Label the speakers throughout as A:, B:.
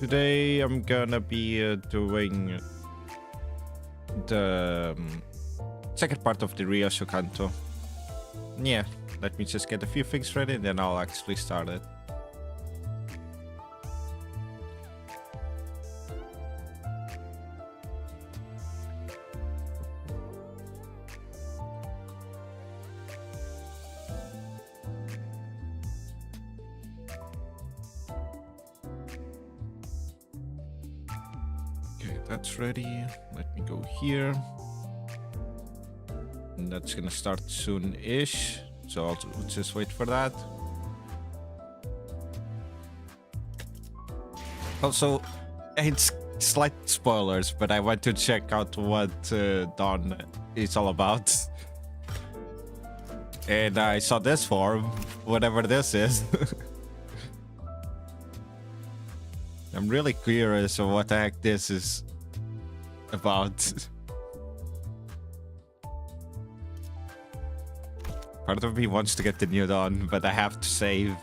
A: Today I'm gonna be doing the second part of the ryoshu kanto. Yeah, let me just get a few things ready and then I'll actually start it. That's ready. Let me go here. And that's gonna start soon-ish. So I'll just wait for that. Also, it's slight spoilers, but I want to check out what Dawn is all about. And I saw this form, whatever this is. I'm really curious of what the heck this is about. Part of me wants to get the new Dawn, but I have to save.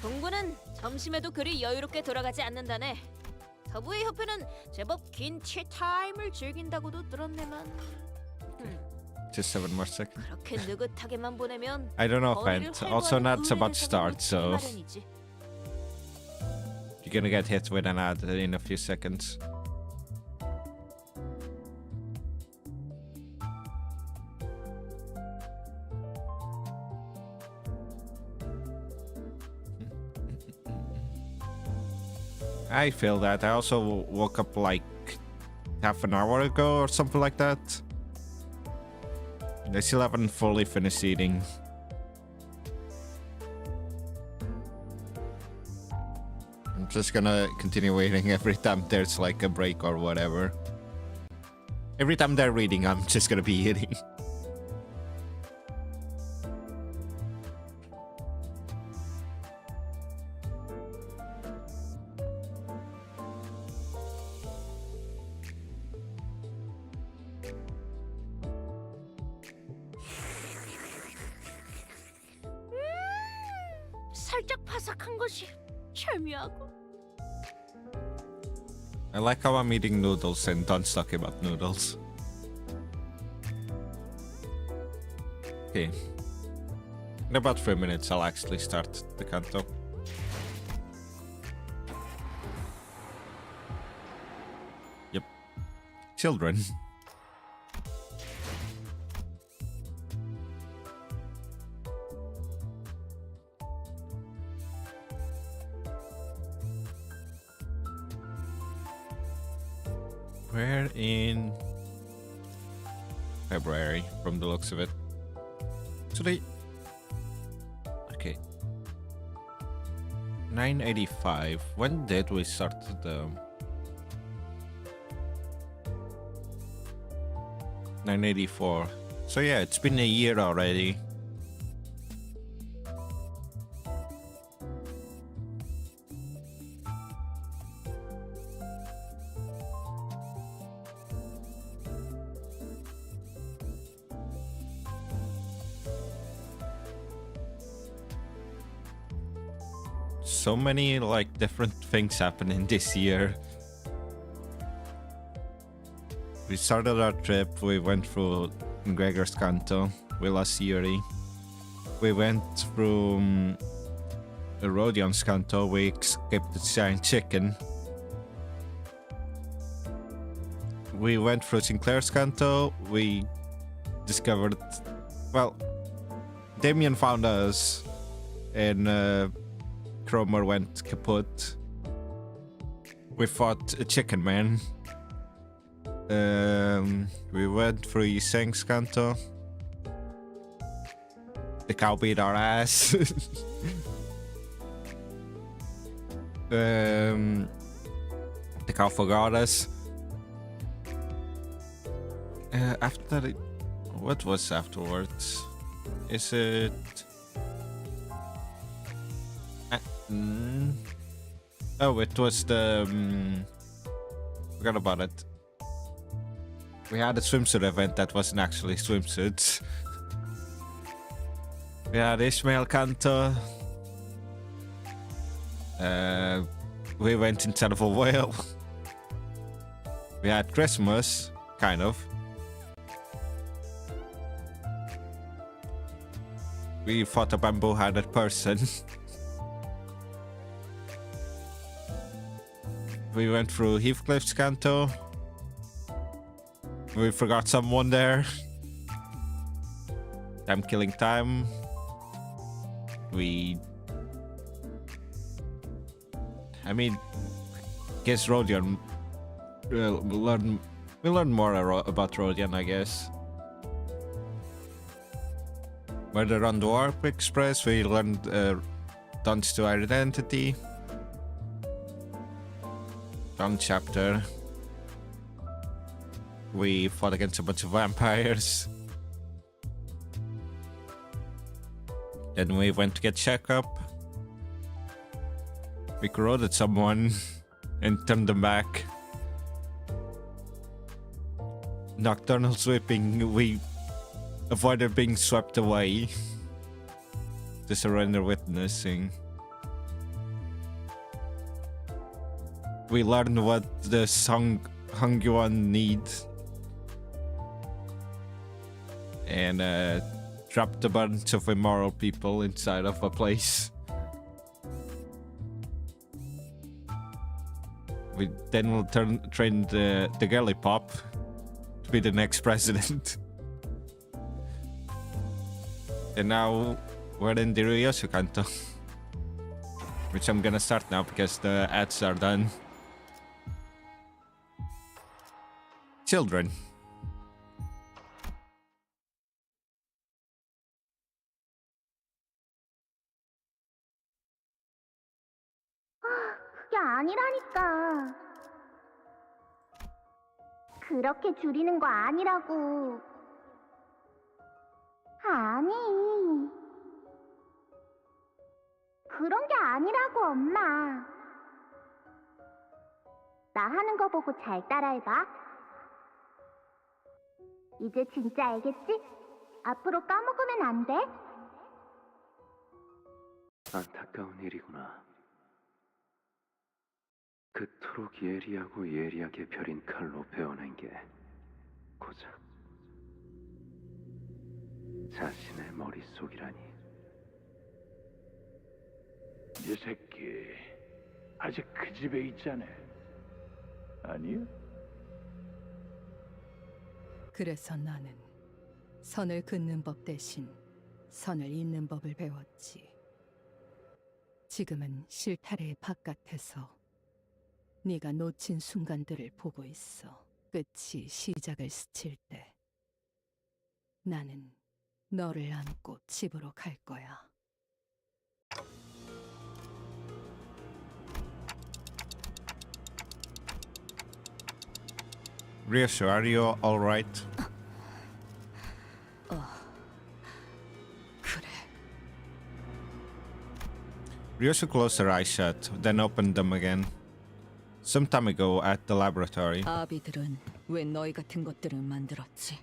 B: 동부는 점심에도 그리 여유롭게 돌아가지 않는다네. 서부의 협회는 제법 긴 티타임을 즐긴다고도 들었네만.
A: Just 7 more seconds.
B: 그렇게 느긋하게만 보내면
A: I don't know, Fent. Also, not about to start, so you're gonna get hit with an ad in a few seconds. I feel that. I also woke up like half an hour ago or something like that. I still haven't fully finished eating. I'm just gonna continue waiting every time there's like a break or whatever. Every time they're reading, I'm just gonna be eating.
B: 살짝 바삭한 것이 절묘하고.
A: I like how I'm eating noodles and Don's talking about noodles. Okay. In about 3 minutes, I'll actually start the kanto. Yep. Children. We're in February, from the looks of it. Today. Okay. 985. When did we start the 984? So yeah, it's been a year already. So many like different things happening this year. We started our trip, we went through Gregor's Kanto, we lost Yuri. We went through Rodion's Kanto, we escaped the giant chicken. We went through Sinclair's Kanto, we discovered, well, Damien found us and Cromer went kaput. We fought a chicken man. We went through Yiseng's Kanto. The cow beat our ass. The cow forgot us. After that, what was afterwards? Is it... Oh, it was the... forgot about it. We had a swimsuit event that wasn't actually swimsuits. We had Ishmael Kanto. We went inside of a whale. We had Christmas, kind of. We fought a bamboo-headed person. We went through Heathcliff's Canto. We forgot someone there. I'm killing time. I mean, guess Rodion. We'll learn more about Rodion, I guess. Murder on the Warp Express. We learned Dawn's to Identity. Dawn chapter. We fought against a bunch of vampires. Then we went to get checkup. We corroded someone and turned them back. Nocturnal sweeping. We avoided being swept away. To surrender witnessing. We learned what the Hangyuan needs. And trapped a bunch of immoral people inside of a place. We then will train the girly pop to be the next president. And now we're in the ryoshu Kanto. Which I'm gonna start now because the ads are done. Children.
C: 그게 아니라니까. 그렇게 줄이는 거 아니라고. 아니. 그런 게 아니라고, 엄마. 나 하는 거 보고 잘 따라해봐. 이제 진짜 알겠지? 앞으로 까먹으면 안 돼.
D: 안타까운 일이구나. 그토록 예리하고 예리하게 벼린 칼로 베어낸 게 고작 자신의 머릿속이라니.
E: 이 새끼 아직 그 집에 있잖아. 아니요?
F: 그래서 나는 선을 긋는 법 대신 선을 잇는 법을 배웠지. 지금은 실타래 바깥에서 네가 놓친 순간들을 보고 있어. 끝이 시작을 스칠 때 나는 너를 안고 집으로 갈 거야.
A: Ryoshu, are you alright?
F: 그래.
A: Ryoshu closed her eyes shut, then opened them again. Some time ago at the laboratory.
G: 아비들은 왜 너희 같은 것들을 만들었지?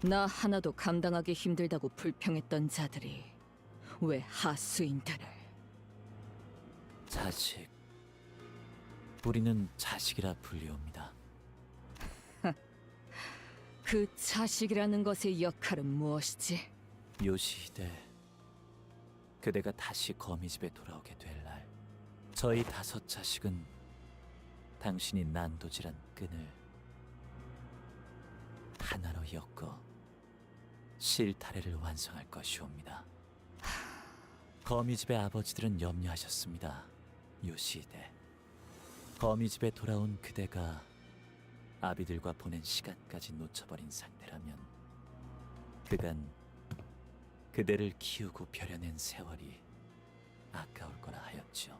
G: 나 하나도 감당하기 힘들다고 불평했던 자들이 왜 하수인들을?
H: 자식. 우리는 자식이라 불리옵니다.
G: 그 자식이라는 것의 역할은 무엇이지?
H: 요시히데, 그대가 다시 거미집에 돌아오게 될 날, 저희 5 자식은 당신이 난도질한 끈을 하나로 엮어 실타래를 완성할 것이옵니다. 거미집의 아버지들은 염려하셨습니다. 요시히데, 거미집에 돌아온 그대가 아비들과 보낸 시간까지 놓쳐버린 상태라면 그간 그대를 키우고 벼려낸 세월이 아까울 거라 하였죠.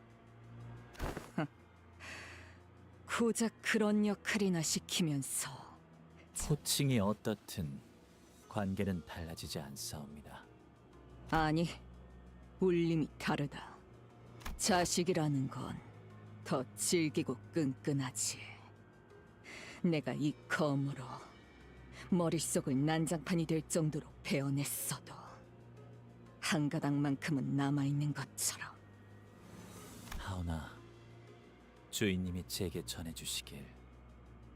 G: 고작 그런 역할이나 시키면서
H: 호칭이 어떻든 관계는 달라지지 않사옵니다.
G: 아니, 울림이 다르다. 자식이라는 건 더 질기고 끈끈하지. 내가 이 검으로 머릿속을 난장판이 될 정도로 베어냈어도 한 가닥만큼은 남아있는 것처럼.
H: 하오나 주인님이 제게 전해주시길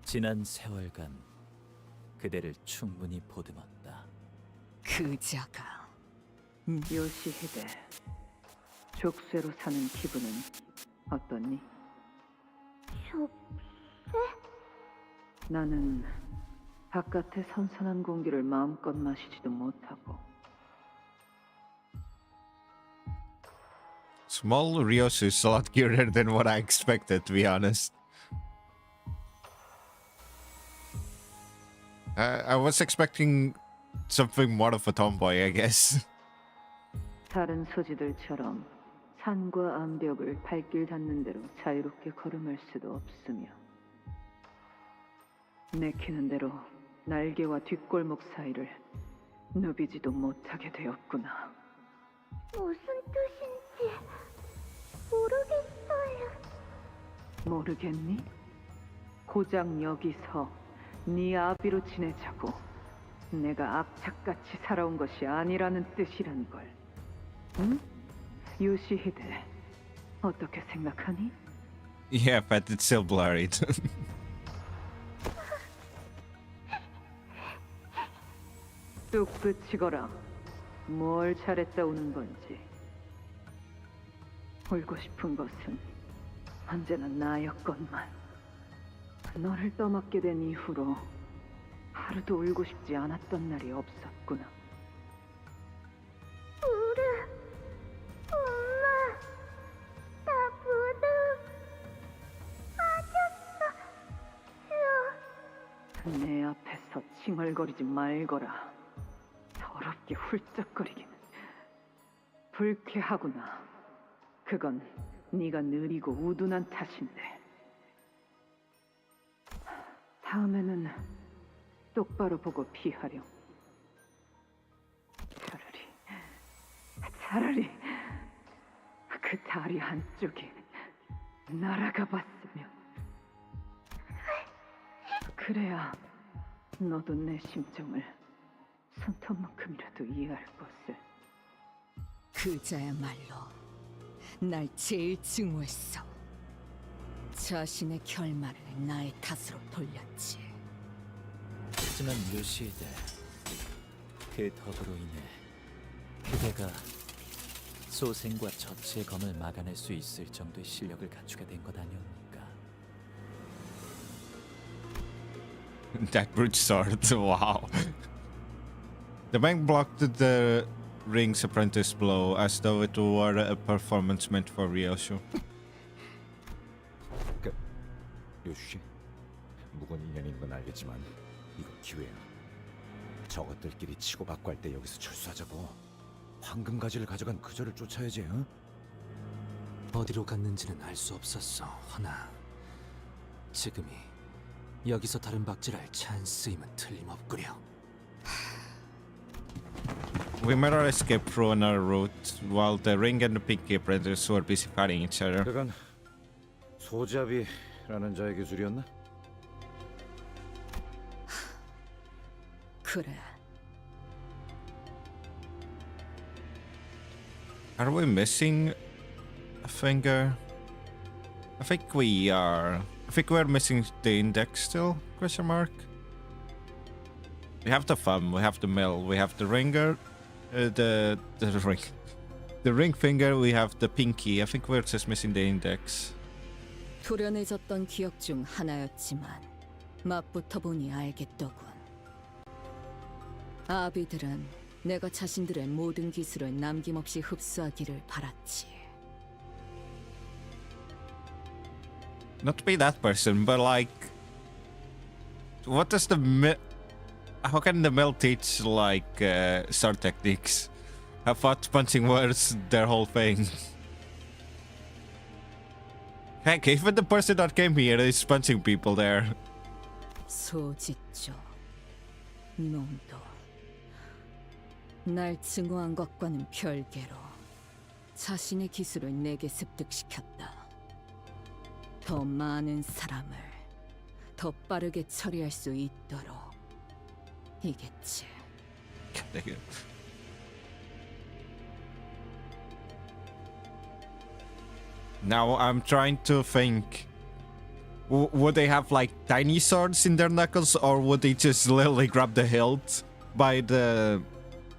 H: 지난 세월간 그대를 충분히 보듬었다.
G: 그 자가 요시히데, 족쇄로 사는 기분은 어떠니? 나는 바깥의 선선한 공기를 마음껏 마시지도 못하고
A: Small ryoshu is a lot cuter than what I expected, to be honest. I was expecting something more of a tomboy, I guess.
G: 다른 소지들처럼 산과 암벽을 발길 닿는 대로 자유롭게 걸음할 수도 없으며 내키는 대로 날개와 뒷골목 사이를 누비지도 못하게 되었구나.
C: 무슨 뜻인지 모르겠어요.
G: 모르겠니? 고작 여기서 네 아비로 지내자고 내가 악착같이 살아온 것이 아니라는 뜻이란 걸. 응? 요시히데, 어떻게 생각하니?
A: Yeah, but it's still blurred.
G: 뚝 그치거라. 뭘 잘했다 우는 건지. 울고 싶은 것은 언제나 나였건만 너를 떠맡게 된 이후로 하루도 울고 싶지 않았던 날이 없었구나.
C: 엄마, 나 부둥 빠졌어.
G: 내 앞에서 칭얼거리지 말거라. 더럽게 훌쩍거리기는 불쾌하구나. 그건 네가 느리고 우둔한 탓인데. 다음에는 똑바로 보고 피하렴. 차라리 그 다리 한쪽이 날아가 봤으면. 그래야 너도 내 심정을 손톱만큼이라도 이해할 것을. 그자야말로 날 제일 증오했어. 자신의 결말을 나의 탓으로 돌렸지.
H: 하지만 요시히데, 그 덕으로 인해 그대가 소생과 저치의 검을 막아낼 수 있을 정도의 실력을 갖추게 된 것 아니옵니까?
A: That brute sword, wow. The bank blocked the ring's apprentice blow as though it were a performance meant for ryoshu.
I: 요슈, 묵은 인연인 건 알겠지만 이거 기회야. 저것들끼리 치고받고 할 때 여기서 철수하자고. 황금 가지를 가져간 그저를 쫓아야지. 응?
J: 어디로 갔는지는 알 수 없었어. 허나 지금이 여기서 다른 박질할 찬스임은 틀림없구려.
A: We made our escape through another route while the ring and the pinky apprentice were busy fighting each other.
I: 그건 소잡이라는 자의 기술이었나?
G: 그래.
A: Are we missing a finger? I think we are. I think we're missing the index still? Question mark. We have the thumb, we have the middle, we have the ringer, the ring, the ring finger. We have the pinky. I think we're just missing the index.
G: 도련해졌던 기억 중 하나였지만 맛부터 보니 알겠더군. 아비들은 내가 자신들의 모든 기술을 남김없이 흡수하기를 바랐지.
A: Not to be that person, but like, what does the how can the mill teach like sword techniques? I thought punching was their whole thing. Heck, even the person that came here is punching people there.
G: 소짓죠. 놈도 날 증오한 것과는 별개로 자신의 기술을 내게 습득시켰다. 더 많은 사람을 더 빠르게 처리할 수 있도록. 이겠지.
A: Now I'm trying to think. Would they have like tiny swords in their knuckles, or would they just literally grab the hilt by the,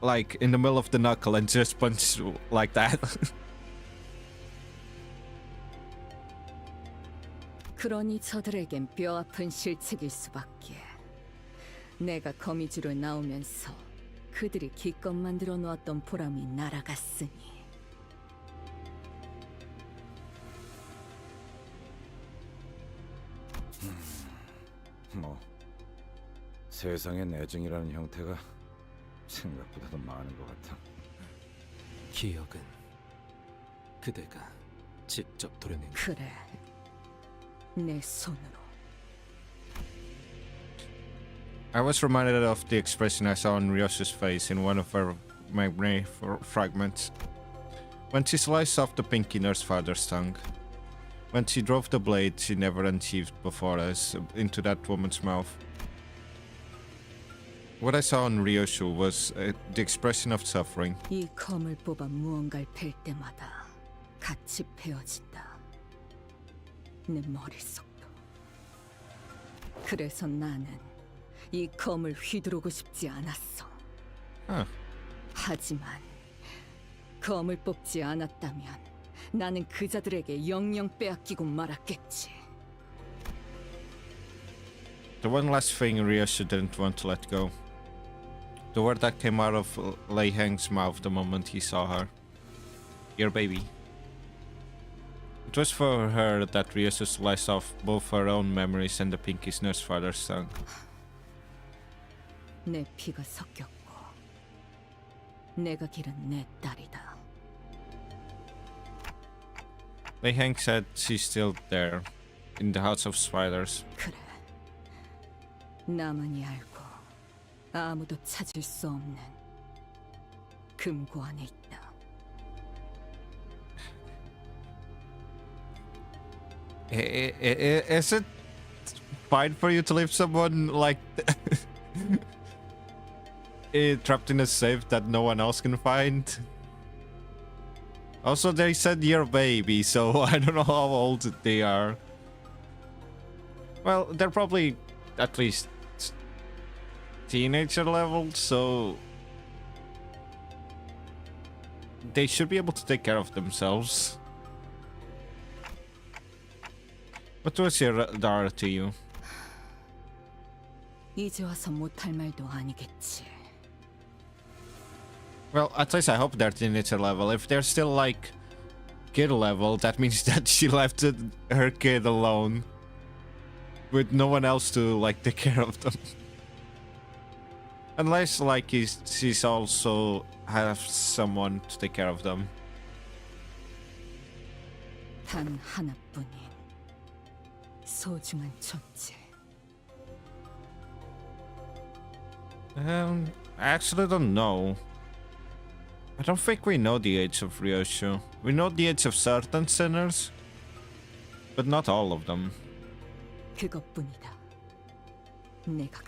A: like, in the middle of the knuckle and just punch like that?
G: 그러니 저들에겐 뼈아픈 실책일 수밖에. 내가 거미줄을 나오면서 그들이 기껏 만들어 놓았던 보람이 날아갔으니.
I: 뭐 세상의 내증이라는 형태가 생각보다도 많은 것 같아.
J: 기억은 그대가 직접 도려낸
G: 그래, 내 손으로.
A: I was reminded of the expression I saw on ryoshu's face in one of her memory fragments. When she sliced off the pinky nurse father's tongue. When she drove the blade she never unsheathed before us into that woman's mouth. What I saw on ryoshu was the expression of suffering.
G: 이 검을 뽑아 무언가를 뺄 때마다 같이 베어진다. 내 머릿속도. 그래서 나는 이 검을 휘두르고 싶지 않았어. 하지만 검을 뽑지 않았다면 나는 그자들에게 영영 빼앗기고 말았겠지.
A: The one last thing Ryoshu didn't want to let go. The word that came out of Lei Heng's mouth the moment he saw her. Your baby. It was for her that Ryoshu sliced off both her own memories and the Pinky's nurse father's tongue.
G: 내 피가 섞였고 내가 기른 내 딸이다.
A: Lei Heng said she's still there, in the House of Spiders.
G: 그래, 나만이 알고 아무도 찾을 수 없는 금고 안에 있다.
A: Is it fine for you to leave someone like trapped in a safe that no one else can find? Also, they said you're a baby, so I don't know how old they are. Well, they're probably at least teenager level, so they should be able to take care of themselves. What was your daughter to you?
G: 이제 와서 못할 말도 아니겠지.
A: Well, at least I hope they're teenager level. If they're still like kid level, that means that she left her kid alone with no one else to like take care of them. Unless like she's also have someone to take care of them.
G: 단 하나뿐인 소중한 존재.
A: I actually don't know. I don't think we know the age of Ryoshu. We know the age of certain sinners, but not all of them.
G: 그것뿐이다. 내가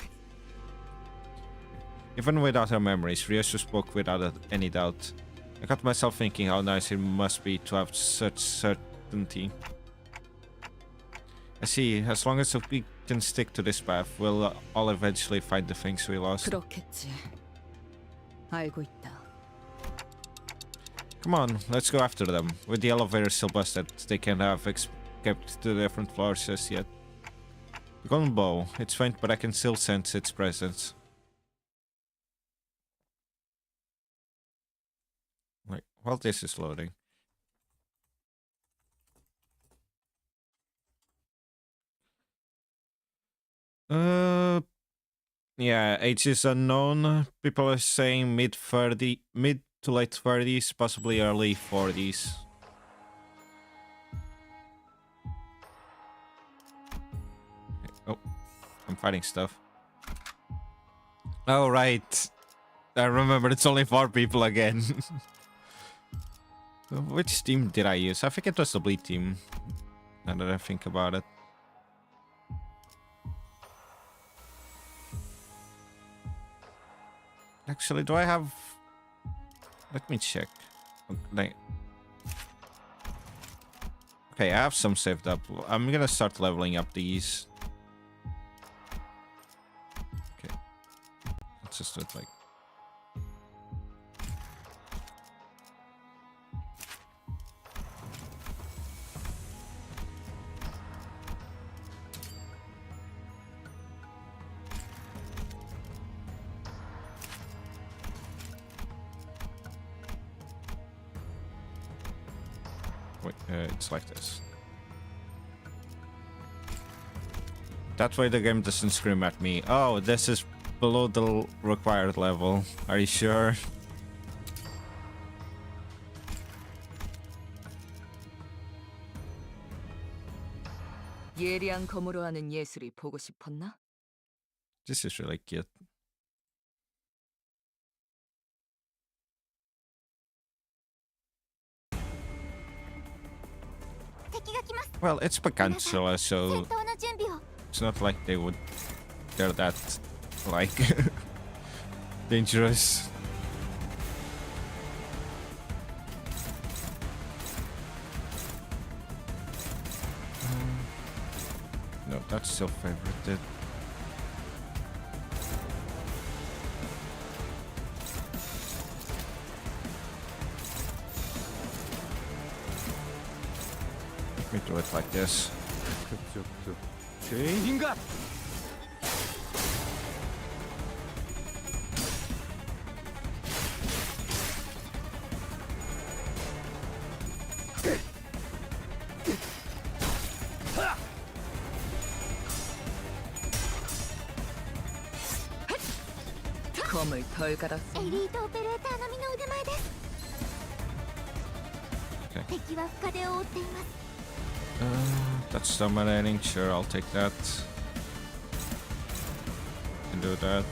A: Even without her memories, Ryoshu spoke without any doubt. I got myself thinking how nice it must be to have such certainty. I see, as long as we can stick to this path, we'll all eventually find the things we lost.
G: 그렇겠지. 알고 있다.
A: Come on, let's go after them. With the elevator still busted, they can't have escaped to the different floors just yet. The golden bow, it's faint, but I can still sense its presence. Wait, while this is loading. Yeah, age is unknown. People are saying mid to late 30s, possibly early 40s. Oh, I'm fighting stuff. Oh, right. I remember it's only 4 people again. Which team did I use? I think it was the bleed team. Now that I think about it. Actually, do I have... Let me check. Like... Okay, I have some saved up. I'm gonna start leveling up these. Okay. Let's just do it like... Wait, it's like this. That way the game doesn't scream at me. Oh, this is below the required level. Are you sure?
G: 예리한 검으로 하는 예술이 보고 싶었나?
A: This is really cute. Well, it's Pekansula, so it's not like they're that, like, dangerous. No, that's still favorited. Let me do it like this.
I: 그쪽도 죄인인가?
G: 검을 덜 갈았어.
C: エリートオペレーター並みの腕前です。
A: Okay.
C: 敵は深手を負っています。
A: That's dominating. Sure, I'll take that. Can do that.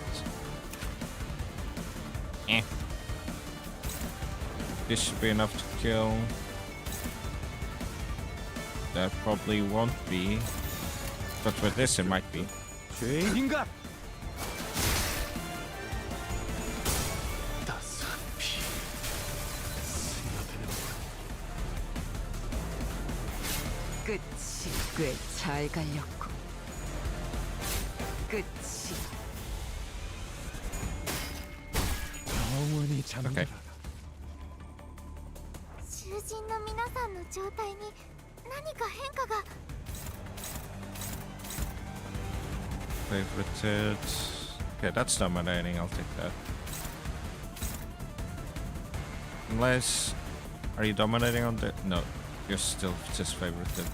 A: Eh. This should be enough to kill. That probably won't be. But with this, it might be.
I: 죄인인가?
J: 따스한 피 스며드는
G: 끝이 꽤 잘 갈렸고. 끝이
I: 영원히 잠들어라.
A: Okay.
C: 囚人の皆さんの状態に何か変化が。
A: Favorited. Okay, that's dominating. I'll take that. Unless... Are you dominating on the... No, you're still just favorited.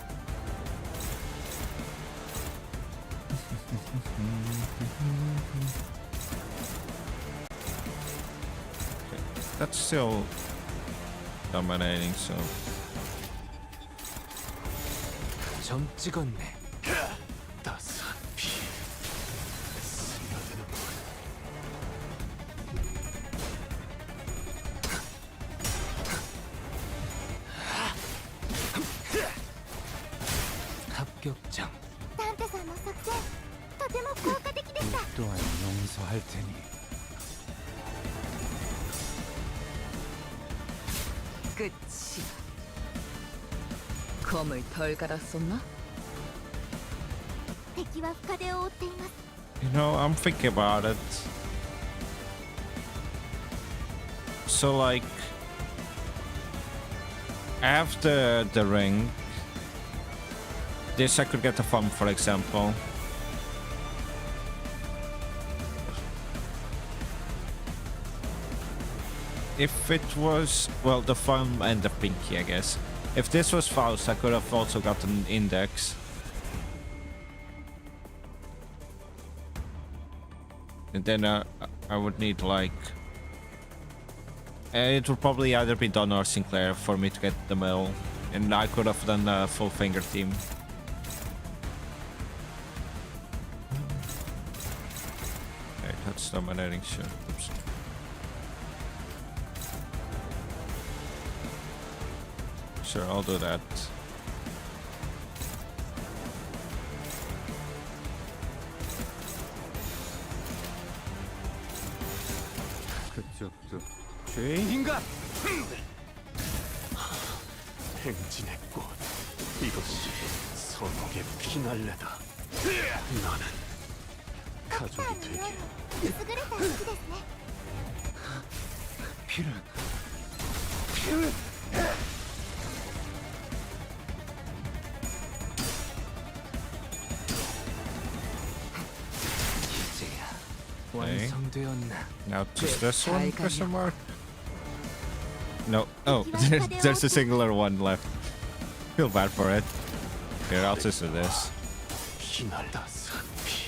A: Okay, that's still dominating, so...
J: 점 찍었네. 따스한 피 스며드는 합격장.
C: ダンテさんの作戦とても効果的でした。
I: 또한 용서할 테니.
G: 끝이. 검을 덜 갈았었나?
C: 敵は深手を負っています。
A: You know, I'm thinking about it. So, like, after the ring, this I could get a thumb, for example. If it was, well, the thumb and the pinky, I guess. If this was Faust, I could have also gotten an index. And then I would need, like... it would probably either be Donna or Sinclair for me to get the medal. And I could have done a full finger team. Okay, that's dominating, sure. Oops. Sure, I'll do that.
I: 그쪽도 죄인인가?
J: 행진의 꽃 이것이 선옥의 피날레다. 나는 가족이 되길.
C: 優れた武器ですね
J: 피를 이제야 완성되었나?
A: Now just this one?
G: 잘
A: Question
G: 가냐?
A: mark. No. Oh, there's a singular one left. Feel bad for it. Here, I'll just do this.
J: 피날다 산피.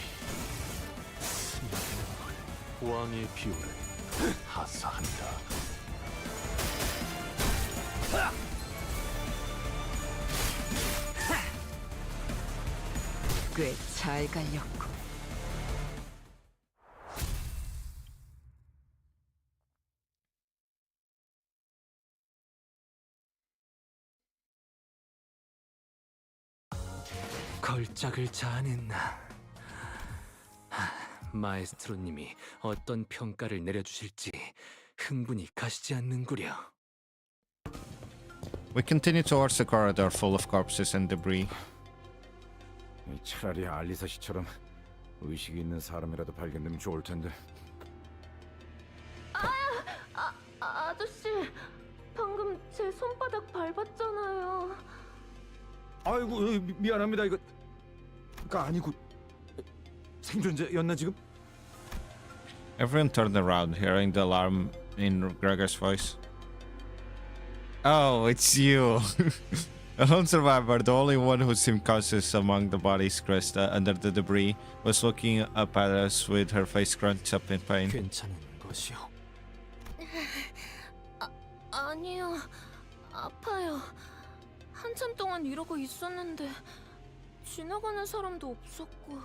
J: 왕의 비호를 하사한다.
G: 꽤 잘 갈렸고.
J: 걸작을 자아냈나. 마에스트로님이 어떤 평가를 내려주실지 흥분이 가시지 않는구려.
A: We continue towards the corridor full of corpses and debris.
I: 차라리 알리사 씨처럼 의식이 있는 사람이라도 발견되면 좋을 텐데.
B: 아저씨, 방금 제 손바닥 밟았잖아요.
I: 아이고 미안합니다. 이거가 아니고 생존자였나 지금?
A: Everyone turned around, hearing the alarm in Gregor's voice. Oh, it's you. A lone survivor, the only one who seemed conscious among the bodies Krista under the debris, was looking up at us with her face scrunched up in pain.
J: 괜찮은 것이요.
B: 아니요, 아파요. 한참 동안 이러고 있었는데 지나가는 사람도 없었고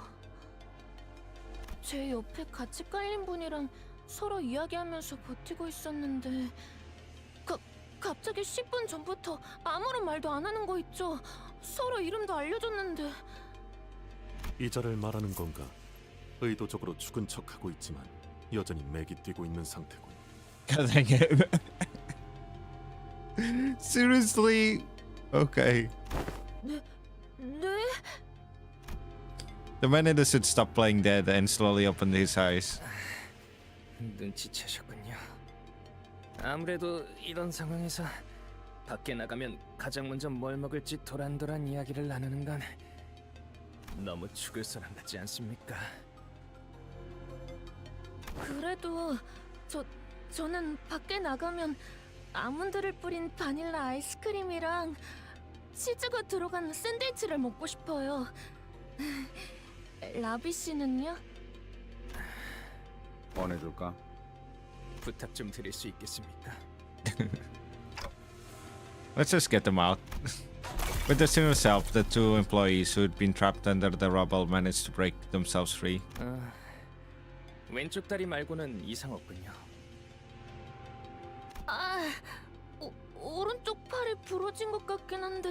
B: 제 옆에 같이 깔린 분이랑 서로 이야기하면서 버티고 있었는데 갑자기 10분 전부터 아무런 말도 안 하는 거 있죠? 서로 이름도 알려줬는데
J: 이자를 말하는 건가? 의도적으로 죽은 척하고 있지만 여전히 맥이 뛰고 있는 상태군.
A: God dang it. Seriously? Okay.
B: 네?
A: The man in the suit stopped playing dead and slowly opened his eyes.
K: 눈치채셨군요. 아무래도 이런 상황에서 밖에 나가면 가장 먼저 뭘 먹을지 도란도란 이야기를 나누는 건 너무 죽을 사람 같지 않습니까?
B: 그래도 저는 밖에 나가면 아몬드를 뿌린 바닐라 아이스크림이랑 치즈가 들어간 샌드위치를 먹고 싶어요. 라비 씨는요?
I: 꺼내줄까?
K: 부탁 좀 드릴 수 있겠습니까?
A: Let's just get them out. With the singer's help, the two employees who'd been trapped under the rubble managed to break themselves free.
K: 왼쪽 다리 말고는 이상 없군요.
B: 오른쪽 팔이 부러진 것 같긴 한데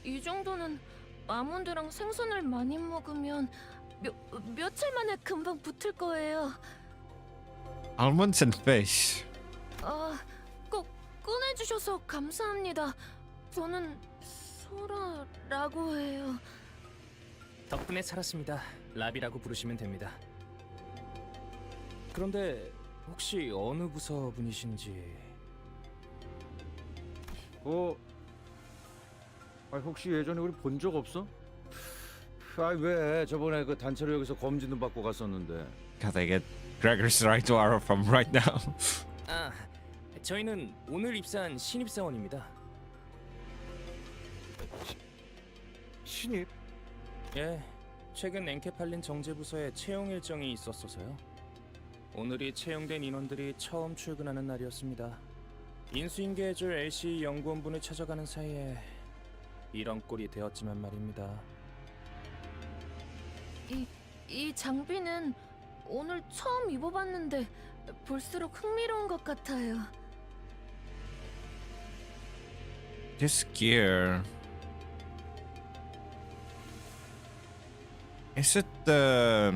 B: 이 정도는 아몬드랑 생선을 많이 먹으면 며칠 만에 금방 붙을 거예요.
A: Almonds and fish.
B: 꼭 꺼내주셔서 감사합니다. 저는 소라라고 해요.
K: 덕분에 살았습니다. 라비라고 부르시면 됩니다. 그런데 혹시 어느 부서 분이신지...
I: 혹시 예전에 우리 본 적 없어? 왜 저번에 그 단체로 여기서 검진도 받고 갔었는데.
A: God dang it. Gregor's right to arrow from right now.
K: 저희는 오늘 입사한 신입사원입니다.
I: 신입?
K: 예, 최근 엔케팔린 정제부서에 채용 일정이 있었어서요. 오늘이 채용된 인원들이 처음 출근하는 날이었습니다. 인수인계해줄 LC 연구원분을 찾아가는 사이에 이런 꼴이 되었지만 말입니다.
B: 이 장비는 오늘 처음 입어봤는데 볼수록 흥미로운 것 같아요.
A: This gear. Is it the...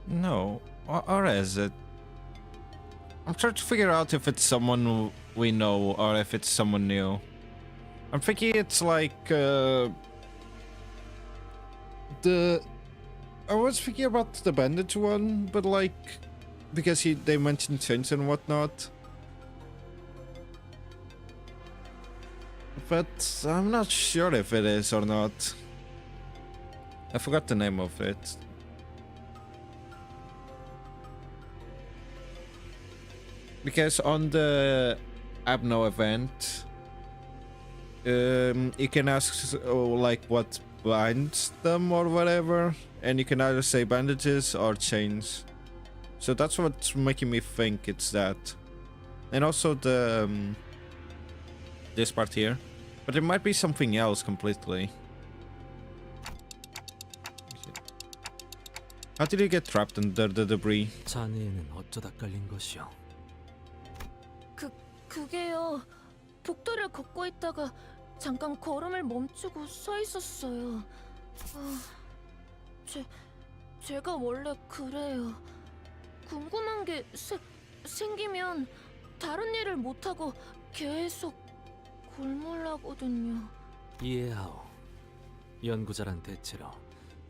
A: No. Or is it... I'm trying to figure out if it's someone we know or if it's someone new. I'm thinking it's like I was thinking about the bandit one, but like because they mentioned chains and whatnot. But I'm not sure if it is or not. I forgot the name of it. Because on the Abno event, you can ask like what binds them or whatever, and you can either say bandages or chains. So that's what's making me think it's that. And also the this part here, but it might be something else completely. How did you get trapped under the debris?
H: 자네에는 어쩌다 깔린 것이오?
B: 그게요. 복도를 걷고 있다가 잠깐 걸음을 멈추고 서 있었어요. 제가 원래 그래요. 궁금한 게 생기면 다른 일을 못하고 계속 골몰라거든요.
H: 이해하오. 연구자란 대체로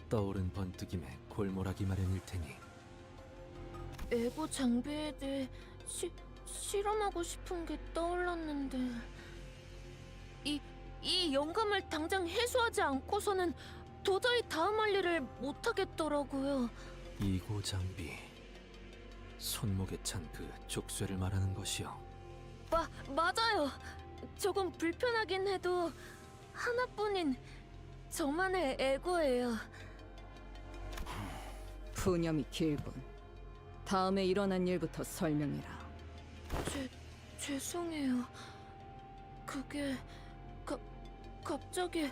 H: 떠오른 번뜩임에 골몰하기 마련일 테니.
B: 에고 장비에 대해 실험하고 싶은 게 떠올랐는데 이 영감을 당장 해소하지 않고서는 도저히 다음 할 일을 못하겠더라고요.
H: 이고 장비. 손목에 찬 그 족쇄를 말하는 것이오.
B: 맞아요. 조금 불편하긴 해도 하나뿐인 저만의 에고예요.
G: 푸념이 길군. 다음에 일어난 일부터 설명해라.
B: 죄송해요. 그게 갑자기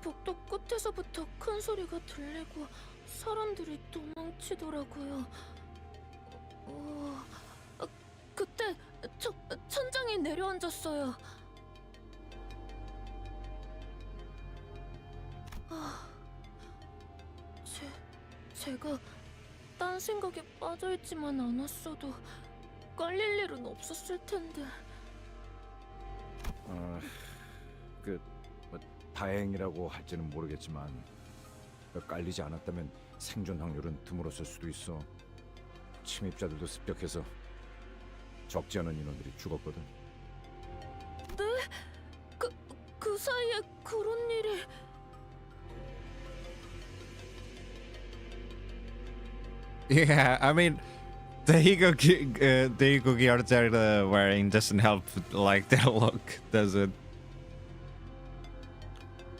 B: 복도 끝에서부터 큰 소리가 들리고 사람들이 도망치더라고요. 그때 천장에 내려앉았어요. 제가 딴 생각에 빠져있지만 않았어도 깔릴 일은 없었을 텐데.
I: 뭐 다행이라고 할지는 모르겠지만 깔리지 않았다면 생존 확률은 드물었을 수도 있어. 침입자들도 습격해서 적지 않은 인원들이 죽었거든.
B: 네? 그 사이에 그런 일이...
A: Yeah, I mean, the ego gear they're wearing doesn't help like their look, does it?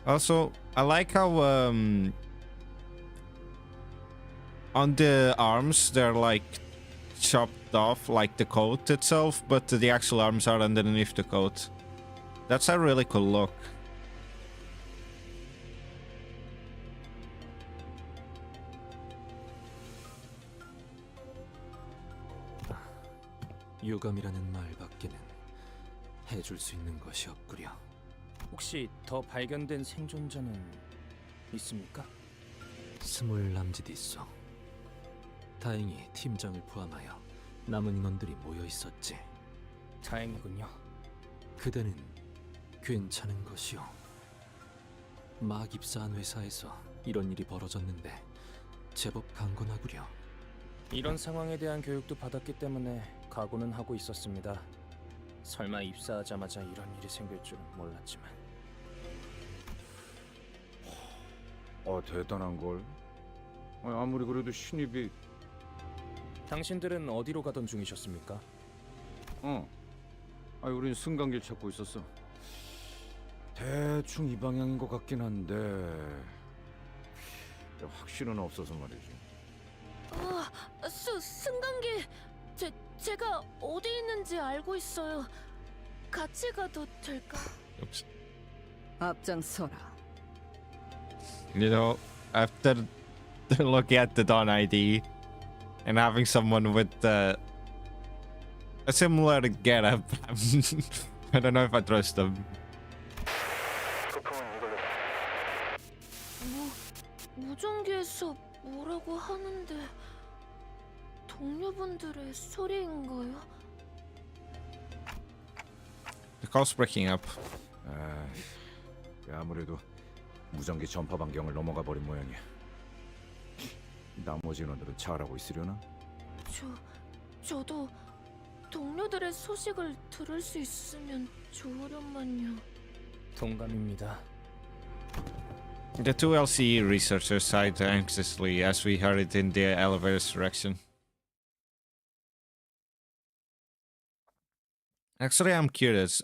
A: Also, I like how on the arms they're like chopped off like the coat itself, but the actual arms are underneath the coat. That's a really cool look.
H: 유감이라는 말밖에는 해줄 수 있는 것이 없구려.
K: 혹시 더 발견된 생존자는 있습니까?
H: 20 남짓 있어. 다행히 팀장을 포함하여 남은 인원들이 모여 있었지.
K: 다행이군요.
H: 그대는 괜찮은 것이오. 막 입사한 회사에서 이런 일이 벌어졌는데 제법 강건하구려.
K: 이런 상황에 대한 교육도 받았기 때문에 각오는 하고 있었습니다. 설마 입사하자마자 이런 일이 생길 줄은 몰랐지만.
I: 대단한 걸. 아무리 그래도 신입이.
K: 당신들은 어디로 가던 중이셨습니까?
I: 우린 승강길 찾고 있었어. 대충 이 방향인 것 같긴 한데 확실은 없어서 말이지.
B: 승강기 제가 어디 있는지 알고 있어요. 같이 가도 될까?
G: 앞장서라.
A: You know, after looking at the Dawn ID and having someone with a similar getup, I don't know if I trust them.
B: 무전기에서 뭐라고 하는데 동료분들의 소리인가요?
A: call's breaking up.
I: 아, 아무래도 무전기 전파 반경을 넘어가 버린 모양이야. 나머지 인원들은 잘하고 있으려나?
B: 저도 동료들의 소식을 들을 수 있으면 좋으련만요.
K: 동감입니다.
A: The two LCE researchers sighed anxiously as we hurried in the elevator's direction. Actually, I'm curious.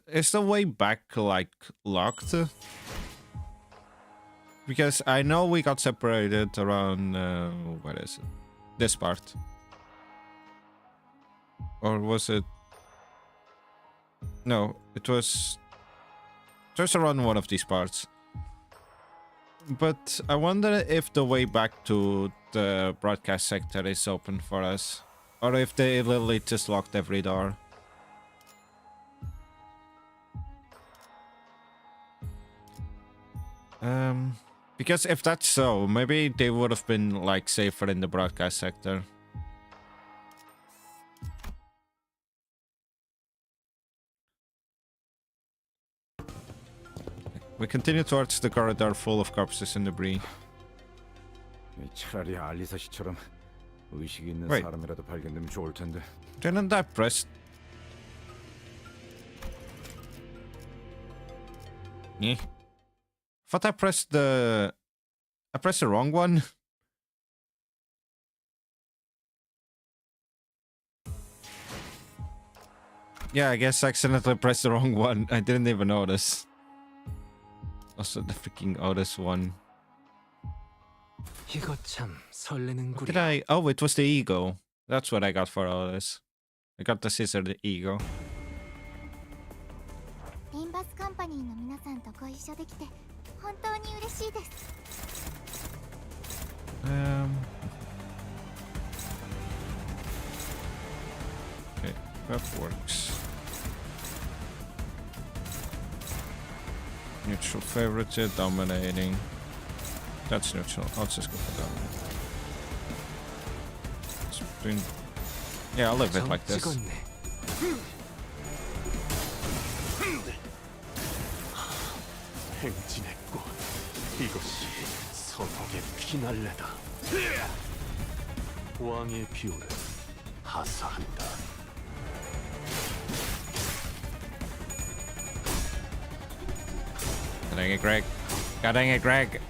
A: Is the way back, like, locked? Because I know we got separated around... where is it? This part. Or was it... No, it was... just around one of these parts. But I wonder if the way back to the broadcast sector is open for us. Or if they literally just locked every door. Because if that's so, maybe they would have been, like, safer in the broadcast sector. We continue towards the corridor full of corpses and debris.
I: 차라리 알리사 씨처럼 의식이 있는
A: Wait.
I: 사람이라도 발견되면 좋을 텐데.
A: Didn't I press... Yeah. Thought I pressed the... I pressed the wrong one. Yeah, I guess I accidentally pressed the wrong one. I didn't even notice. Also, the freaking oldest one.
K: 이거 참
A: What did
K: 설레는구려.
A: I... Oh, it was the ego. That's what I got for all this. I got the scissor, the ego.
C: リンバスカンパニーの皆さんとご一緒できて本当に嬉しいです。
A: Okay, that works. Neutral favorite, dominating. That's neutral. I'll just go for dominating. Yeah, I'll leave it like this.
K: 찍었네. 행진했고 이것이 선옥의 피날레다. 왕의 비호를 하사한다.
A: Dang it, Greg. God dang it, Greg.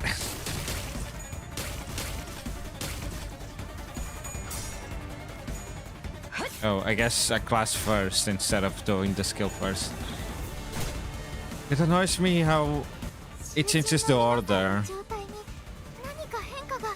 A: Oh, I guess I class first instead of doing the skill first. It annoys me how it changes the order.
C: 状態に何か変化が。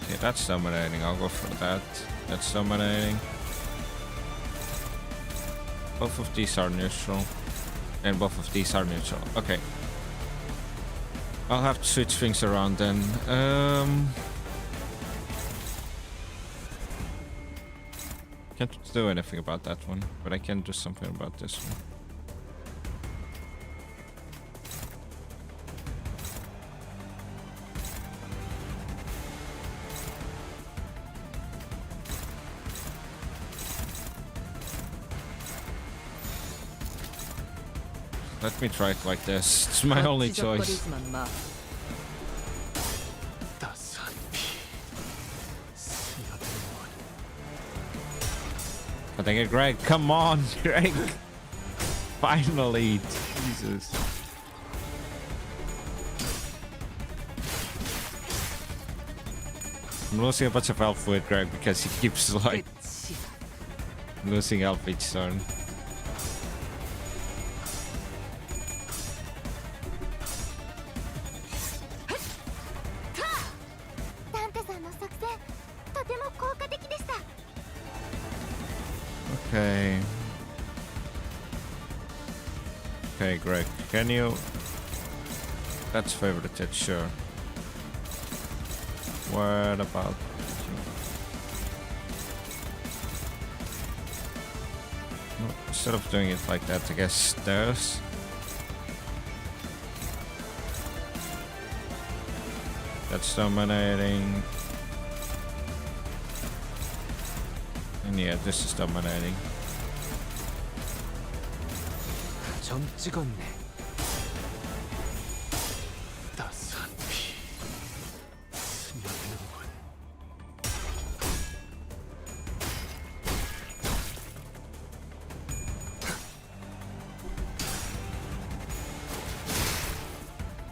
A: Okay, that's dominating. I'll go for that. That's dominating. Both of these are neutral. And both of these are neutral. Okay. I'll have to switch things around then. Can't do anything about that one, but I can do something about this one. Let me try it like this. It's my only choice.
G: 지적거리지만 마.
K: 따스한 피. 스며드는
A: I think Greg, come on, Greg. Finally, Jesus. I'm losing a bunch of health with Greg because he keeps like
G: 끝이다.
A: losing health each turn. Okay. Okay, Greg, can you... That's favorited, sure. What about... No, instead of doing it like that, I guess stairs. That's dominating. And yeah, this is dominating.
K: 점 찍었네. 따스한 피 스며드는군.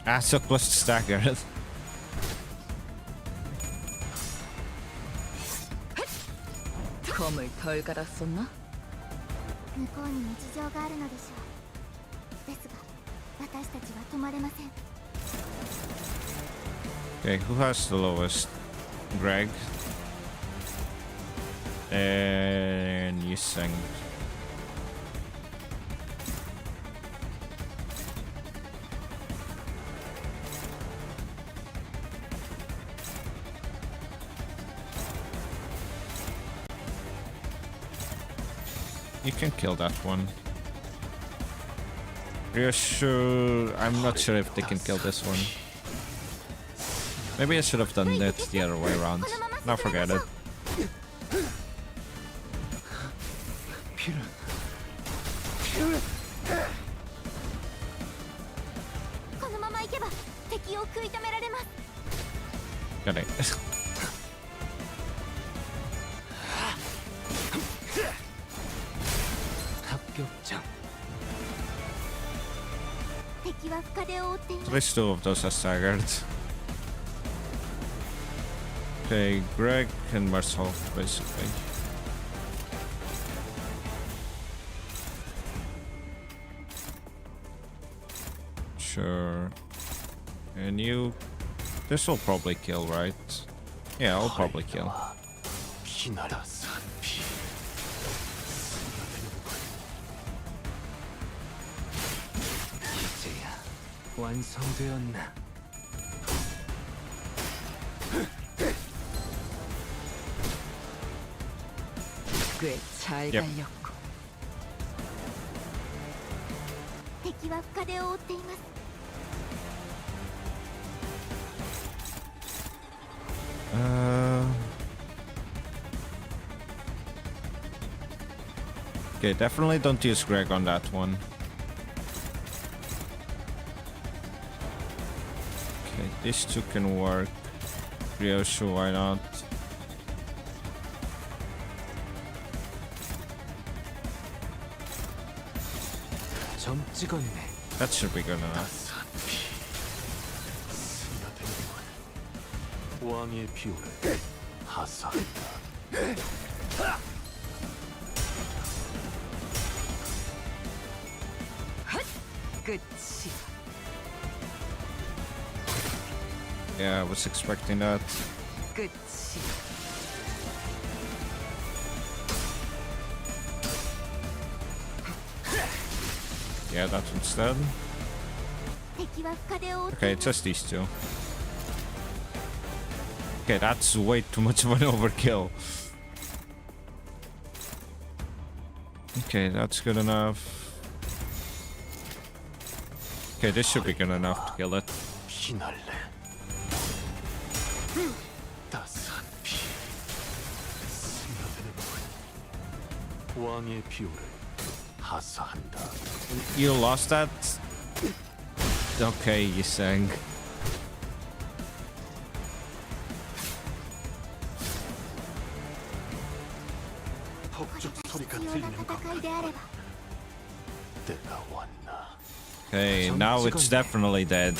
A: Ah, so close to stagger.
G: 검을 덜 갈았었나?
C: 向こうにも事情があるのでしょう。ですが私たちは止まれません。
A: Okay, who has the lowest? Greg. And you sing. You can kill that one. Ryoshu, I'm not sure if they can kill this one. Maybe I should have done it the other way around. Now forget it.
C: このまま行けば敵を食い止められます。
A: Got it.
K: 합격장.
C: 敵は深手を負っています。
A: At least two of those are staggered. Okay, Greg and Marcel, basically. Sure. And you... This will probably kill, right? Yeah, I'll probably kill.
K: 따스한 피 스며드는군. 이제야 완성되었나?
G: 꽤 잘
A: Yep.
G: 달렸고.
C: 敵は深手を負っています。
A: Okay, definitely don't use Greg on that one. Okay, these two can work. Ryoshu, why not?
K: 점 찍었네.
A: That should be good enough.
K: 따스한 피 스며드는군. 왕의 비호를 하사한다.
G: 끝이.
A: Yeah, I was expecting that.
G: 끝이.
A: Yeah, that one's dead.
C: 敵は深手を負って
A: Okay, it's just these two. Okay, that's way too much of an overkill. Okay, that's good enough. Okay, this should be good enough to kill it.
K: 피날래. 따스한 피 스며드는군. 왕의 비호를 하사한다.
A: You lost that? Okay, you sang.
K: 폭죽 소리가
C: 必要な
K: 들리는 것
C: 戦いであれば
K: 때가 왔나.
A: Okay, now it's definitely dead.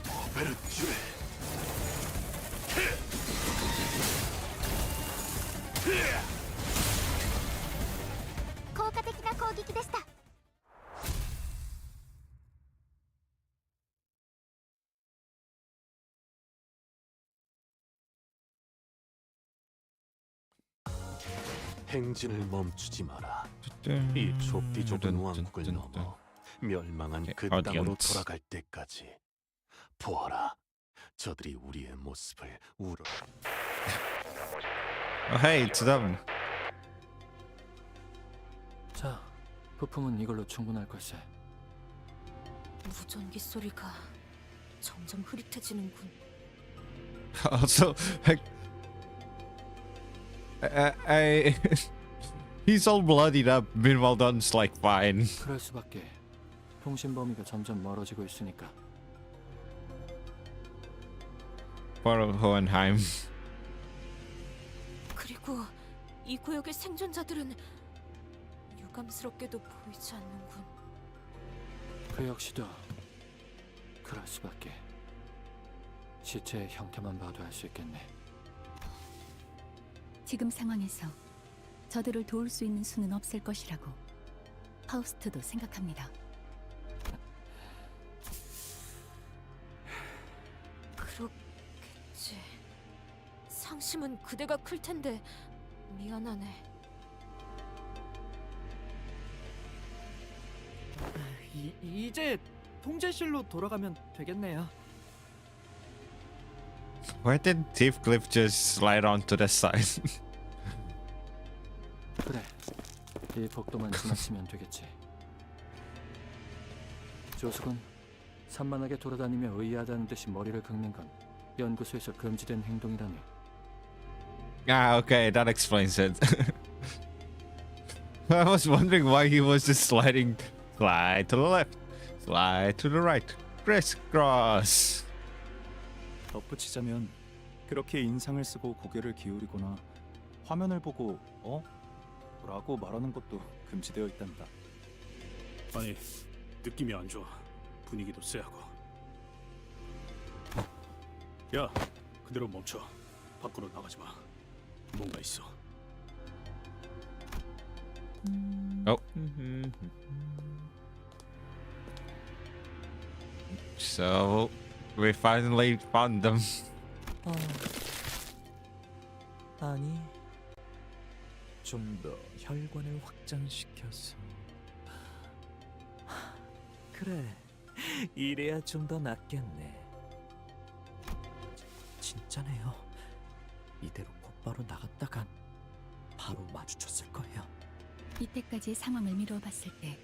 K: 오베르튜레.
C: 効果的な攻撃でした。
E: 행진을 멈추지 마라. 이 좁디 좁은 왕국을 넘어 멸망한 그
A: 어디
E: 땅으로
A: 안
E: 돌아갈 때까지 보아라. 저들이 우리의 모습을 우러.
A: Oh, hey, it's them.
H: 자, 부품은 이걸로 충분할 걸세.
B: 무전기 소리가 점점 흐릿해지는군.
A: Also, like, he's all bloodied up. Meanwhile, Don's like fine.
H: 그럴 수밖에. 통신 범위가 점점 멀어지고 있으니까.
A: Poor Hohenheim.
B: 그리고 이 구역의 생존자들은 유감스럽게도 보이지 않는군.
H: 그 역시도 그럴 수밖에. 시체의 형태만 봐도 알 수 있겠네.
F: 지금 상황에서 저들을 도울 수 있는 수는 없을 것이라고 파우스트도 생각합니다.
B: 그렇겠지. 상심은 그대가 클 텐데 미안하네.
K: 이제 통제실로 돌아가면 되겠네요.
A: Why did Heathcliff just slide onto the side?
H: 그래. 이 복도만 지나치면 되겠지. 조숙은 산만하게 돌아다니며 의아하다는 듯이 머리를 긁는 건 연구소에서 금지된 행동이라니.
A: Ah, okay, that explains it. I was wondering why he was just sliding. Slide to the left, slide to the right, crisscross.
L: 덧붙이자면 그렇게 인상을 쓰고 고개를 기울이거나 화면을 보고 어? 라고 말하는 것도 금지되어 있단다.
J: 아니, 느낌이 안 좋아. 분위기도 쎄하고. 야, 그대로 멈춰. 밖으로 나가지 마. 뭔가 있어.
A: Oh. So we finally found them.
H: 아니, 좀 더 혈관을 확장시켜서. 그래, 이래야 좀 더 낫겠네. 진짜네요. 이대로 곧바로 나갔다간 바로 마주쳤을 거예요.
F: 이때까지의 상황을 미루어 봤을 때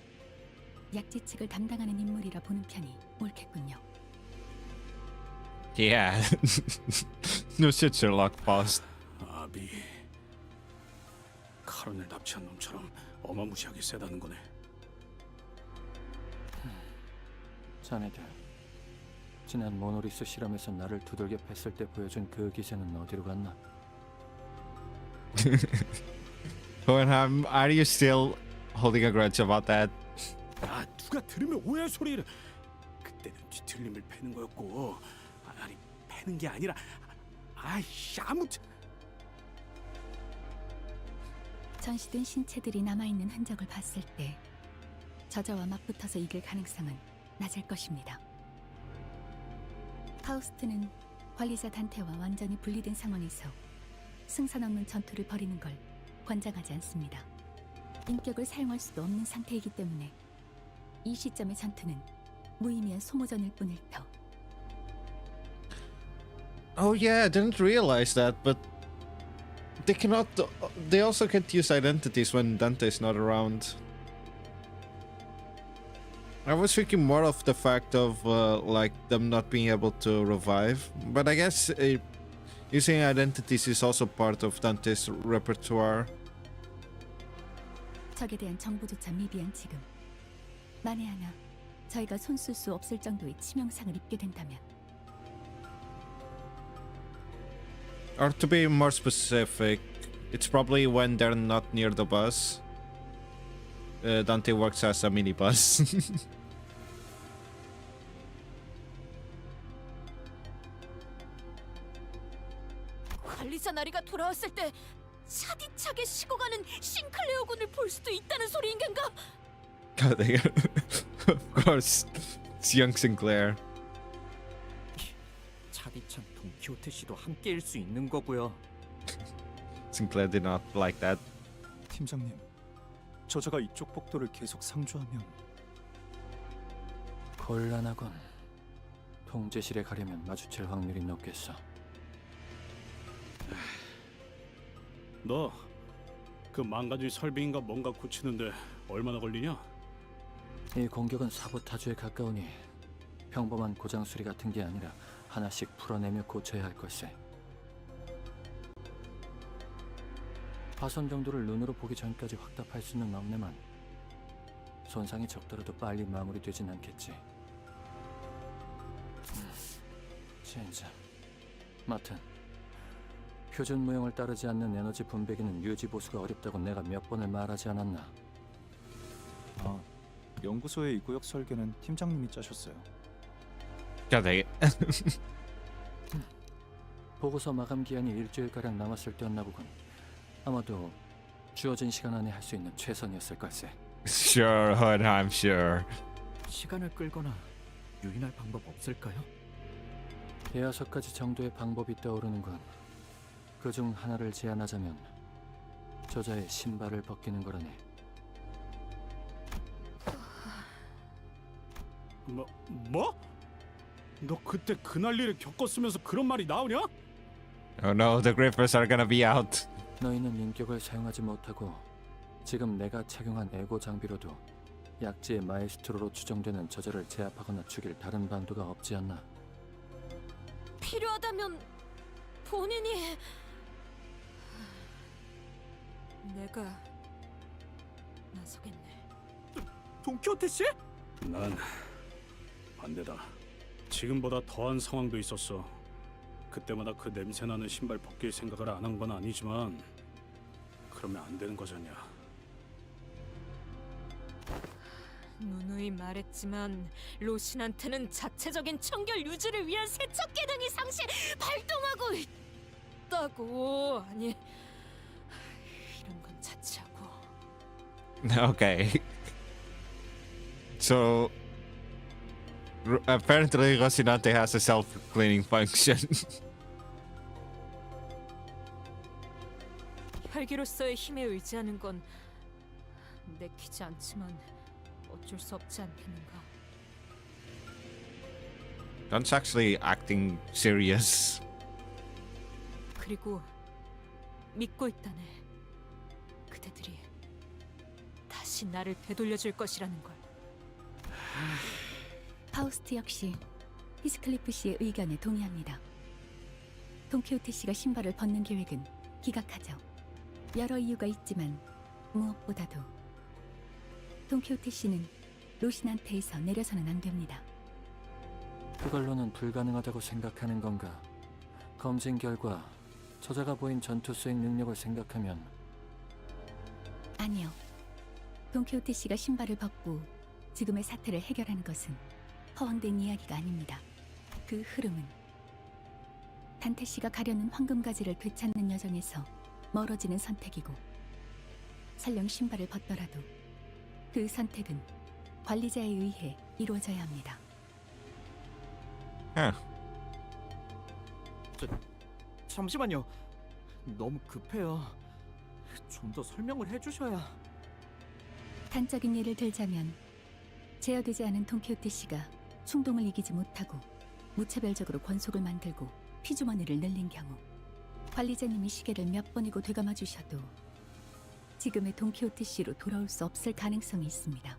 F: 약지 측을 담당하는 인물이라 보는 편이 옳겠군요.
A: Yeah. No shit, Sherlock Post.
J: 아비, 카론을 납치한 놈처럼 어마무시하게 세다는 거네.
H: 자네들, 지난 모노리스 실험에서 나를 두들겨 팼을 때 보여준 그 기세는 어디로 갔나?
A: Hohenheim, are you still holding a grudge about that?
J: 야, 누가 들으면 오해 소리를. 그때는 뒤틀림을 패는 거였고, 아니 패는 게 아니라, 아이씨 아무튼.
F: 전시된 신체들이 남아있는 흔적을 봤을 때 저자와 맞붙어서 이길 가능성은 낮을 것입니다. 파우스트는 관리자 단테와 완전히 분리된 상황에서 승산 없는 전투를 벌이는 걸 권장하지 않습니다. 인격을 사용할 수도 없는 상태이기 때문에 이 시점의 전투는 무의미한 소모전일 뿐일 터.
A: Oh yeah, I didn't realize that, but they cannot. They also can't use identities when Dante is not around. I was thinking more of the fact of like them not being able to revive, but I guess using identities is also part of Dante's repertoire.
F: 적에 대한 정보조차 미비한 지금, 만에 하나 저희가 손쓸 수 없을 정도의 치명상을 입게 된다면,
A: Or to be more specific, it's probably when they're not near the bus. Dante works as a minibus.
B: 관리자 나리가 돌아왔을 때 차디차게 식어가는 싱클레어 군을 볼 수도 있다는 소리인 건가?
A: God dang it. Of course, it's young Sinclair.
K: 차디찬 돈키호테 씨도 함께일 수 있는 거고요.
A: Sinclair did not like that.
L: 팀장님, 저자가 이쪽 복도를 계속 상주하면
H: 곤란하군. 통제실에 가려면 마주칠 확률이 높겠어.
J: 너 그 망가진 설빙인가 뭔가 고치는데 얼마나 걸리냐?
H: 이 공격은 사보타주에 가까우니 평범한 고장 수리 같은 게 아니라 하나씩 풀어내며 고쳐야 할 걸세. 파손 정도를 눈으로 보기 전까지 확답할 수는 없네만 손상이 적더라도 빨리 마무리되진 않겠지. 진짜. 마튼, 표준 무형을 따르지 않는 에너지 분배기는 유지 보수가 어렵다고 내가 몇 번을 말하지 않았나?
L: 아, 연구소의 이 구역 설계는 팀장님이 짜셨어요.
A: God dang it.
H: 보고서 마감 기한이 일주일가량 남았을 때였나 보군. 아마도 주어진 시간 안에 할 수 있는 최선이었을 걸세.
A: Sure, Hood, I'm sure.
H: 시간을 끌거나 유인할 방법 없을까요? 대여섯가지 정도의 방법이 떠오르는군. 그중 하나를 제안하자면 저자의 신발을 벗기는 거라네.
J: 뭐? 너 그때 그 난리를 겪었으면서 그런 말이 나오냐?
A: Oh no, the grippers are gonna be out.
H: 너희는 인격을 사용하지 못하고 지금 내가 착용한 에고 장비로도 약지의 마에스트로로 추정되는 저자를 제압하거나 죽일 다른 방도가 없지 않나.
B: 필요하다면 본인이... 내가 나서겠네.
J: 돈키호테 씨? 난 반대다. 지금보다 더한 상황도 있었어. 그때마다 그 냄새나는 신발 벗길 생각을 안 한 건 아니지만 그러면 안 되는 거잖냐.
B: 누누이 말했지만 로신한테는 자체적인 청결 유지를 위한 세척 기능이 상시 발동하고 있다고. 아니, 이런 건 자체하고.
A: Okay. So apparently Rocinante has a self-cleaning function.
B: 혈기로서의 힘에 의지하는 건 내키지 않지만 어쩔 수 없지 않겠는가.
A: Don's actually acting serious.
B: 그리고 믿고 있다네. 그대들이 다시 나를 되돌려줄 것이라는 걸.
F: 파우스트 역시 히스클리프 씨의 의견에 동의합니다. 돈키호테 씨가 신발을 벗는 계획은 기각하죠. 여러 이유가 있지만 무엇보다도 돈키호테 씨는 로신한테에서 내려서는 안 됩니다.
H: 그걸로는 불가능하다고 생각하는 건가? 검진 결과 저자가 보인 전투 수행 능력을 생각하면
F: 아니요. 돈키호테 씨가 신발을 벗고 지금의 사태를 해결하는 것은 허황된 이야기가 아닙니다. 그 흐름은 단테 씨가 가려는 황금가지를 되찾는 여정에서 멀어지는 선택이고, 설령 신발을 벗더라도 그 선택은 관리자에 의해 이루어져야 합니다.
M: 잠시만요. 너무 급해요. 좀 더 설명을 해주셔야.
F: 단적인 예를 들자면 제어되지 않은 돈키호테 씨가 충동을 이기지 못하고 무차별적으로 권속을 만들고 피주머니를 늘린 경우, 관리자님이 시계를 몇 번이고 되감아 주셔도 지금의 돈키호테 씨로 돌아올 수 없을 가능성이 있습니다.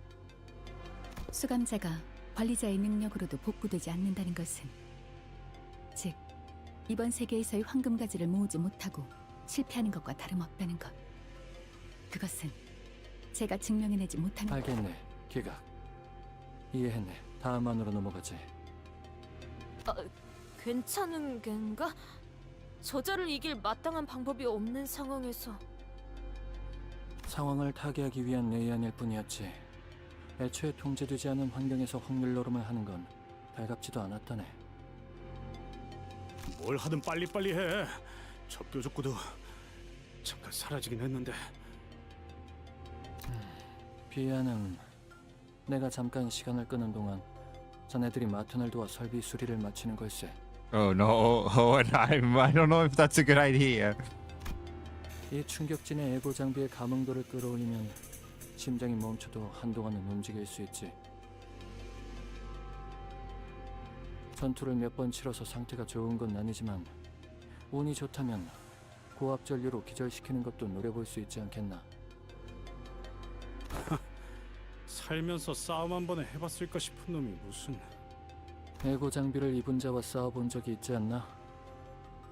F: 수감자가 관리자의 능력으로도 복구되지 않는다는 것은, 즉 이번 세계에서의 황금가지를 모으지 못하고 실패하는 것과 다름없다는 것. 그것은 제가 증명해내지 못한...
H: 알겠네. 기각. 이해했네. 다음 안으로 넘어가지.
B: 괜찮은 겐가? 저자를 이길 마땅한 방법이 없는 상황에서...
H: 상황을 타개하기 위한 내연일 뿐이었지. 애초에 통제되지 않은 환경에서 확률 노름을 하는 건 달갑지도 않았다네.
J: 뭘 하든 빨리빨리 해. 저 뾰족구도 잠깐 사라지긴 했는데.
H: 비아는 내가 잠깐 시간을 끄는 동안 자네들이 마튼을 도와 설비 수리를 마치는 걸세.
A: Oh no, I don't know if that's a good idea.
H: 이 충격진의 에고 장비의 감응도를 끌어올리면 심장이 멈춰도 한동안은 움직일 수 있지. 전투를 몇 번 치러서 상태가 좋은 건 아니지만 운이 좋다면 고압 전류로 기절시키는 것도 노려볼 수 있지 않겠나.
J: 살면서 싸움 한 번에 해봤을까 싶은 놈이 무슨...
H: 에고 장비를 입은 자와 싸워본 적이 있지 않나?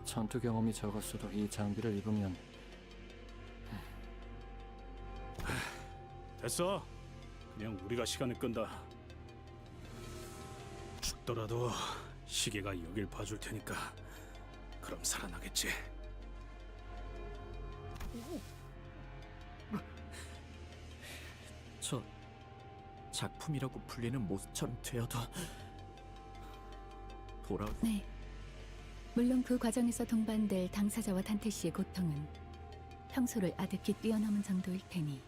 H: 전투 경험이 적었어도 이 장비를 입으면
J: 됐어. 그냥 우리가 시간을 끈다. 죽더라도 시계가 여길 봐줄 테니까 그럼 살아나겠지.
M: 저 작품이라고 불리는 모습처럼 되어도
F: 네. 물론 그 과정에서 동반될 당사자와 단테 씨의 고통은 평소를 아득히 뛰어넘은 정도일 테니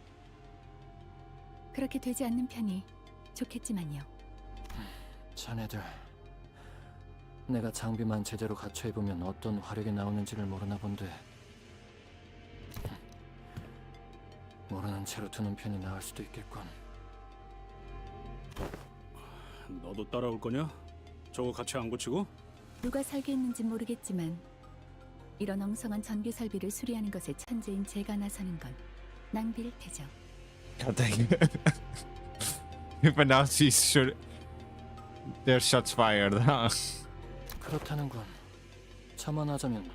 F: 그렇게 되지 않는 편이 좋겠지만요.
H: 자네들 내가 장비만 제대로 갖춰 입으면 어떤 화력이 나오는지를 모르나 본데 모르는 채로 두는 편이 나을 수도 있겠군.
J: 너도 따라올 거냐? 저거 같이 안 고치고?
F: 누가 설계했는지 모르겠지만 이런 엉성한 전기 설비를 수리하는 것에 천재인 제가 나서는 건 낭비일 테죠.
A: God dang it. But now she's sure their shots fired.
H: 그렇다는군. 첨언하자면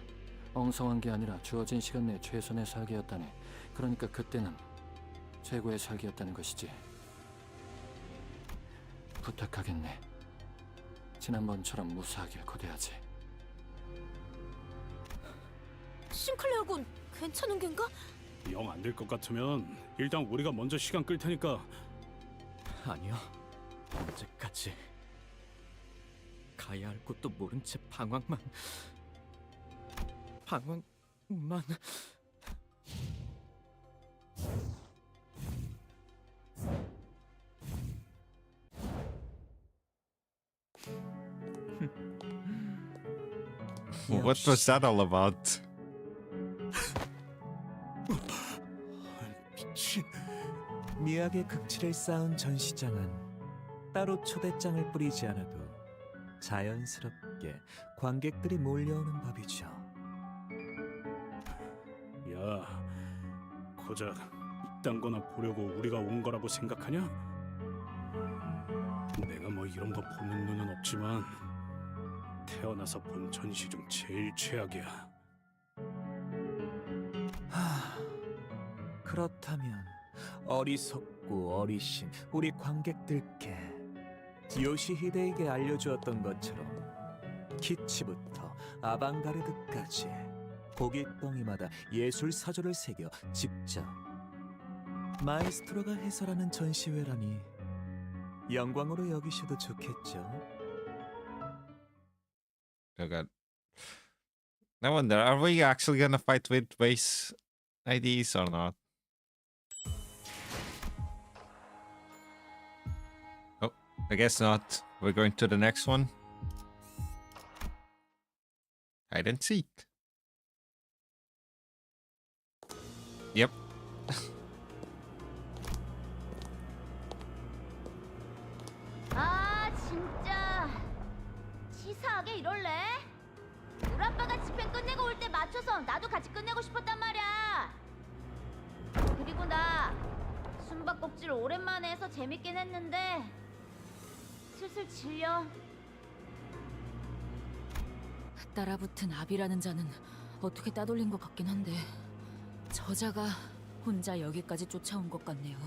H: 엉성한 게 아니라 주어진 시간 내 최선의 설계였다네. 그러니까 그때는 최고의 설계였다는 것이지. 부탁하겠네. 지난번처럼 무사하길 거대하지.
B: 싱클레어 군 괜찮은 겐가?
J: 영 안 될 것 같으면 일단 우리가 먼저 시간 끌 테니까.
M: 아니요. 언제까지 가야 할 곳도 모른 채 방황만.
A: What was that all about?
J: 미친.
N: 미학의 극치를 쌓은 전시장은 따로 초대장을 뿌리지 않아도 자연스럽게 관객들이 몰려오는 법이죠.
J: 야, 고작 이딴 거나 보려고 우리가 온 거라고 생각하냐? 내가 뭐 이런 거 보는 눈은 없지만 태어나서 본 전시 중 제일 최악이야.
N: 그렇다면 어리석고 어리신 우리 관객들께 요시히데에게 알려주었던 것처럼 키치부터 아방가르드까지 고깃덩이마다 예술 사조를 새겨 직접 마에스트로가 해설하는 전시회라니 영광으로 여기셔도 좋겠죠.
A: Oh god. I wonder, are we actually gonna fight with base IDs or not? Oh, I guess not. We're going to the next one. Hide and seek. Yep.
C: 아 진짜 치사하게 이럴래? 우리 아빠가 집행 끝내고 올 때 맞춰서 나도 같이 끝내고 싶었단 말이야. 그리고 나 숨바꼭질 오랜만에 해서 재밌긴 했는데 슬슬 질려.
G: 따라붙은 압이라는 자는 어떻게 따돌린 것 같긴 한데 저자가 혼자 여기까지 쫓아온 것 같네요.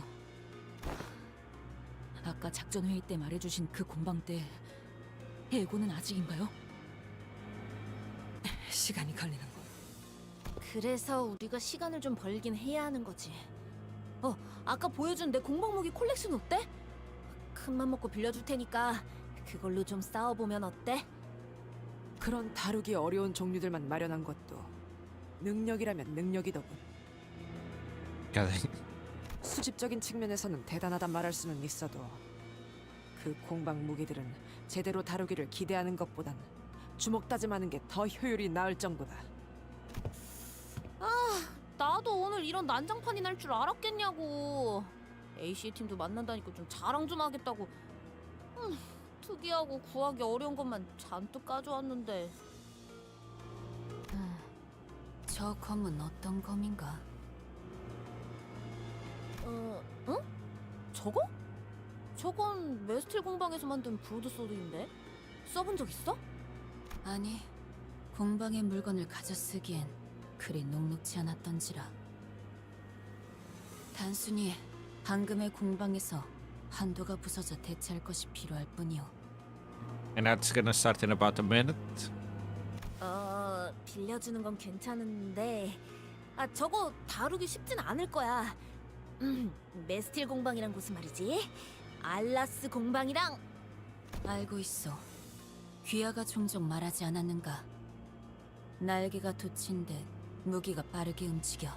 G: 아까 작전 회의 때 말해주신 그 공방 때 예고는 아직인가요? 시간이 걸리는 거.
B: 그래서 우리가 시간을 좀 벌긴 해야 하는 거지. 아까 보여준 내 공방 무기 콜렉션 어때? 큰맘 먹고 빌려줄 테니까 그걸로 좀 싸워보면 어때?
O: 그런 다루기 어려운 종류들만 마련한 것도 능력이라면 능력이더군. 수집적인 측면에서는 대단하단 말할 수는 있어도 그 공방 무기들은 제대로 다루기를 기대하는 것보단 주먹 다짐하는 게 더 효율이 나을 정도다.
B: 나도 오늘 이런 난장판이 날 줄 알았겠냐고. AC 팀도 만난다니까 좀 자랑 좀 하겠다고. 특이하고 구하기 어려운 것만 잔뜩 가져왔는데.
F: 저 검은 어떤 검인가?
B: 응? 저거? 저건 메스틸 공방에서 만든 브로드소드인데?
F: 써본 적 있어? 아니, 공방의 물건을 가져 쓰기엔 그리 녹록지 않았던지라. 단순히 방금의 공방에서 한도가 부서져 대체할 것이 필요할 뿐이오.
A: And that's gonna start in about a minute.
B: 빌려주는 건 괜찮은데 저거 다루기 쉽진 않을 거야. 메스틸 공방이란 곳은 말이지. 알라스 공방이랑.
F: 알고 있어. 귀하가 종종 말하지 않았는가? 날개가 돋친 듯 무기가 빠르게 움직여.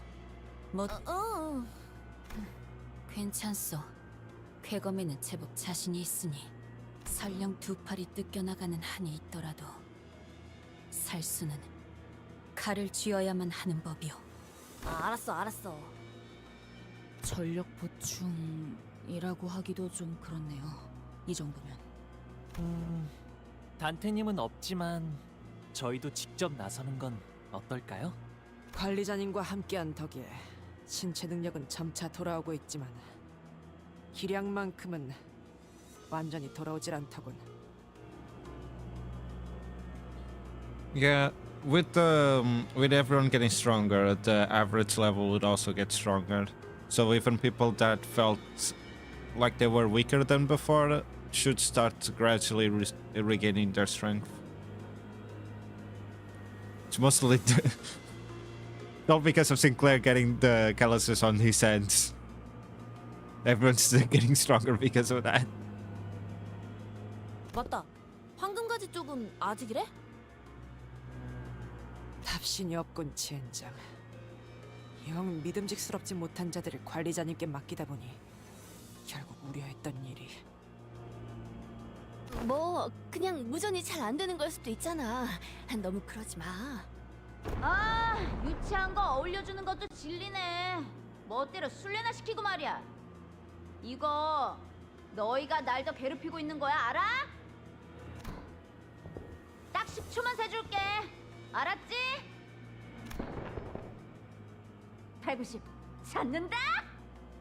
F: 괜찮소. 쾌검에는 제법 자신이 있으니 설령 두 팔이 뜯겨나가는 한이 있더라도 살수는 칼을 쥐어야만 하는 법이오.
B: 알았어.
F: 전력 보충이라고 하기도 좀 그렇네요. 이 정도면.
H: 단테님은 없지만 저희도 직접 나서는 건 어떨까요?
O: 관리자님과 함께한 덕에 신체 능력은 점차 돌아오고 있지만 기량만큼은 완전히 돌아오질 않더군.
A: Yeah, with everyone getting stronger, the average level would also get stronger. So even people that felt like they were weaker than before should start gradually regaining their strength. It's mostly not because of Sinclair getting the calluses on his hands. Everyone's getting stronger because of that.
B: 맞다. 황금가지 쪽은 아직이래?
O: 답신이 없군, 지은장. 영 믿음직스럽지 못한 자들을 관리자님께 맡기다 보니 결국 우려했던 일이.
B: 뭐 그냥 무전이 잘 안 되는 걸 수도 있잖아. 너무 그러지 마.
C: 아, 유치한 거 어울려주는 것도 진리네. 멋대로 술래나 시키고 말이야. 이거 너희가 날 더 괴롭히고 있는 거야, 알아? 딱 10초만 세줄게. 알았지? 890 찾는다?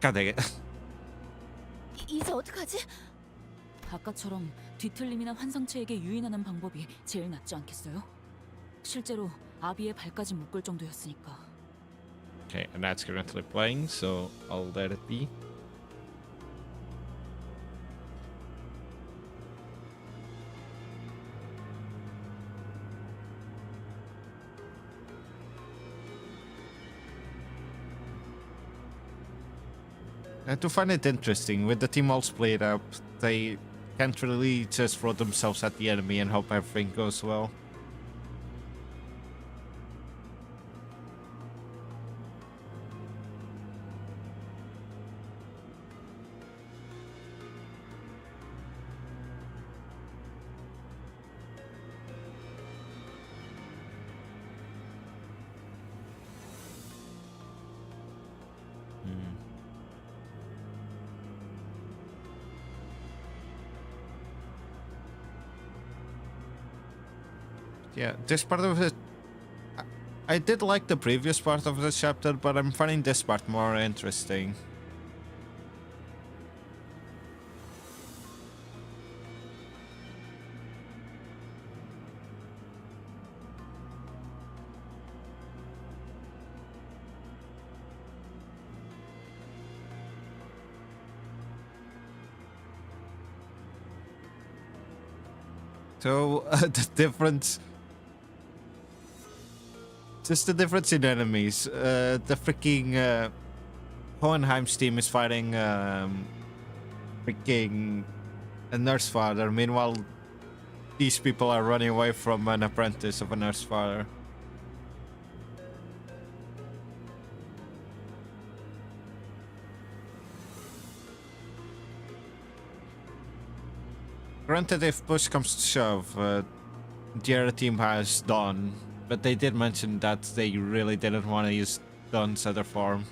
A: God dang it.
B: 이제 어떡하지?
F: 아까처럼 뒤틀림이나 환상체에게 유인하는 방법이 제일 낫지 않겠어요? 실제로 아비의 발까지 묶을 정도였으니까.
A: Okay, and that's currently playing, so I'll let it be. To find it interesting, with the team all split up, they can't really just throw themselves at the enemy and hope everything goes well. Yeah, this part of it, I did like the previous part of the chapter, but I'm finding this part more interesting. So, the difference... Just the difference in enemies. The freaking Hohenheim's team is fighting freaking a nurse father. Meanwhile, these people are running away from an apprentice of a nurse father. Granted, if push comes to shove, the other team has Dawn. But they did mention that they really didn't want to use Dawn's other form.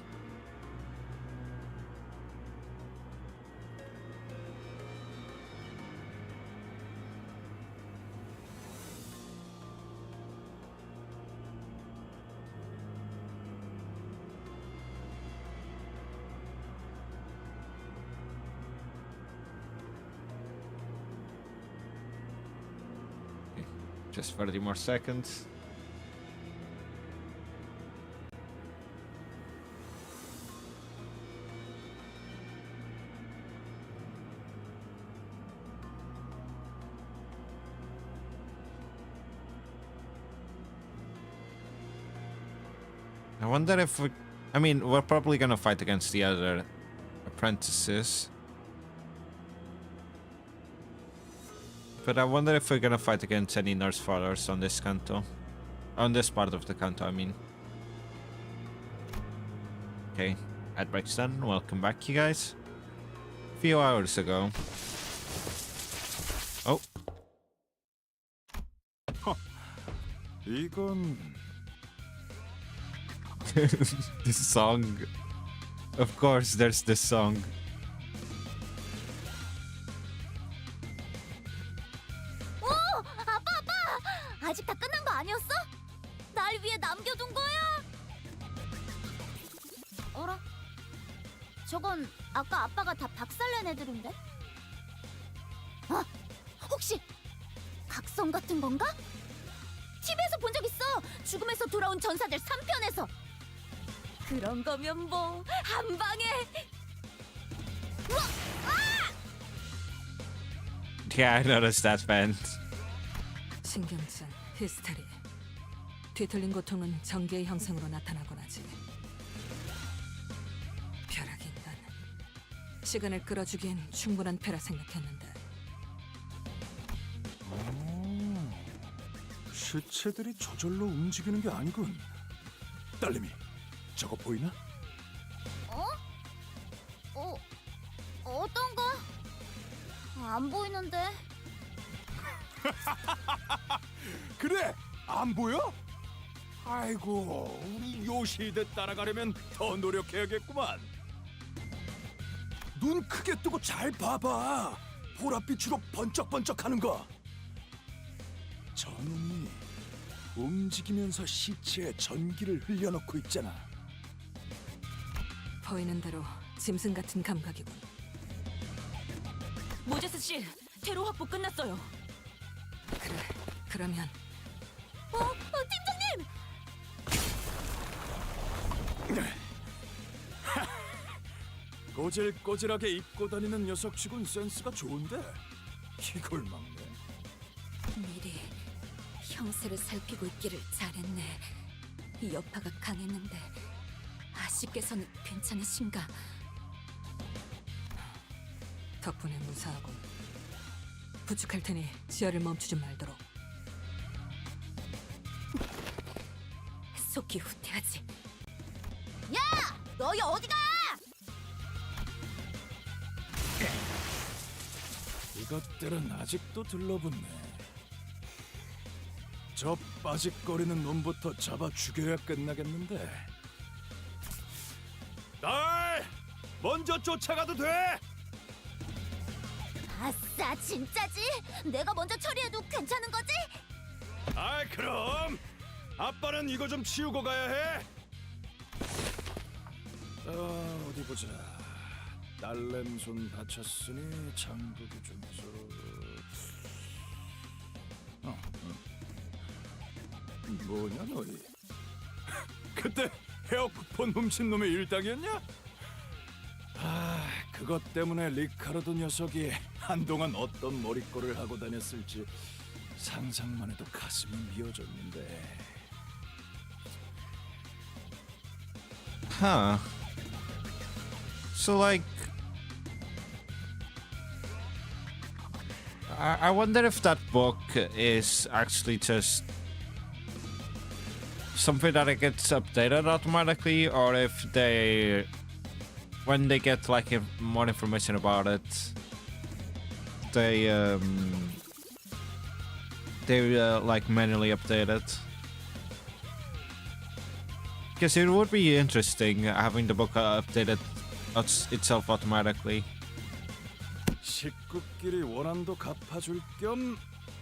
A: Just 30 more seconds. I wonder if we... I mean, we're probably gonna fight against the other apprentices. But I wonder if we're gonna fight against any nurse fathers on this canto. On this part of the canto, I mean. Okay, ad break's done. Welcome back, you guys. A few hours ago. Oh.
L: 이건
A: This song. Of course, there's this song.
C: 오! 아빠! 아직 다 끝난 거 아니었어? 날 위해 남겨둔 거야? 어라? 저건 아까 아빠가 다 박살낸 애들인데? 아! 혹시 각성 같은 건가? TV에서 본 적 있어! 죽음에서 돌아온 전사들 3편에서! 그런 거면 뭐 한 방에... 우와! 아!
A: Yeah, I noticed that, man.
G: 신경전, 히스테리. 뒤틀린 고통은 전기의 형상으로 나타나곤 하지. 벼락인간. 시간을 끌어주기엔 충분한 패라 생각했는데.
L: 시체들이 저절로 움직이는 게 아니군. 딸내미, 저거 보이나?
C: 어떤 거? 안 보이는데.
L: 그래, 안 보여? 아이고, 우리 요시대 따라가려면 더 노력해야겠구만. 눈 크게 뜨고 잘 봐봐. 보랏빛으로 번쩍번쩍하는 거. 저놈이 움직이면서 시체에 전기를 흘려넣고 있잖아.
G: 보이는 대로 짐승 같은 감각이군. 모제스 씨, 퇴로 확보 끝났어요. 그래, 그러면
C: 팀장님!
L: 꼬질꼬질하게 입고 다니는 녀석치곤 센스가 좋은데 이걸 막네.
F: 미리 형세를 살피고 있기를 잘했네. 이 여파가 강했는데 아씨께서는 괜찮으신가?
G: 덕분에 무사하군. 부축할 테니 지하를 멈추지 말도록.
F: 속이 후퇴하지.
C: 야! 너희 어디가?
L: 이것들은 아직도 들러붙네. 저 빠직거리는 놈부터 잡아 죽여야 끝나겠는데. 날 먼저 쫓아가도 돼.
C: 아싸, 진짜지? 내가 먼저 처리해도 괜찮은 거지?
L: 아이, 그럼 아빠는 이거 좀 치우고 가야 해. 어디 보자. 딸램손 다쳤으니 장부도 좀 써. 뭐냐 너희? 그때 헤어 쿠폰 훔친 놈의 일당이었냐? 아, 그것 때문에 리카르도 녀석이 한동안 어떤 머리꼴을 하고 다녔을지 상상만 해도 가슴이 미어졌는데.
A: Huh. So, like... I wonder if that book is actually just something that it gets updated automatically, or if they... when they get, like, more information about it, they like, manually update it. Because it would be interesting having the book updated itself automatically.
L: 식구끼리 원한도 갚아줄 겸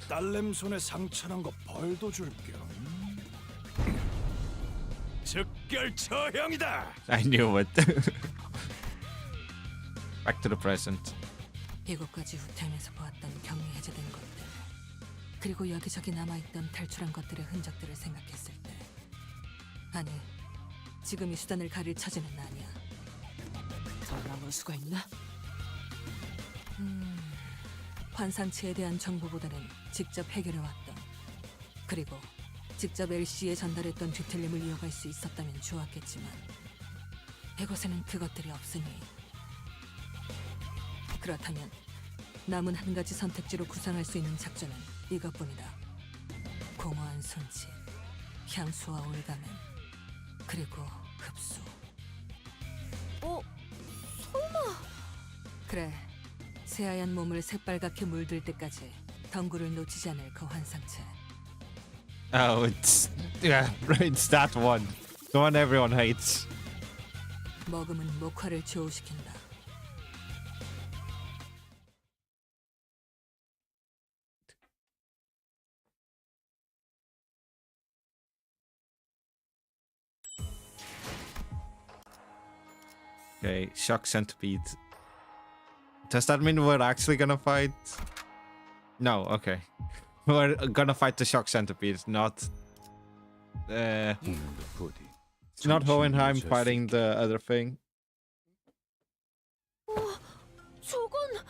L: 딸램손에 상처난 거 벌도 줄 겸 즉결 처형이다.
A: I knew it. Back to the present.
G: 이곳까지 후퇴하면서 보았던 격리 해제된 것들
F: 그리고 여기저기 남아있던 탈출한 것들의 흔적들을 생각했을 때, 아니, 지금 이 수단을 가릴 처지는 아니야.
O: 더 남을 수가 있나?
F: 환상체에 대한 정보보다는 직접 해결해왔던, 그리고 직접 LC에 전달했던 뒤틀림을 이어갈 수 있었다면 좋았겠지만 이곳에는 그것들이 없으니, 그렇다면 남은 한 가지 선택지로 구상할 수 있는 작전은 이것뿐이다. 공허한 손짓, 향수와 올가면, 그리고 흡수.
B: 설마...
F: 그래, 새하얀 몸을 새빨갛게 물들 때까지 덩굴을 놓치지 않을 그 환상체.
A: Oh, it's that one. The one everyone hates.
F: 먹음은 목화를 조우시킨다.
A: Okay, shock centipede. Does that mean we're actually gonna fight? No, okay. We're gonna fight the shock centipede, not... it's not Hohenheim fighting the other thing.
B: 저건...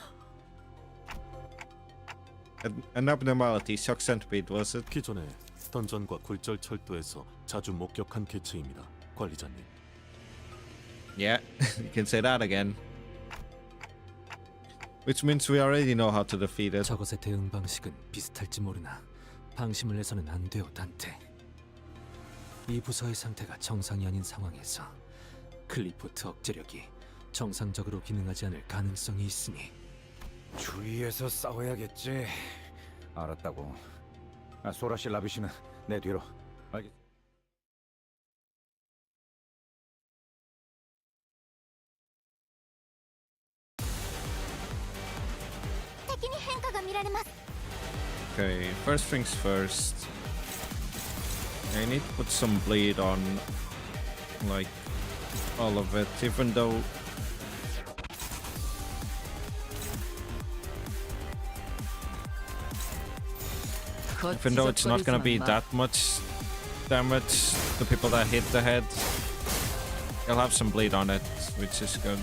A: An abnormality, shock centipede, was it?
E: 기존에 던전과 굴절 철도에서 자주 목격한 개체입니다, 관리자님.
A: Yeah, you can say that again. Which means we already know how to defeat it.
H: 저것의 대응 방식은 비슷할지 모르나 방심을 해서는 안 돼요, 단테. 이 부서의 상태가 정상이 아닌 상황에서 클리포트 억제력이 정상적으로 기능하지 않을 가능성이 있으니
I: 주위에서 싸워야겠지. 알았다고. 소라씨, 라비씨는 내 뒤로. 알겠.
C: 敵に変化が見られます。
A: Okay, first things first. I need to put some bleed on, like, all of it, even though... Even though it's not gonna be that much damage, the people that hit the head, they'll have some bleed on it, which is good.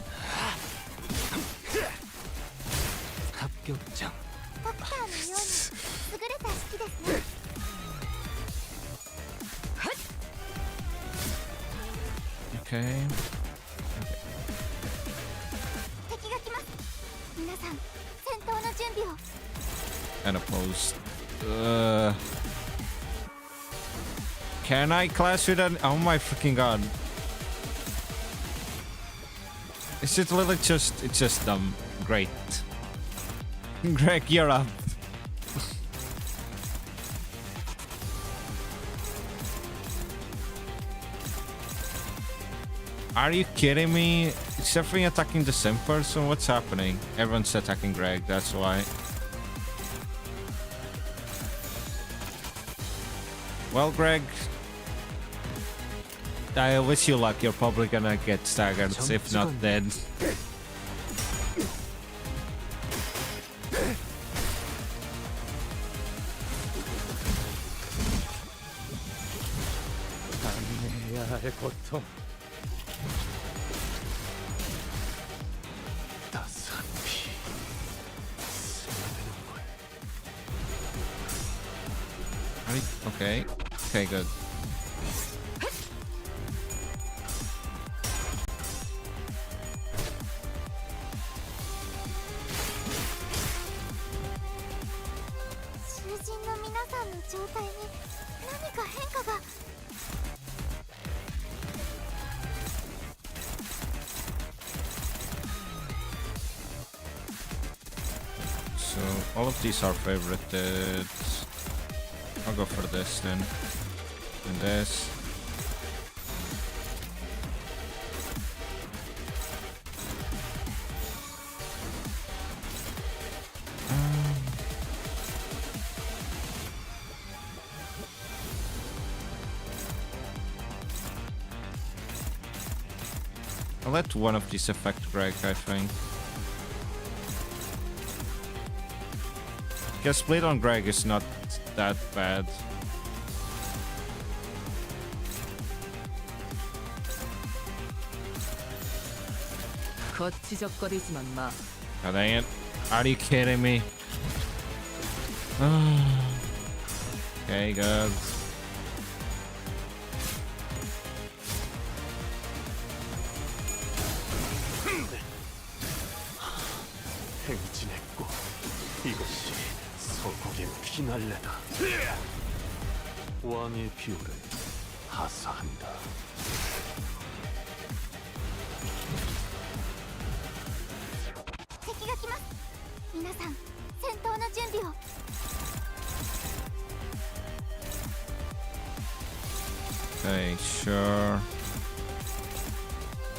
H: 합격장.
C: ドクターのように優れた式ですね。
A: Okay.
C: 敵が来ます。皆さん、戦闘の準備を。
A: And opposed. Can I clash with that? Oh my freaking god. It's just literally it's just dumb. Great. Greg, you're up. Are you kidding me? Is everything attacking the same person? What's happening? Everyone's attacking Greg, that's why. Well, Greg, I wish you luck. You're probably gonna get staggered, if not dead. Okay. Okay, good. So all of these are favorited. I'll go for this then. And this. I'll let one of these affect Greg, I think. Guess bleed on Greg is not that bad.
G: 거치적거리지만 마.
A: God dang it. Are you kidding me? Okay, good.
E: 행진했고 이것이 서곡의 피날레다. 왕의 비호를 하사한다.
C: 敵が来ます。皆さん、戦闘の準備を。
A: Okay, sure.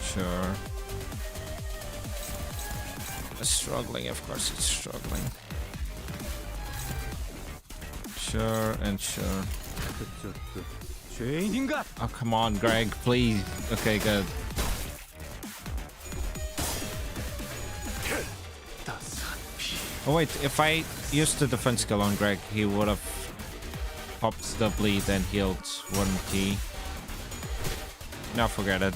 A: Sure. It's struggling, of course it's struggling. Sure and sure. Oh, come on, Greg, please. Okay, good. Oh wait, if I used the defense skill on Greg, he would have popped the bleed and healed 1T. Now forget it.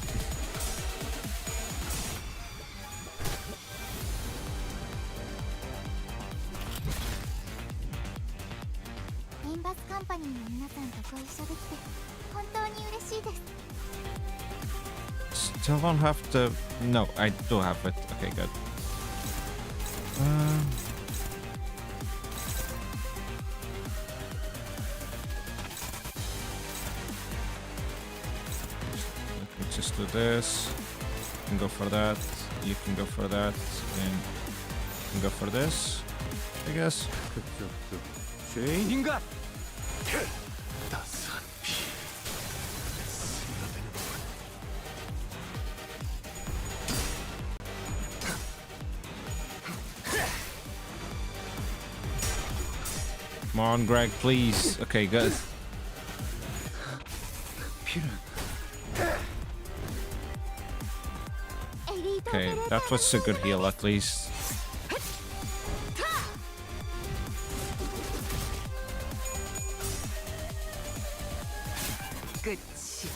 C: Limbus Company の皆さんとご一緒できて本当に嬉しいです。
A: Still don't have the... No, I do have it. Okay, good. Let me just do this. You can go for that. You can go for that. And you can go for this, I guess.
E: 죄인인가? 따스한 피 스며드는
A: Come on, Greg, please. Okay, good. Okay, that was a good heal at least.
G: 끝이야.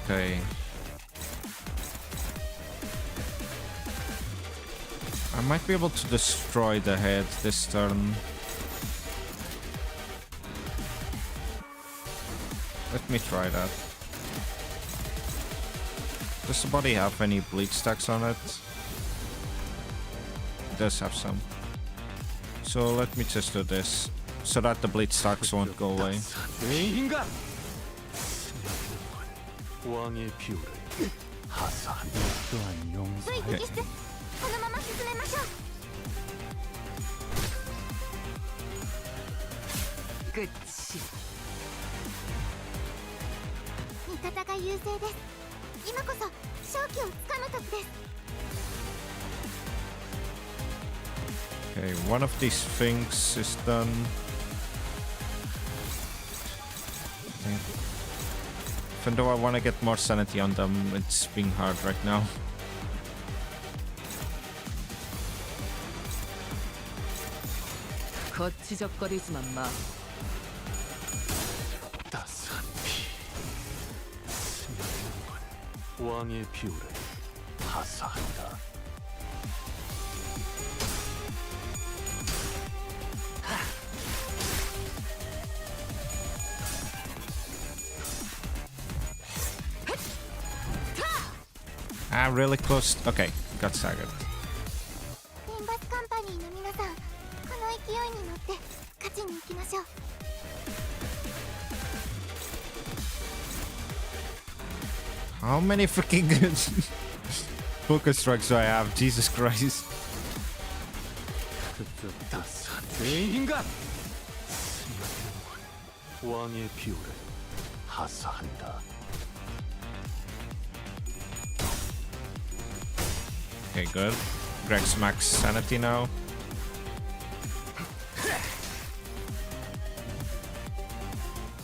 A: Okay. I might be able to destroy the head this turn. Let me try that. Does the body have any bleed stacks on it? It does have some. So let me just do this, so that the bleed stacks won't go away.
E: 왕의 비호를 하사한 또한 용서.
A: Okay.
C: このまま進めましょう。
G: 끝이야.
C: 味方が優勢です。今こそ勝機をつかむ時です。
A: Okay, one of these things is done. Even though I want to get more sanity on them, it's being hard right now.
G: 거치적거리지만 마.
E: 따스한 피 스며드는군. 왕의 비호를 하사한다.
A: Ah, really close. Okay, got staggered.
C: リンバスカンパニーの皆さん、この勢いに乗って勝ちに行きましょう。
A: How many freaking focus strikes do I have? Jesus Christ.
E: 따스한 죄인인가? 스며드는군. 왕의 비호를 하사한다.
A: Okay, good. Greg's max sanity now.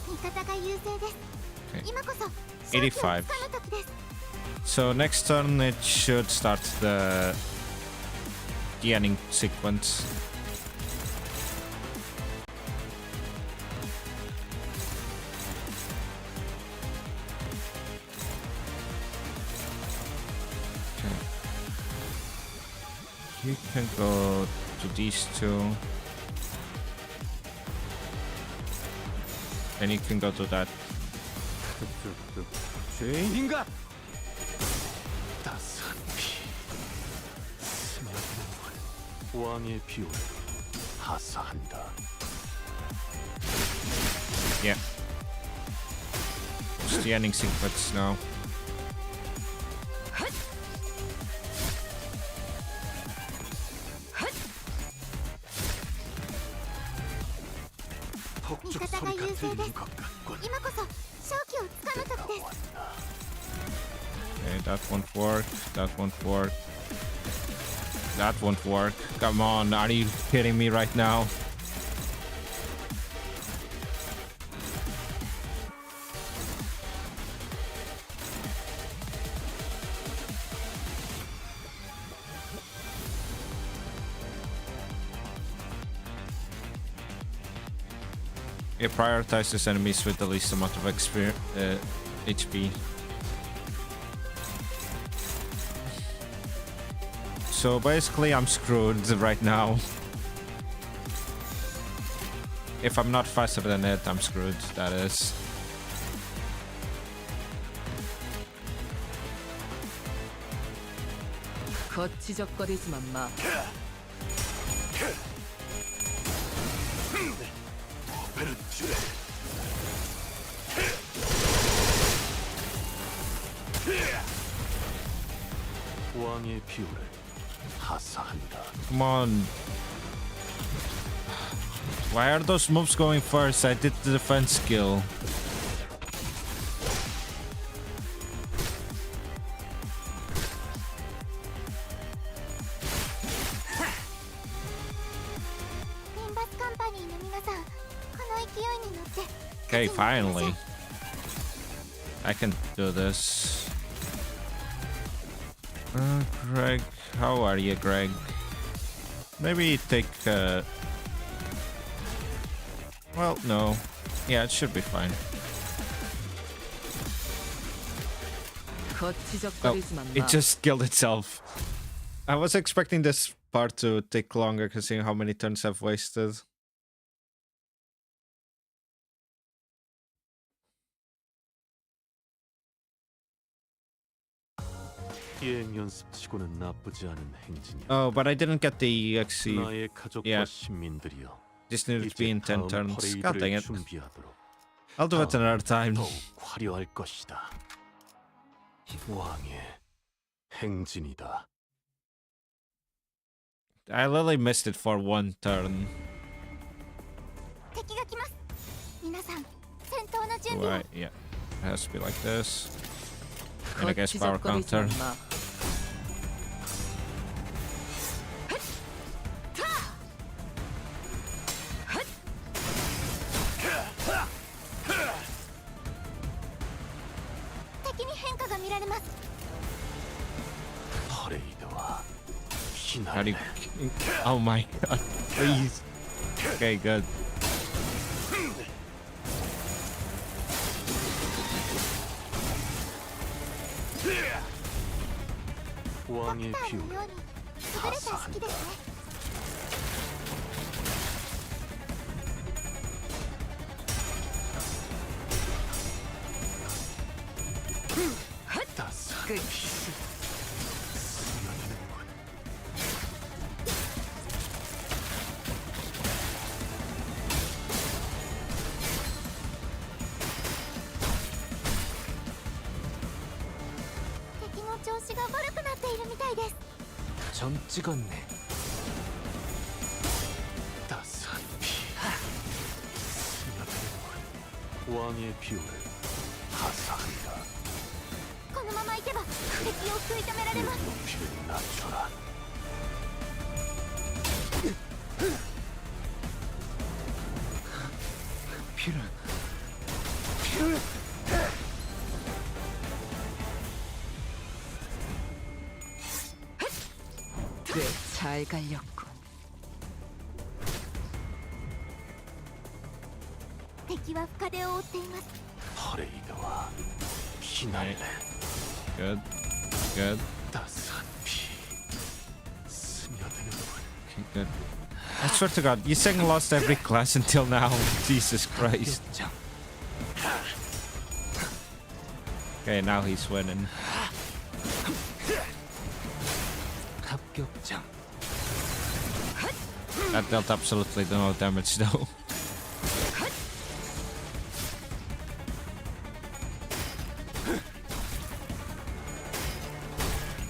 C: 味方が優勢です。
A: Okay.
C: 今こそ
A: 85. So next turn it should start the ending sequence. Okay. You can go to these two. And you can go to that.
E: 죄인인가? 따스한 피 스며드는 왕의 비호를 하사한다.
A: Yeah. It's the ending sequence now.
E: 폭죽 소리가 들리는 것 같군.
A: Okay, that won't work. That won't work. That won't work. Come on, are you kidding me right now? It prioritizes enemies with the least amount of HP. So basically I'm screwed right now. If I'm not faster than it, I'm screwed, that is.
G: 거치적거리지만 마.
E: 왕의 비호를 하사한다.
A: Come on. Why are those moves going first? I did the defense skill.
C: Limbus Company の皆さん、この勢いに乗って
A: Okay, finally. I can do this. Greg, how are you, Greg? Maybe take well, no. Yeah, it should be fine. Oh, it just killed itself. I was expecting this part to take longer considering how many turns I've wasted.
E: 비행 연습치고는 나쁘지 않은 행진이야.
A: Oh, but I didn't get the EXE.
E: 나의 가족과
A: Yeah.
E: 신민들이여.
A: This needed to be in 10 turns. God dang it.
E: 준비하도록.
A: I'll do it another time.
E: 더욱 화려할 것이다. 왕의 행진이다.
A: I literally missed it for one turn.
C: 敵が来ます。皆さん、戦闘の準備を。
A: Right, yeah. It has to be like this. And I guess power counter.
G: 마.
C: 敵に変化が見られます。
E: パレードは
A: How do you... Oh my god. Please. Okay, good.
E: 왕의
C: の
E: 비호를
C: ように優れた式ですね。
E: 따스한 피 스며드는군.
N: 점 찍었네.
E: 따스한 피 스며드는군. 왕의 비호를 하사한다.
C: このままいけば敵を食い止められます。
E: 높이를 낮춰라.
N: 피를
O: 잘 갈렸군.
C: 敵は深手を負っています。
E: 퍼레이드와 피날레
A: Good. Good.
E: 따스한 피 스며드는 물
A: Okay, good. I swear to God, Yiseng lost every class until now. Jesus Christ. Okay, now he's winning.
N: 합격장.
A: That dealt absolutely no damage though.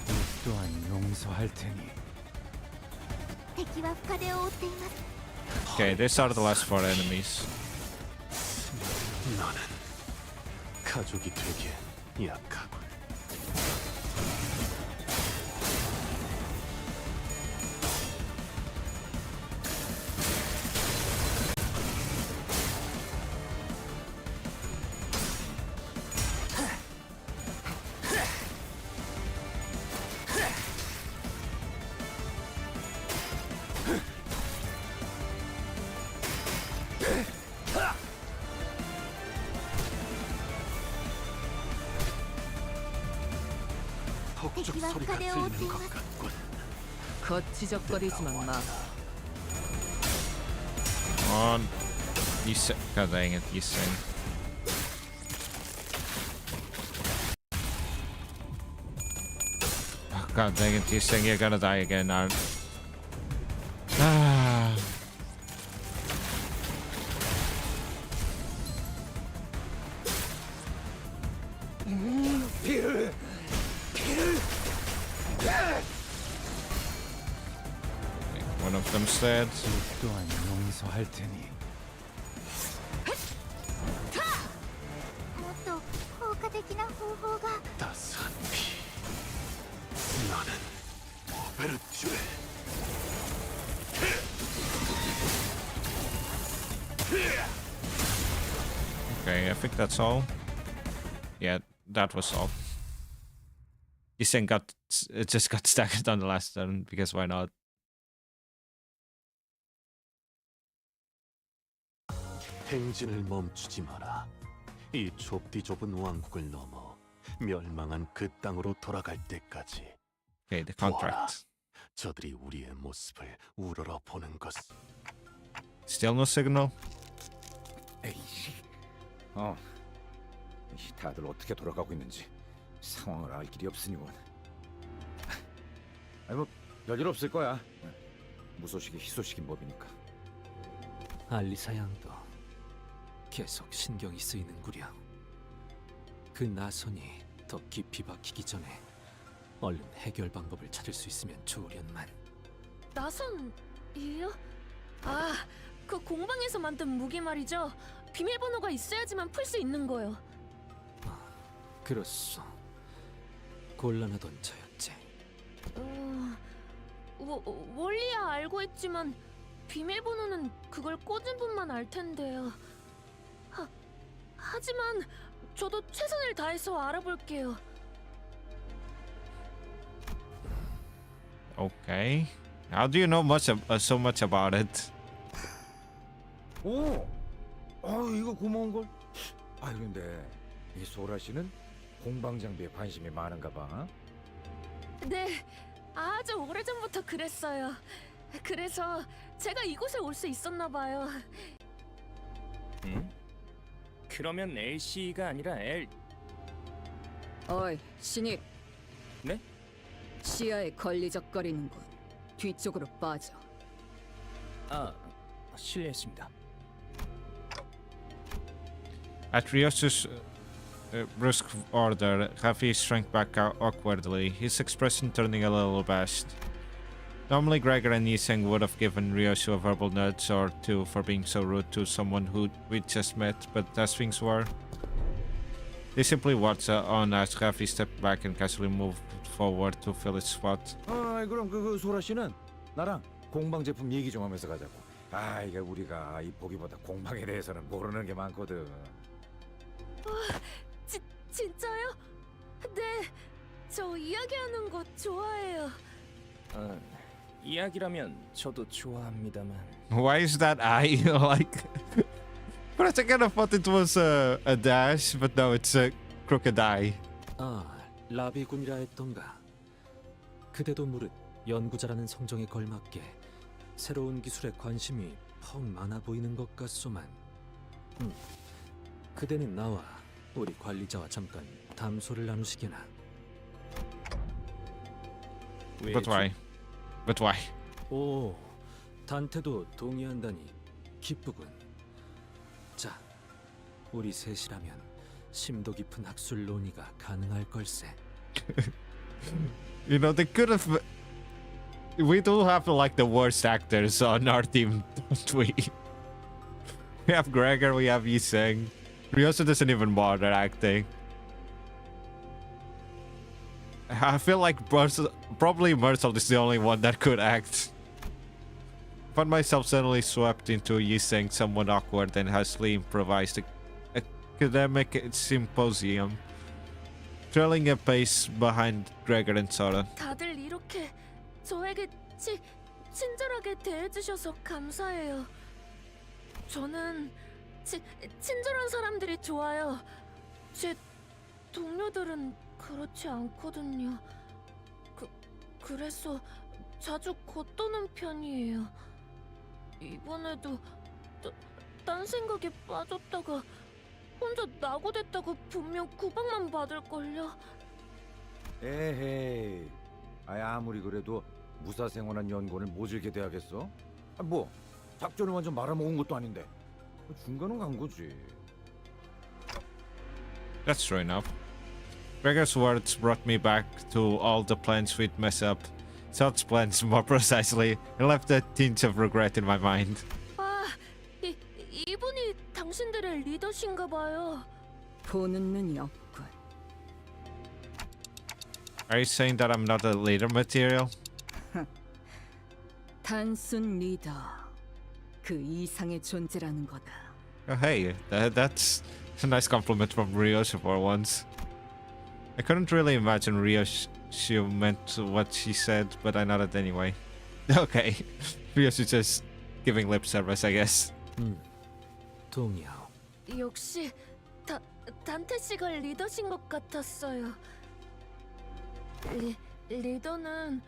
L: 이 또한 용서할 테니.
C: 敵は深手を負っています。
A: Okay, these are the last 4 enemies.
E: 나는 가족이 되기엔 약하군. 폭죽 소리가 들리는 것 같군.
G: 거치적거리지만 마.
A: On. Yiseng. God dang it, Yiseng. Oh, God dang it, Yiseng, you're gonna die again, aren't you? Ah. One of them's dead.
L: 이 또한 용서할 테니.
C: もっと効果的な方法が。
E: 따스한 피 나는 오베르튜레
A: Okay, I think that's all. Yeah, that was all. Yiseng just got staggered on the last turn because why not?
E: 행진을 멈추지 마라. 이 좁디 좁은 왕국을 넘어 멸망한 그 땅으로 돌아갈 때까지.
A: Okay, the
E: 보아라.
A: contract.
E: 저들이 우리의 모습을 우러러 보는 것.
A: Still no signal?
I: 에이씨. 이 다들 어떻게 돌아가고 있는지 상황을 알 길이 없으니원. 아니 뭐 별일 없을 거야. 무소식이 희소식인 법이니까.
N: 알리사 양도 계속 신경이 쓰이는구려. 그 나선이 더 깊이 박히기 전에 얼른 해결 방법을 찾을 수 있으면 좋으련만.
B: 나선이요? 아, 그 공방에서 만든 무기 말이죠. 비밀번호가 있어야지만 풀 수 있는 거요.
N: 그렇소. 곤란하던 자였지.
B: 원리야 알고 있지만 비밀번호는 그걸 꽂은 분만 알 텐데요. 하지만 저도 최선을 다해서 알아볼게요.
A: Okay. How do you know so much about it?
I: 오, 이거 고마운 걸. 아 근데 이 소라 씨는 공방 장비에 관심이 많은가 봐.
B: 네, 아주 오래전부터 그랬어요. 그래서 제가 이곳에 올 수 있었나 봐요.
K: 응? 그러면 LC가 아니라 L.
G: 어이, 신입.
K: 네?
G: 시야에 걸리적거리는군. 뒤쪽으로 빠져.
K: 아, 실례했습니다.
A: At ryoshu's brusque order, Hafi shrank back awkwardly, his expression turning a little abashed. Normally Gregor and Yiseng would have given ryoshu a verbal nudge or two for being so rude to someone who we'd just met, but as things were, they simply watched on as Hafi stepped back and casually moved forward to fill his spot.
I: 그럼 그 소라 씨는 나랑 공방 제품 얘기 좀 하면서 가자고. 이게 우리가 이 보기보다 공방에 대해서는 모르는 게 많거든.
B: 진짜요? 네, 저 이야기하는 거 좋아해요.
K: 이야기라면 저도 좋아합니다만.
A: Why is that eye like? For a second I thought it was a dash, but no, it's a crooked eye.
N: 아, 라비군이라 했던가. 그대도 무릇 연구자라는 성정에 걸맞게 새로운 기술에 관심이 퍽 많아 보이는 것 같소만. 그대는 나와 우리 관리자와 잠깐 담소를 나누시게나.
A: But why? But why?
N: 오, 단테도 동의한다니 기쁘군. 자, 우리 셋이라면 심도 깊은 학술 논의가 가능할 걸세.
A: You know, they could have. We do have like the worst actors on our team, don't we? We have Gregor, we have Yiseng. Ryosu doesn't even bother acting. I feel like probably Myrtle is the only one that could act. Found myself suddenly swept into Yiseng somewhat awkward and hastily improvised academic symposium, trailing a pace behind Gregor and Sora.
B: 다들 이렇게 저에게 친절하게 대해주셔서 감사해요. 저는 친절한 사람들이 좋아요. 제 동료들은 그렇지 않거든요. 그래서 자주 겉도는 편이에요. 이번에도 딴 생각에 빠졌다가 혼자 낙오됐다고 분명 구박만 받을걸요.
I: 에헤이, 아무리 그래도 무사생활한 연구원을 모질게 돼야겠어? 뭐 작전을 완전 말아먹은 것도 아닌데 중간은 간 거지.
A: That's true enough. Gregor's words brought me back to all the plans we'd messed up. South's plans more precisely, and left a tinge of regret in my mind.
B: 아, 이분이 당신들의 리더신가 봐요.
G: 보는 눈이 없군.
A: Are you saying that I'm not a leader material?
G: 단순 리더. 그 이상의 존재라는 거다.
A: Oh, hey, that's a nice compliment from Ryoshu for once. I couldn't really imagine Ryoshu meant what she said, but I nodded anyway. Okay, Ryoshu just giving lip service, I guess.
N: 동의하오.
B: 역시 단테 씨가 리더신 것 같았어요. 리더는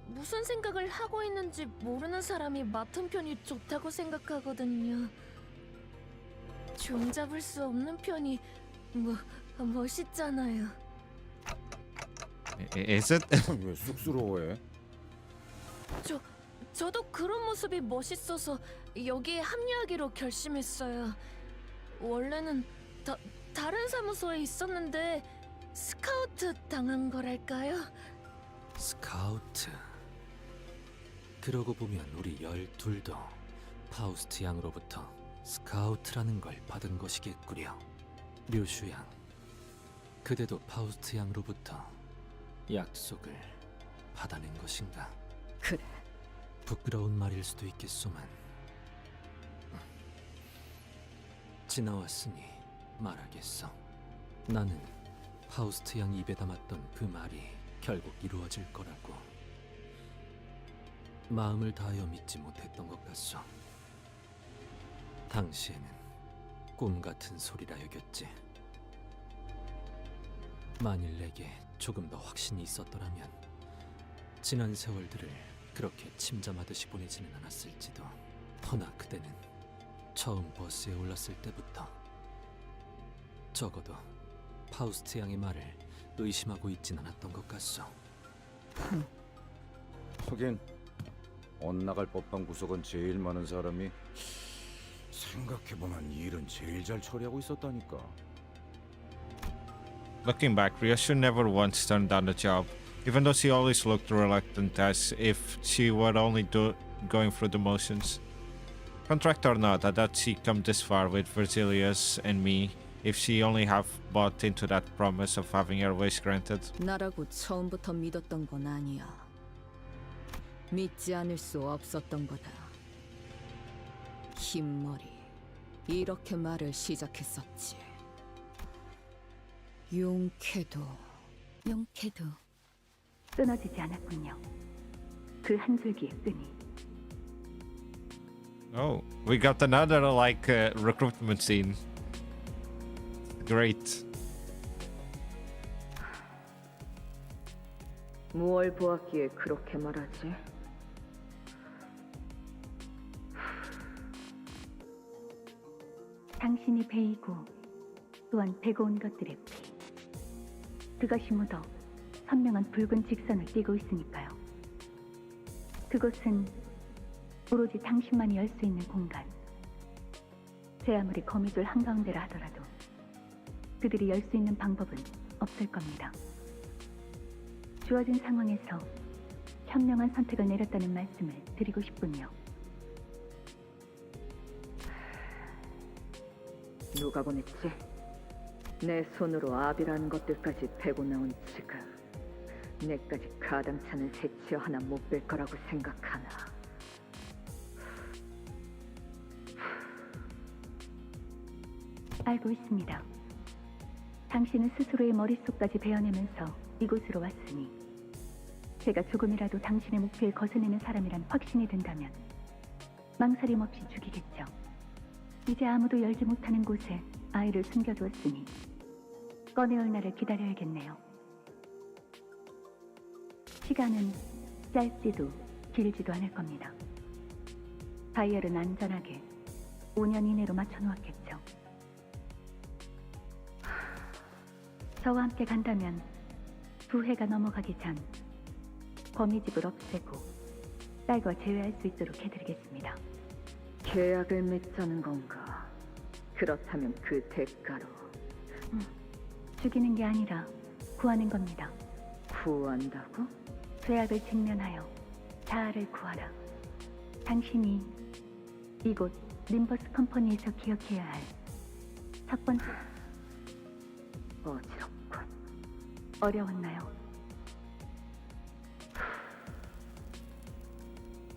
B: 무슨 생각을 하고 있는지 모르는 사람이 맡은 편이 좋다고 생각하거든요. 종잡을 수 없는 편이 멋있잖아요.
A: Is it?
I: 왜 쑥스러워해?
B: 저도 그런 모습이 멋있어서 여기에 합류하기로 결심했어요. 원래는 다른 사무소에 있었는데 스카우트 당한 거랄까요?
N: 스카우트. 그러고 보면 우리 12도 파우스트 양으로부터 스카우트라는 걸 받은 것이겠구려. 류슈 양, 그대도 파우스트 양으로부터 약속을 받아낸 것인가?
G: 그래.
N: 부끄러운 말일 수도 있겠소만 지나왔으니 말하겠어. 나는 파우스트 양 입에 담았던 그 말이 결국 이루어질 거라고 마음을 다하여 믿지 못했던 것 같소. 당시에는 꿈 같은 소리라 여겼지. 만일 내게 조금 더 확신이 있었더라면 지난 세월들을 그렇게 침잠하듯이 보내지는 않았을지도. 허나 그대는 처음 버스에 올랐을 때부터 적어도 파우스트 양의 말을 의심하고 있진 않았던 것 같소.
I: 하긴 엇나갈 법한 구석은 제일 많은 사람이 생각해보면 일은 제일 잘 처리하고 있었다니까.
A: Looking back, Ryoshu never once turned down the job, even though she always looked reluctant as if she were only going through the motions. Contract or not, I doubt she'd come this far with Virgilius and me if she only have bought into that promise of having her wish granted.
G: 나라고 처음부터 믿었던 건 아니야. 믿지 않을 수 없었던 거다. 흰머리, 이렇게 말을 시작했었지. 용케도
F: 끊어지지 않았군요. 그 한 줄기의 끈이.
A: Oh, we got another like recruitment scene. Great.
G: 무얼 보았기에 그렇게 말하지?
F: 당신이 베이고 또한 베고 온 것들의 피. 그것이 묻어 선명한 붉은 직선을 띠고 있으니까요. 그곳은 오로지 당신만이 열 수 있는 공간. 제 아무리 거미줄 한가운데라 하더라도 그들이 열 수 있는 방법은 없을 겁니다. 주어진 상황에서 현명한 선택을 내렸다는 말씀을 드리고 싶군요.
G: 누가 보냈지? 내 손으로 압이라는 것들까지 베고 나온 지금 내까지 가당찮은 새치어 하나 못 뺄 거라고 생각하나?
F: 알고 있습니다. 당신은 스스로의 머릿속까지 베어내면서 이곳으로 왔으니 제가 조금이라도 당신의 목표에 거슬리는 사람이란 확신이 든다면 망설임 없이 죽이겠죠. 이제 아무도 열지 못하는 곳에 아이를 숨겨두었으니 꺼내올 날을 기다려야겠네요. 시간은 짧지도 길지도 않을 겁니다. 다이얼은 안전하게 5년 이내로 맞춰놓았겠죠. 저와 함께 간다면 2해가 넘어가기 전 거미집을 없애고 딸과 제외할 수 있도록 해드리겠습니다.
G: 계약을 맺자는 건가? 그렇다면 그 대가로
F: 죽이는 게 아니라 구하는 겁니다.
G: 구한다고?
F: 죄악을 직면하여 자아를 구하라. 당신이 이곳 림버스 컴퍼니에서 기억해야 할 첫 번째.
G: 어지럽군.
F: 어려웠나요?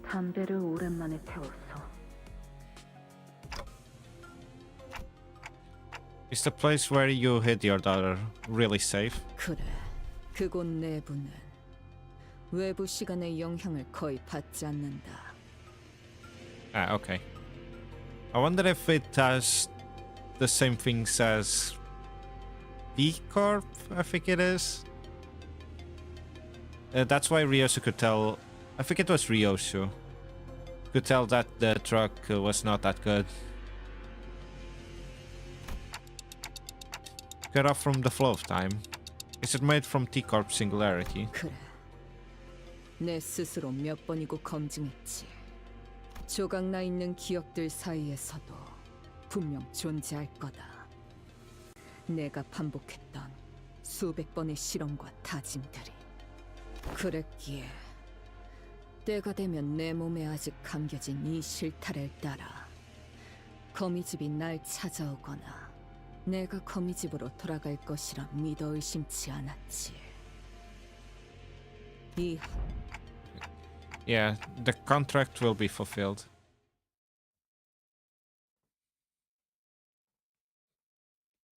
G: 담배를 오랜만에 태웠어.
A: Is the place where you hid your daughter really safe?
G: 그래, 그곳 내부는 외부 시간의 영향을 거의 받지 않는다.
A: Ah, okay. I wonder if it has the same things as B Corp, I think it is. That's why ryoshu could tell. I think it was ryoshu. Could tell that the truck was not that good. Cut off from the flow of time. Is it made from T Corp Singularity?
G: 그래, 내 스스로 몇 번이고 검증했지. 조각나 있는 기억들 사이에서도 분명 존재할 거다. 내가 반복했던 수백 번의 실험과 다짐들이. 그랬기에 때가 되면 내 몸에 아직 감겨진 이 실타래를 따라 거미집이 날 찾아오거나 내가 거미집으로 돌아갈 것이라 믿어 의심치 않았지.
A: Yeah, the contract will be fulfilled.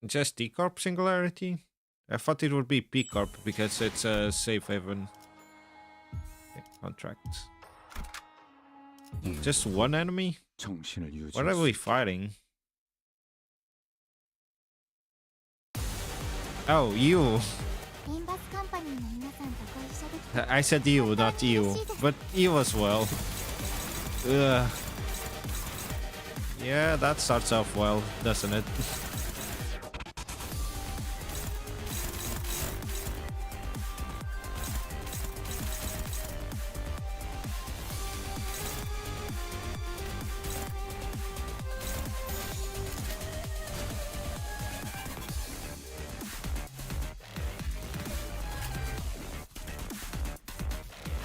A: Just T Corp Singularity? I thought it would be P Corp because it's a safe haven. Okay, contract. Just one enemy? What are we fighting? Oh, you.
C: Limbus Company の皆さんとご一緒できて
A: I said you, not you. But you as well. Ugh. Yeah, that starts off well, doesn't it?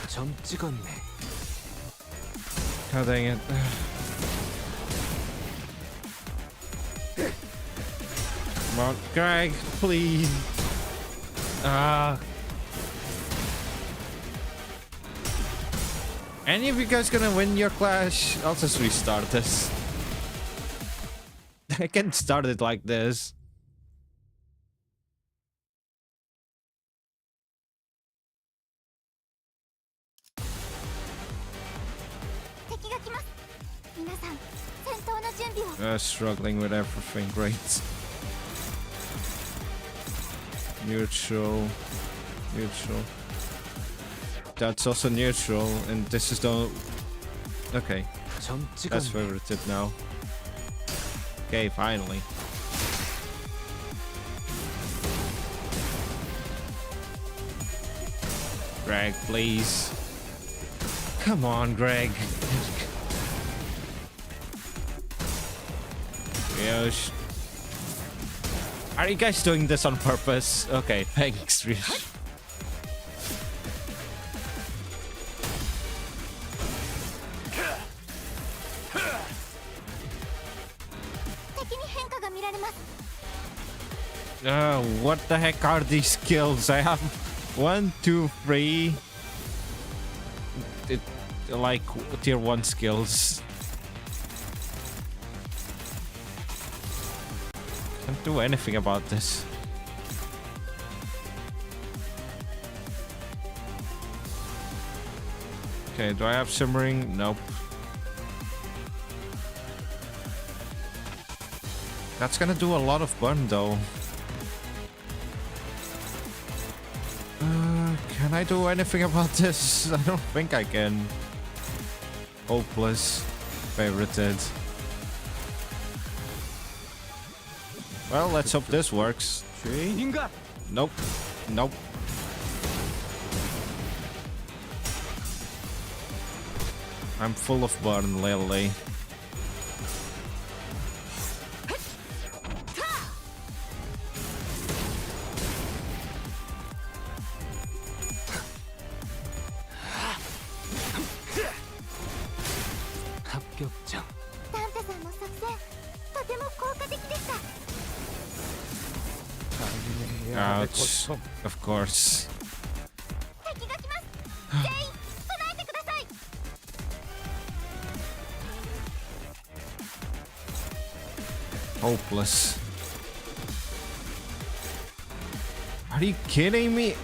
N: 점 찍었네.
A: Oh, dang it. Come on, Greg, please. Any of you guys gonna win your clash? I'll just restart this. I can't start it like this. Struggling with everything, great. Neutral. That's also neutral, and this is the... Okay, that's favorited now. Okay, finally. Greg, please. Come on, Greg. Ryosh. Are you guys doing this on purpose? Okay, thanks, Ryosh. What the heck are these skills? I have 1, 2, 3 like tier 1 skills. Can't do anything about this. Okay, do I have simmering? Nope. That's gonna do a lot of burn though. Can I do anything about this? I don't think I can. Hopeless. Favorited. Well, let's hope this works. Nope. Nope. I'm full of burn lately. Ouch. Of course. Hopeless. Are you kidding me?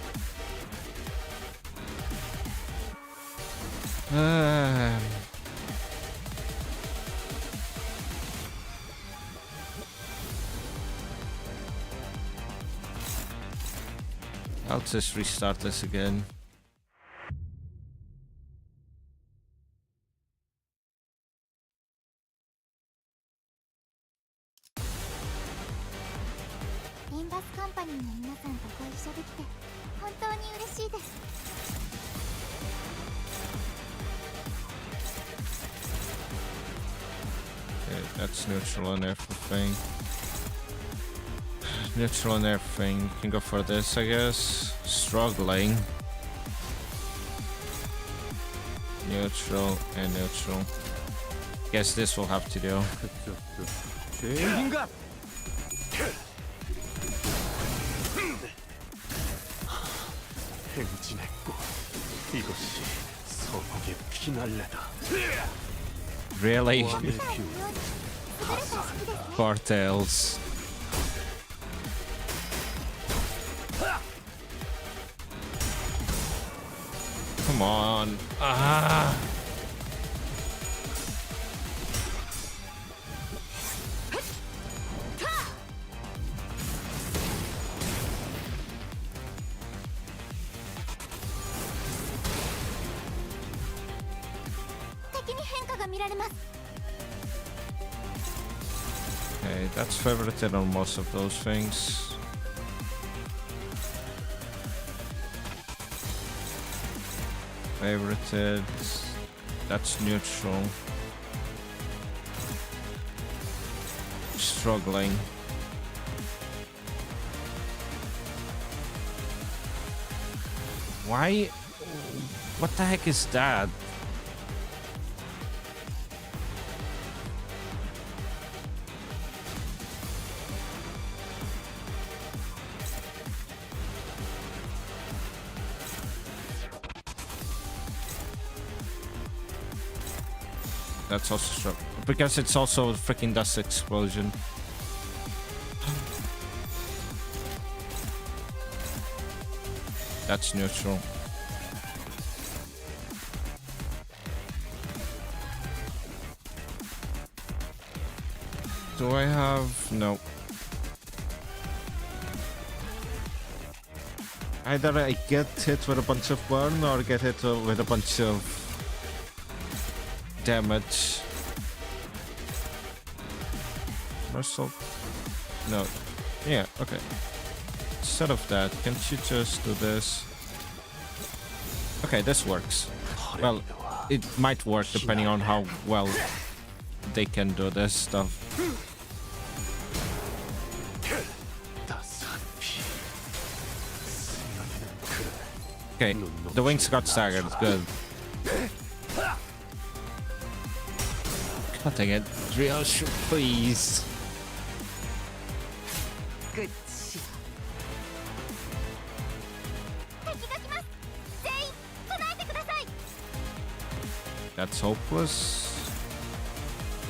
A: I'll just restart this again.
C: Limbus Company の皆さんとご一緒できて本当に嬉しいです。
A: Okay, that's neutral and everything. Neutral and everything. Can go for this, I guess. Struggling. Neutral and neutral. Guess this will have to do. Really? Cartels. Come on. Ah. Okay, that's favorited on most of those things. Favorited. That's neutral. Struggling. Why? What the heck is that? That's also strong. Because it's also a freaking dust explosion. That's neutral. Do I have... No. Either I get hit with a bunch of burn or get hit with a bunch of damage. Merciful? No. Yeah, okay. Instead of that, can't you just do this? Okay, this works. Well, it might work depending on how well they can do this stuff. Okay, the wings got staggered, good. God dang it, ryoshu, please.
C: Good.
A: That's hopeless.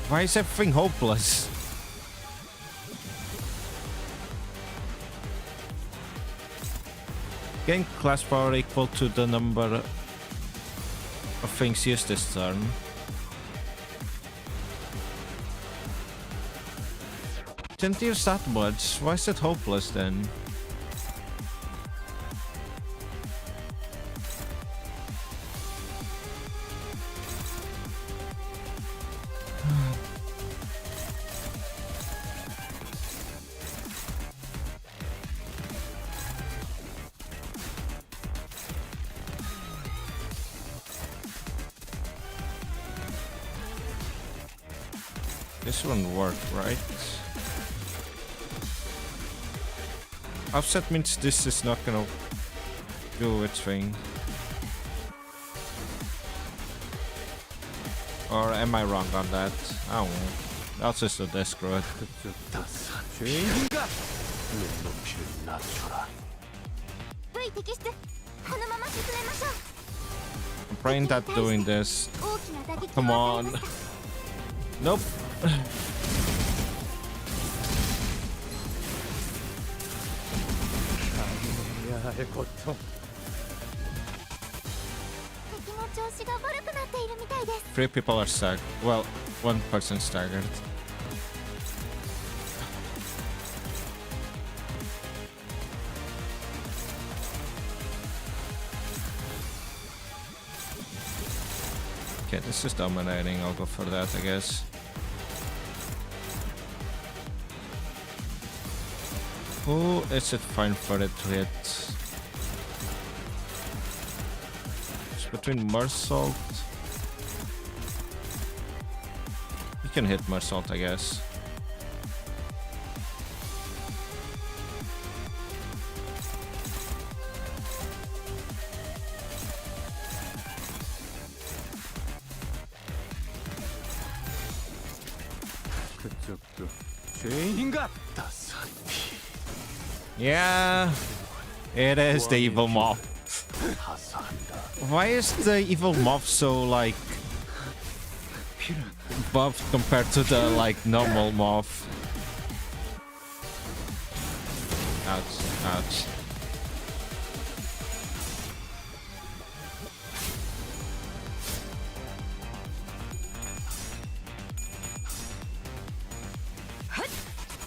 A: Why is everything hopeless? Gain class power equal to the number of things used this turn. Didn't use that much. Why is it hopeless then? This one worked, right? Offset means this is not gonna do its thing. Or am I wrong on that? I don't know. I'll just do this, screw it. I'm praying that doing this. Come on. Nope. Three people are staggered. Well, one person staggered. Okay, this is dominating. I'll go for that, I guess. Who is it fine for it to hit? It's between Mersault. You can hit Mersault, I guess. Yeah, it is the evil moth. Why is the evil moth so like buffed compared to the like normal moth? Ouch, ouch.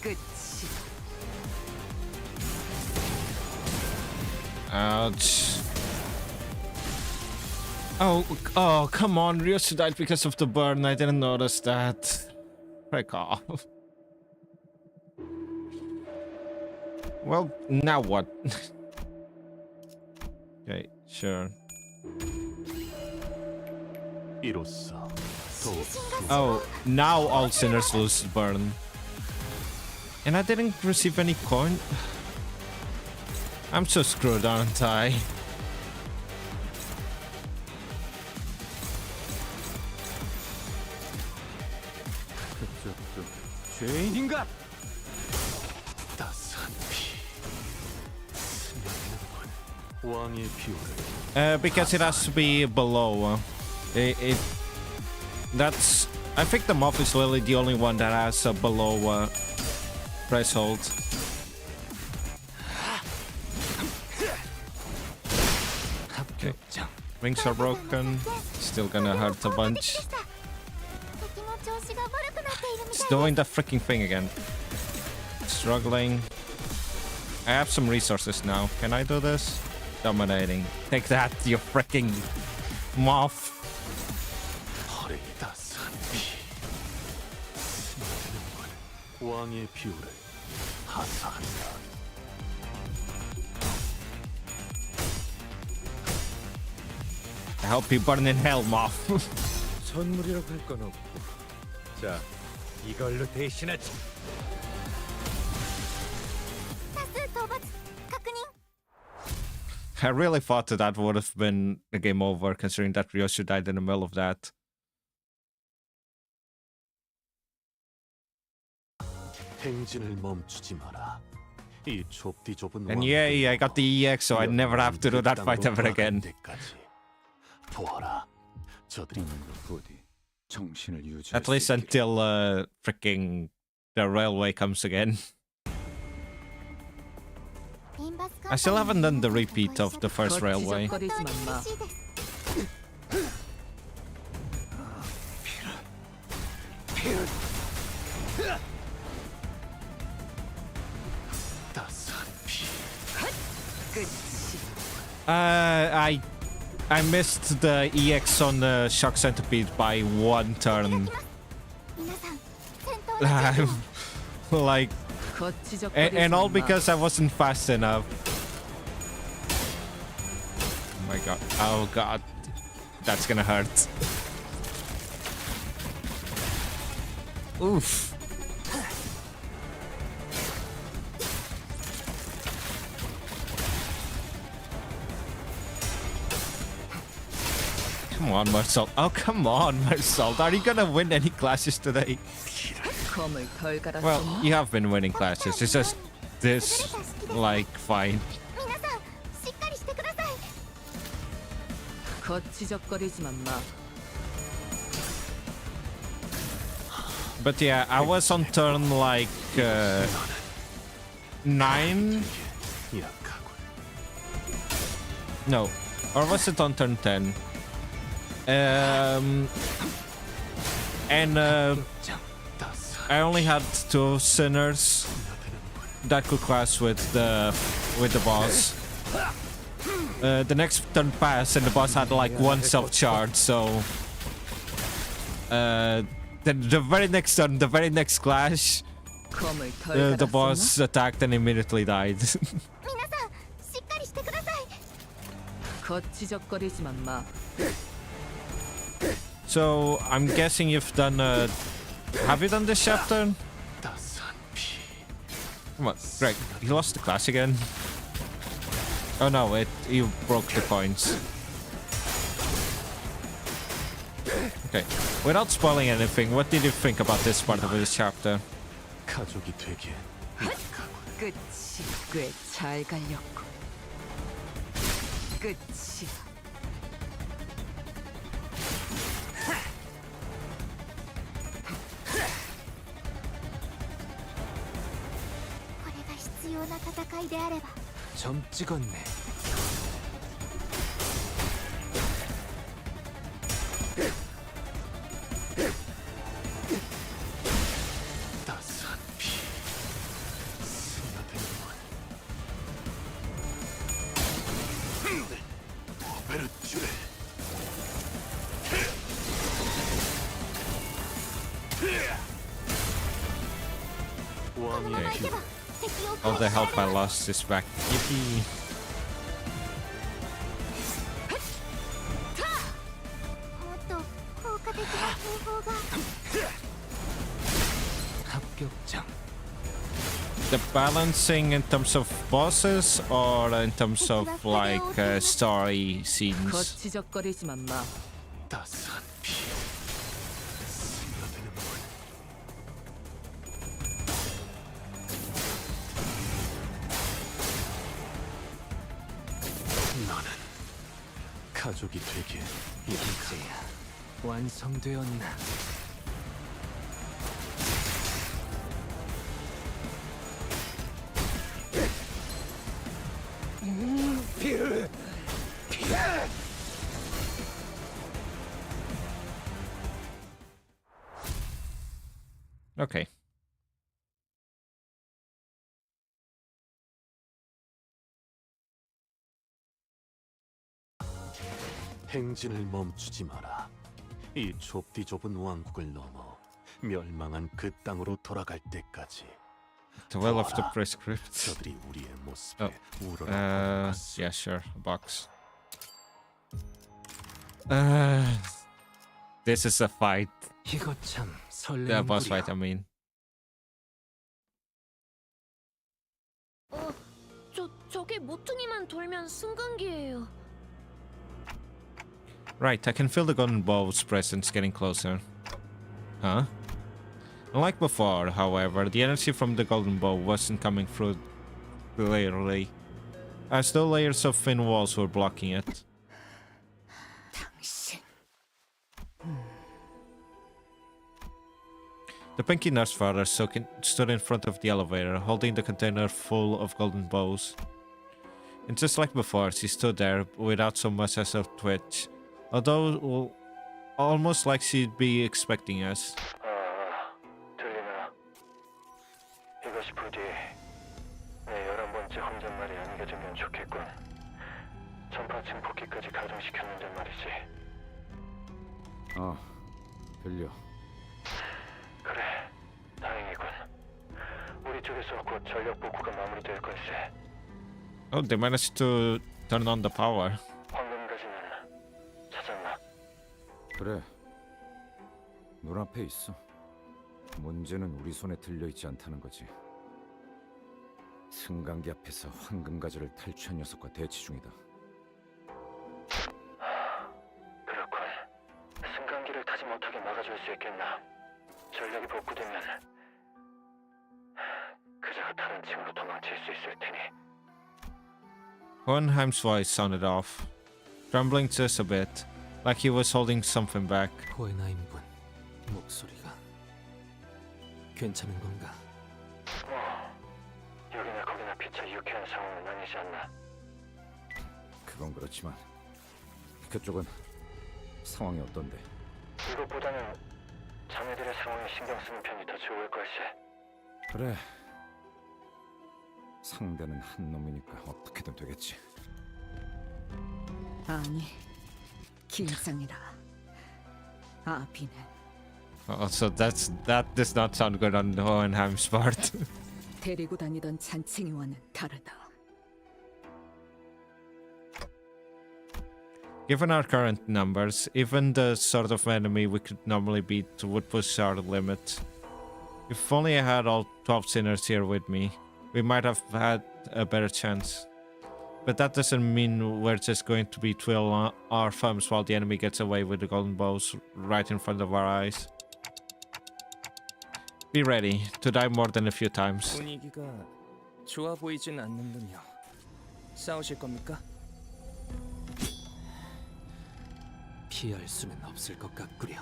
C: Good.
A: Ouch. Oh, come on. Ryoshu died because of the burn. I didn't notice that. Break off. Well, now what? Okay, sure. Oh, now all sinners lose burn. And I didn't receive any coin. I'm so screwed, aren't I? Because it has to be below. That's. I think the moth is literally the only one that has a below threshold. Okay, wings are broken. Still gonna hurt a bunch. doing the freaking thing again. Struggling. I have some resources now. Can I do this? Dominating. Take that, you freaking moth.
E: 허리다 산피 스며드는 왕의 비호를 하사한다.
A: I hope you burn in hell, moth.
I: 선물이라고 할 건 없고. 자, 이걸로 대신하지.
A: I really thought that would have been a game over, considering that ryoshu died in the middle of that.
E: 행진을 멈추지 마라. 이 좁디 좁은
A: And yay, I got the EX, so I never have to do that fight ever again.
E: 보아라, 저들이
I: 부디 정신을 유지.
A: At least until freaking the railway comes again. I still haven't done the repeat of the first railway. I missed the EX on the Shock Centipede by 1 turn. Like, and all because I wasn't fast enough. Oh my god. Oh god. That's gonna hurt. Oof. Come on, Marcel. Oh, come on, Marcel. Are you gonna win any classes today? Well, you have been winning classes. It's just this, like, fine. But yeah, I was on turn like 9. No, or was it on turn 10? And I only had 2 sinners that could clash with the boss. The next turn passed and the boss had like 1 self charge, so the very next turn, the very next clash, the boss attacked and immediately died. So I'm guessing you've done have you done this chapter? Come on, Greg, you lost the class again. Oh no, you broke the coins. Okay, without spoiling anything, what did you think about this part of this chapter?
E: 가족이 되게
O: 끝이 꽤 잘 갈렸고 끝이
N: 점 찍었네.
E: 따스한 피 스며드는군. 오베르튜레 왕의 피
A: All the help I lost is back. Yippee. The balancing in terms of bosses or in terms of like story scenes?
O: 거치적거리지만 마.
E: 따스한 피 스며드는군. 너는 가족이 되게
N: 이제야 완성되었나?
A: Okay.
E: 행진을 멈추지 마라. 이 좁디 좁은 왕국을 넘어 멸망한 그 땅으로 돌아갈 때까지.
A: The well of the prescript.
E: 저들이 우리의 모습에
A: Yeah, sure. A box. This is a fight.
N: 이거 참
A: The boss
N: 설레는
A: fight, I mean.
B: 저기 모퉁이만 돌면 승강기예요.
A: Right, I can feel the golden bow's presence getting closer. Huh? Unlike before, however, the energy from the golden bow wasn't coming through clearly, as though layers of thin walls were blocking it. The pinky nurse father stood in front of the elevator, holding the container full of golden bows. And just like before, she stood there without so much as a twitch, although almost like she'd be expecting us.
D: 들리나? 이것이 부디 내 11번째 혼잣말이 아니게 되면 좋겠군. 전파층 복귀까지 가동시켰는데 말이지.
I: 들려.
D: 그래, 다행이군. 우리 쪽에서 곧 전력 복구가 마무리될 걸세.
A: Oh, they managed to turn on the power.
D: 황금가지는 찾았나?
I: 그래. 눈앞에 있어. 문제는 우리 손에 들려있지 않다는 거지. 승강기 앞에서 황금가지를 탈취한 녀석과 대치 중이다.
D: 그렇군. 승강기를 타지 못하게 막아줄 수 있겠나? 전력이 복구되면 그자가 다른 층으로 도망칠 수 있을 테니.
A: Hohenheim's voice sounded off, trembling just a bit, like he was holding something back.
N: 호hen하임군 목소리가 괜찮은 건가?
D: 여기나 거기나 피차 유쾌한 상황은 아니지 않나?
I: 그건 그렇지만 그쪽은 상황이 어떤데?
D: 이것보다는 자네들의 상황에 신경 쓰는 편이 더 좋을 걸세.
I: 그래. 상대는 한 놈이니까 어떻게든 되겠지.
F: 아니, 길상이라. 아비는
A: So that does not sound good on Hohenheim's part.
F: 데리고 다니던 잔챙이와는 다르다.
A: Given our current numbers, even the sort of enemy we could normally beat would push our limit. If only I had all 12 sinners here with me, we might have had a better chance. But that doesn't mean we're just going to be twiddling our thumbs while the enemy gets away with the golden bows right in front of our eyes. Be ready to die more than a few times.
K: 분위기가 좋아 보이진 않는군요. 싸우실 겁니까?
N: 피할 수는 없을 것 같구려.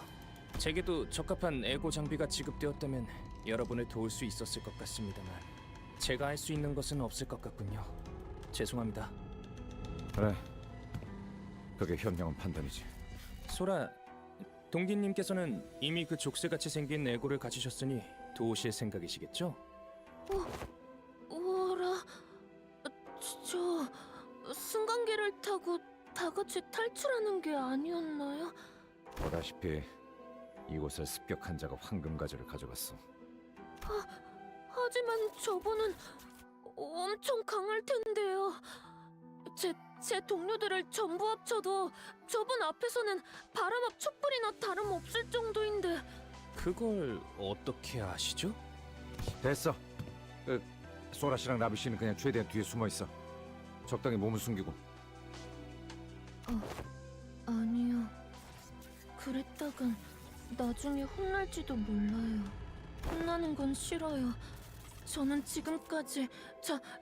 K: 제게도 적합한 에고 장비가 지급되었다면 여러분을 도울 수 있었을 것 같습니다만 제가 할 수 있는 것은 없을 것 같군요. 죄송합니다.
I: 그래. 그게 현명한 판단이지.
K: 소라, 동기님께서는 이미 그 족쇄같이 생긴 에고를 가지셨으니 도우실 생각이시겠죠?
B: 뭐라? 저 승강기를 타고 다 같이 탈출하는 게 아니었나요?
I: 보다시피 이곳을 습격한 자가 황금가지를 가져갔어.
B: 하지만 저분은 엄청 강할 텐데요. 제 동료들을 전부 합쳐도 저분 앞에서는 바람 앞 촛불이나 다름없을 정도인데.
K: 그걸 어떻게 아시죠?
I: 됐어. 소라 씨랑 라비 씨는 그냥 최대한 뒤에 숨어 있어. 적당히 몸을 숨기고.
B: 아니요. 그랬다간 나중에 혼날지도 몰라요. 혼나는 건 싫어요. 저는 지금까지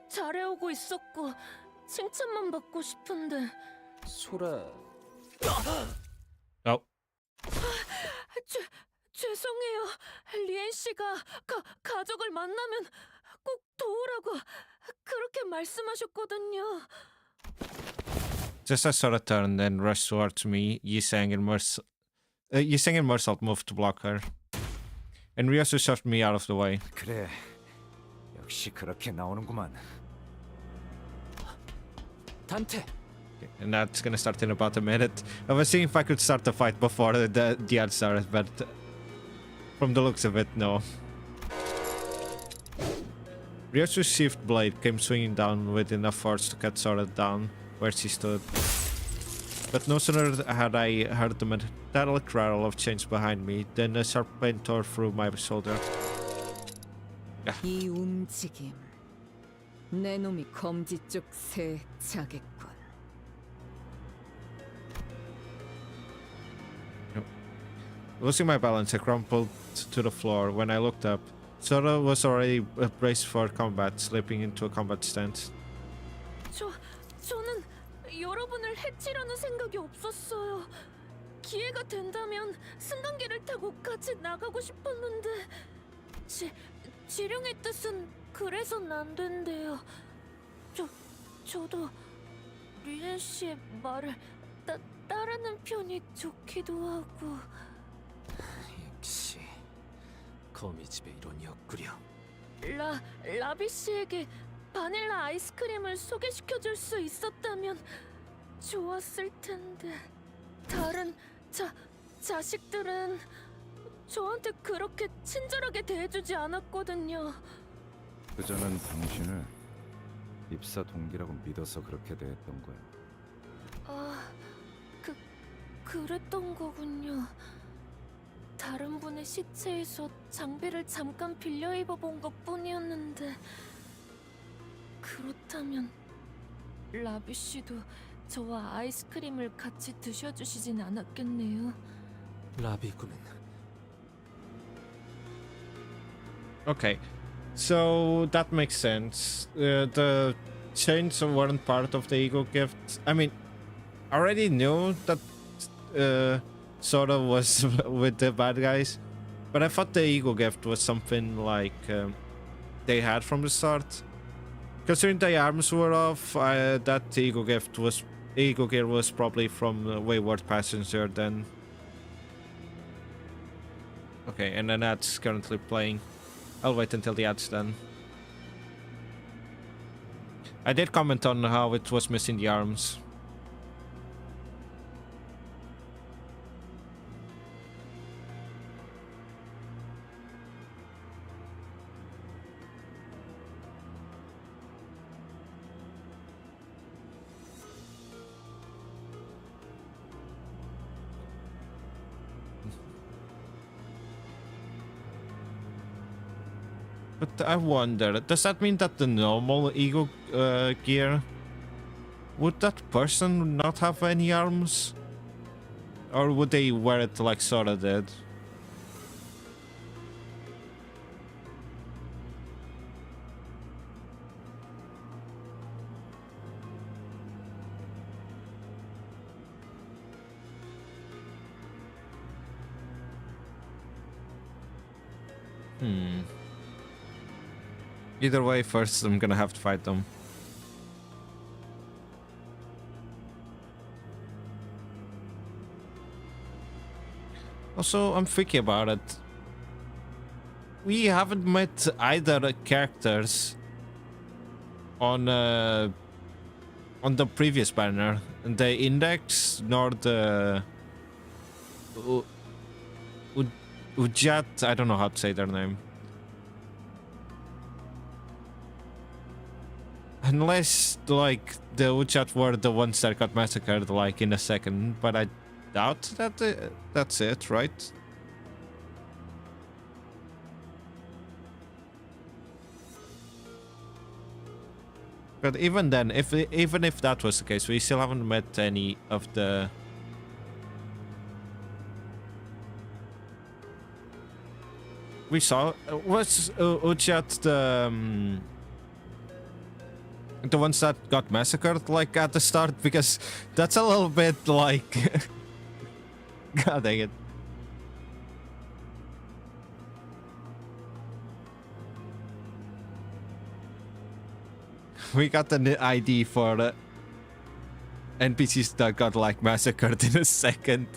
B: 잘해오고 있었고 칭찬만 받고 싶은데.
K: 소라...
B: 죄송해요. 리엔 씨가 가족을 만나면 꼭 도우라고 그렇게 말씀하셨거든요.
A: Just as Sora turned and rushed towards me, Yiseng and Mersault moved to block her. And ryoshu shoved me out of the way.
I: 그래, 역시 그렇게 나오는구만.
N: 단테.
A: And that's gonna start in about a minute. I was seeing if I could start the fight before the ad started, but from the looks of it, no. Ryoshu's sheathed blade came swinging down with enough force to cut Sora down where she stood. But no sooner had I heard the metallic rattle of chains behind me than a sharp pain tore through my shoulder.
G: 이 움직임, 내 놈이 검지 쪽 새 자겠군.
A: Losing my balance, I crumpled to the floor. When I looked up, Sora was already braced for combat, slipping into a combat stance.
B: 저는 여러분을 해치려는 생각이 없었어요. 기회가 된다면 승강기를 타고 같이 나가고 싶었는데 지령의 뜻은 그래선 안 된대요. 저도 류엔 씨의 말을 따르는 편이 좋기도 하고.
N: 역시 거미집의 이론이었구려.
B: 라비 씨에게 바닐라 아이스크림을 소개시켜줄 수 있었다면 좋았을 텐데. 다른 자식들은 저한테 그렇게 친절하게 대해주지 않았거든요.
I: 그저는 당신을 입사 동기라고 믿어서 그렇게 대했던 거야.
B: 그랬던 거군요. 다른 분의 시체에서 장비를 잠깐 빌려 입어본 것뿐이었는데. 그렇다면 라비 씨도 저와 아이스크림을 같이 드셔주시진 않았겠네요.
N: 라비군은
A: Okay, so that makes sense. The chains weren't part of the ego gift. I mean, I already knew that Sora was with the bad guys, but I thought the ego gift was something like they had from the start. Considering the arms were off, that ego gear was probably from Wayward Passenger then. Okay, and then that's currently playing. I'll wait until the ad's done. I did comment on how it was missing the arms. But I wonder, does that mean that the normal ego gear, would that person not have any arms? Or would they wear it like Sora did? Either way, first I'm gonna have to fight them. Also, I'm thinking about it. We haven't met either characters on the previous banner, the Index nor the Ujat. I don't know how to say their name. Unless, like, the Ujat were the ones that got massacred, like, in a second, but I doubt that that's it, right? But even then, even if that was the case, we still haven't met any of the... We saw... was Ujat the ones that got massacred, like, at the start? Because that's a little bit like... God dang it. We got an ID for NPCs that got, like, massacred in a second.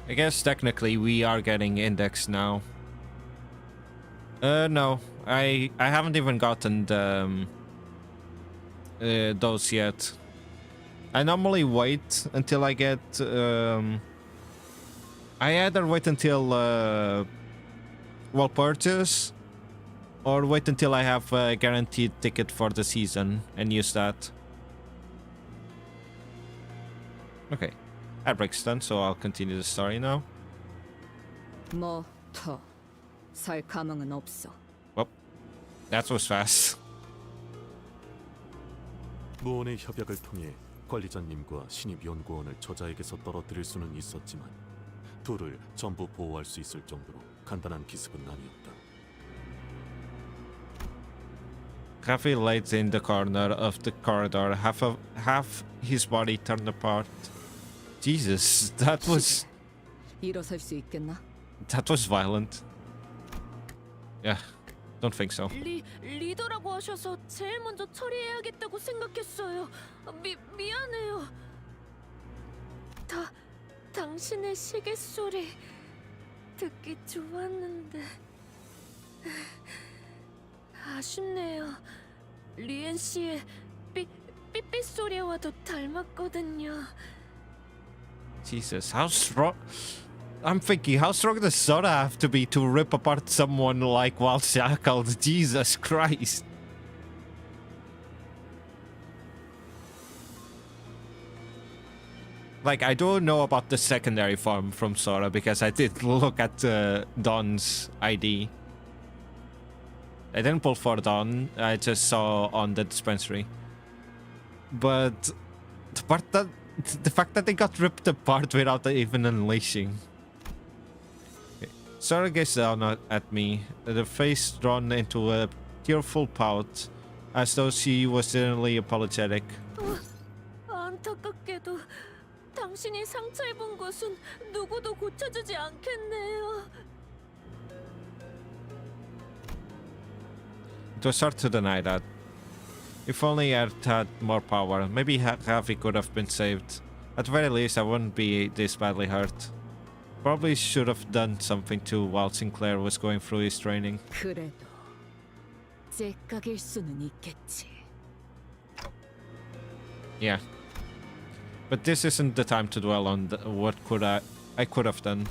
A: I guess technically we are getting indexed now. No, I haven't even gotten the, those yet. I normally wait until I get. I either wait until well purchase, or wait until I have a guaranteed ticket for the season and use that. Okay, that breaks done, so I'll continue the story now.
G: 뭐 더 살 가망은 없어.
A: Well, that was fast.
E: 무언의 협약을 통해 관리자님과 신입연구원을 저자에게서 떨어뜨릴 수는 있었지만 둘을 전부 보호할 수 있을 정도로 간단한 기습은 아니었다.
A: Rafi laid in the corner of the corridor, half his body turned apart. Jesus, that was
G: 일어설 수 있겠나?
A: violent. Yeah, don't think so.
B: 리더라고 하셔서 제일 먼저 처리해야겠다고 생각했어요. 미안해요. 당신의 시계 소리 듣기 좋았는데 아쉽네요. 리엔 씨의 삐삐 소리와도 닮았거든요.
A: Jesus, how strong? I'm thinking, how strong does Sora have to be to rip apart someone like while shackled? Jesus Christ. Like, I don't know about the secondary form from Sora because I did look at Don's ID. I didn't pull for Don, I just saw on the dispensary. But the fact that they got ripped apart without even unleashing. Okay. Sora gazed down at me, the face drawn into a tearful pout, as though she was genuinely apologetic.
B: 안타깝게도 당신이 상처 입은 것은 누구도 고쳐주지 않겠네요.
A: It was hard to deny that. If only I had more power, maybe Rafi could have been saved. At the very least, I wouldn't be this badly hurt. Probably should have done something too while Sinclair was going through his training.
G: 그래도 째깍일 수는 있겠지.
A: Yeah. But this isn't the time to dwell on what I could have done.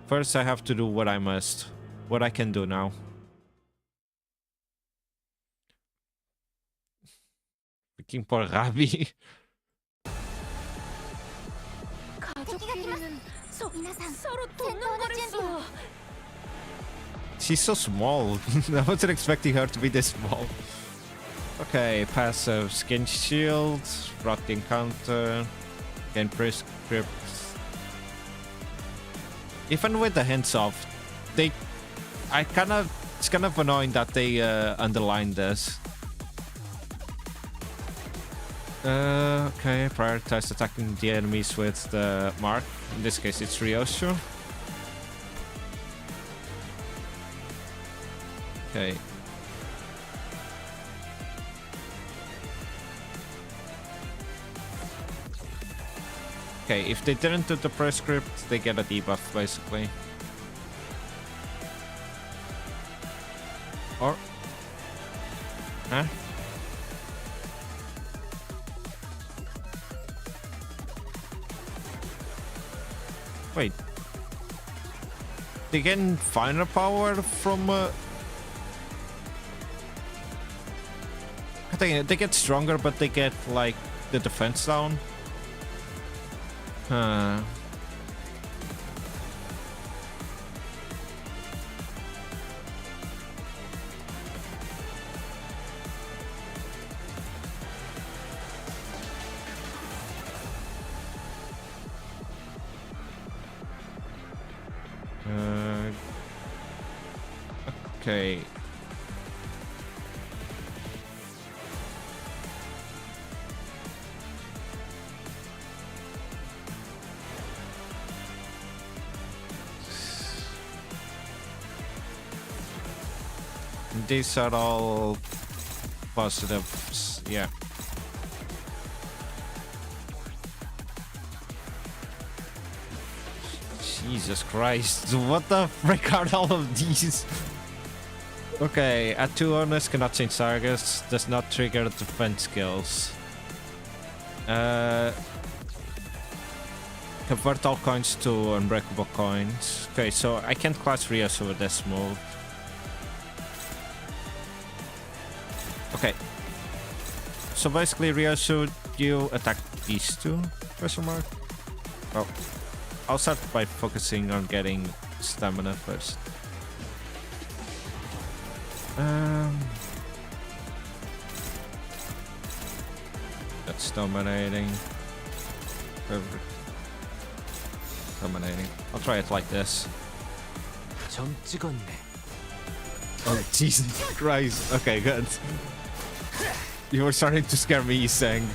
A: First, I have to do what I must. What I can do now. Freaking poor Ravi.
B: 가족끼리는 서로 동능거렸어요.
A: She's so small. I wasn't expecting her to be this small. Okay, passive skin shield, brought the encounter, gain prescript. Even with the hands off, it's kind of annoying that they underlined this. Okay, prioritize attacking the enemies with the mark. In this case, it's ryoshu. Okay. Okay, if they didn't do the prescript, they get a debuff, basically. Or... Huh? Wait. They get finer power from... I think they get stronger, but they get, like, the defense down. Huh. Okay. These are all positives, yeah. Jesus Christ, what the frick are all of these? Okay, at 2 honors cannot change targets, does not trigger defense skills. Convert all coins to unbreakable coins. Okay, so I can't class ryoshu with this move. Okay. So basically ryoshu, you attack these two? Question mark? Well, I'll start by focusing on getting stamina first. That's dominating. Dominating. I'll try it like this. Oh, Jesus Christ. Okay, good. You were starting to scare me, saying.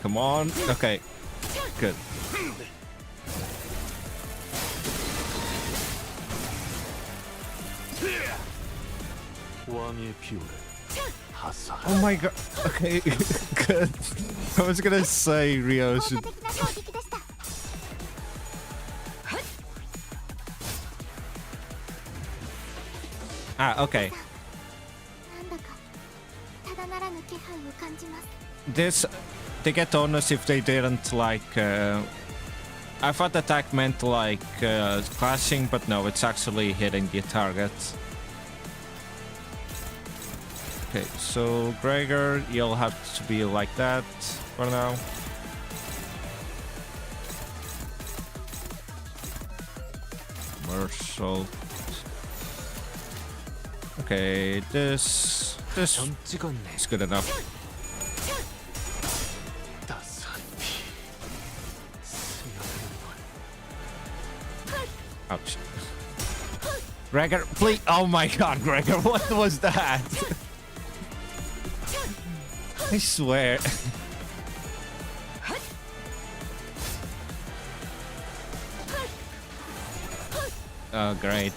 A: Come on. Okay. Good. Oh my god. Okay. Good. I was gonna say Rio should. Ah, okay. This, they get honors if they didn't like. I thought attack meant like clashing, but no, it's actually hitting the target. Okay, so Gregor, you'll have to be like that for now. Mersault. Okay, this is good enough. Ouch. Gregor, please! Oh my god, Gregor, what was that? I swear. Oh, great.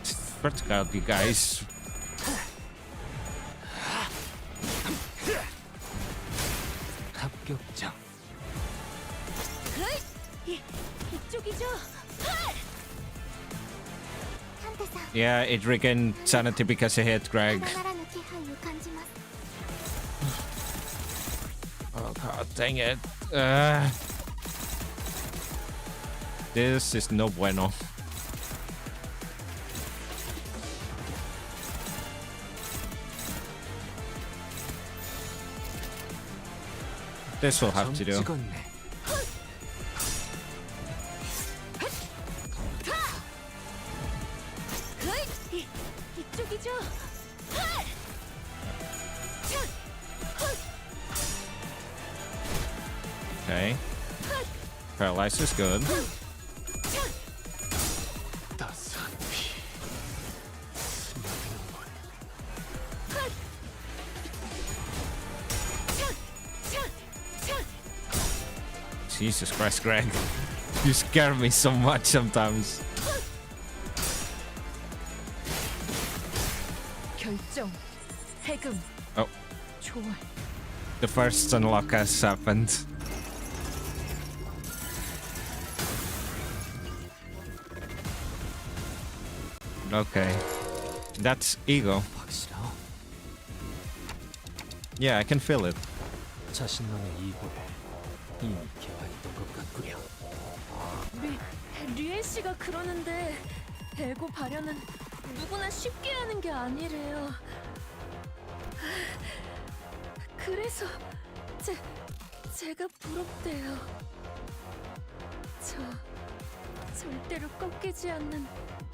A: Swear to God, you guys. Yeah, it regained sanity because I hit Greg. Oh god, dang it. This is no bueno. This will have to do. Okay. Paralyze is good. Jesus Christ, Greg. You scare me so much sometimes. Oh. The first unlock has happened. Okay. That's ego. Yeah, I can feel it.
B: 류엘 씨가 그러는데 에고 발현은 누구나 쉽게 하는 게 아니래요. 그래서 제가 부럽대요. 저 절대로 꺾이지 않는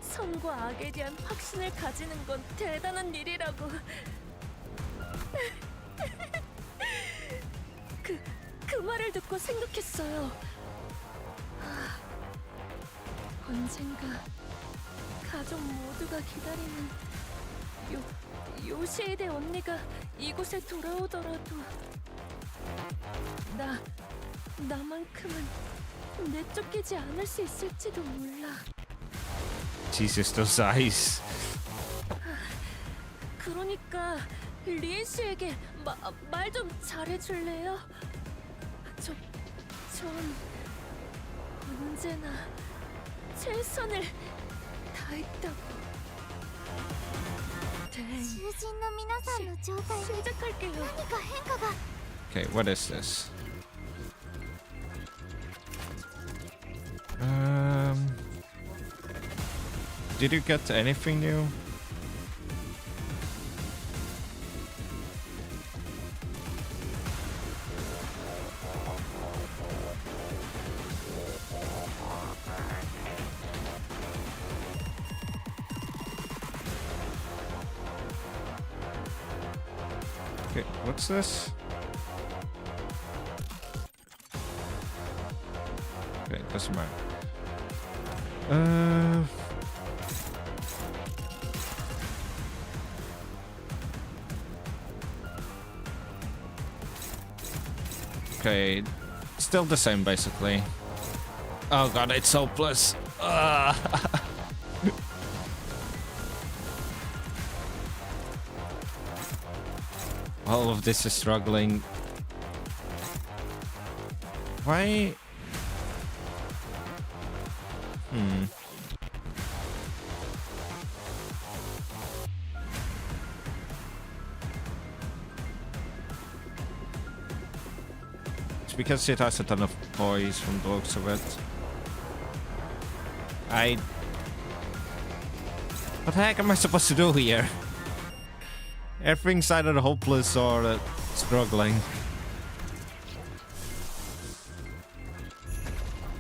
B: 선과 악에 대한 확신을 가지는 건 대단한 일이라고. 그 말을 듣고 생각했어요. 언젠가 가족 모두가 기다리는 요시에데 언니가 이곳에 돌아오더라도 나만큼은 내쫓기지 않을 수 있을지도 몰라.
A: Jesus, those eyes.
B: 그러니까 리엔 씨에게 말 좀 잘해줄래요? 전 언제나 최선을 다했다고. 시작할게요.
A: Okay, what is this? Did you get anything new? Okay, what's this? Okay, doesn't matter. Okay, still the same basically. Oh god, it's hopeless. All of this is struggling. Why? It's because it has a ton of poise from the looks of it. What the heck am I supposed to do here? Everything's either hopeless or struggling.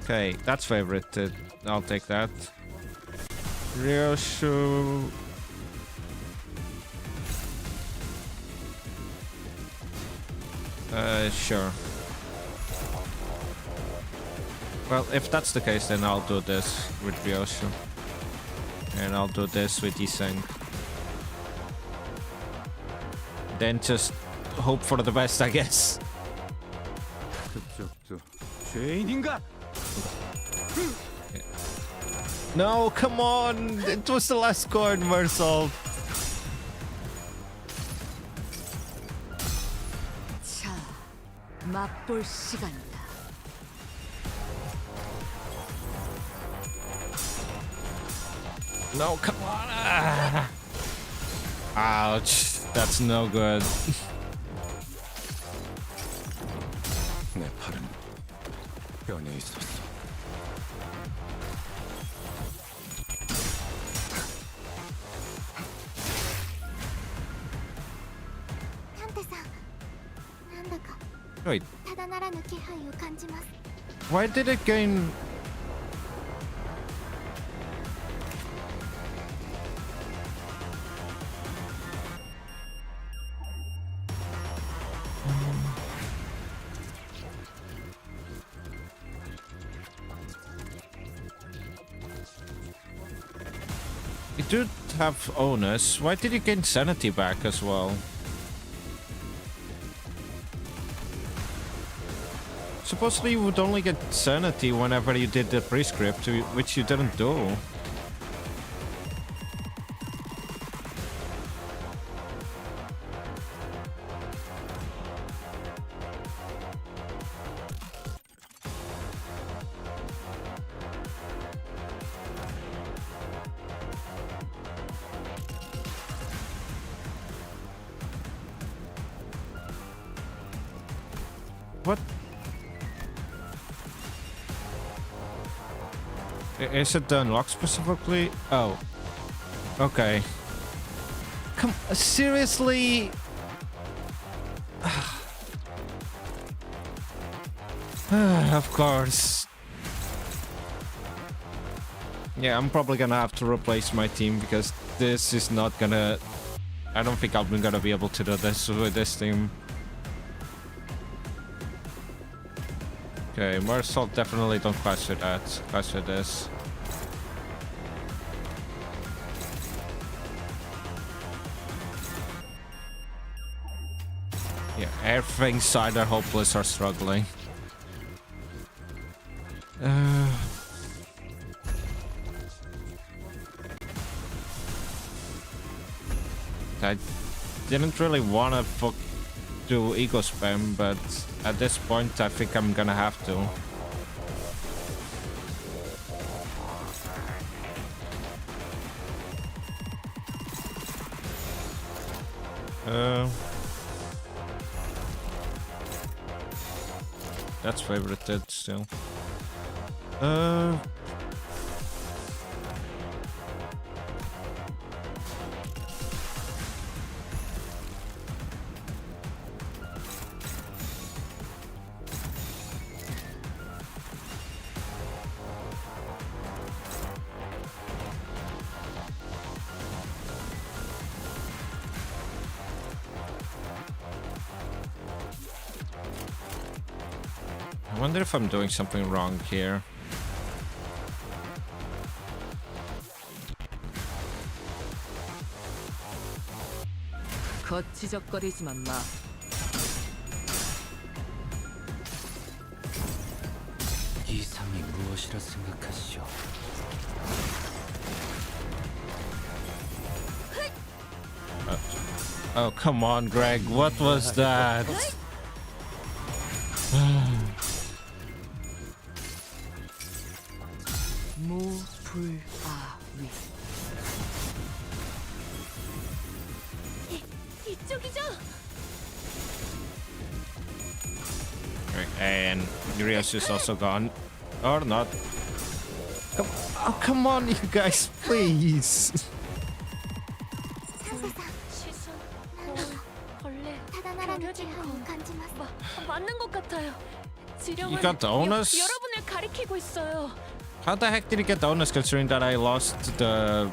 A: Okay, that's favorited. I'll take that. Ryoshu. Sure. Well, if that's the case, then I'll do this with ryoshu. And I'll do this with Iseng. Then just hope for the best, I guess. No, come on! It was the last card, Mersolv.
C: 자, 맛볼 시간이다.
A: No, come on! Ah. Ouch, that's no good.
I: 내 팔은 뼈에 있었어.
A: Wait. Why did it gain... It did have onus. Why did it gain sanity back as well? Supposedly you would only get sanity whenever you did the prescript, which you didn't do. What? Is it the unlock specifically? Oh. Okay. Come, seriously? Of course. Yeah, I'm probably gonna have to replace my team because this is not gonna... I don't think I'm gonna be able to do this with this team. Okay, Mersolv definitely don't clash with that. Clash with this. Yeah, everything's either hopeless or struggling. I didn't really want to do ego spam, but at this point I think I'm gonna have to. That's favorited still. I wonder if I'm doing something wrong here.
O: 거치적거리지만 마.
N: 이상이 무엇이라 생각하시오?
A: Oh, come on, Greg. What was that?
O: 무불아위.
B: 이쪽이죠?
A: And Urias is also gone. Or not. Oh, come on, you guys, please.
B: 시선, 거울, 벌레, 겨려진 검. 맞는 것 같아요. 지령은
A: You got the onus?
B: 여러분을 가리키고 있어요.
A: How the heck did he get the onus considering that I lost the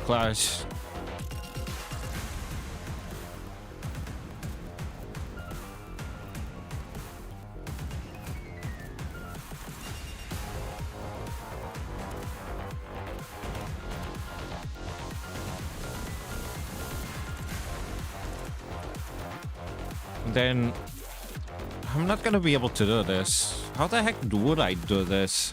A: clash? Then I'm not gonna be able to do this. How the heck would I do this?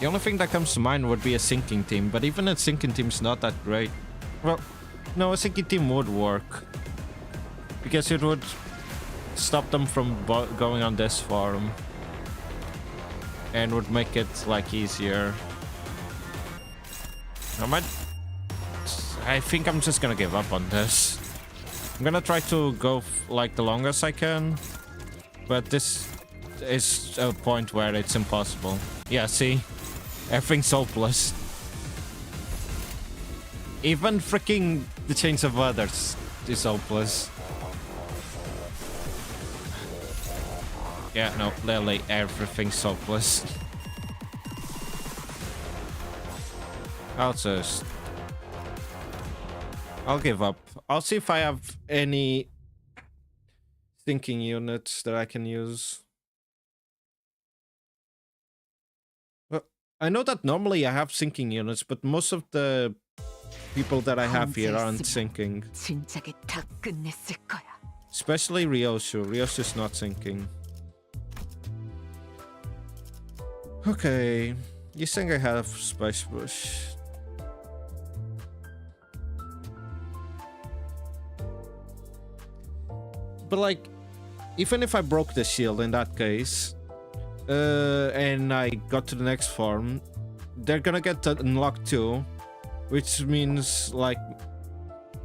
A: The only thing that comes to mind would be a sinking team, but even a sinking team's not that great. Well, no, a sinking team would work. Because it would stop them from going on this farm. And would make it, like, easier. I think I'm just gonna give up on this. I'm gonna try to go, like, the longest I can. But this is a point where it's impossible. Yeah, see? Everything's hopeless. Even freaking the Chains of Others is hopeless. Yeah, no, literally everything's hopeless. I'll give up. I'll see if I have any thinking units that I can use. Well, I know that normally I have sinking units, but most of the people that I have here aren't sinking.
F: 진작에 다 끝냈을 거야.
A: Especially ryoshu. Ryoshu's not sinking. Okay. You think I have Spice Bush? But like, even if I broke the shield in that case, and I got to the next farm, they're gonna get unlocked too, which means like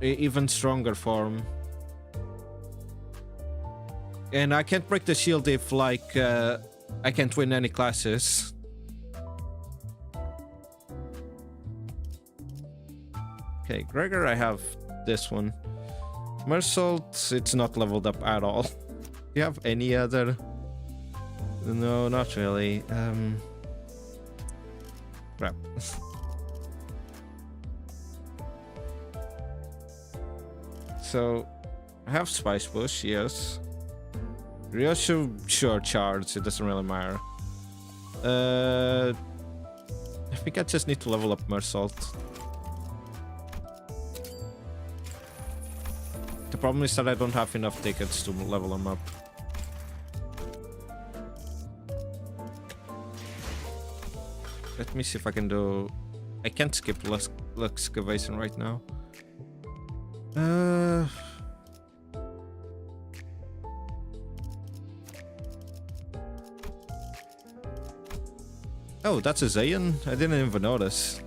A: even stronger farm. And I can't break the shield if like I can't win any classes. Okay, Gregor, I have this one. Mersault, it's not leveled up at all. Do you have any other? No, not really. Crap. So, I have Spice Bush, yes. Ryoshu, sure, charge, it doesn't really matter. I think I just need to level up Mersault. The problem is that I don't have enough tickets to level them up. let me see if I can do. I can't skip excavation right now. Oh, that's a Zayan. I didn't even notice.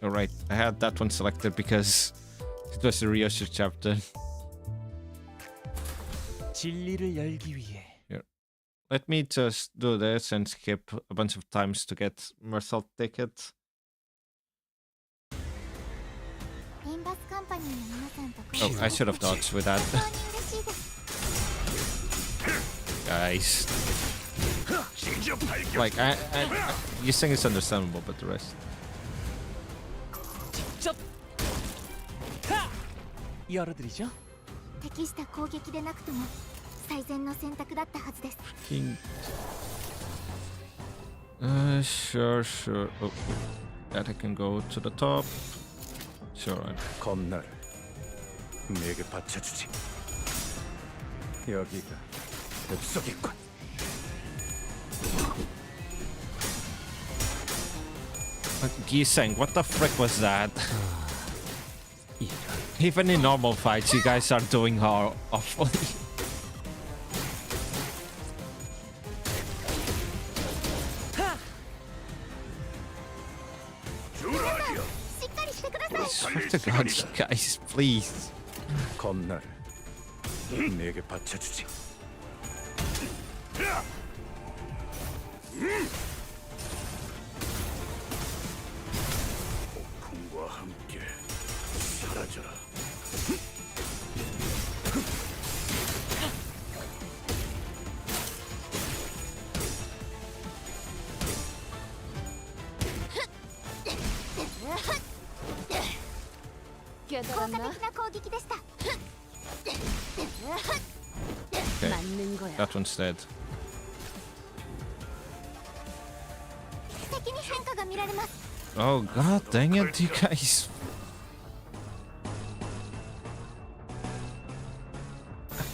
A: Alright, I had that one selected because it was the ryoshu chapter.
K: 진리를 열기 위해.
A: Here. Let me just do this and skip a bunch of times to get Mersault ticket.
C: Limbus Company の皆さんと
A: Oh, I should have dodged with that.
C: 本当に嬉しいです
A: Guys. Like, you think it's understandable, but the rest.
K: 열어드리죠.
C: 適した攻撃でなくとも最善の選択だったはずです
A: King. Sure. Oh, that I can go to the top. Sure.
J: 검나를 내게 바쳐주지. 여기가 급속이군.
A: Giseng, what the frick was that? Even in normal fights, you guys are doing awfully. Swear to God, you guys, please.
J: 검나를 내게 바쳐주지. 폭풍과 함께 사라져라.
A: Okay, that one's dead. Oh god dang it, you guys.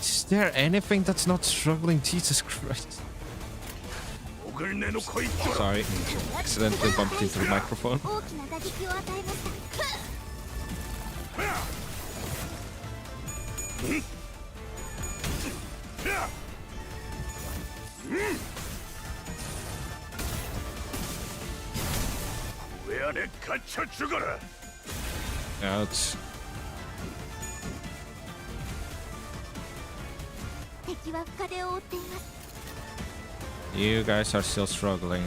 A: Is there anything that's not struggling? Jesus Christ. Sorry, accidentally bumped into the microphone. Ouch. You guys are still struggling.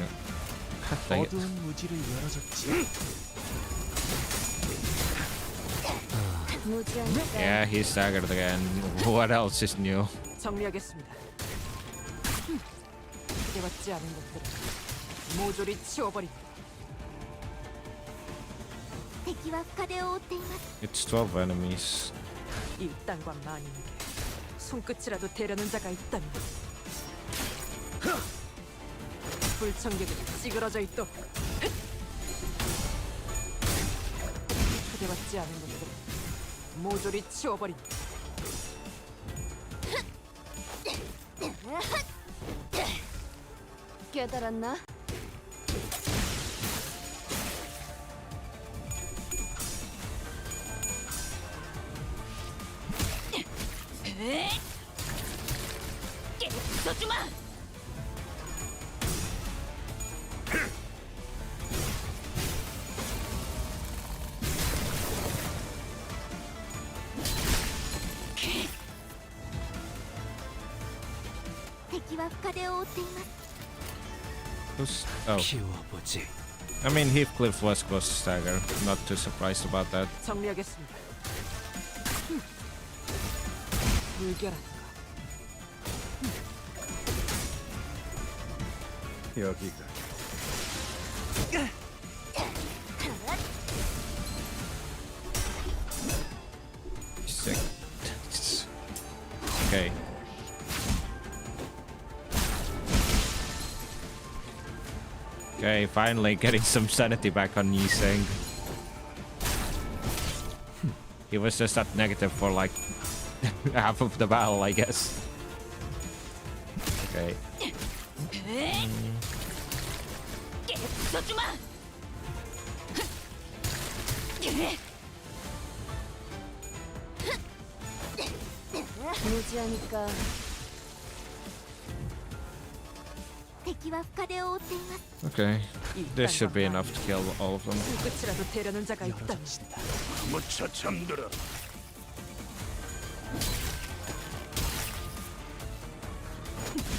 A: God dang it.
K: 어두운 무지를 열어줬지.
A: Yeah, he's staggered again. What else is new?
O: 정리하겠습니다. 기대받지 않은 것들 모조리 치워버립니다.
A: It's 12 enemies.
O: 이 땅과 만인에게 손끝이라도 대려는 자가 있다면 불청객은 찌그러져 있도록 초대받지 않은 것들은 모조리 치워버립니다.
C: 깨달았나? 깨부숴주마!
A: Oh. I mean, Heathcliff was close to stagger. Not too surprised about that.
O: 정리하겠습니다. 물결하는
J: 여기가
A: Sick. Okay. Okay, finally getting some sanity back on Yiseng. He was just at negative for like half of the battle, I guess. Okay.
C: 무지하니까. 敵は深手を負っています。
A: Okay. This should be enough to kill all of them.
O: 끝이라도 되려는 자가 있다.
J: 무차 잠들어.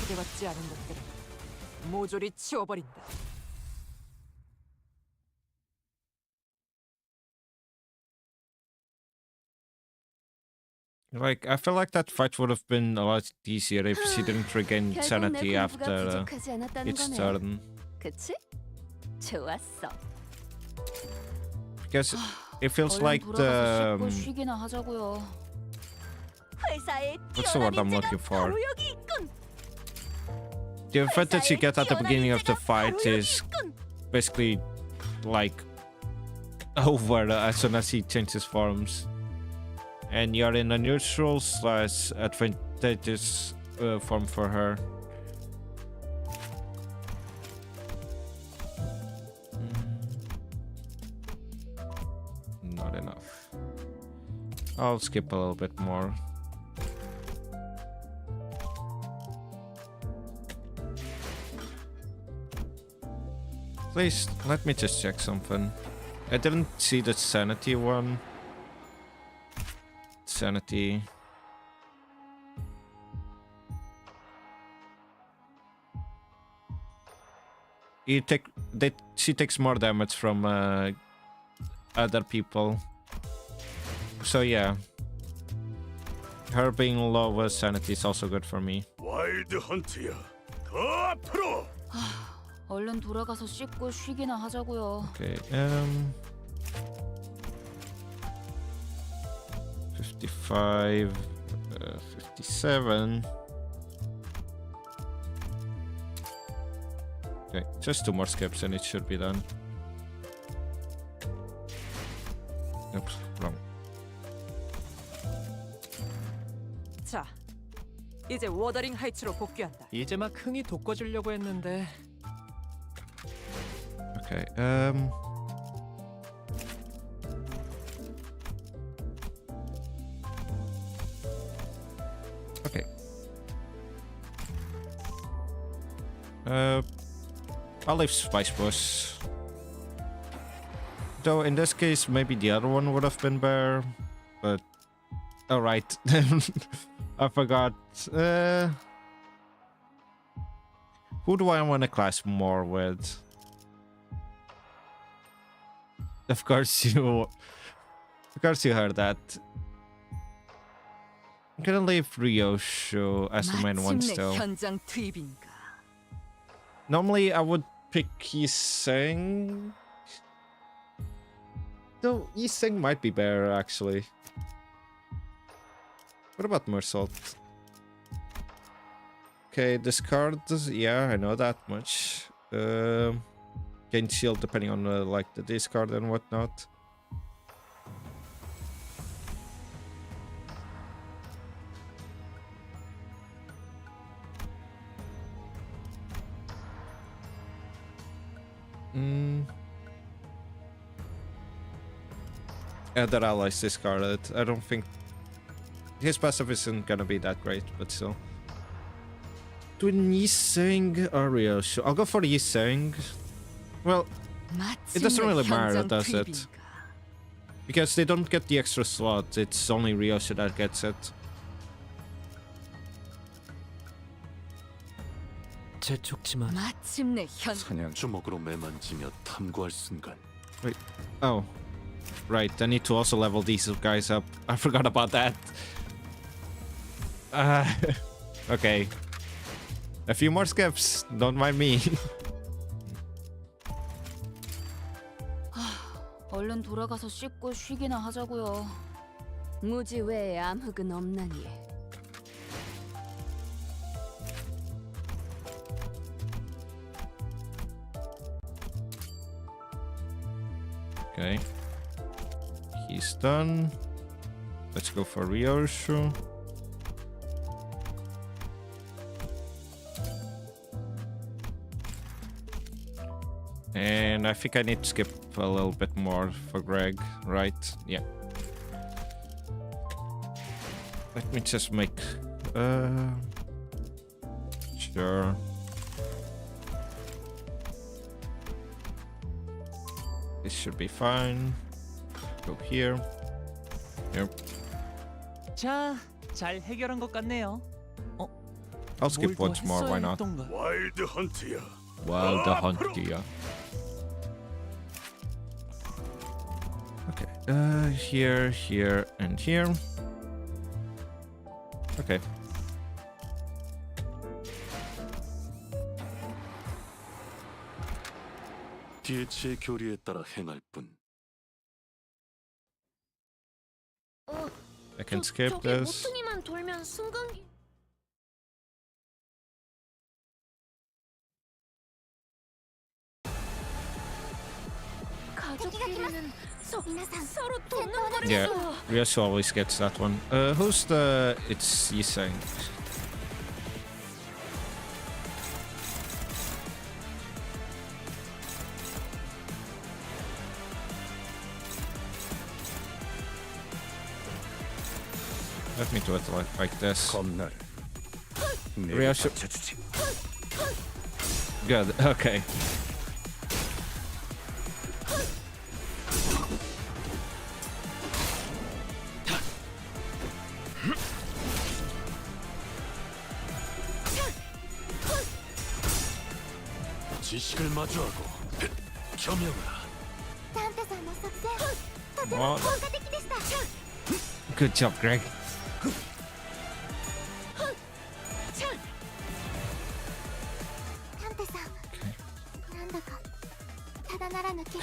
O: 기대받지 않은 것들은 모조리 치워버린다.
A: Like, I feel like that fight would have been a lot easier if she didn't regain sanity after its turn.
C: 그치? 좋았어.
A: Because it feels like the...
C: 쉬기나 하자고요. 회사에
A: What's the word I'm looking for? The advantage you get at the beginning of the fight is basically like over as soon as he changes forms. And you're in a neutral / advantageous form for her. Not enough. I'll skip a little bit more. Please, let me just check something. I didn't see the sanity one. Sanity. She takes more damage from other people. So yeah. Her being lower sanity is also good for me.
J: 와일드 헌트야. 더 앞으로.
C: 얼른 돌아가서 씻고 쉬기나 하자고요.
A: Okay, 55, 57. Okay, just 2 more skips and it should be done. Oops, wrong.
O: 자, 이제 워더링 하이츠로 복귀한다.
M: 이제 막 흥이 돋궈주려고 했는데.
A: Okay, okay. I'll leave Spice Bus. Though in this case, maybe the other one would have been better, but alright. I forgot. Who do I want to clash more with? Of course you heard that. I'm gonna leave ryoshu as the main one still.
G: 현장 투입인가?
A: Normally I would pick Yiseng. Though Yiseng might be better actually. What about Mersault? Okay, discard. Yeah, I know that much. Gain shield depending on like the discard and whatnot. Other allies discarded. I don't think his passive isn't gonna be that great, but still. Between Yiseng or ryoshu? I'll go for Yiseng. Well, it doesn't really matter, does it? Because they don't get the extra slot, it's only ryoshu that gets it.
N: 재촉지만
G: 마침내
E: 사냥 주먹으로 매만지며 탐구할 순간.
A: Wait, oh. Right, I need to also level these guys up. I forgot about that. Okay. A few more skips, don't mind me.
C: 얼른 돌아가서 씻고 쉬기나 하자고요. 무지 외에 암흑은 없나니.
A: Okay. He's done. Let's go for ryoshu. And I think I need to skip a little bit more for Greg, right? Yeah. Let me just make... Sure. This should be fine. Go here. Yep.
M: 자, 잘 해결한 것 같네요.
A: I'll skip once more, why not?
J: 와일드 헌트야.
A: Wild the Hunter. Okay, here, here, and here. Okay.
E: DH의 교리에 따라 행할 뿐.
A: I can skip
B: 저기
A: this.
B: 모퉁이만 돌면 순간기. 가족끼리는 서로 돕는 거랬어.
A: Yeah, Ryoshu always gets that one. Who's the... It's Yiseng. Let me do it like this. Ryoshu. Good, okay.
E: 지식을 마주하고 겸용하라.
A: What? Good job, Greg.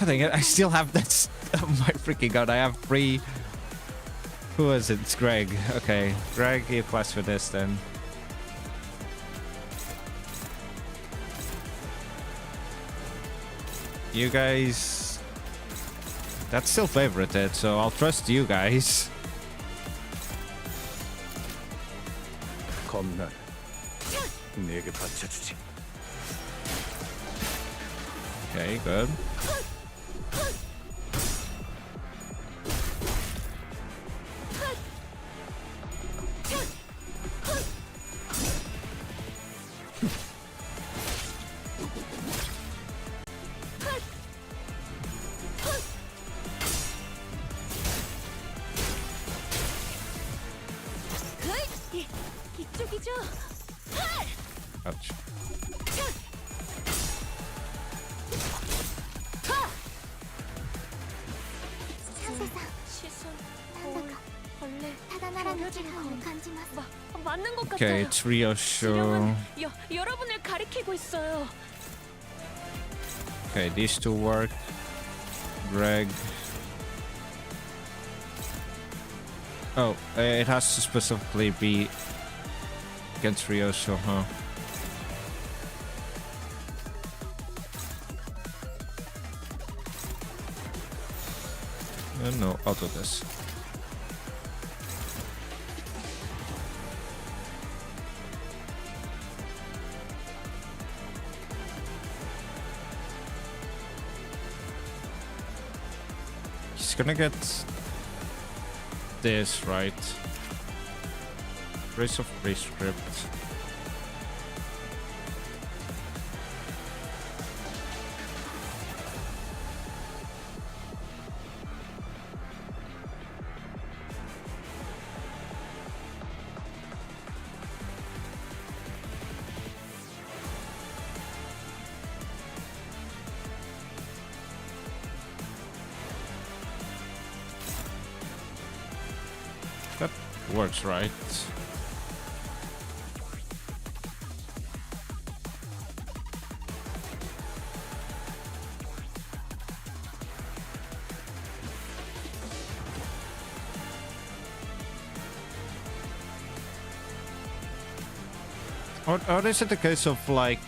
A: Dang it, I still have this. Oh my freaking god, I have 3. Who is it? It's Greg. Okay, Greg, A+ for this then. You guys... That's still favorited, so I'll trust you guys.
J: 겁날. 내게 바쳐주지.
A: Okay, good.
B: 이쪽이죠.
A: Ouch.
B: 시선, 거울, 벌레, 겨려진 거. 맞는 것 같아요.
A: Okay, it's ryoshu.
B: 지령은 여러분을 가리키고 있어요.
A: Okay, these two work. Greg. Oh, it has to specifically be against ryoshu, huh? No, I'll do this. He's gonna get this, right? Race of Prescript. That works, right? Or is it a case of like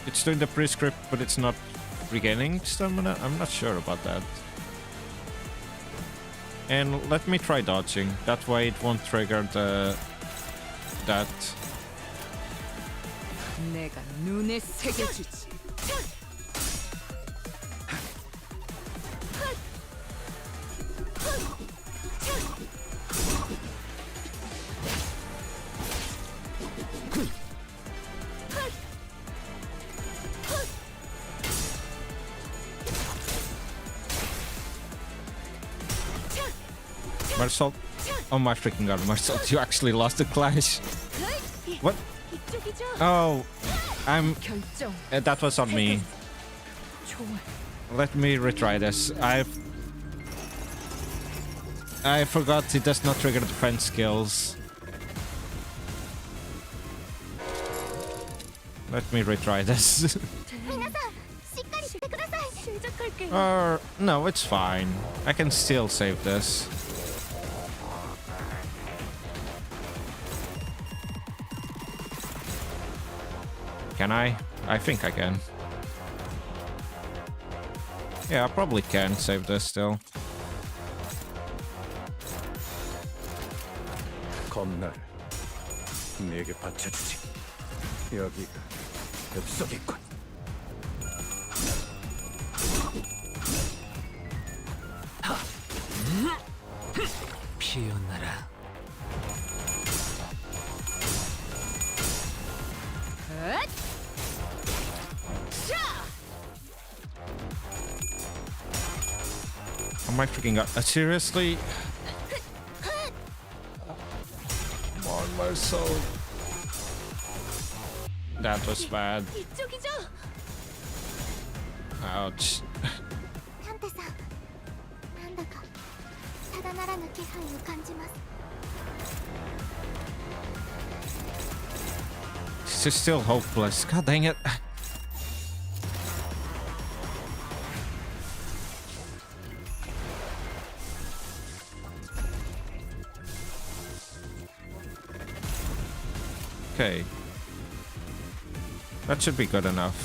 A: it's doing the prescript but it's not regaining stamina? I'm not sure about that. And let me try dodging. That way it won't trigger that.
O: 내가 눈에 새겨주지.
A: Mersault. Oh my freaking god, Mersault, you actually lost the clash. What? Oh, that was on me. Let me retry this. I forgot it does not trigger defense skills. Let me retry this. No, it's fine. I can still save this. Can I? I think I can. Yeah, I probably can save this still.
I: 검날 내게 바쳐주지. 여기가 엽석이군.
N: 피어나라.
A: Oh my freaking god. Seriously? Come on, Mersault. That was bad. Ouch. This is still hopeless. God dang it. Okay. That should be good enough.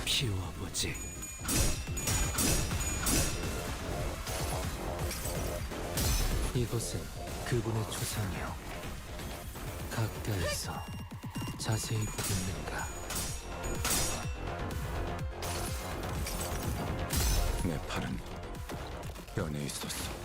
N: 피워보지. 이곳은 그분의 초상이요. 가까이서 자세히 보겠는가.
I: 내 팔은 연에 있었어.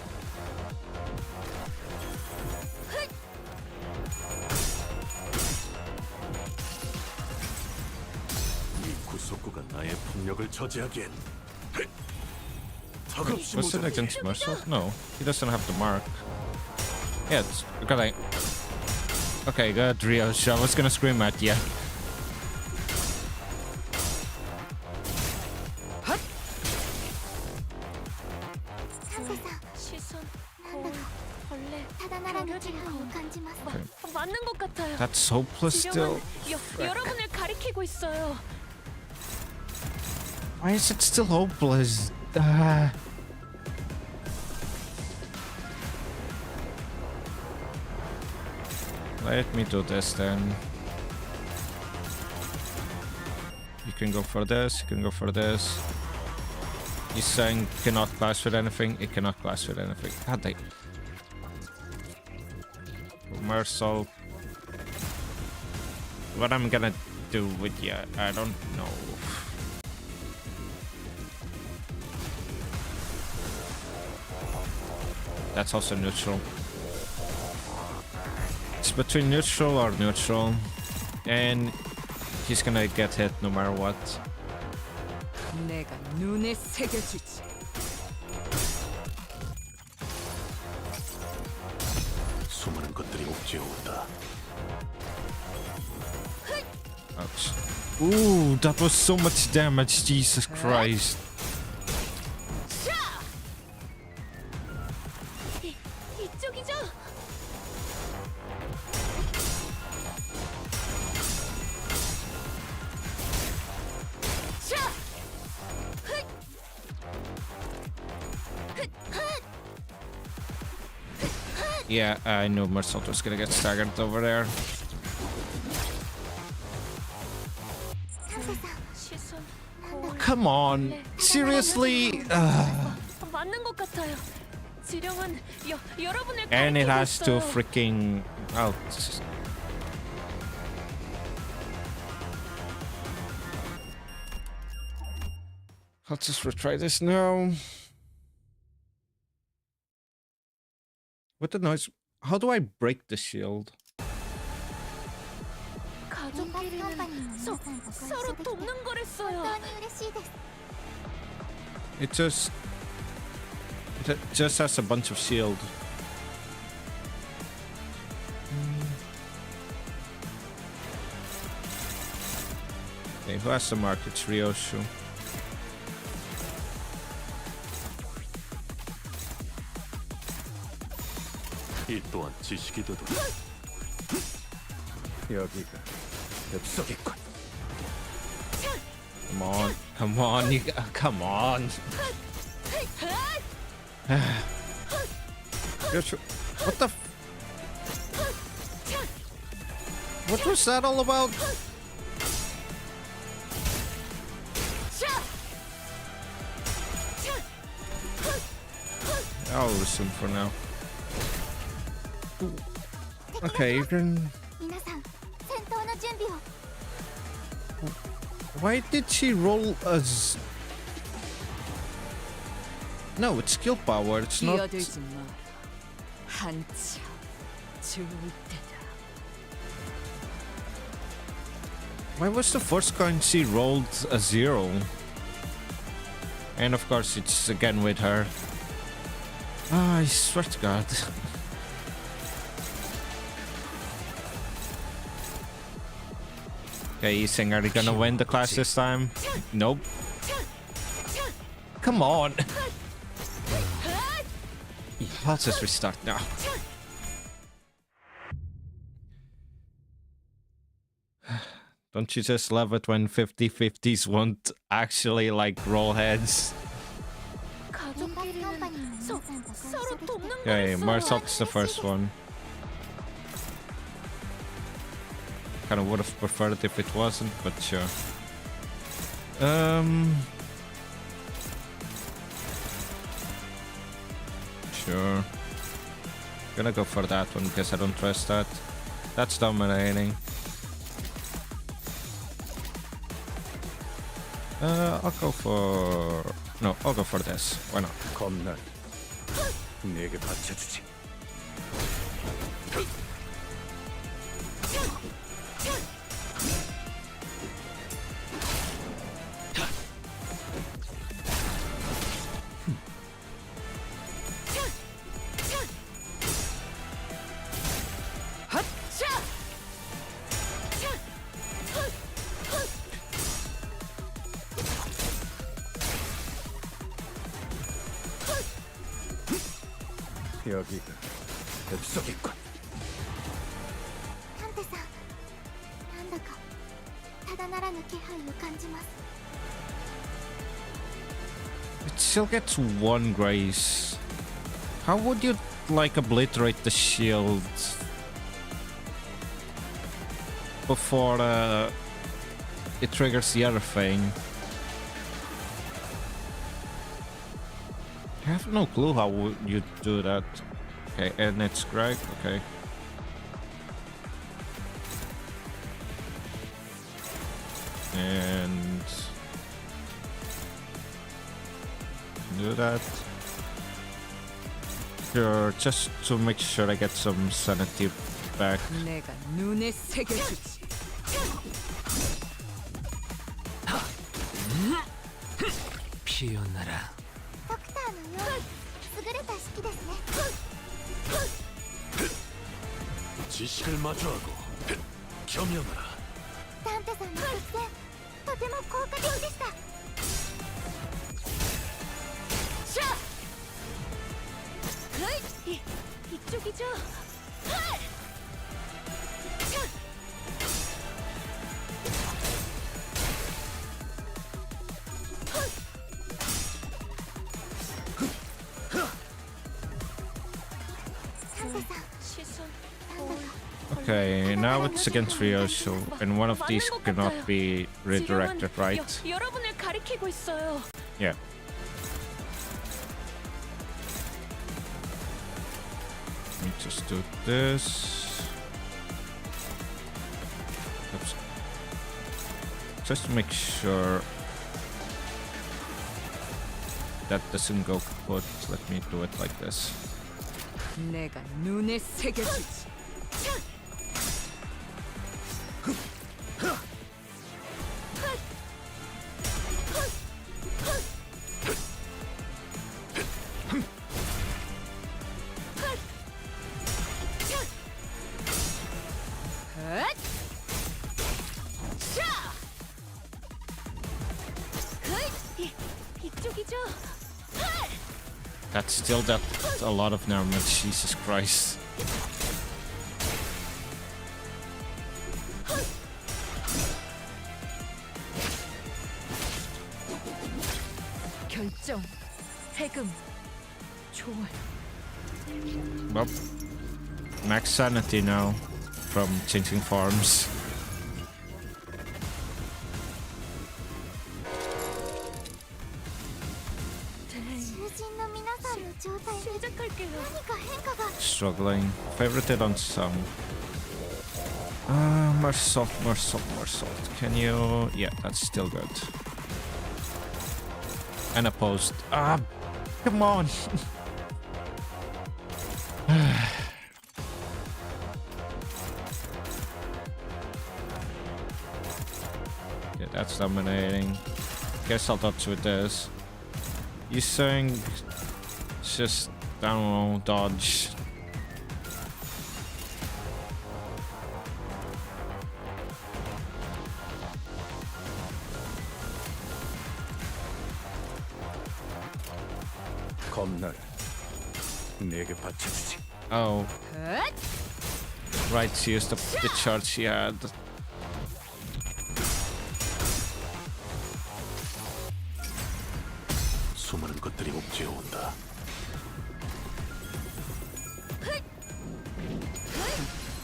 E: 구속구가 나의 폭력을 저지하기엔
A: Was it against Mersault? No, he doesn't have the mark. Yeah, it's okay. Okay, good, ryoshu. I was gonna scream at you. That's hopeless still.
B: 여러분을 가리키고 있어요.
A: Why is it still hopeless? Let me do this then. You can go for this, you can go for this. He's saying cannot clash with anything, it cannot clash with anything. God dang. Mersault. What I'm gonna do with you, I don't know. That's also neutral. It's between neutral or neutral. And he's gonna get hit no matter what.
O: 내가 눈에 새겨주지.
E: 수많은 것들이 옥죄어온다.
A: Ouch. Ooh, that was so much damage, Jesus Christ.
B: 이쪽이죠?
A: Yeah, I knew Mersault was gonna get staggered over there.
B: 시선.
A: Come on. Seriously?
B: 맞는 것 같아요. 지령은 여러분을
A: And it has to
B: 가리키고 있어요.
A: freaking... Oh. Let's just retry this now. What the noise? How do I break the shield?
B: 가족끼리는 서로 돕는 거랬어요.
A: It just has a bunch of shield. Okay, who has the mark? It's ryoshu.
E: 이 또한 지식이 되도.
I: 여기가 엽석이군.
A: Come on, come on, come on. Ryoshu, what the? What was that all about? I'll listen for now. Okay, you can. Why did she roll as? No, it's skill power. It's not.
O: 끼어들지 마. 한참 좋을 때다.
A: Why was the first coin she rolled a 0? And of course, it's again with her. Ah, I swear to God. Okay, you think, are you gonna win the class this time? Nope. Come on. Let's just restart now. Don't you just love it when 50-50s won't actually like roll heads? Okay, Marsok's the first one. Kind of would have preferred it if it wasn't, but sure. Sure. Gonna go for that one because I don't trust that. That's dominating. I'll go for... No, I'll go for this. Why not?
J: 겁날. 내게 받쳐주지.
I: 여기가 엽석이군.
A: It still gets one grace. How would you like obliterate the shield before it triggers the other thing? I have no clue how would you do that. Okay, and it's Greg. Okay. And do that. Sure, just to make sure I get some sanity back.
O: 내가 눈에 새겨주지.
N: 피어나라.
E: 지식을 마주하고 겸용하라.
B: 이쪽이죠. 시선.
A: Okay, now it's against ryoshu, and one of these cannot be redirected, right?
B: 여러분을 가리키고 있어요.
A: Yeah. Let me just do this. Oops. Just to make sure that doesn't go kaput, let me do it like this.
G: 내가 눈에 새겨주지.
B: 이쪽이죠?
A: That's still a lot of damage, Jesus Christ.
G: 결정, 해금, 조월.
A: Well, max sanity now from changing forms. Struggling. Favorited on some. More salt, more salt, more salt. Can you... Yeah, that's still good. And opposed. Ah, come on! Yeah, that's dominating. Guess I'll dodge with this. You saying... Just, I don't know, dodge.
J: 검날 내게 바쳐주지.
A: Oh. Right, she used the charge she had.
E: 수많은 것들이 옥죄어 온다.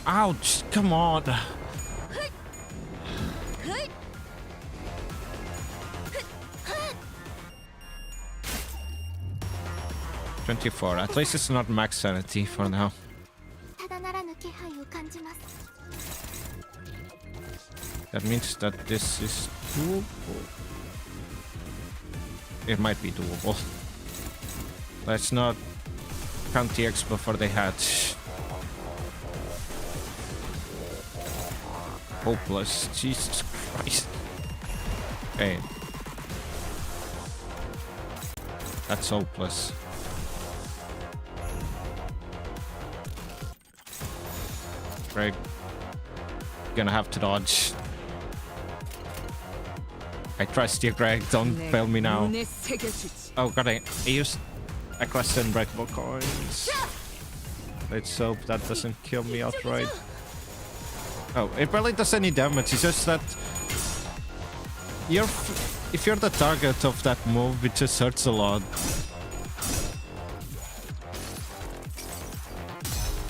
A: Ouch! Come on! $24. At least it's not max sanity for now. That means that this is doable. It might be doable. Let's not count the eggs before they hatch. Hopeless. Jesus Christ. Hey. That's hopeless. Greg. Gonna have to dodge. I trust you, Greg. Don't fail me now. Oh god, I used Equest and Breakable coins. Let's hope that doesn't kill me outright. Oh, it barely does any damage. It's just that if you're the target of that move, it just hurts a lot.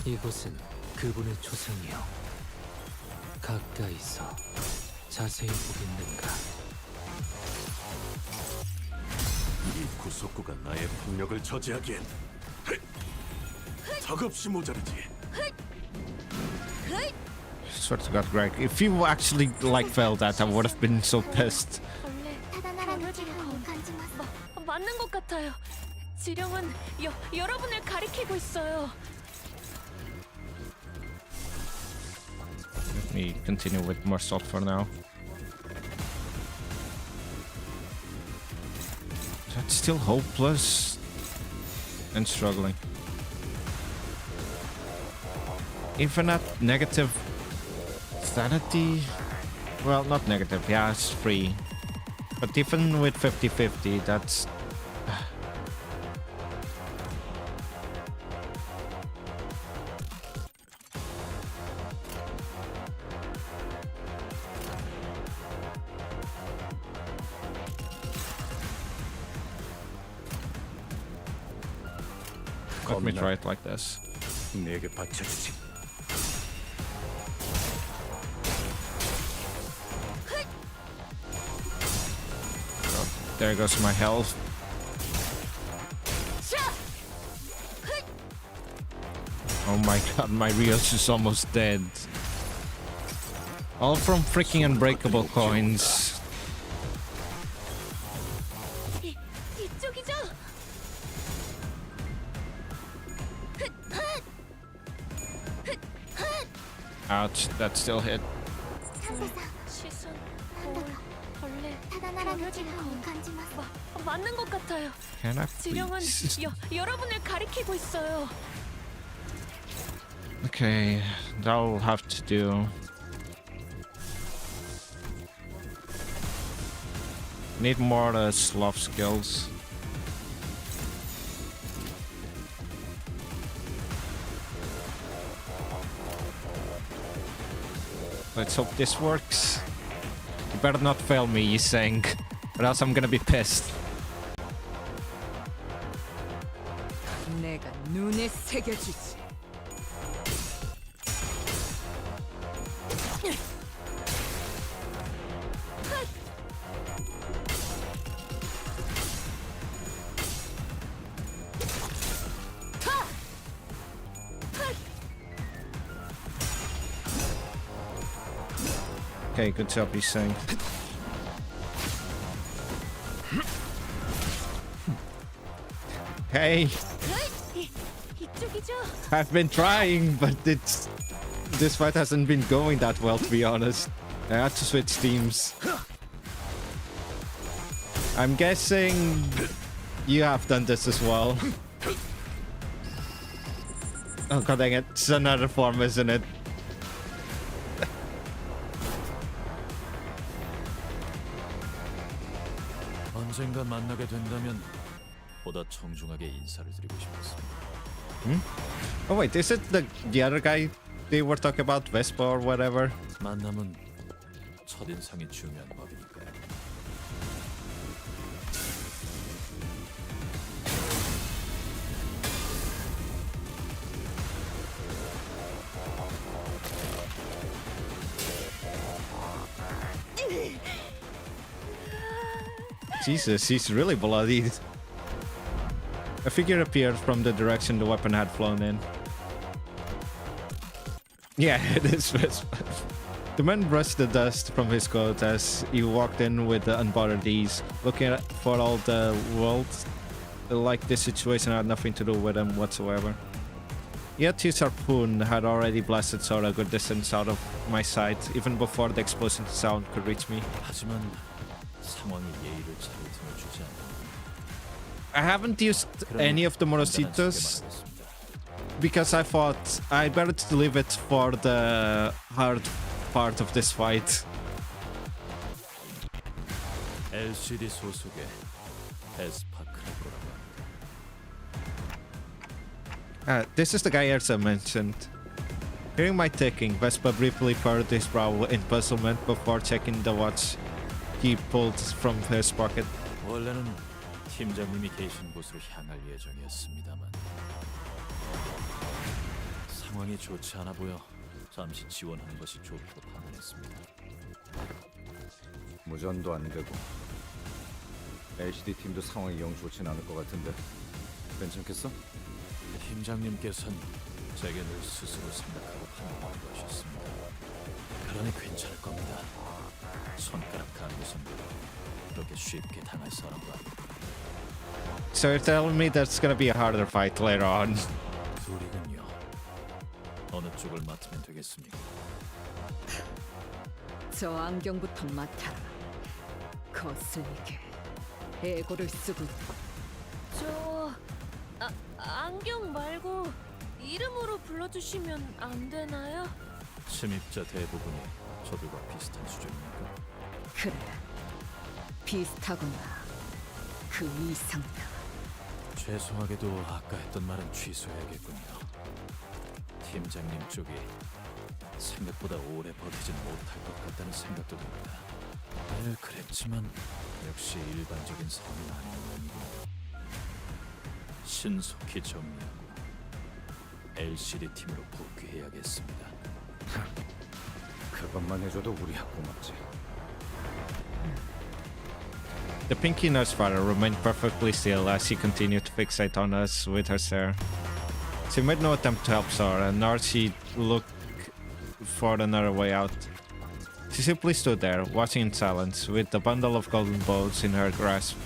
N: 이곳은 그분의 초상이요. 가까이서 자세히 보겠는가.
E: 이 구속구가 나의 폭력을 저지하기엔 턱없이 모자르지.
A: Swear to God, Greg, if you actually failed that, I would have been so pissed.
B: 맞는 것 같아요. 지령은 여러분을 가리키고 있어요.
A: Let me continue with more salt for now. That's still hopeless and struggling. Even at negative sanity, well, not negative, yeah, it's free. But even with 50-50, that's... Let me try it like this.
J: 내게 바쳐주지.
A: There goes my health. Oh my god, my ryoshu is almost dead. All from freaking unbreakable coins.
B: 이쪽이죠?
A: Ouch, that still hit.
B: 시선, 거울, 벌레, 벼룩이 맞는 것 같아요.
A: Can I
B: 지령은
A: please?
B: 여러분을 가리키고 있어요.
A: Okay, that'll have to do. Need more sloth skills. Let's hope this works. You better not fail me, Yiseng, or else I'm gonna be pissed.
O: 내가 눈에 새겨주지.
A: Okay, good job, Yiseng. Hey,
B: 이쪽이죠?
A: I've been trying, but this fight hasn't been going that well, to be honest. I had to switch teams. I'm guessing you have done this as well. Oh god dang it, it's another form, isn't it?
E: 언젠가 만나게 된다면 보다 정중하게 인사를 드리고 싶었습니다.
A: Oh wait, is it the other guy they were talking about, Vespa or whatever?
E: 만남은 첫인상이 중요한 법이니까요.
A: Jesus, he's really bloodied. A figure appeared from the direction the weapon had flown in. Yeah, it is Vespa. The man brushed the dust from his coat as he walked in with unbothered ease, looking for all the world like this situation had nothing to do with him whatsoever. Yet his harpoon had already blasted Sora a good distance out of my sight, even before the explosion sound could reach me.
E: 하지만 상황이 예의를 차릴 틈을 주지 않아.
A: I haven't used any of the Morositos because I thought I better to leave it for the hard part of this fight.
E: LCD 소속의 에스파크라고라고 합니다.
A: This is the guy Erza mentioned. Hearing my ticking, Vespa briefly furrowed his brow in puzzlement before checking the watch he pulled from his pocket.
E: 원래는 팀장님이 계신 곳으로 향할 예정이었습니다만 상황이 좋지 않아 보여 잠시 지원하는 것이 좋다고 판단했습니다.
I: 무전도 안 되고 LCD 팀도 상황이 영 좋진 않을 것 같은데 괜찮겠어?
E: 팀장님께서는 제게 늘 스스로 생각하고 판단하는 것이었습니다. 그러니 괜찮을 겁니다. 손가락 감는 손으로 그렇게 쉽게 당할 사람도 아니고.
A: So you're telling me that's gonna be a harder fight later on?
E: 둘이군요. 어느 쪽을 맡으면 되겠습니까?
G: 저 안경부터 맡아라. 거슬리게 애고를 쓰고 있고.
B: 안경 말고 이름으로 불러주시면 안 되나요?
E: 침입자 대부분이 저들과 비슷한 수준입니까?
G: 그래, 비슷하구나. 그 이상이다.
E: 죄송하게도 아까 했던 말은 취소해야겠군요. 팀장님 쪽이 생각보다 오래 버티진 못할 것 같다는 생각도 듭니다. 늘 그랬지만 역시 일반적인 상황은 아닌 모양이군요. 신속히 정리하고 LCD 팀으로 복귀해야겠습니다.
I: 그것만 해줘도 우리야 고맙지.
A: The Pinky Nurse Father remained perfectly still as she continued to fixate on us with her stare. She made no attempt to help Sora, nor she looked for another way out. She simply stood there, watching in silence, with the bundle of golden balls in her grasp.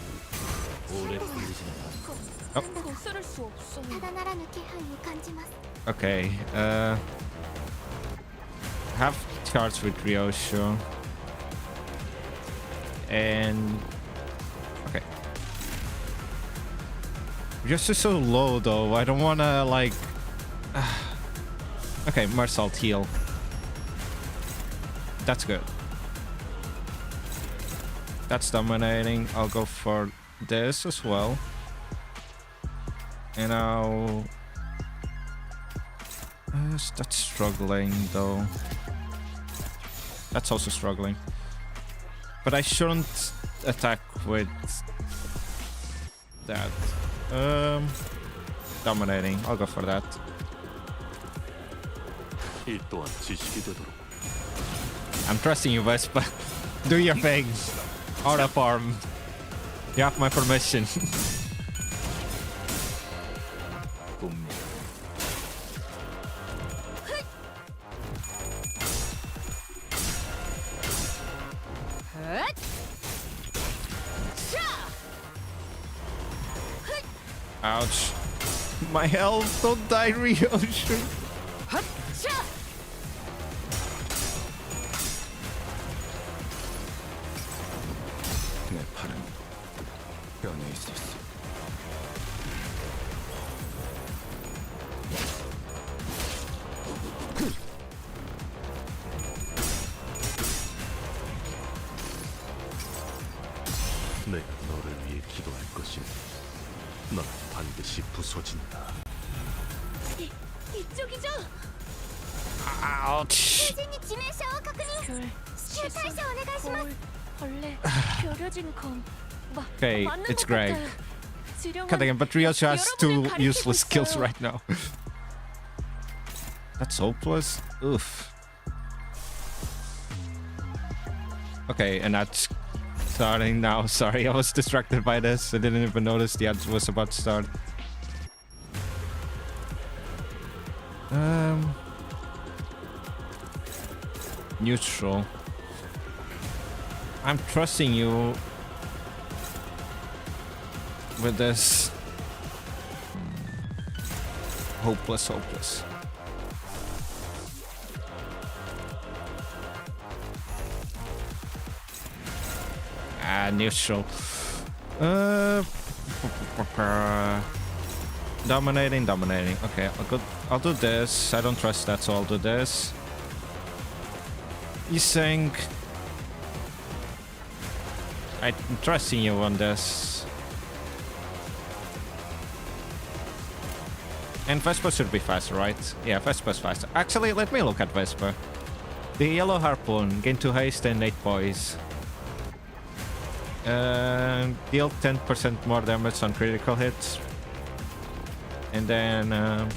A: Oh. Okay, have charge with ryoshu. And okay. Ryoshu's so low though, I don't wanna like okay, Mersault heal. That's good. That's dominating. I'll go for this as well. And now that's struggling though. That's also struggling. But I shouldn't attack with that. Dominating. I'll go for that. I'm trusting you, Vespa. Do your thing. Out of form. You have my permission. Ouch. My health, don't die, ryoshu.
I: 내 팔은 변해 있었어.
P: 내가 너를 위해 기도할 것이니 넌 반드시 부서진다.
B: 이쪽이죠?
A: Ouch.
B: 벌레, 벼려진 검.
A: Okay, it's Greg. God again, but ryoshu has two useless skills right now. That's hopeless. Oof. Okay, and that's starting now. Sorry, I was distracted by this. I didn't even notice the ad was about to start. Neutral. I'm trusting you with this. Hopeless, hopeless. Neutral. Dominating. Okay, I'll do this. I don't trust that, so I'll do this. You think I'm trusting you on this. And Vespa should be faster, right? Yeah, Vespa's faster. Actually, let me look at Vespa. The yellow harpoon, gain 2 haste and 8 poise. Deal 10% more damage on critical hits. And then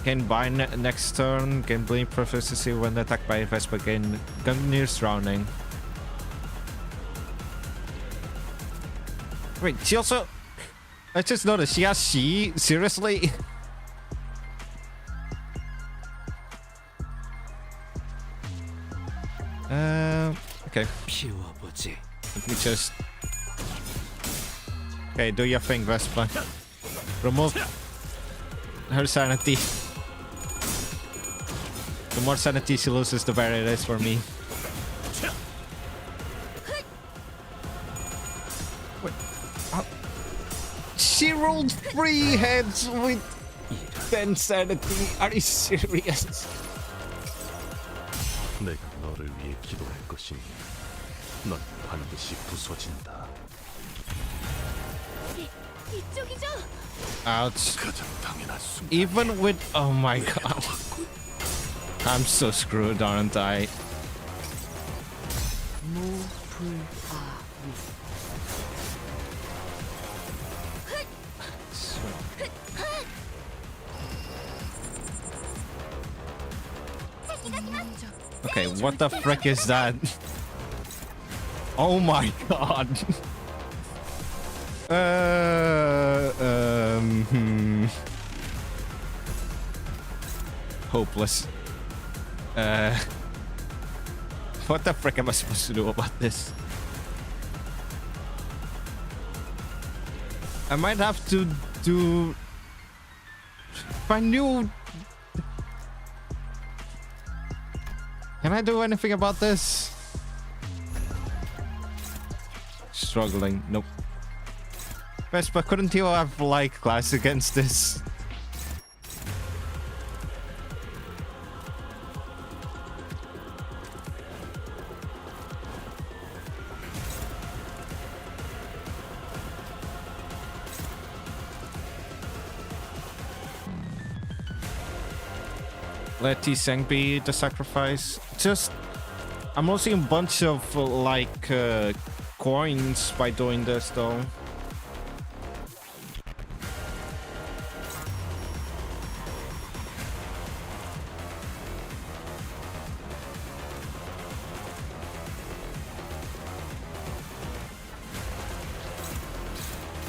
A: gain bind next turn, gain blink proficiency when attacked by Vespa, gain Gungnir's drowning. Wait, she also... I just noticed she has she? Seriously? Okay. Let me just... Okay, do your thing, Vespa. Remove her sanity. The more sanity she loses, the better it is for me. Wait. She rolled 3 heads with 10 sanity. Are you serious?
P: 내가 너를 위해 기도할 것이니 넌 반드시 부서진다.
B: 이쪽이죠?
A: Ouch.
P: 가장 당연한 순간.
A: Even with... Oh my god. I'm so screwed, aren't I? Okay, what the frick is that? Oh my god. Hopeless. What the frick am I supposed to do about this? I might have to do... Find new... Can I do anything about this? Struggling. Nope. Vespa, couldn't you have like class against this? Let T-Seng be the sacrifice. Just... I'm losing a bunch of like coins by doing this though.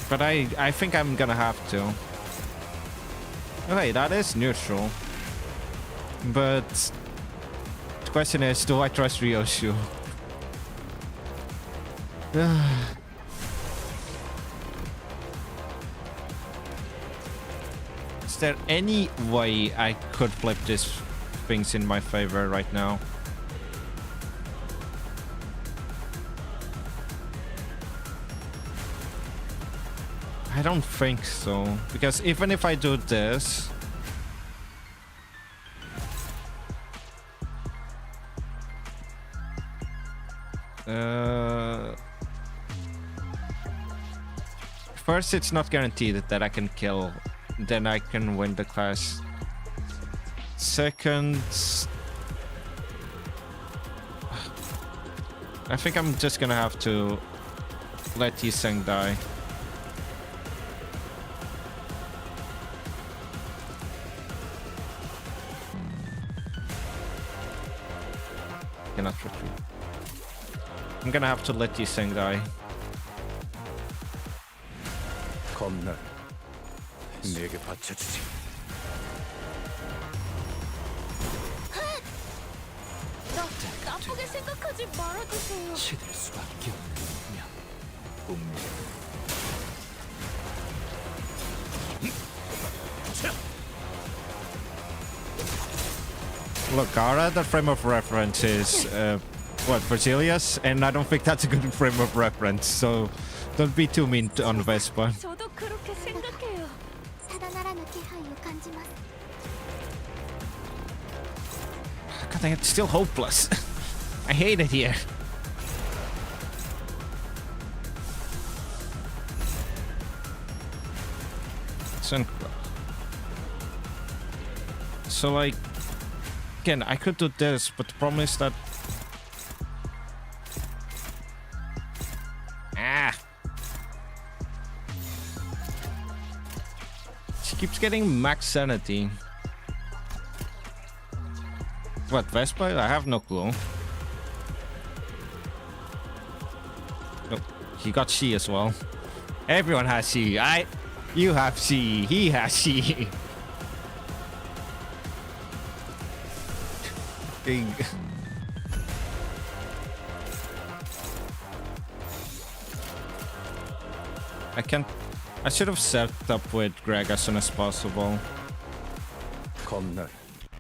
A: But I think I'm gonna have to. Okay, that is neutral. But the question is, do I trust ryoshu? Is there any way I could flip these things in my favor right now? I don't think so, because even if I do this, first it's not guaranteed that I can kill, then I can win the class. Second, I think I'm just gonna have to let Yi-Seng die. Cannot retreat. I'm gonna have to let Yi-Seng die.
J: 겁날 내게 바쳐주지.
B: 나쁘게 생각하지 말아주세요.
N: 시들 수밖에 없는 운명.
A: Look, Gara, the frame of reference is what, Brazilius, and I don't think that's a good frame of reference, so don't be too mean on Vespa.
B: 저도 그렇게 생각해요.
A: God dang, it's still hopeless. I hate it here. So like, again, I could do this, but the problem is that she keeps getting max sanity. What, Vespa? I have no clue. Nope, he got she as well. Everyone has she. You have she. He has she. I should have set up with Greg as soon as possible.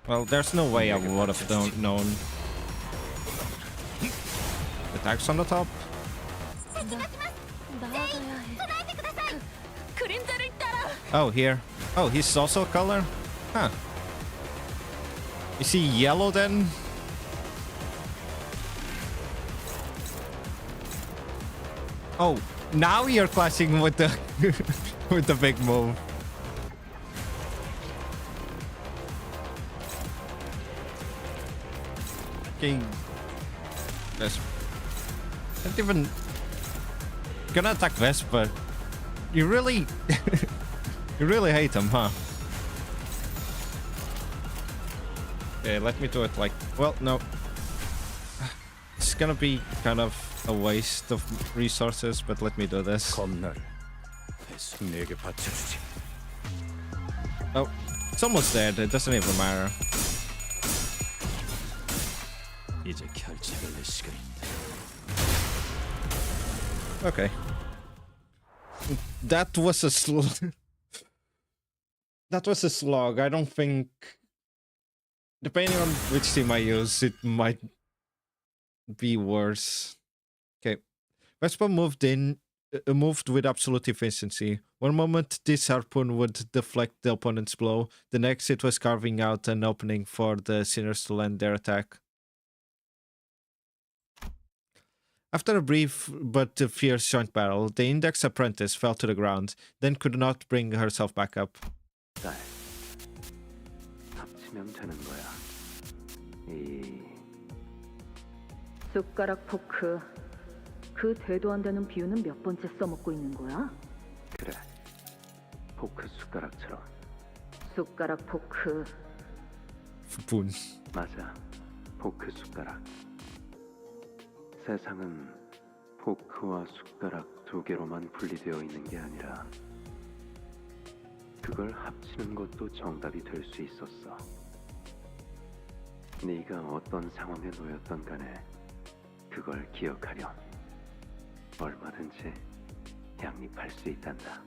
A: Well, there's no way I would have known. The tags on the top? Oh, here. Oh, he's also a color? Huh. Is he yellow then? Oh, now you're clashing with the with the big move. King. Vespa. Not even gonna attack Vespa. You really you really hate him, huh? Okay, let me do it like, well, no. is gonna be kind of a waste of resources, but let me do this.
I: 내게 바쳐주지.
A: Oh, it's almost dead. It doesn't even matter.
E: 이제 결책을 낼 시간입니다.
A: Okay. That was a that was a slog. I don't think, depending on which team I use, it might be worse. Okay. Vespa moved with absolute efficiency. One moment this harpoon would deflect the opponent's blow, the next it was carving out an opening for the sinners to land their attack. After a brief but fierce joint battle, the Index apprentice fell to the ground, then could not bring herself back up.
D: 딸, 합치면 되는 거야. 이
G: 숟가락 포크. 그 되도 안 되는 비유는 몇 번째 써먹고 있는 거야?
D: 그래. 포크 숟가락처럼.
G: 숟가락 포크.
A: Spoon.
D: 맞아. 포크 숟가락. 세상은 포크와 숟가락 두 개로만 분리되어 있는 게 아니라 그걸 합치는 것도 정답이 될 수 있었어. 네가 어떤 상황에 놓였던 간에 그걸 기억하렴. 얼마든지 양립할 수 있단다.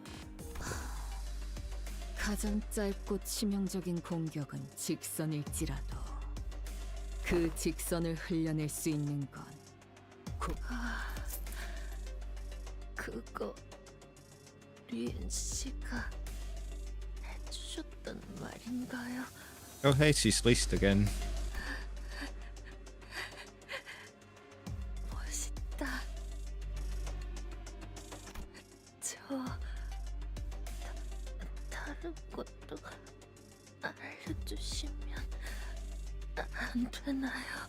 F: 가장 짧고 치명적인 공격은 직선일지라도 그 직선을 흘려낼 수 있는 건
B: 그거 리엔 씨가 해주셨단 말인가요?
A: Oh hey, she's leased again.
B: 멋있다. 저 다른 것도 알려주시면 안 되나요?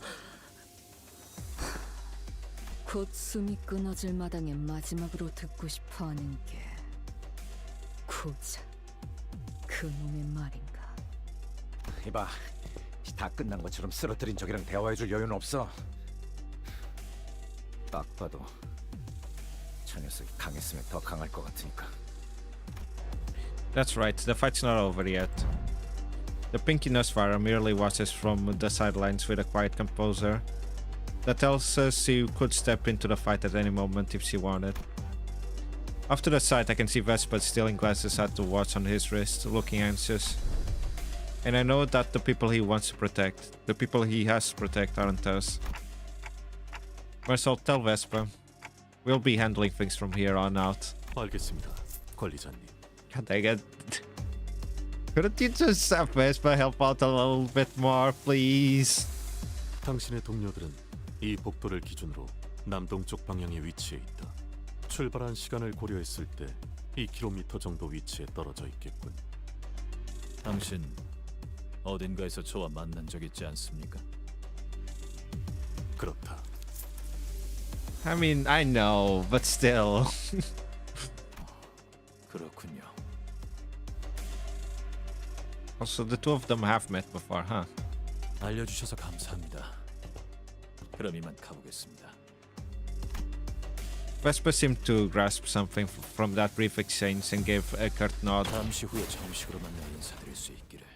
F: 곧 숨이 끊어질 마당에 마지막으로 듣고 싶어하는 게 고작 그놈의 말인가?
I: 이봐, 다 끝난 것처럼 쓰러뜨린 적이랑 대화해줄 여유는 없어. 딱 봐도 저 녀석이 강했으면 더 강할 것 같으니까.
A: That's right, the fight's not over yet. The Pinky Nosfire merely watches from the sidelines with a quiet composure that tells us she could step into the fight at any moment if she wanted. Off to the side, I can see Vespa stealing glasses at the watch on his wrist, looking anxious. And I know that the people he wants to protect, the people he has to protect, aren't us. Marcel, tell Vespa. We'll be handling things from here on out.
P: 알겠습니다, 관리자님.
A: God dang it. Couldn't you just have Vespa help out a little bit more, please?
P: 당신의 동료들은 이 복도를 기준으로 남동쪽 방향에 위치해 있다. 출발한 시간을 고려했을 때 2km 정도 위치에 떨어져 있겠군.
E: 당신 어딘가에서 저와 만난 적 있지 않습니까?
P: 그렇다.
A: I mean, I know, but still.
E: 그렇군요.
A: Also, the two of them have met before, huh?
E: 알려주셔서 감사합니다. 그럼 이만 가보겠습니다.
A: Vespa seemed to grasp something from that brief exchange and gave a curt nod.
E: 잠시 후에 정식으로 만나 인사드릴 수 있기를.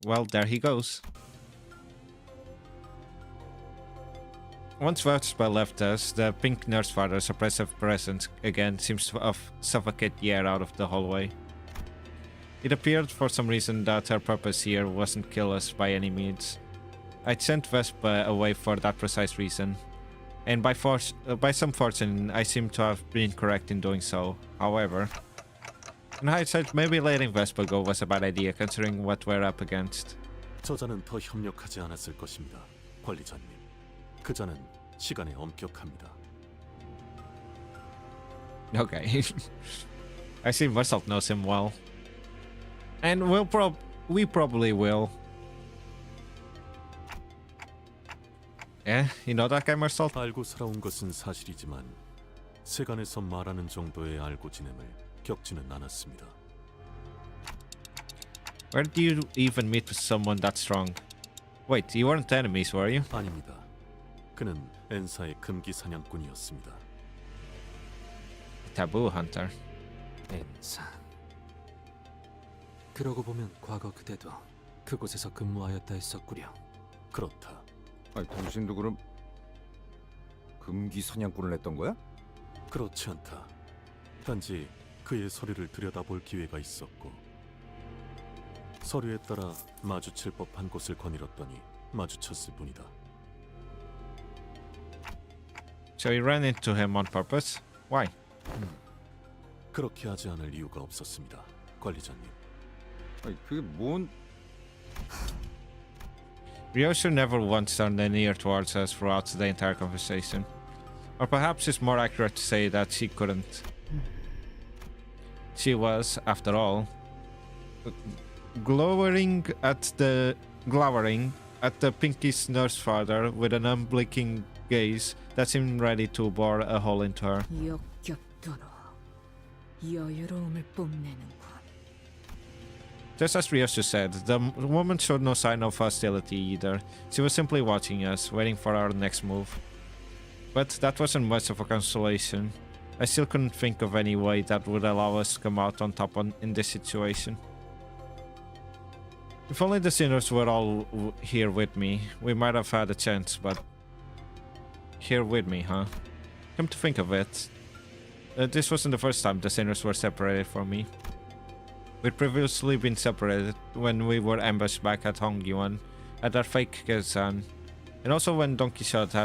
A: Well, there he goes. Once Vespa left us, the pink nurse father's oppressive presence again seems to suffocate the air out of the hallway. It appeared for some reason that her purpose here wasn't kill us by any means. I'd sent Vespa away for that precise reason, and by some fortune I seem to have been correct in doing so. However, in hindsight, maybe letting Vespa go was a bad idea considering what we're up against.
P: 저자는 더 협력하지 않았을 것입니다, 관리자님. 그자는 시간에 엄격합니다.
A: Okay. I see Marcel knows him well. And we probably will. Yeah, you know that guy, Marcel?
P: 알고 살아온 것은 사실이지만 세간에서 말하는 정도의 알고 지냄을 겪지는 않았습니다.
A: Where do you even meet with someone that strong? Wait, you weren't enemies, were you?
P: 아닙니다. 그는 엔사의 금기 사냥꾼이었습니다.
A: Taboo hunter.
N: 엔사. 그러고 보면 과거 그대도 그곳에서 근무하였다 했었구려.
P: 그렇다.
I: 아니, 당신도 그럼 금기 사냥꾼을 했던 거야?
P: 그렇지 않다. 단지 그의 서류를 들여다볼 기회가 있었고 서류에 따라 마주칠 법한 곳을 거닐었더니 마주쳤을 뿐이다.
A: So you ran into him on purpose? Why?
P: 그렇게 하지 않을 이유가 없었습니다, 관리자님.
I: 아니, 그게 뭔...
A: ryoshu never once turned any ear towards us throughout the entire conversation. Or perhaps it's more accurate to say that she couldn't. She was, after all, glowering at the Pinky's nurse father with an unblinking gaze that seemed ready to bore a hole into her.
F: 역겹도록 여유로움을 뽐내는군.
A: Just as ryoshu said, the woman showed no sign of hostility either. She was simply watching us, waiting for our next move. But that wasn't much of a consolation. I still couldn't think of any way that would allow us to come out on top in this situation. If only the sinners were all here with me, we might have had a chance, but... Here with me, huh? Come to think of it, this wasn't the first time the sinners were separated from me. We'd previously been separated when we were ambushed back at Hongyuan, at our fake Kazan, and also when Don Quixote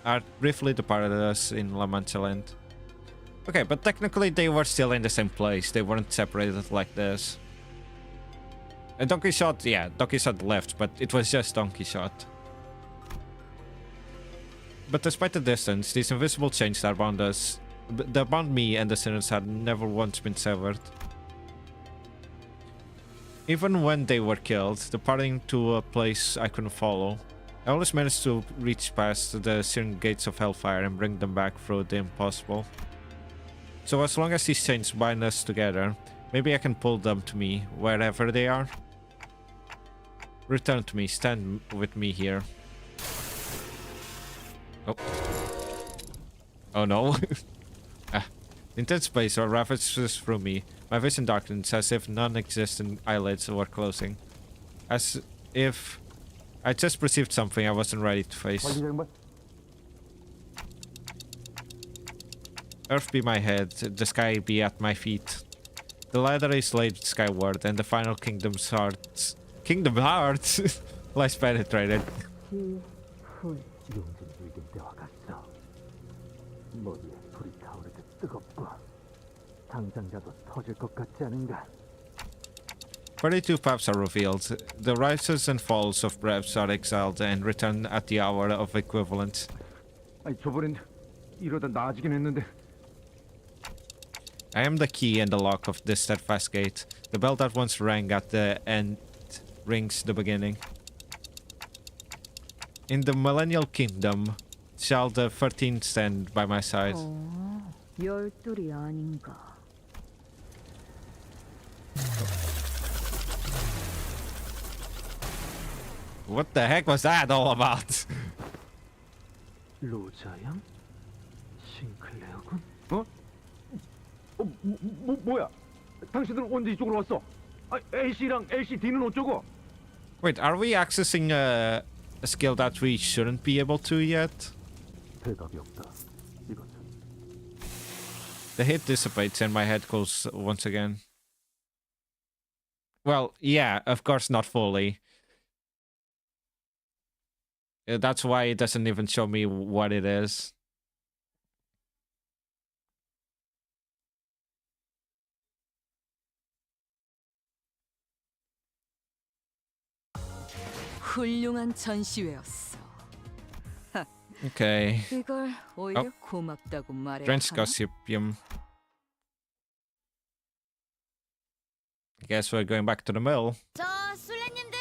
A: had briefly departed us in La Mancha Land. Okay, but technically they were still in the same place, they weren't separated like this. And Don Quixote, yeah, Don Quixote left, but it was just Don Quixote. But despite the distance, these invisible chains that bound me and the sinners had never once been severed. Even when they were killed, departing to a place I couldn't follow, I always managed to reach past the searing gates of hellfire and bring them back through the impossible. So as long as these chains bind us together, maybe I can pull them to me, wherever they are. Return to me, stand with me here. Oh. Oh no. Intense space or ravages through me. My vision darkens as if non-existent eyelids were closing. As if I just perceived something I wasn't ready to face. Earth be my head, the sky be at my feet. The ladder is laid skyward and the final Kingdom Hearts lies penetrated.
D: 머리에 불이 타오르듯 뜨겁고 당장자도 터질 것 같지 않은가?
A: 32 paths are revealed. The rises and falls of breaths are exiled and return at the hour of equivalence.
D: 아니 저번엔 이러다 나아지긴 했는데.
A: I am the key and the lock of this steadfast gate. The bell that once rang at the end rings the beginning. In the Millennial Kingdom, shall the 13 stand by my side?
G: 열둘이 아닌가.
A: What the heck was that all about?
D: 로자양? 싱클레어군? 어? 뭐야? 당신들 언제 이쪽으로 왔어? 아, A씨랑 LCD는 어쩌고?
A: Wait, are we accessing a skill that we shouldn't be able to yet?
D: 대답이 없다. 이것은
A: The hit dissipates and my head cools once again. Well, yeah, of course not fully. That's why it doesn't even show me what it is.
F: 훌륭한 전시회였어.
A: Okay.
F: 이걸 오히려 고맙다고 말해야
A: Drench
F: 하나?
A: Gossipium. I guess we're going back to the mill.
C: 저 술래님들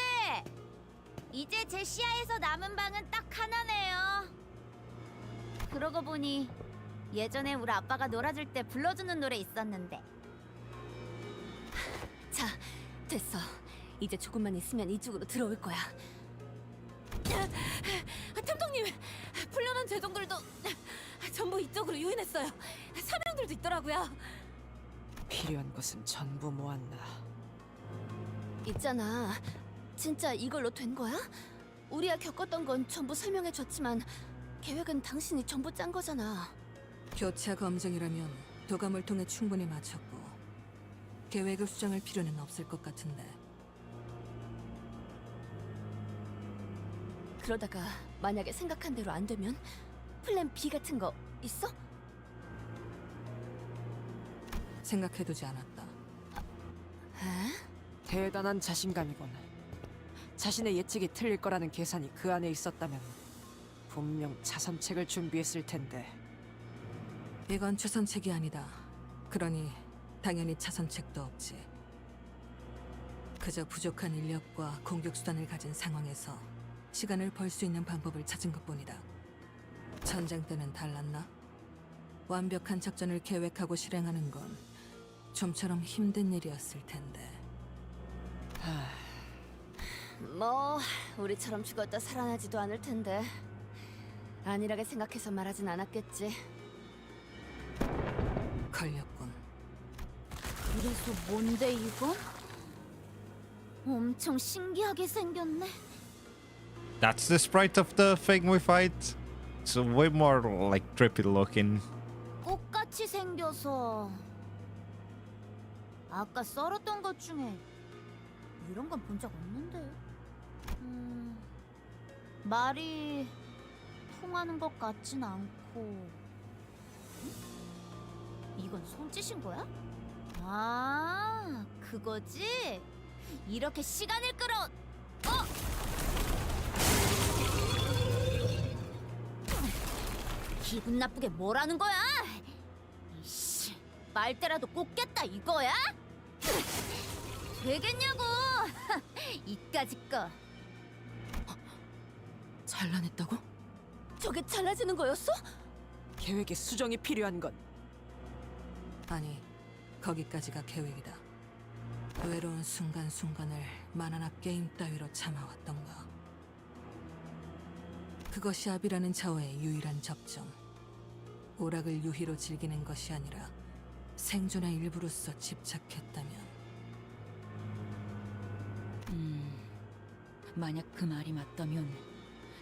C: 이제 제 시야에서 남은 방은 딱 하나네요. 그러고 보니 예전에 우리 아빠가 놀아줄 때 불러주는 노래 있었는데.
B: 자, 됐어. 이제 조금만 있으면 이쪽으로 들어올 거야. 제동들도 전부 이쪽으로 유인했어요. 사명들도 있더라고요.
O: 필요한 것은 전부 모았나.
B: 있잖아. 진짜 이걸로 된 거야? 우리가 겪었던 건 전부 설명해줬지만 계획은 당신이 전부 짠 거잖아.
O: 교차 검증이라면 도감을 통해 충분히 마쳤고 계획을 수정할 필요는 없을 것 같은데.
B: 그러다가 만약에 생각한 대로 안 되면 플랜 B 같은 거 있어?
O: 생각해두지 않았다.
B: 에?
O: 대단한 자신감이군. 자신의 예측이 틀릴 거라는 계산이 그 안에 있었다면 분명 차선책을 준비했을 텐데. 이건 차선책이 아니다. 그러니 당연히 차선책도 없지. 그저 부족한 인력과 공격 수단을 가진 상황에서 시간을 벌 수 있는 방법을 찾은 것뿐이다. 전쟁 때는 달랐나? 완벽한 작전을 계획하고 실행하는 건 좀처럼 힘든 일이었을 텐데.
B: 뭐 우리처럼 죽었다 살아나지도 않을 텐데 안일하게 생각해서 말하진 않았겠지.
O: 걸렸군.
C: 그래서 뭔데 이건? 엄청 신기하게 생겼네.
A: That's the sprite of the thing we fight. It's way more like trippy looking.
C: 꽃같이 생겨서 아까 썰었던 것 중에 이런 건 본 적 없는데. 말이 통하는 것 같진 않고. 이건 손짓인 거야? 아, 그거지? 이렇게 시간을 끌어. 기분 나쁘게 뭐라는 거야? 이씨, 빨대라도 꽂겠다 이거야? 되겠냐고! 이까짓 거.
O: 잘라냈다고?
B: 저게 잘라지는 거였어?
O: 계획의 수정이 필요한 건 아니, 거기까지가 계획이다. 외로운 순간순간을 만화나 게임 따위로 참아왔던가. 그것이 압이라는 자와의 유일한 접점. 오락을 유희로 즐기는 것이 아니라 생존의 일부로서 집착했다면.
Q: 만약 그 말이 맞다면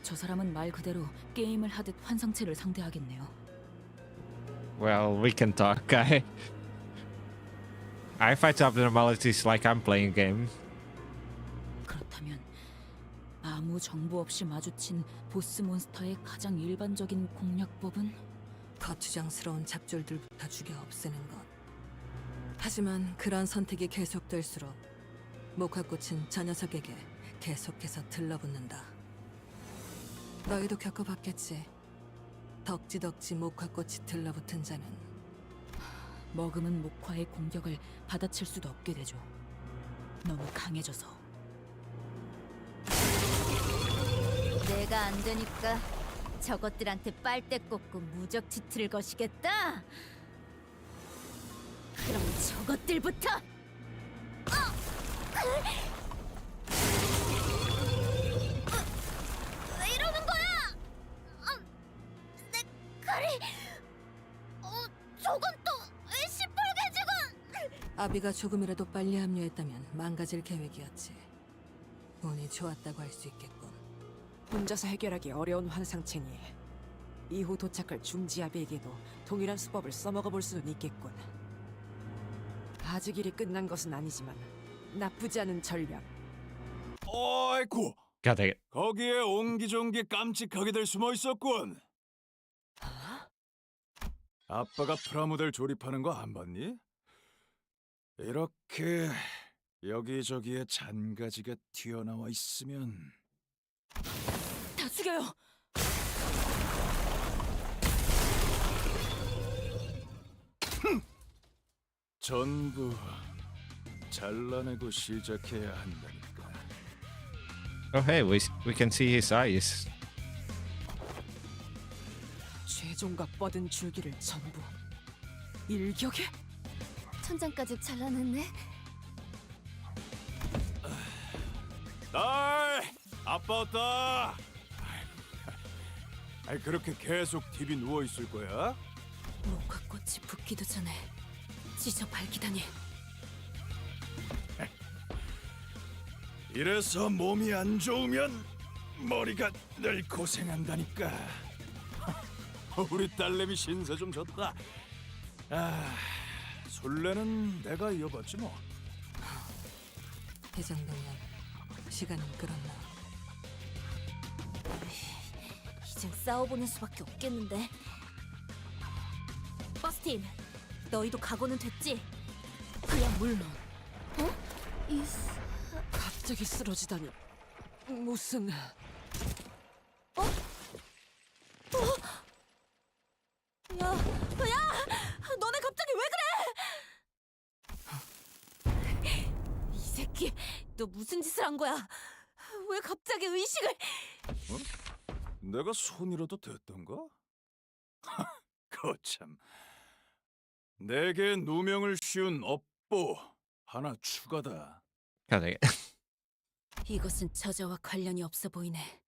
Q: 저 사람은 말 그대로 게임을 하듯 환상체를 상대하겠네요.
A: Well, we can talk, guy. I fight abnormalities like I'm playing a game.
Q: 그렇다면 아무 정보 없이 마주친 보스 몬스터의 가장 일반적인 공략법은
O: 거추장스러운 잡졸들부터 죽여 없애는 것. 하지만 그런 선택이 계속될수록 목화꽃은 저 녀석에게 계속해서 들러붙는다. 너희도 겪어봤겠지. 덕지덕지 목화꽃이 들러붙은 자는
Q: 머금은 목화의 공격을 받아칠 수도 없게 되죠. 너무 강해져서.
C: 내가 안 되니까 저것들한테 빨대 꽂고 무적 치트를 거시겠다. 그럼 저것들부터. 왜 이러는 거야? 내 칼이. 저건 또 시뻘게 지금.
O: 아비가 조금이라도 빨리 합류했다면 망가질 계획이었지. 운이 좋았다고 할 수 있겠군. 혼자서 해결하기 어려운 환상체니 이후 도착할 중지아비에게도 동일한 수법을 써먹어 볼 수는 있겠군. 아직 일이 끝난 것은 아니지만 나쁘지 않은 전략.
J: 어이쿠,
A: God dang it.
J: 거기에 옹기종기 깜찍하게들 숨어 있었군. 아빠가 프라모델 조립하는 거 안 봤니? 이렇게 여기저기에 잔가지가 튀어나와 있으면
Q: 다 죽여요.
J: 전부 잘라내고 시작해야 한다니까.
A: Oh, hey, we can see his eyes.
O: 최종과 뻗은 줄기를 전부 일격에?
B: 천장까지 잘라냈네.
J: 딸! 아빠 왔다! 그렇게 계속 TV 누워 있을 거야?
Q: 목화 꽃이 붓기도 전에 찢어 밝히다니.
J: 이래서 몸이 안 좋으면 머리가 늘 고생한다니까. 우리 딸내미 신세 좀 졌다. 술래는 내가 이어봤지 뭐.
O: 이 정도면 시간은 끌었나.
Q: 이젠 싸워보는 수밖에 없겠는데. 버스팀, 너희도 각오는 됐지? 그야 물론.
O: 갑자기 쓰러지다니. 무슨...
Q: 야, 너네 갑자기 왜 그래? 이 새끼, 너 무슨 짓을 한 거야? 왜 갑자기 의식을...
J: 내가 손이라도 됐던가? 거참. 내게 누명을 씌운 업보 하나 추가다.
Q: 이것은 저자와 관련이 없어 보이네.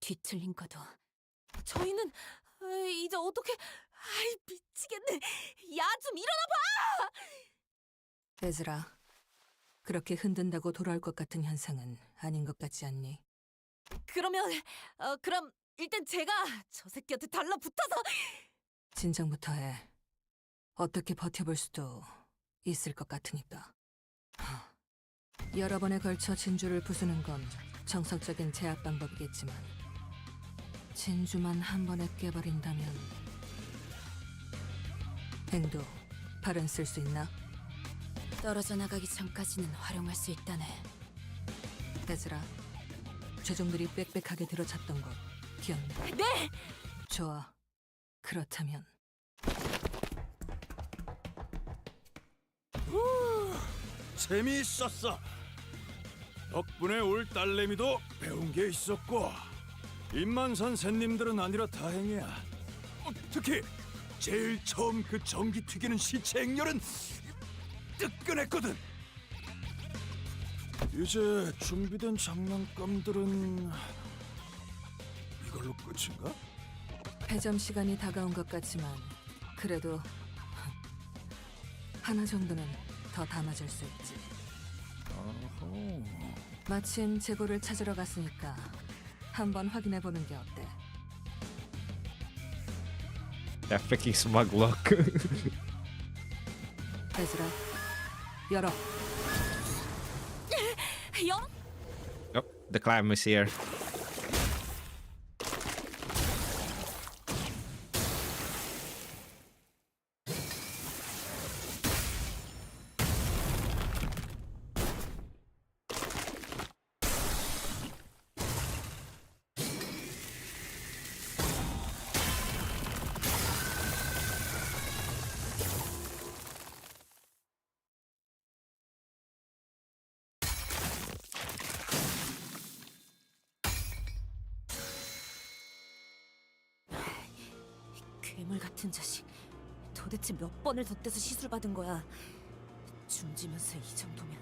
Q: 뒤틀린 거도. 저희는 이제 어떻게... 아이 미치겠네. 야 좀 일어나 봐.
O: 에즈라, 그렇게 흔든다고 돌아올 것 같은 현상은 아닌 것 같지 않니?
Q: 그러면 그럼 일단 제가 저 새끼한테 달라붙어서...
O: 진정부터 해. 어떻게 버텨볼 수도 있을 것 같으니까. 여러 번에 걸쳐 진주를 부수는 건 정석적인 제압 방법이겠지만 진주만 한 번에 깨버린다면... 행도, 발은 쓸 수 있나?
Q: 떨어져 나가기 전까지는 활용할 수 있다네.
O: 에즈라, 죄종들이 빽빽하게 들어찼던 곳 기억나?
Q: 네!
O: 좋아. 그렇다면...
J: 재미있었어. 덕분에 올 딸내미도 배운 게 있었고 임만산 샌님들은 아니라 다행이야. 특히 제일 처음 그 전기 튀기는 시체 액렬은 뜨끈했거든. 이제 준비된 장난감들은 이걸로 끝인가?
O: 패점 시간이 다가온 것 같지만 그래도 하나 정도는 더 담아줄 수 있지. 마침 재고를 찾으러 갔으니까 한번 확인해보는 게 어때?
A: That freaking smug look.
O: 에즈라, 열어.
A: Oh, the clam is here.
Q: 괴물 같은 자식. 도대체 몇 번을 덧대서 시술 받은 거야. 중지면서 이 정도면.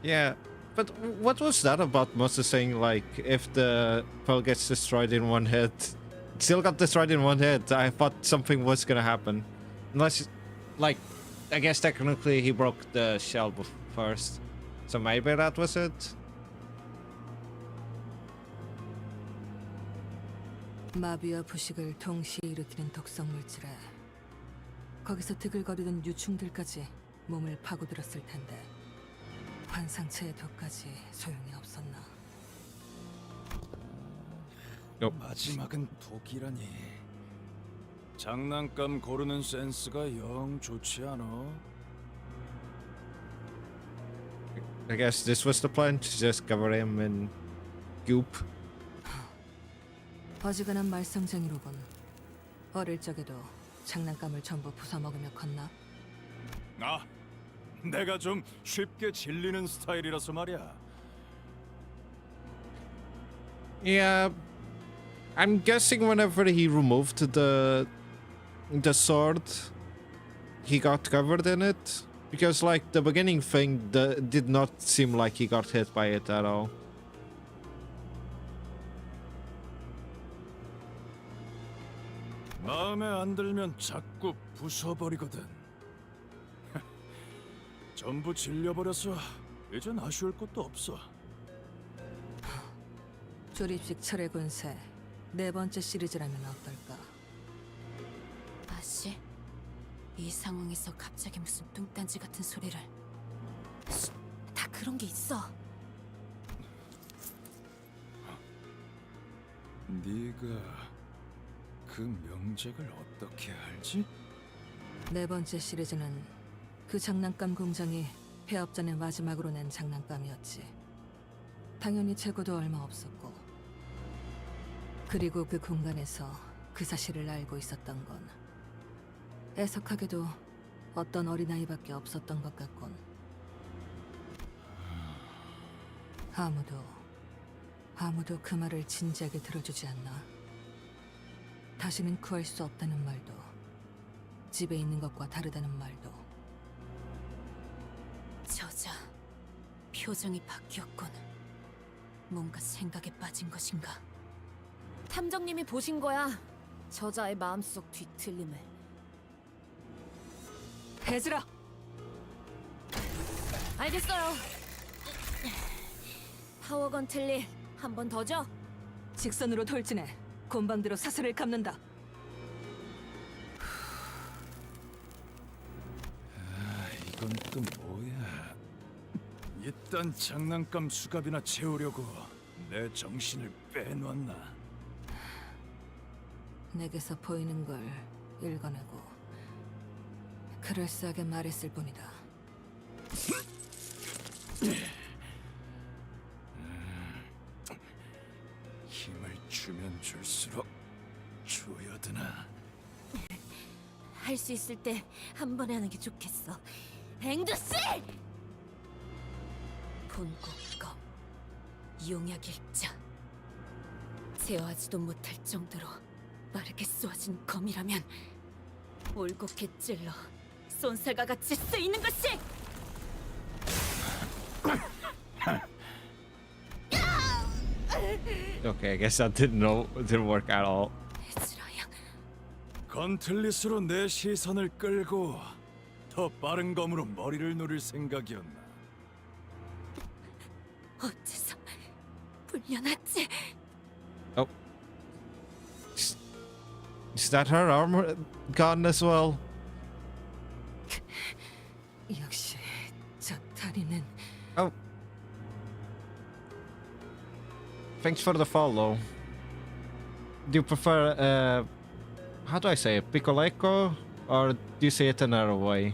A: Yeah, but what was that about Monster saying, like, if the pearl gets destroyed in one hit, it still got destroyed in one hit? I thought something was gonna happen. Unless, like, I guess technically he broke the shell first. So maybe that was it?
O: 마비와 부식을 동시에 일으키는 독성 물질에 거기서 드글거리던 유충들까지 몸을 파고들었을 텐데 환상체의 독까지 소용이 없었나?
J: 마지막은 독이라니. 장난감 고르는 센스가 영 좋지 않아.
A: I guess this was the plan, to just cover him in goop.
O: 어지간한 말썽쟁이로군. 어릴 적에도 장난감을 전부 부숴먹으며 컸나?
J: 아, 내가 좀 쉽게 질리는 스타일이라서 말이야.
A: Yeah, I'm guessing whenever he removed the sword, he got covered in it. Because, like, the beginning thing did not seem like he got hit by it at all.
J: 마음에 안 들면 자꾸 부숴버리거든. 전부 질려버려서 이젠 아쉬울 것도 없어.
O: 조립식 철의 군세 4번째 시리즈라면 어떨까?
Q: 아씨, 이 상황에서 갑자기 무슨 뚱딴지 같은 소리를. 쉿, 다 그런 게 있어.
J: 네가 그 명작을 어떻게 알지?
O: 4번째 시리즈는 그 장난감 공장이 폐업 전에 마지막으로 낸 장난감이었지. 당연히 재고도 얼마 없었고. 그리고 그 공간에서 그 사실을 알고 있었던 건 애석하게도 어떤 어린아이밖에 없었던 것 같군. 아무도 그 말을 진지하게 들어주지 않나. 다시는 구할 수 없다는 말도, 집에 있는 것과 다르다는 말도.
Q: 저자, 표정이 바뀌었군. 뭔가 생각에 빠진 것인가? 탐정님이 보신 거야. 저자의 마음속 뒤틀림을.
O: 해즈라!
Q: 알겠어요. 파워건 틀리 한 번 더 줘.
O: 직선으로 돌진해. 곤방대로 사슬을 감는다.
J: 이건 또 뭐야? 이딴 장난감 수갑이나 채우려고 내 정신을 빼놨나?
O: 내게서 보이는 걸 읽어내고 그럴싸하게 말했을 뿐이다.
J: 힘을 주면 줄수록 조여드나.
Q: 할 수 있을 때 한 번에 하는 게 좋겠어. 앵두씨! 본곡검 용약 일자. 제어하지도 못할 정도로 빠르게 쏘아진 검이라면 올곧게 찔러 쏜살과 같이 쓰이는 것이!
A: Okay, I guess that didn't work at all.
J: 건틀릿으로 내 시선을 끌고 더 빠른 검으로 머리를 노릴 생각이었나?
Q: 어째서 불려놨지?
A: Oh. Is that her armor gone as well?
O: 역시 저 다리는
A: Oh. Thanks for the follow. Do you prefer, how do I say it? Picoleco? Or do you say it another way?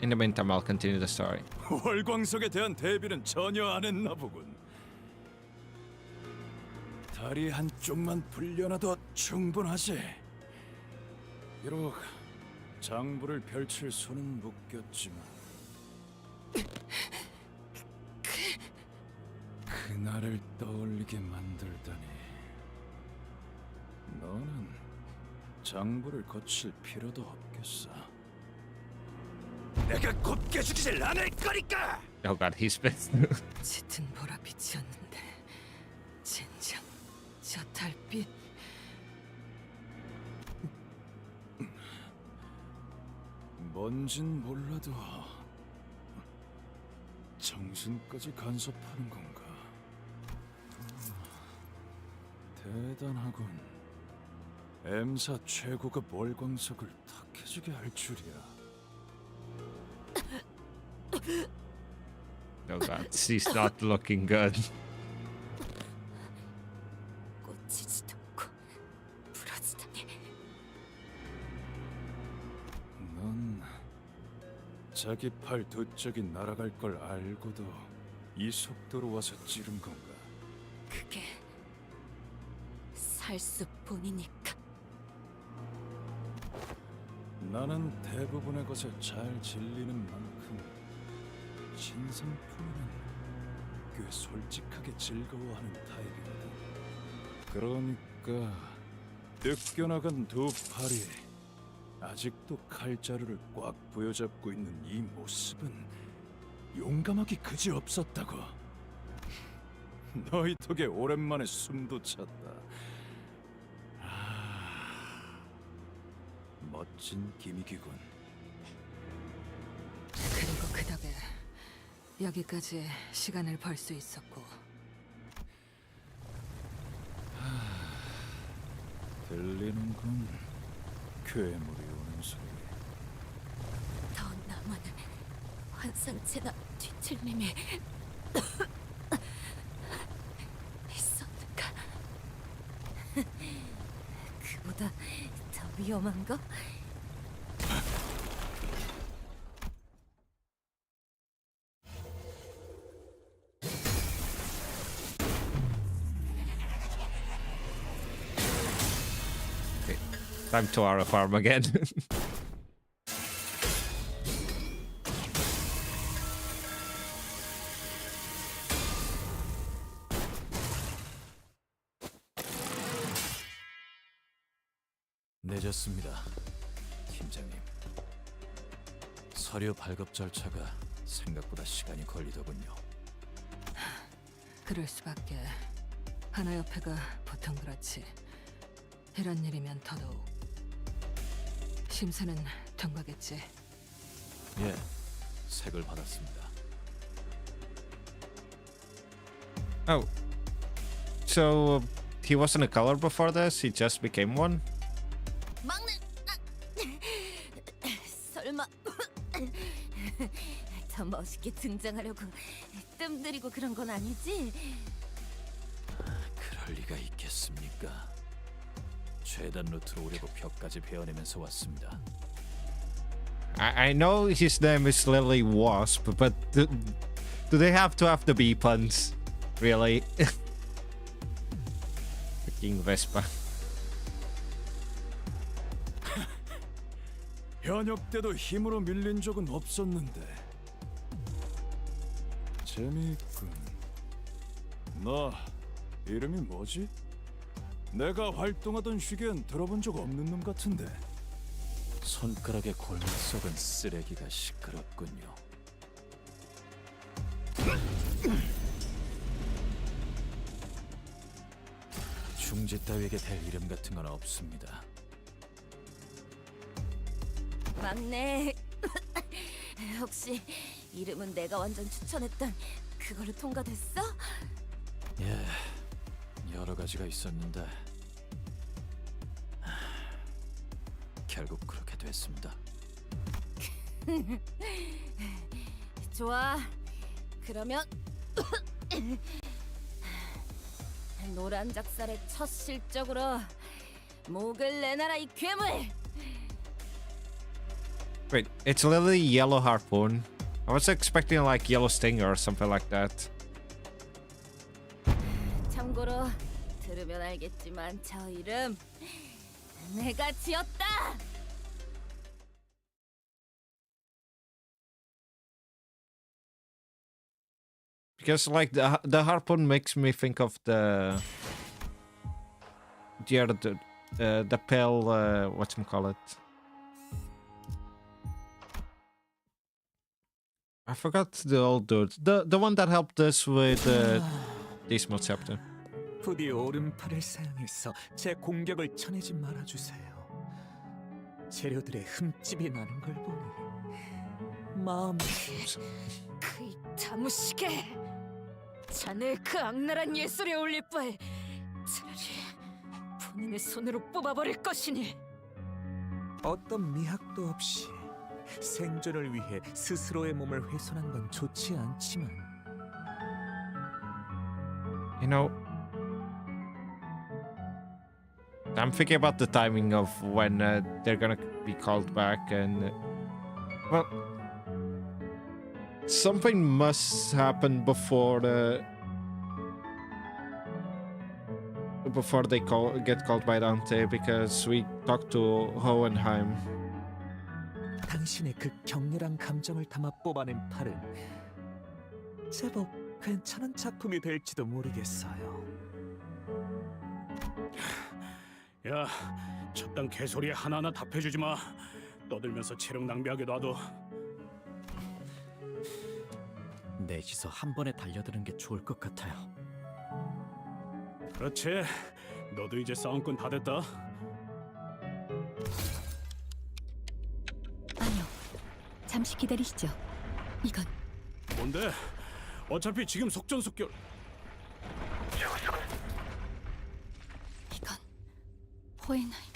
A: In the meantime, I'll continue the story.
J: 월광석에 대한 대비는 전혀 안 했나 보군. 다리 한쪽만 불려놔도 충분하지. 비록 장부를 펼칠 손은 묶였지만 그날을 떠올리게 만들다니. 너는 장부를 거칠 필요도 없겠어. 내가 곱게 죽이질 않을 거니까.
A: Oh god, he's pissed.
O: 짙은 보랏빛이었는데 젠장 저 달빛.
J: 뭔진 몰라도 정신까지 간섭하는 건가? 대단하군. M사 최고급 월광석을 탁해지게 할 줄이야.
A: Oh god, she's not looking good.
Q: 꽂히지도 않고 부러지다니.
J: 넌 자기 팔 두 짝이 날아갈 걸 알고도 이 속도로 와서 찌른 건가?
Q: 그게 살 수뿐이니까.
J: 나는 대부분의 것에 잘 질리는 만큼 신상품은 꽤 솔직하게 즐거워하는 타입이거든. 그러니까 뜯겨나간 두 팔이 아직도 칼자루를 꽉 부여잡고 있는 이 모습은 용감하기 그지없었다고.
L: 너희 덕에 오랜만에 숨도 찼다. 멋진 기믹이군.
O: 그리고 그 덕에 여기까지 시간을 벌 수 있었고.
L: 들리는군. 괴물이 오는 소리.
Q: 더 남은 환상체나 뒤틀림이 있었는가? 그보다 더 위험한 거?
A: Time to our farm again.
E: 늦었습니다, 팀장님. 서류 발급 절차가 생각보다 시간이 걸리더군요.
O: 그럴 수밖에. 하나협회가 보통 그렇지. 이런 일이면 더더욱. 심사는 통과겠지.
E: 예, 색을 받았습니다.
A: Oh. So he wasn't a color before this, he just became one?
Q: 막내! 설마 더 멋있게 등장하려고 뜸 들이고 그런 건 아니지?
E: 그럴 리가 있겠습니까? 최단 루트로 오려고 벽까지 베어내면서 왔습니다.
A: I know his name is Lily Wasp, but do they have to have the bee puns? Really? Freaking Vespa.
L: 현역 때도 힘으로 밀린 적은 없었는데. 재미있군. 너 이름이 뭐지? 내가 활동하던 시기엔 들어본 적 없는 놈 같은데.
E: 손가락에 골마 썩은 쓰레기가 시끄럽군요. 중지 따위에게 될 이름 같은 건 없습니다.
Q: 막내 혹시 이름은 내가 완전 추천했던 그걸로 통과됐어?
E: 예, 여러 가지가 있었는데 결국 그렇게 됐습니다.
Q: 좋아. 그러면 노란 작살의 첫 실적으로 목을 내놔라 이 괴물.
A: Wait, it's literally Yellow Harpoon. I was expecting like Yellow Stinger or something like that.
Q: 참고로 들으면 알겠지만 저 이름 내가 지었다.
A: Because like the harpoon makes me think of the pale whatchamacallit. I forgot the old dude. The one that helped us with this mod chapter.
H: 부디 오른팔을 사용해서 제 공격을 쳐내지 말아주세요. 재료들의 흠집이 나는 걸 보니 마음이
Q: 그 다무시게 자네 그 악랄한 예술에 올릴 바에 차라리 본인의 손으로 뽑아버릴 것이니.
H: 어떤 미학도 없이 생존을 위해 스스로의 몸을 훼손한 건 좋지 않지만
A: You know, I'm thinking about the timing of when they're gonna be called back, and well, something must happen before they get called by Dante, because we talked to Hohenheim.
H: 당신의 그 격렬한 감정을 담아 뽑아낸 팔은 제법 괜찮은 작품이 될지도 모르겠어요.
J: 야, 첫단 개소리에 하나하나 답해주지 마. 떠들면서 체력 낭비하게 놔둬.
H: 넷이서 한 번에 달려드는 게 좋을 것 같아요.
J: 그렇지. 너도 이제 싸움꾼 다 됐다.
F: 아니요. 잠시 기다리시죠. 이건
J: 뭔데? 어차피 지금 속전속결.
F: 이건 호엔하임.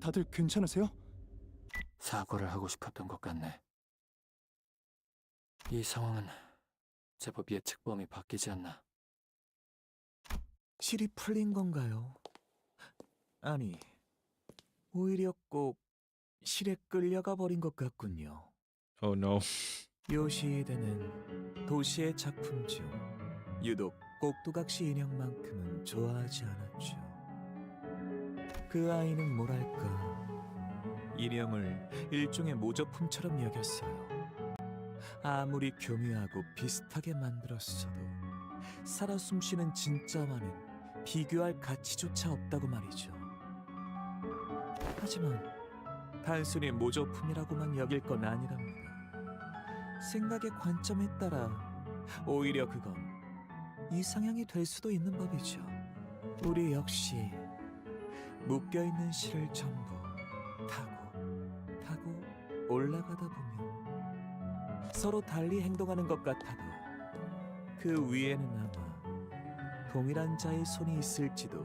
L: 다들 괜찮으세요?
N: 사고를 하고 싶었던 것 같네. 이 상황은 제법 예측 범위 바뀌지 않나.
E: 실이 풀린 건가요? 아니, 오히려 꼭 실에 끌려가 버린 것 같군요.
A: Oh no.
E: 요시히데는 도시의 작품 중 유독 꼭두각시 인형만큼은 좋아하지 않았죠. 그 아이는 뭐랄까, 인형을 일종의 모조품처럼 여겼어요. 아무리 교묘하고 비슷하게 만들었어도 살아 숨쉬는 진짜와는 비교할 가치조차 없다고 말이죠. 하지만 단순히 모조품이라고만 여길 건 아니랍니다. 생각의 관점에 따라 오히려 그건 이상향이 될 수도 있는 법이죠. 우리 역시 묶여있는 실을 전부 타고 올라가다 보면 서로 달리 행동하는 것 같아도 그 위에는 아마 동일한 자의 손이 있을지도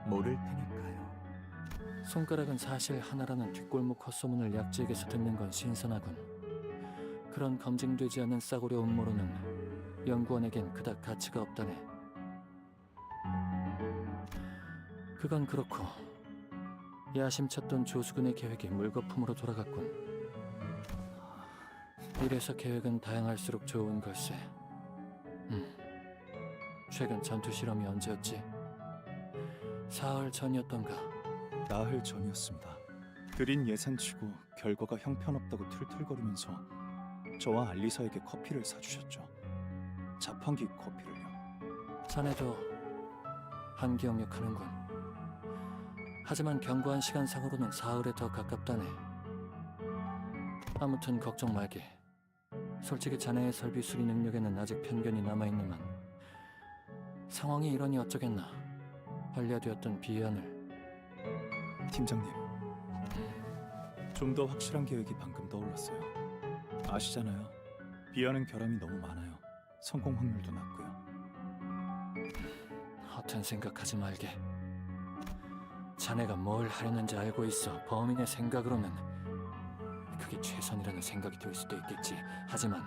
E: 모를 테니까요.
N: 손가락은 사실 하나라는 뒷골목 헛소문을 약지에게서 듣는 건 신선하군. 그런 검증되지 않는 싸구려 음모론은 연구원에겐 그닥 가치가 없다네. 그건 그렇고 야심찼던 조수근의 계획이 물거품으로 돌아갔군. 이래서 계획은 다양할수록 좋은 걸세. 최근 전투 실험이 언제였지? 사흘 전이었던가.
L: 나흘 전이었습니다. 드린 예산치고 결과가 형편없다고 툴툴거리면서 저와 알리사에게 커피를 사주셨죠. 자판기 커피를요.
N: 자네도 한기억력하는군. 하지만 경고한 시간상으로는 사흘에 더 가깝다네. 아무튼 걱정 말게. 솔직히 자네의 설비 수리 능력에는 아직 편견이 남아있지만 상황이 이러니 어쩌겠나. 반려되었던 비안을.
L: 팀장님, 좀 더 확실한 계획이 방금 떠올랐어요. 아시잖아요. 비하는 결함이 너무 많아요. 성공 확률도 낮고요.
N: 허튼 생각하지 말게. 자네가 뭘 하려는지 알고 있어. 범인의 생각으로는 그게 최선이라는 생각이 들 수도 있겠지. 하지만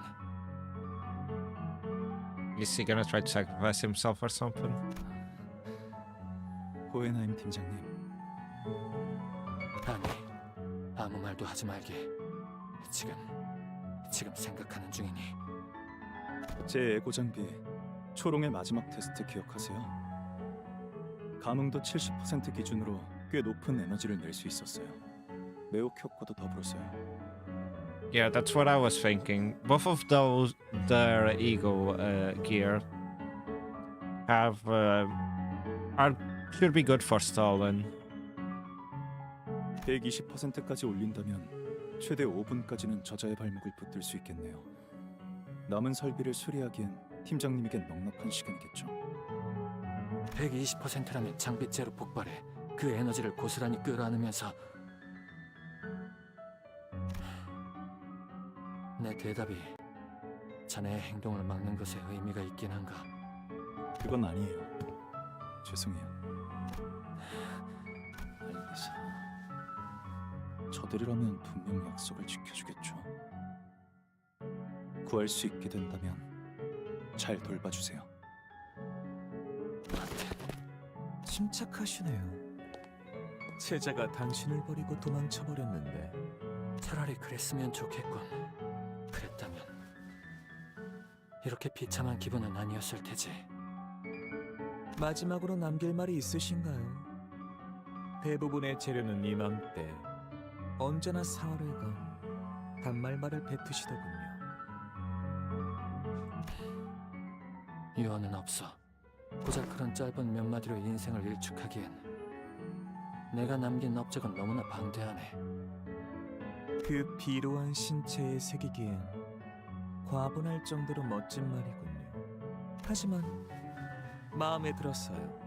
A: Is he gonna try to sacrifice himself or something?
L: 호엔하임 팀장님,
N: 아니, 아무 말도 하지 말게. 지금 생각하는 중이니.
L: 제 에고 장비 초롱의 마지막 테스트 기억하세요? 감흥도 70% 기준으로 꽤 높은 에너지를 낼 수 있었어요. 매혹 효과도 더불었어요.
A: Yeah, that's what I was thinking. Both of those, their ego gear, have should be good for Stalin.
L: 120%까지 올린다면 최대 5분까지는 저자의 발목을 붙들 수 있겠네요. 남은 설비를 수리하기엔 팀장님에겐 넉넉한 시간이겠죠.
N: 120%라면 장비째로 폭발해 그 에너지를 고스란히 끌어안으면서. 내 대답이 자네의 행동을 막는 것에 의미가 있긴 한가?
L: 그건 아니에요. 죄송해요. 알리사, 저들이라면 분명 약속을 지켜주겠죠. 구할 수 있게 된다면 잘 돌봐주세요.
E: 침착하시네요. 제자가 당신을 버리고 도망쳐버렸는데
N: 차라리 그랬으면 좋겠군. 그랬다면 이렇게 비참한 기분은 아니었을 테지.
E: 마지막으로 남길 말이 있으신가요? 대부분의 재료는 이맘때 언제나 사활을 건 단말말을 뱉으시더군요.
N: 유언은 없어. 고작 그런 짧은 몇 마디로 인생을 일축하기엔 내가 남긴 업적은 너무나 방대하네.
E: 그 비로한 신체에 새기기엔
H: 과분할 정도로 멋진 말이군요. 하지만 마음에 들었어요.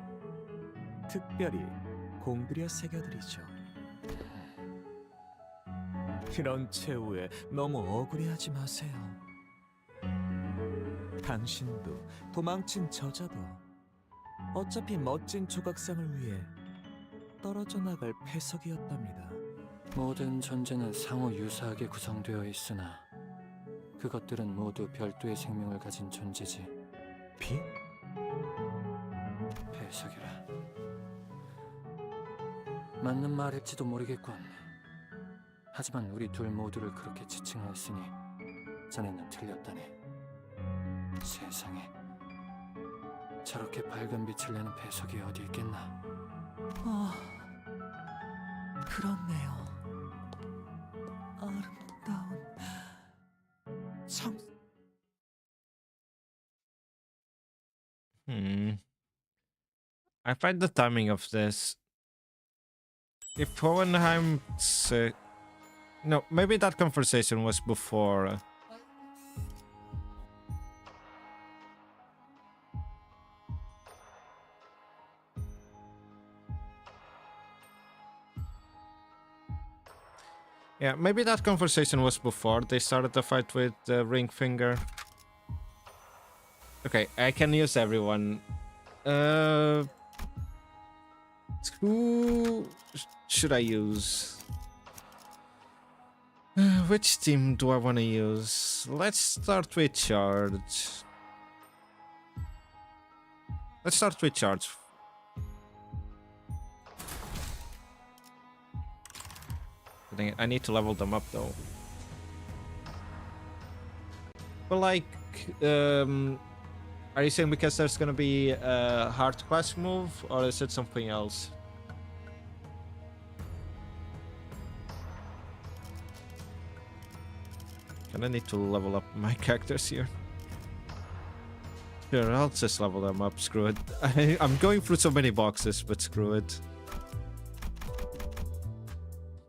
H: 특별히 공들여 새겨드리죠. 그런 최후에 너무 억울해하지 마세요. 당신도 도망친 저자도 어차피 멋진 조각상을 위해 떨어져 나갈 패석이었답니다.
N: 모든 존재는 상호 유사하게 구성되어 있으나 그것들은 모두 별도의 생명을 가진 존재지.
H: 비?
N: 배석이라. 맞는 말일지도 모르겠군. 하지만 우리 둘 모두를 그렇게 지칭하였으니 자네는 틀렸다네. 세상에 저렇게 밝은 빛을 내는 배석이 어디 있겠나.
H: 그렇네요. 아름다운 성...
A: I find the timing of this. If Hohenheim... No, maybe that conversation was before... Yeah, maybe that conversation was before they started the fight with Ring Finger. Okay, I can use everyone. Who should I use? Which team do I want to use? Let's start with Charge. Let's start with Charge. I need to level them up though. But like, are you saying because there's gonna be a hard class move, or is it something else? Kinda need to level up my characters here. Sure, I'll just level them up, screw it. I'm going through so many boxes, but screw it.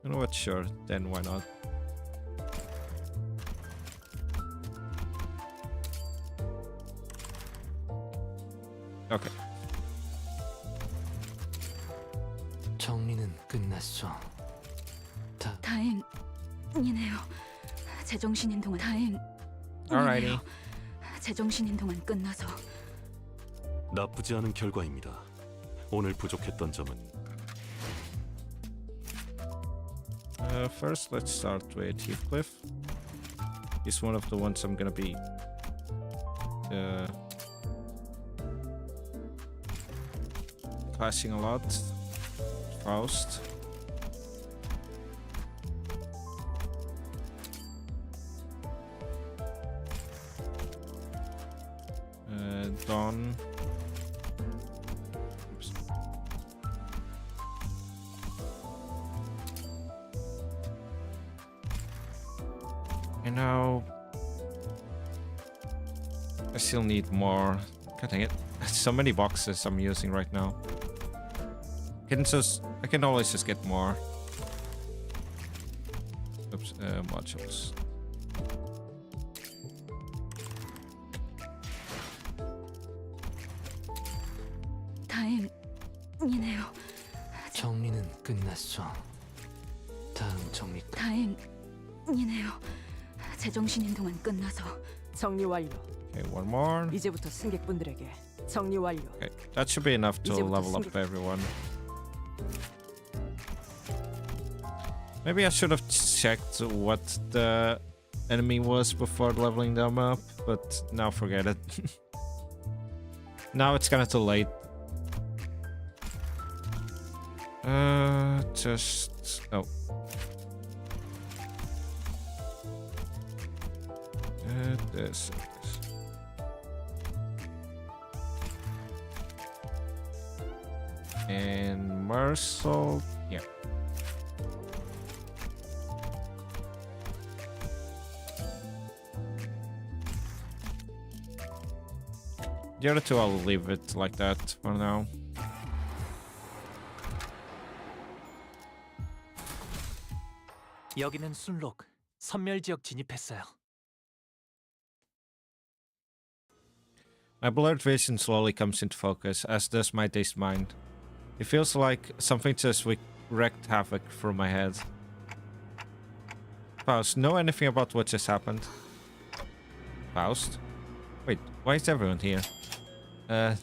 A: You know what, sure, then why not? Okay.
N: 정리는 끝났어.
F: 다행이네요. 제정신인 동안
A: Alrighty.
F: 제정신인 동안 끝나서.
P: 나쁘지 않은 결과입니다. 오늘 부족했던 점은
A: First, let's start with Heathcliff. He's one of the ones I'm gonna be clashing a lot. Faust. Dawn. Oops. And now I still need more. God dang it. So many boxes I'm using right now. I can always just get more. Oops, modules.
F: 다행이네요.
N: 정리는 끝났어. 다음 정리 끝.
F: 다행이네요. 제정신인 동안 끝나서.
O: 정리 완료.
A: Okay, one more.
O: 이제부터 승객분들에게 정리 완료.
A: Okay, that should be enough to level up everyone. Maybe I should have checked what the enemy was before leveling them up, but now forget it. Now it's kinda too late. Oh. This. And Marcel, yeah. The other two, I'll leave it like that for now.
H: 여기는 순록 선멸 지역 진입했어요.
A: My blurred vision slowly comes into focus, as does my dazed mind. It feels like something just wreaked havoc through my head. Faust, know anything about what just happened? Faust? Wait, why is everyone here?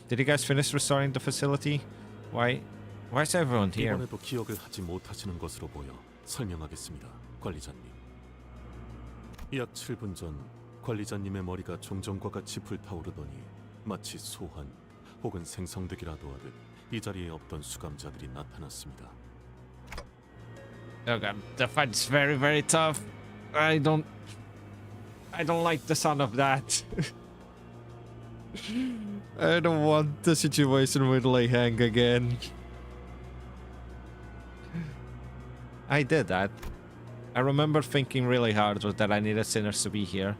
A: Did you guys finish restoring the facility? Why is everyone here?
P: 이번에도 기억을 하지 못하시는 것으로 보여 설명하겠습니다, 관리자님. 약 7분 전 관리자님의 머리가 종전과 같이 불타오르더니 마치 소환 혹은 생성되기라도 하듯 이 자리에 없던 수감자들이 나타났습니다.
A: Oh god, the fight's very, very tough. I don't like the sound of that. I don't want the situation with Lei Hang again. I did that. I remember thinking really hard that I needed sinners to be here.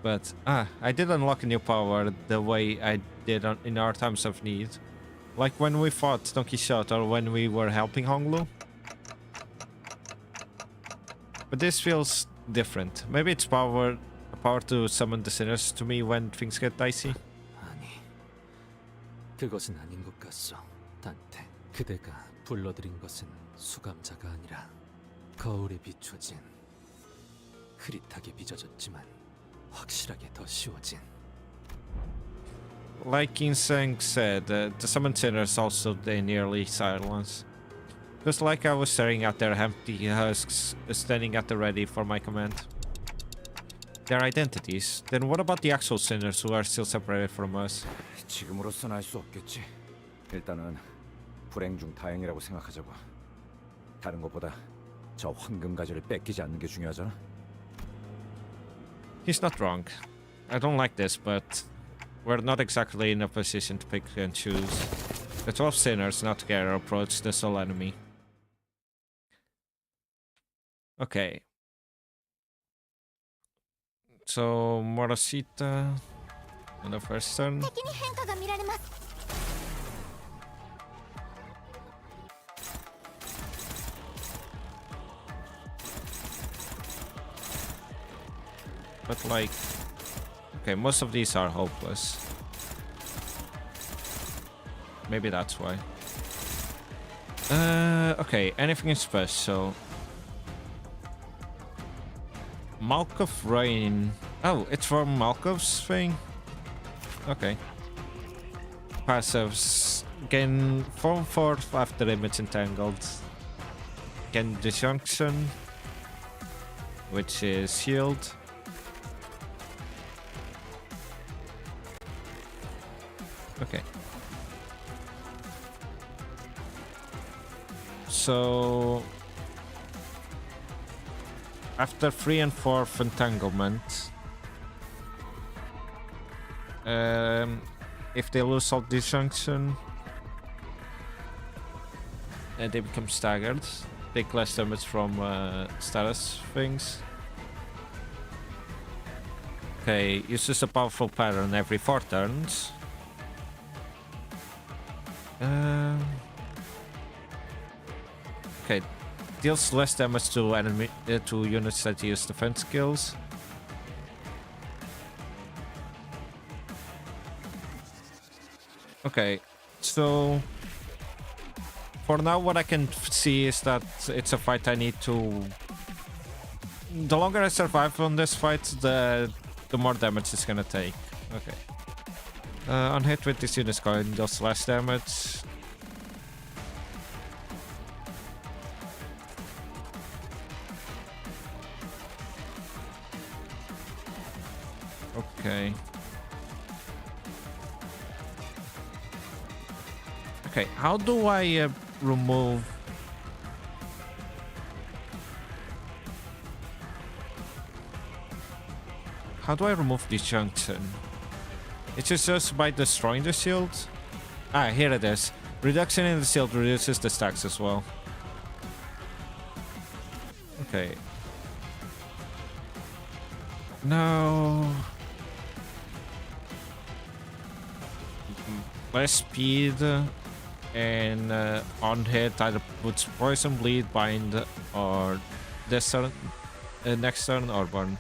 A: But, I did unlock a new power the way I did in our times of need. Like when we fought Don Quixote or when we were helping Honglu. But this feels different. Maybe it's a power to summon the sinners to me when things get dicey.
N: 아니, 그것은 아닌 것 같소, 단테. 그대가 불러들인 것은 수감자가 아니라 거울에 비춰진 흐릿하게 빚어졌지만 확실하게 더 쉬워진.
A: Like Ginseng said, the summoned sinners also they nearly silence. Just like I was staring at their empty husks standing at the ready for my command. Their identities? Then what about the actual sinners who are still separated from us?
I: 지금으로선 알 수 없겠지. 일단은 불행 중 다행이라고 생각하자고. 다른 것보다 저 황금 가지를 뺏기지 않는 게 중요하잖아.
A: He's not wrong. I don't like this, but we're not exactly in a position to pick and choose. The 12 sinners not together approach the sole enemy. Okay. So, Morosita on the first turn. But like, okay, most of these are hopeless. Maybe that's why. Okay, anything special? Malkov Rain. Oh, it's from Malkov's thing? Okay. Passives. Gain 4/4 after image entangled. Gain disjunction, which is healed. Okay. So after 3 and 4th entanglement, if they lose all disjunction, they become staggered. Take less damage from status things. Okay, uses a powerful pattern every 4 turns. Okay, deals less damage to enemy to units that use defense skills. Okay, so for now what I can see is that it's a fight I need to... The longer I survive on this fight, the more damage it's gonna take. Okay. On hit with this unit's coin, does less damage. Okay. Okay, how do I remove... How do I remove disjunction? It's just by destroying the shield? Ah, here it is. Reduction in the shield reduces the stacks as well. Okay. No. Less speed and on hit either puts poison, bleed, bind, or this turn, next turn or burn.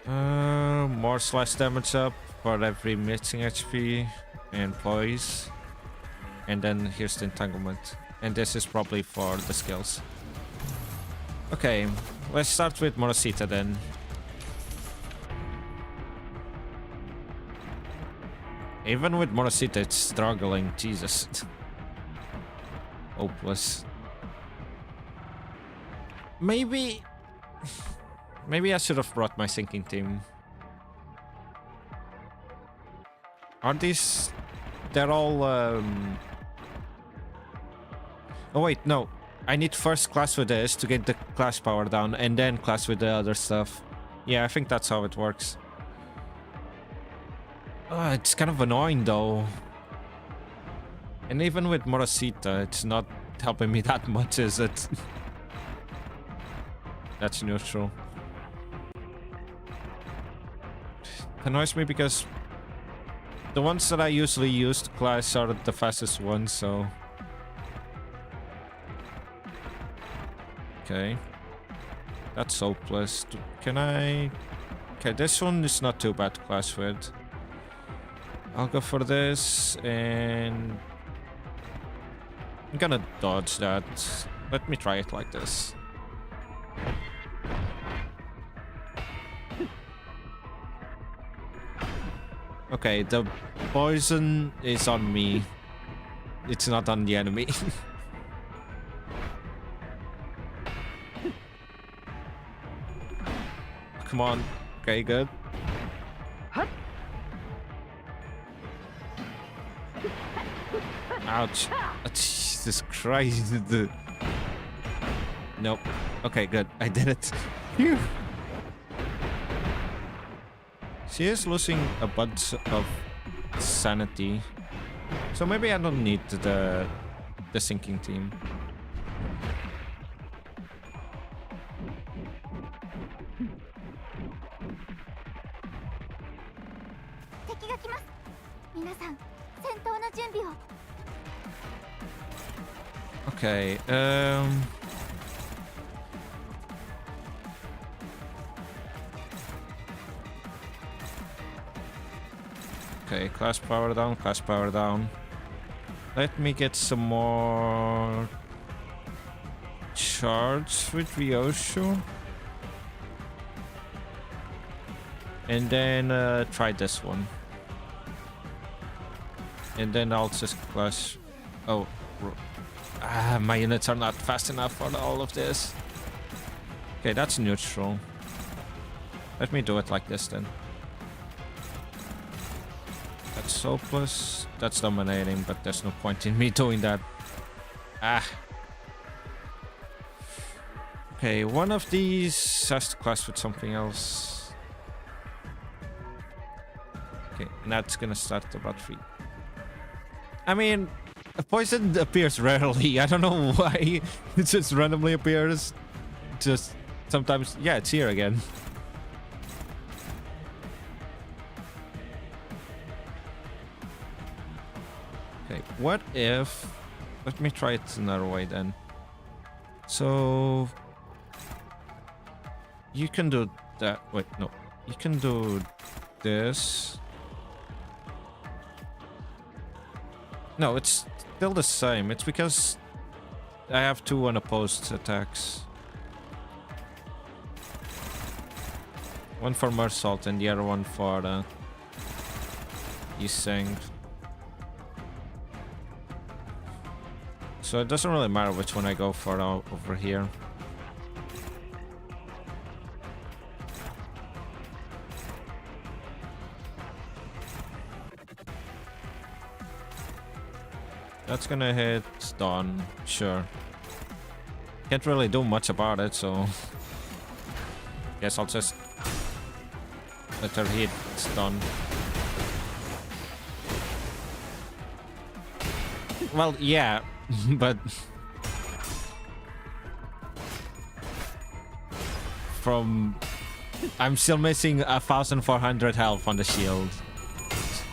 A: More slash damage up for every missing HP and poise. And then here's the entanglement. And this is probably for the skills. Okay, let's start with Morosita then. Even with Morosita, it's struggling. Jesus. Hopeless. Maybe I should have brought my sinking team. Are these... They're all... Oh wait, no. I need first class with this to get the class power down, and then class with the other stuff. Yeah, I think that's how it works. It's kind of annoying though. And even with Morosita, it's not helping me that much, is it? That's neutral. Annoys me because the ones that I usually use to class are the fastest ones, so... Okay. That's hopeless. Can I... Okay, this one is not too bad to clash with. I'll go for this, and... I'm gonna dodge that. Let me try it like this. Okay, the poison is on me. It's not on the enemy. Come on. Okay, good. Ouch. Jesus Christ. Nope. Okay, good. I did it. Phew. She is losing a bunch of sanity. So maybe I don't need the sinking team. Okay, okay, class power down, class power down. Let me get some more charge with ryoshu. And then try this one. And then I'll just clash. Oh, my units are not fast enough for all of this. Okay, that's neutral. Let me do it like this then. That's hopeless. That's dominating, but there's no point in me doing that. Ah. Okay, one of these has to clash with something else. Okay, and that's gonna start about 3. I mean, poison appears rarely. I don't know why. It just randomly appears. Just sometimes. Yeah, it's here again. Okay, what if... Let me try it another way then. So... You can do that. Wait, no. You can do this. No, it's still the same. It's because I have 2 unopposed attacks. One for Mersault and the other one for Yiseng. So it doesn't really matter which one I go for over here. That's gonna hit Dawn, sure. Can't really do much about it, so... Guess I'll just... let her hit Dawn. Well, yeah, but... From... I'm still missing 1,400 health on the shield.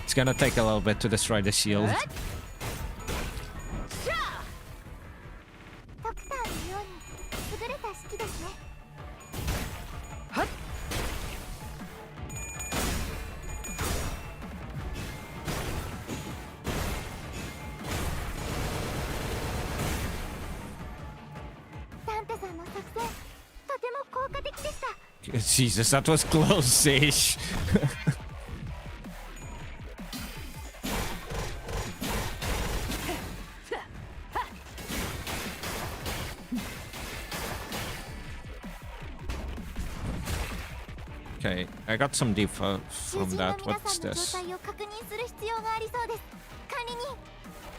A: It's gonna take a little bit to destroy the shield. Jesus, that was close-ish. Okay, I got some debuff from that. What's this?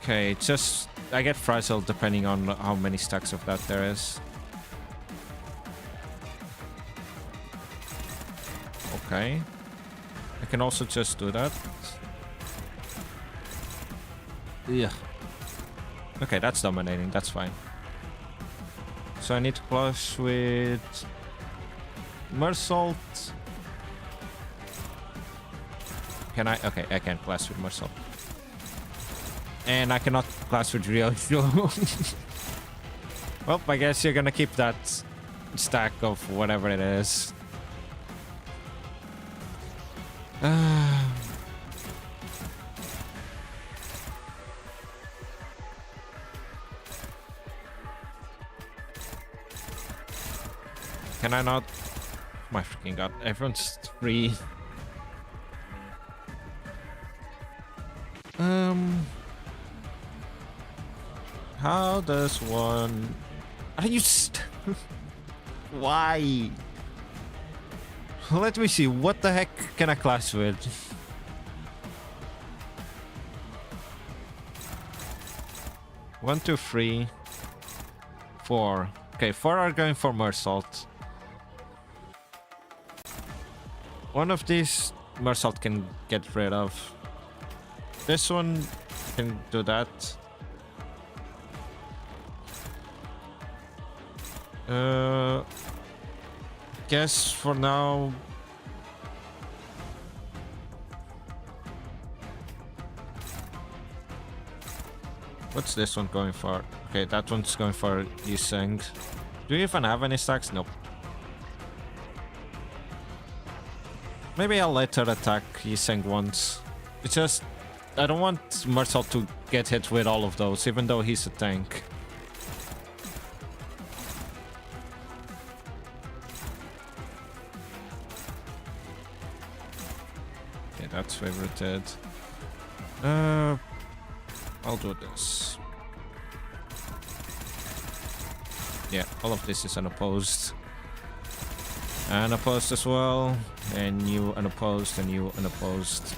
A: Okay, just I get frazzled depending on how many stacks of that there is. Okay. I can also just do that. Yeah. Okay, that's dominating. That's fine. So I need to clash with Mersault. Can I? Okay, I can clash with Mersault. And I cannot clash with ryoshu. Well, I guess you're gonna keep that stack of whatever it is. Can I not? My freaking god, everyone's free. How does one... Are you Why? Let me see, what the heck can I clash with? One, two, three, four. Okay, 4 are going for Mersault. One of these Mersault can get rid of. This one can do that. Guess for now. What's this one going for? Okay, that one's going for Yuseng. Do you even have any stacks? Nope. Maybe I'll let her attack Yuseng once. It's just I don't want Mersault to get hit with all of those, even though he's a tank. Okay, that's favorited. I'll do this. Yeah, all of this is unopposed. Unopposed as well. And you unopposed, and you unopposed.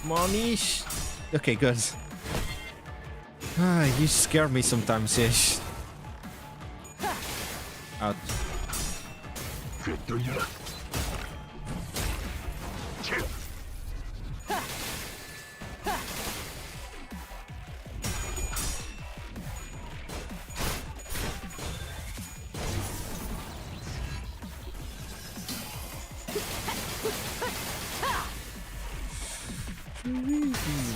A: Monish! Okay, good. You scare me sometimes, Ish. Out.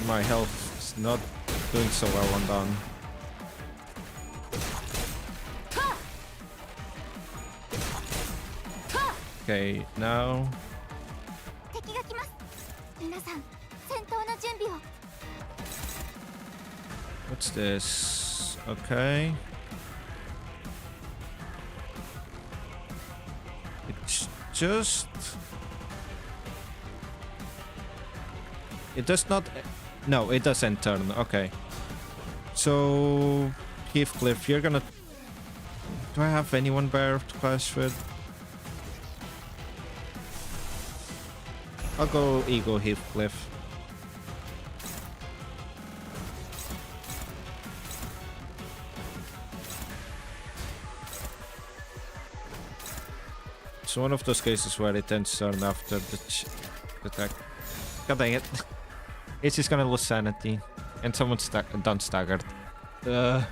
A: My health is not doing so well on down. Okay, now. What's this? Okay. It's just... It does not... No, it does end turn. Okay. So... Heathcliff, you're gonna... Do I have anyone better to clash with? I'll go Ego Heathcliff. It's one of those cases where it ends turn after the attack. God dang it. It's just gonna lose sanity. And someone's done staggered. I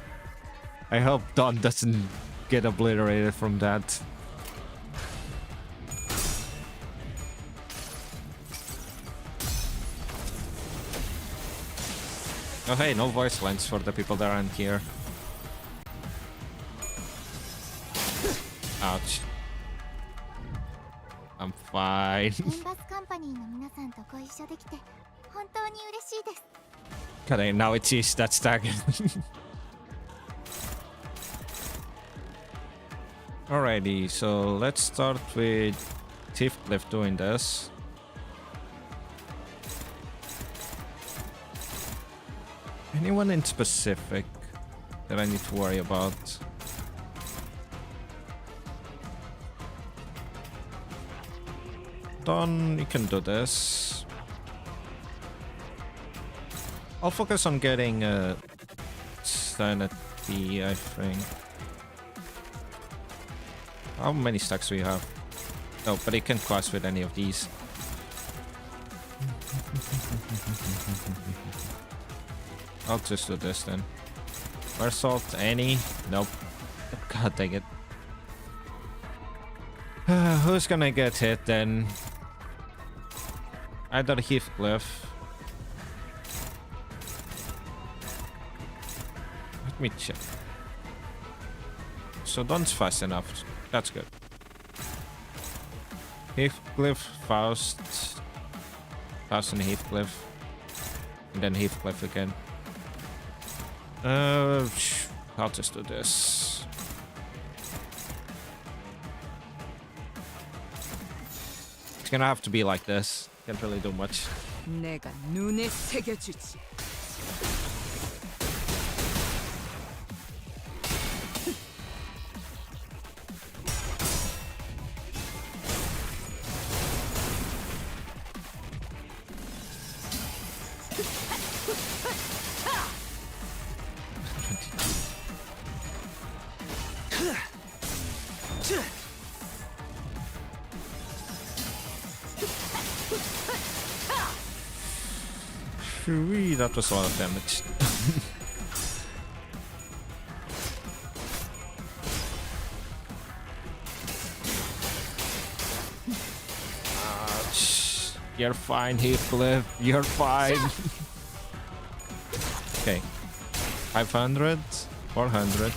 A: hope Dawn doesn't get obliterated from that. Oh hey, no voice lines for the people that aren't here. Ouch. I'm fine.
C: Limbus Company の皆さんとご一緒できて本当に嬉しいです。
A: Okay, now it is that staggered. Alrighty, so let's start with Heathcliff doing this. Anyone in specific that I need to worry about? Don, you can do this. I'll focus on getting sanity, I think. How many stacks do you have? No, but you can't class with any of these. I'll just do this then. Assault, any? Nope. God dang it. Who's gonna get hit then? Either Heathcliff. Let me check. So Don's fast enough. That's good. Heathcliff, Faust. Faust and Heathcliff. And then Heathcliff again. I'll just do this. It's gonna have to be like this. Can't really do much.
O: 내가 눈에 새겨주지.
A: Phew, that was a lot of damage. You're fine, Heathcliff. You're fine. Okay. 500, 400.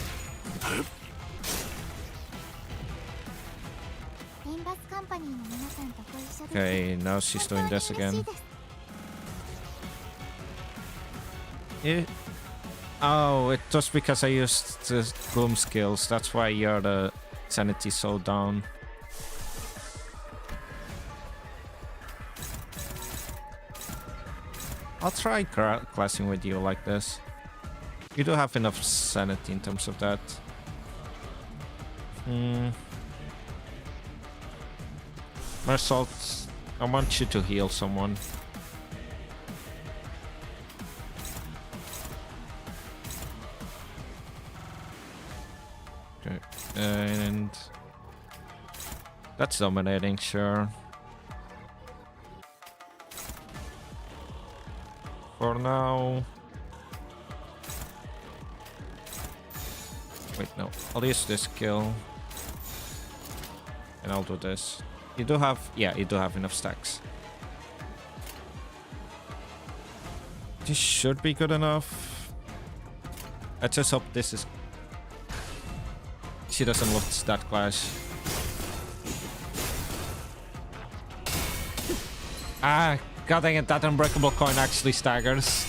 C: Limbus Company の皆さんとご一緒です。
A: Okay, now she's doing this again. Oh, it was because I used the gloom skills. That's why your sanity so down. I'll try classing with you like this. You do have enough sanity in terms of that. Marsault, I want you to heal someone. Okay, and that's dominating, sure. For now. Wait, no. I'll use this skill. And I'll do this. You do have... Yeah, you do have enough stacks. This should be good enough. I just hope this is... She doesn't lose that clash. Ah, god dang it, that unbreakable coin actually staggers.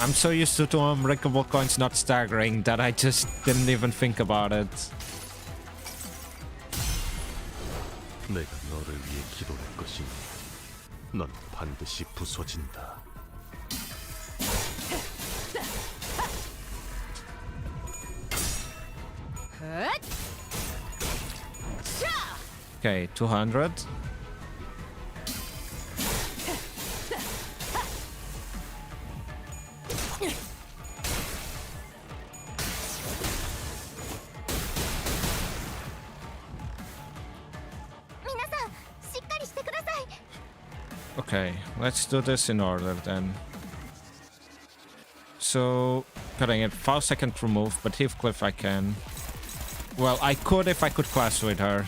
A: I'm so used to unbreakable coins not staggering that I just didn't even think about it.
P: 내가 너를 위해 기도할 것이니 넌 반드시 부서진다.
A: Okay, 200. Okay, let's do this in order then. So, cutting it. Faust I can't remove, but Heathcliff I can. Well, I could if I could clash with her.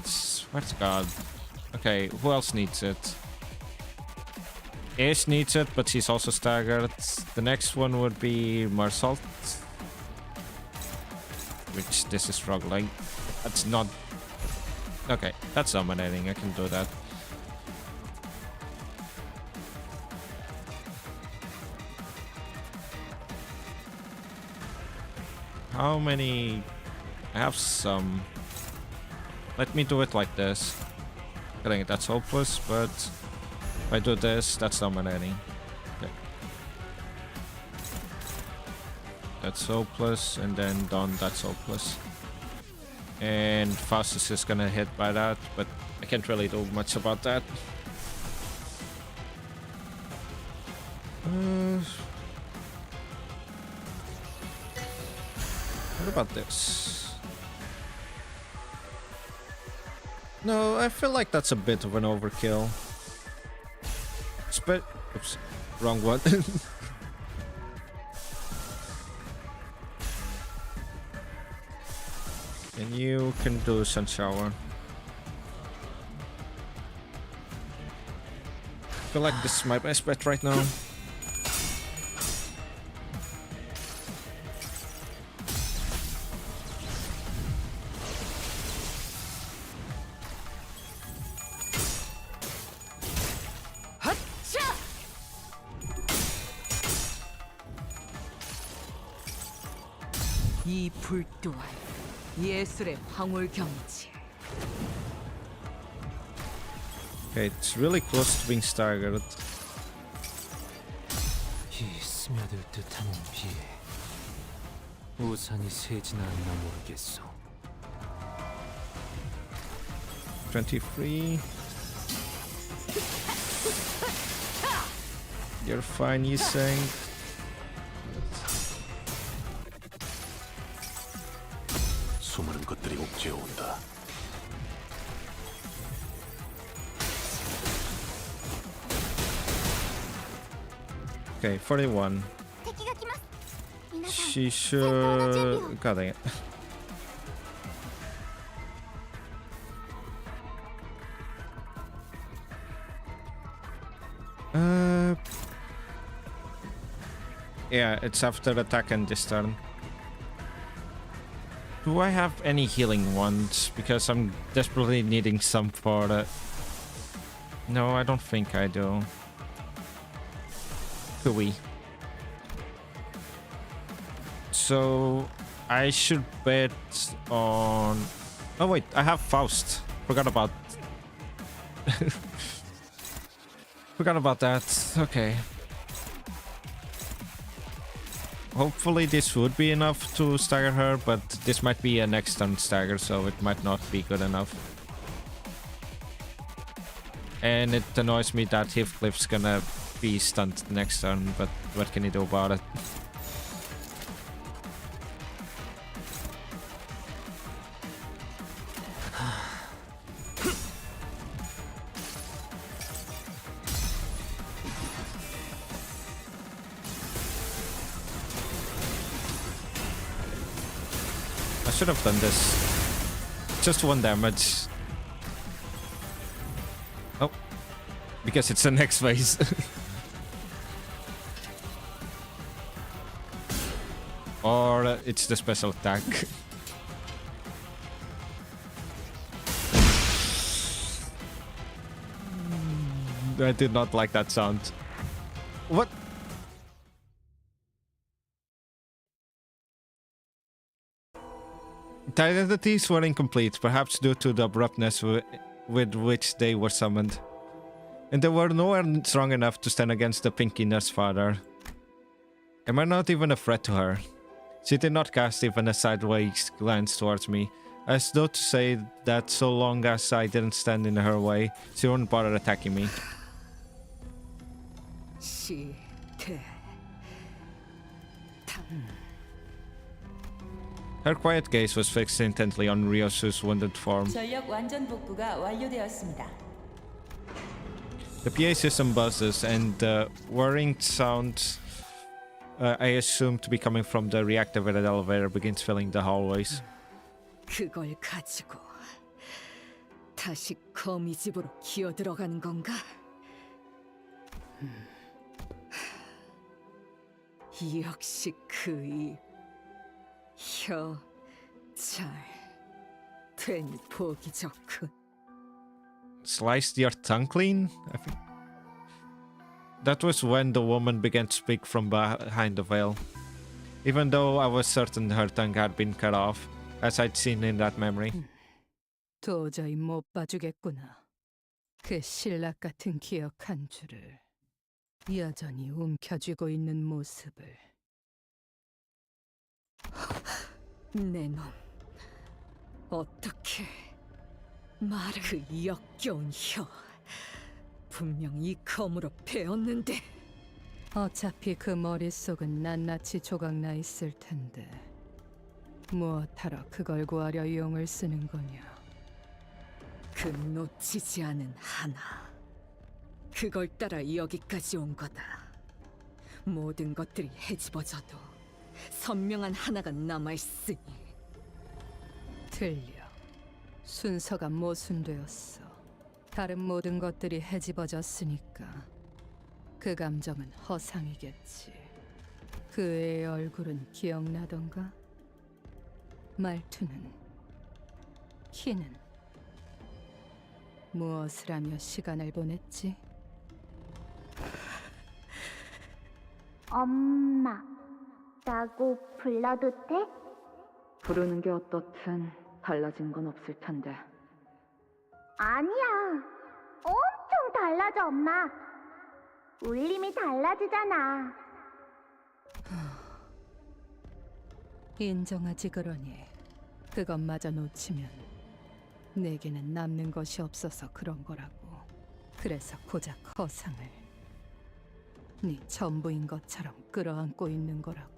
A: Swear to God. Okay, who else needs it? Ace needs it, but she's also staggered. The next one would be Marsault. Which this is struggling. That's not... Okay, that's dominating. I can do that. How many... I have some. Let me do it like this. I think that's hopeless, but if I do this, that's dominating. Okay. That's hopeless, and then done, that's hopeless. And Faustus is gonna hit by that, but I can't really do much about that. What about this? No, I feel like that's a bit of an overkill. Oops, wrong one. And you can do sun shower. I feel like this is my best bet right now.
O: 이 불 또한 예술의 황홀경이지.
A: Okay, it's really close to being staggered.
N: 이 스며들 듯한 비에 우산이 새지나 않나 모르겠소.
A: 23. You're fine, you saying?
P: 수많은 것들이 옥죄어 온다.
A: Okay, 41. She should... God dang it. Yeah, it's after attack and this turn. Do I have any healing ones? Because I'm desperately needing some for it. No, I don't think I do. Could So I should bet on... Oh wait, I have Faust. Forgot about... Forgot about that. Okay. Hopefully this would be enough to stagger her, but this might be a next turn stagger, so it might not be good enough. And it annoys me that Heathcliff's gonna be stunned next turn, but what can you do about it? I should have done this. Just 1 damage. Oh. Because it's the next phase. Or it's the special attack. I did not like that sound. What? The identities were incomplete, perhaps due to the abruptness with which they were summoned. And they were nowhere strong enough to stand against the Pinky Nurse Father. Am I not even a threat to her? She did not cast even a sideways glance towards me, as though to say that so long as I didn't stand in her way, she wouldn't bother attacking me. Her quiet gaze was fixed intently on Ryoshu's wounded form.
R: 전력 완전 복구가 완료되었습니다.
A: The PA system buzzes, and the whirring sound I assume to be coming from the reactivated elevator begins filling the hallways.
O: 그걸 가지고 다시 거미 집으로 기어 들어가는 건가? 역시 그 입, 혀, 잘 괜히 보기 좋군.
A: Sliced your tongue clean? I think that was when the woman began to speak from behind the veil. Even though I was certain her tongue had been cut off, as I'd seen in that memory.
G: 도저히 못 봐주겠구나. 그 신락 같은 기억 한 줄을 여전히 움켜쥐고 있는 모습을.
O: 내 놈, 어떻게 말을 그 역겨운 혀. 분명 이 검으로 베었는데.
G: 어차피 그 머릿속은 낱낱이 조각나 있을 텐데 무엇하러 그걸 구하려 용을 쓰는 거냐.
O: 그 놓치지 않은 하나. 그걸 따라 여기까지 온 거다. 모든 것들이 헤집어져도 선명한 하나가 남아있으니.
G: 들려. 순서가 모순되었어. 다른 모든 것들이 헤집어졌으니까 그 감정은 허상이겠지. 그 애의 얼굴은 기억나던가? 말투는? 키는? 무엇을 하며 시간을 보냈지?
C: 엄마, 라고 불러도 돼?
G: 부르는 게 어떻든 달라진 건 없을 텐데.
C: 아니야. 엄청 달라져, 엄마. 울림이 달라지잖아.
G: 인정하지 그러니. 그것마저 놓치면 내게는 남는 것이 없어서 그런 거라고. 그래서 고작 허상을 네 전부인 것처럼 끌어안고 있는 거라고.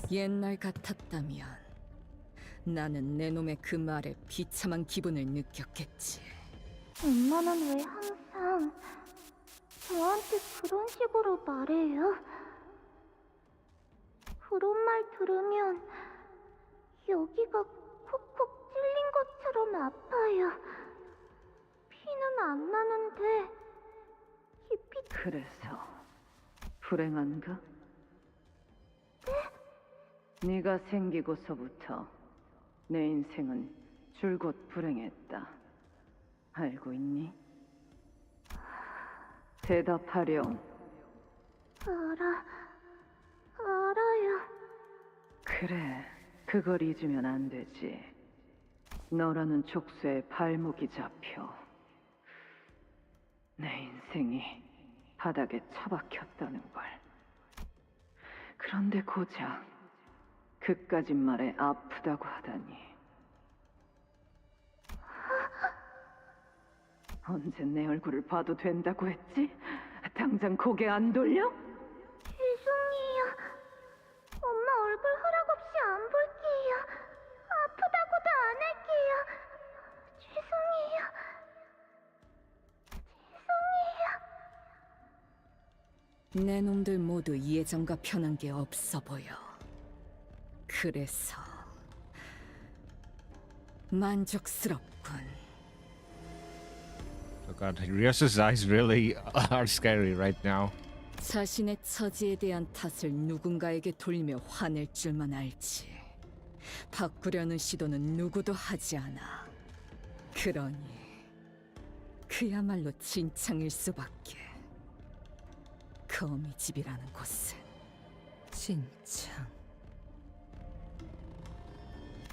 O: 옛날 같았다면 나는 내 놈의 그 말에 비참한 기분을 느꼈겠지.
C: 엄마는 왜 항상 저한테 그런 식으로 말해요? 그런 말 들으면 여기가 콕콕 찔린 것처럼 아파요. 피는 안 나는데 깊이.
G: 그래서 불행한가? 네가 생기고서부터 내 인생은 줄곧 불행했다. 알고 있니? 대답하렴.
C: 알아요.
G: 그래, 그걸 잊으면 안 되지. 너라는 족쇄에 발목이 잡혀 내 인생이 바닥에 처박혔다는 걸. 그런데 고작 그까짓 말에 아프다고 하다니. 언제 내 얼굴을 봐도 된다고 했지? 당장 고개 안 돌려?
C: 죄송해요. 엄마 얼굴 허락 없이 안 볼게요. 아프다고도 안 할게요. 죄송해요.
O: 내 놈들 모두 예전과 변한 게 없어 보여. 그래서 만족스럽군.
A: Oh god, Ryoshu's eyes really are scary right now.
O: 자신의 처지에 대한 탓을 누군가에게 돌리며 화낼 줄만 알지. 바꾸려는 시도는 누구도 하지 않아. 그러니 그야말로 진창일 수밖에. 거미집이라는 곳은.
G: 진창.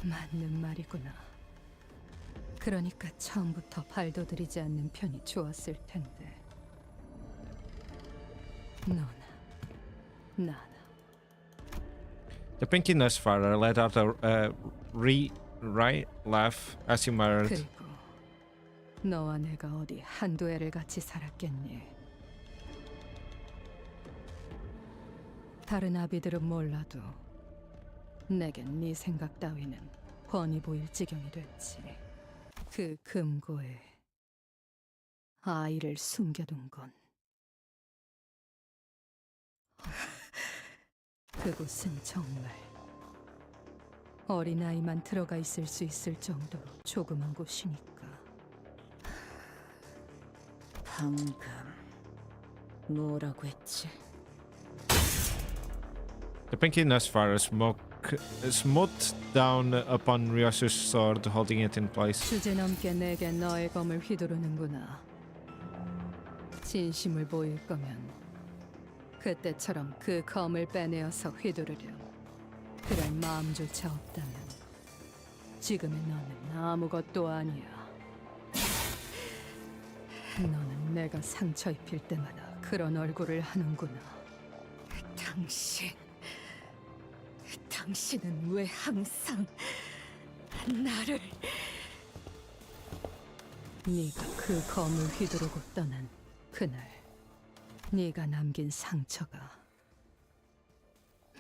G: 맞는 말이구나. 그러니까 처음부터 발도들이지 않는 편이 좋았을 텐데. 너나 나나.
A: The pinky nose father let out a right laugh as he muttered.
G: 그리고 너와 내가 어디 한두 해를 같이 살았겠니? 다른 아비들은 몰라도 내겐 네 생각 따위는 훤히 보일 지경이 됐지. 그 금고에 아이를 숨겨둔 건. 그곳은 정말 어린아이만 들어가 있을 수 있을 정도로 조그만 곳이니까.
O: 방금 뭐라고 했지?
A: The pinky Nosfire smote down upon ryoshu's sword, holding it in place.
G: 주제넘게 내게 너의 검을 휘두르는구나. 진심을 보일 거면 그때처럼 그 검을 빼내어서 휘두르렴. 그럴 마음조차 없다면 지금의 너는 아무것도 아니야. 너는 내가 상처 입힐 때마다 그런 얼굴을 하는구나. 당신은 왜 항상 나를... 네가 그 검을 휘두르고 떠난 그날 네가 남긴 상처가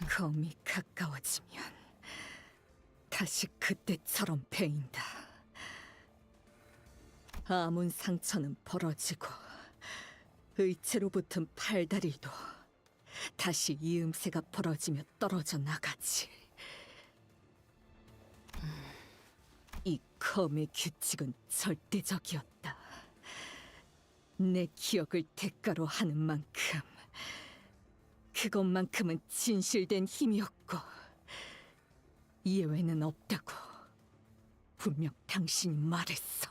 G: 검이 가까워지면 다시 그때처럼 베인다. 아문 상처는 벌어지고 의체로 붙은 팔다리도 다시 이음새가 벌어지며 떨어져 나가지. 이 검의 규칙은 절대적이었다. 내 기억을 대가로 하는 만큼 그것만큼은 진실된 힘이었고 예외는 없다고 분명 당신이 말했어.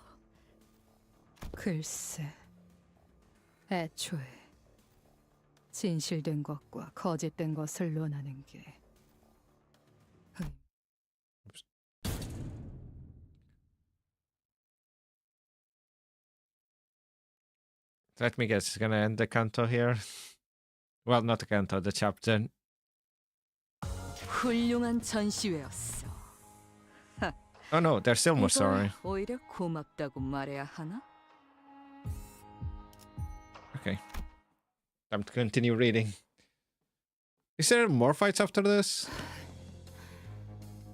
G: 글쎄, 애초에 진실된 것과 거짓된 것을 논하는 게
A: Let me guess, it's gonna end the canto here. Well, not the canto, the chapter.
G: 훌륭한 전시회였어.
A: Oh no, there's still more
G: 이걸
A: story.
G: 오히려 고맙다고 말해야 하나?
A: Okay. Time to continue reading. Is there more fights after this?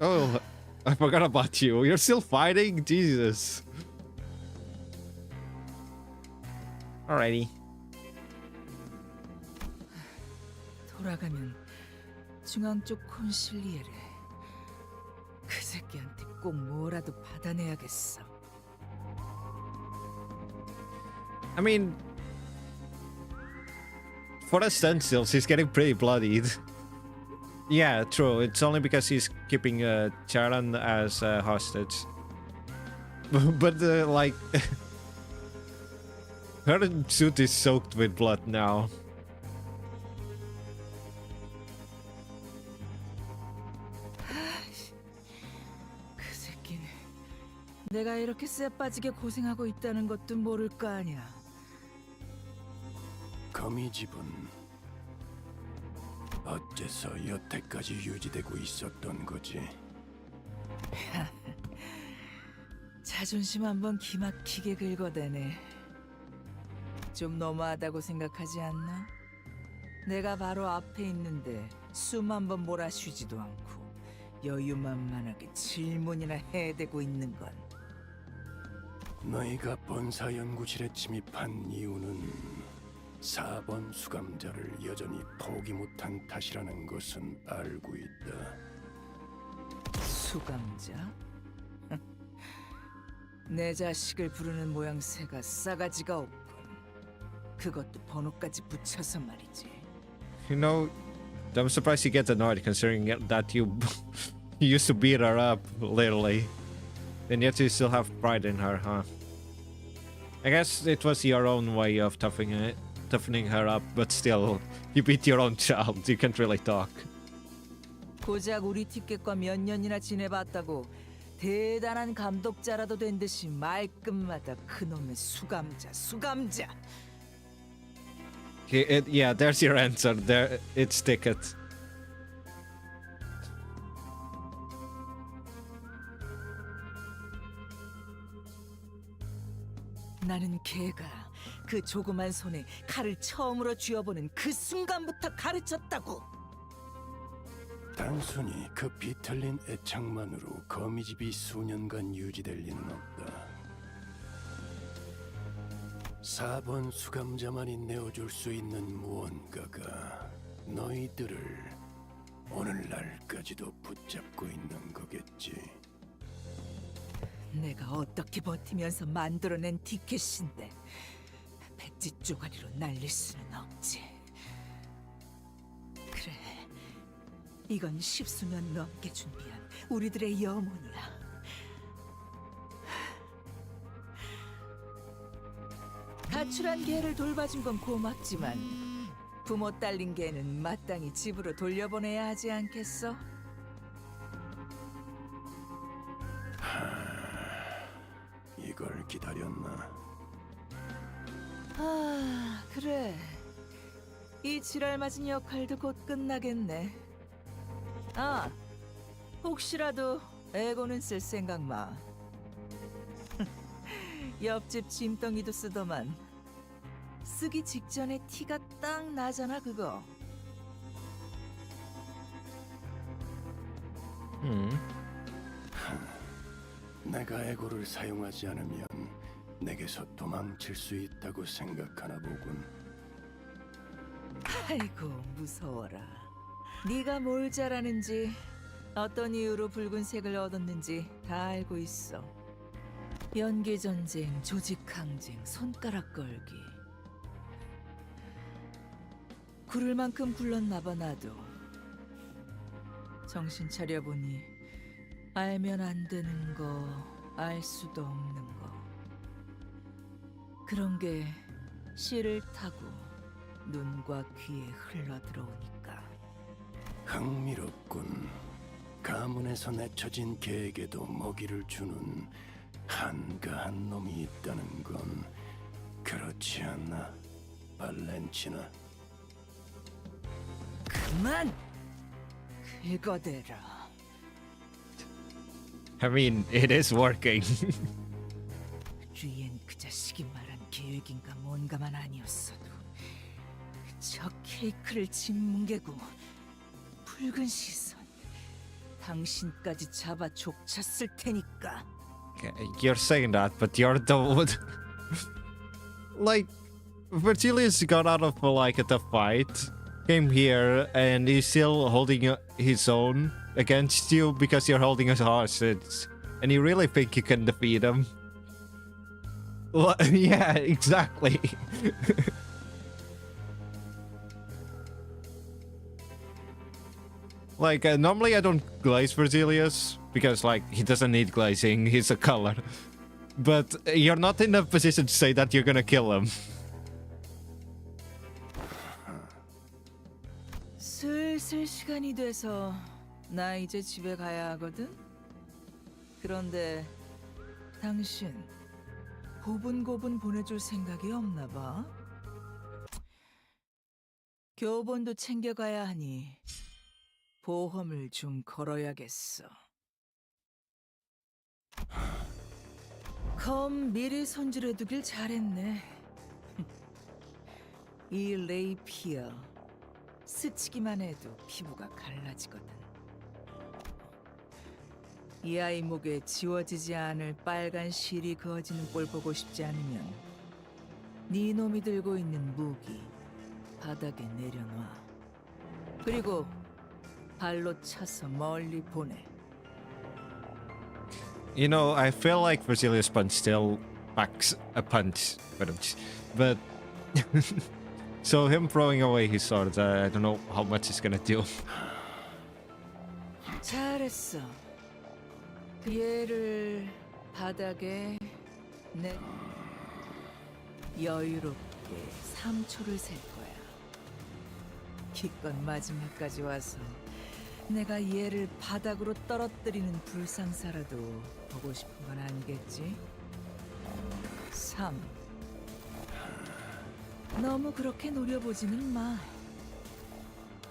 A: Oh, I forgot about you. You're still fighting? Jesus. Alrighty.
O: 돌아가면 중앙 쪽 콘실리에를 그 새끼한테 꼭 뭐라도 받아내야겠어.
A: I mean, for a stencils, he's getting pretty bloodied. Yeah, true. It's only because he's keeping Charan as a hostage. But, like... her suit is soaked with blood now.
O: 그 새끼는 내가 이렇게 쎄빠지게 고생하고 있다는 것도 모를 거 아니야.
J: 거미집은 어째서 여태까지 유지되고 있었던 거지?
O: 자존심 한번 기막히게 긁어대네. 좀 너무하다고 생각하지 않나? 내가 바로 앞에 있는데 숨 한번 몰아쉬지도 않고 여유만만하게 질문이나 해대고 있는 건.
J: 너희가 본사 연구실에 침입한 이유는 4번 수감자를 여전히 포기 못한 탓이라는 것은 알고 있다.
O: 수감자? 내 자식을 부르는 모양새가 싸가지가 없군. 그것도 번호까지 붙여서 말이지.
A: You know, I'm surprised you get annoyed considering that you used to beat her up, literally. And yet you still have pride in her, huh? I guess it was your own way of toughening her up, but still, you beat your own child. You can't really talk.
O: 고작 우리 티켓과 몇 년이나 지내봤다고 대단한 감독자라도 된 듯이 말끝마다 그놈의 수감자.
A: Yeah, there's your answer. There, it's ticket.
O: 나는 걔가 그 조그만 손에 칼을 처음으로 쥐어보는 그 순간부터 가르쳤다고.
J: 단순히 그 비틀린 애착만으로 거미집이 수년간 유지될 리는 없다. 4번 수감자만이 내어줄 수 있는 무언가가 너희들을 오늘날까지도 붙잡고 있는 거겠지.
O: 내가 어떻게 버티면서 만들어낸 티켓인데 백지 쪼가리로 날릴 수는 없지. 그래,
S: 이건 십수년 넘게 준비한 우리들의 염원이야. 가출한 개를 돌봐준 건 고맙지만 부모 딸린 개는 마땅히 집으로 돌려보내야 하지 않겠어?
J: 이걸 기다렸나?
S: 아, 그래. 이 지랄맞은 역할도 곧 끝나겠네. 아, 혹시라도 에고는 쓸 생각 마. 옆집 짐덩이도 쓰더만 쓰기 직전에 티가 딱 나잖아 그거.
J: 내가 에고를 사용하지 않으면 내게서 도망칠 수 있다고 생각하나 보군.
S: 아이고 무서워라. 네가 뭘 잘하는지 어떤 이유로 붉은색을 얻었는지 다 알고 있어. 연기 전쟁, 조직 항쟁, 손가락 걸기. 구를 만큼 굴렀나봐 나도. 정신 차려보니 알면 안 되는 거, 알 수도 없는 거. 그런 게 씨를 타고 눈과 귀에 흘러들어오니까.
J: 흥미롭군. 가문에서 내쳐진 개에게도 먹이를 주는 한가한 놈이 있다는 건 그렇지 않나, 발렌치나?
S: 그만! 긁어대라.
A: I mean, it is working.
S: 리엔 그 자식이 말한 계획인가 뭔가만 아니었어도 저 케이크를 짓뭉개고 붉은 시선 당신까지 잡아 족쳤을 테니까.
A: You're saying that, but you're the one. Like, Virgilius got out of the fight, came here, and he's still holding his own against you because you're holding us hostage, and you really think you can defeat him? Well, yeah, exactly. Like, normally I don't glaze Virgilius because, like, he doesn't need glazing, he's a color. But you're not in a position to say that you're gonna kill him.
S: 슬슬 시간이 돼서 나 이제 집에 가야 하거든. 그런데 당신 고분고분 보내줄 생각이 없나 봐. 교본도 챙겨가야 하니 보험을 좀 걸어야겠어. 검 미리 손질해두길 잘했네. 이 레이피어 스치기만 해도 피부가 갈라지거든. 이 아이 목에 지워지지 않을 빨간 실이 그어지는 꼴 보고 싶지 않으면 네 놈이 들고 있는 무기 바닥에 내려놔. 그리고 발로 차서 멀리 보내.
A: You know, I feel like Virgilius punch still packs a punch, but so him throwing away his sword, I don't know how much it's gonna do.
S: 잘했어. 얘를 바닥에 내 여유롭게 3초를 셀 거야. 기껏 마지막까지 와서 내가 얘를 바닥으로 떨어뜨리는 불상사라도 보고 싶은 건 아니겠지? 3. 너무 그렇게 노려보지는 마.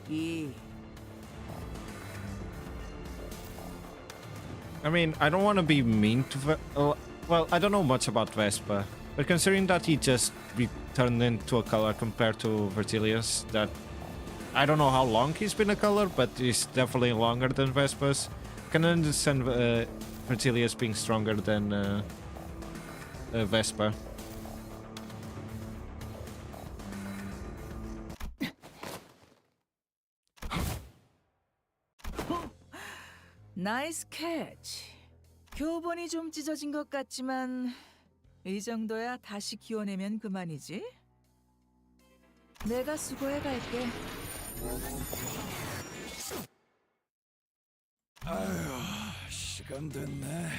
S: 2.
A: I mean, I don't want to be mean to well, I don't know much about Vespa, but considering that he just turned into a color compared to Virgilius, that I don't know how long he's been a color, but he's definitely longer than Vespa's. I can understand Virgilius being stronger than Vespa.
S: 나이스 캐치. 교본이 좀 찢어진 것 같지만 이 정도야 다시 기워내면 그만이지. 내가 수고해 갈게.
J: 잠깐 됐네.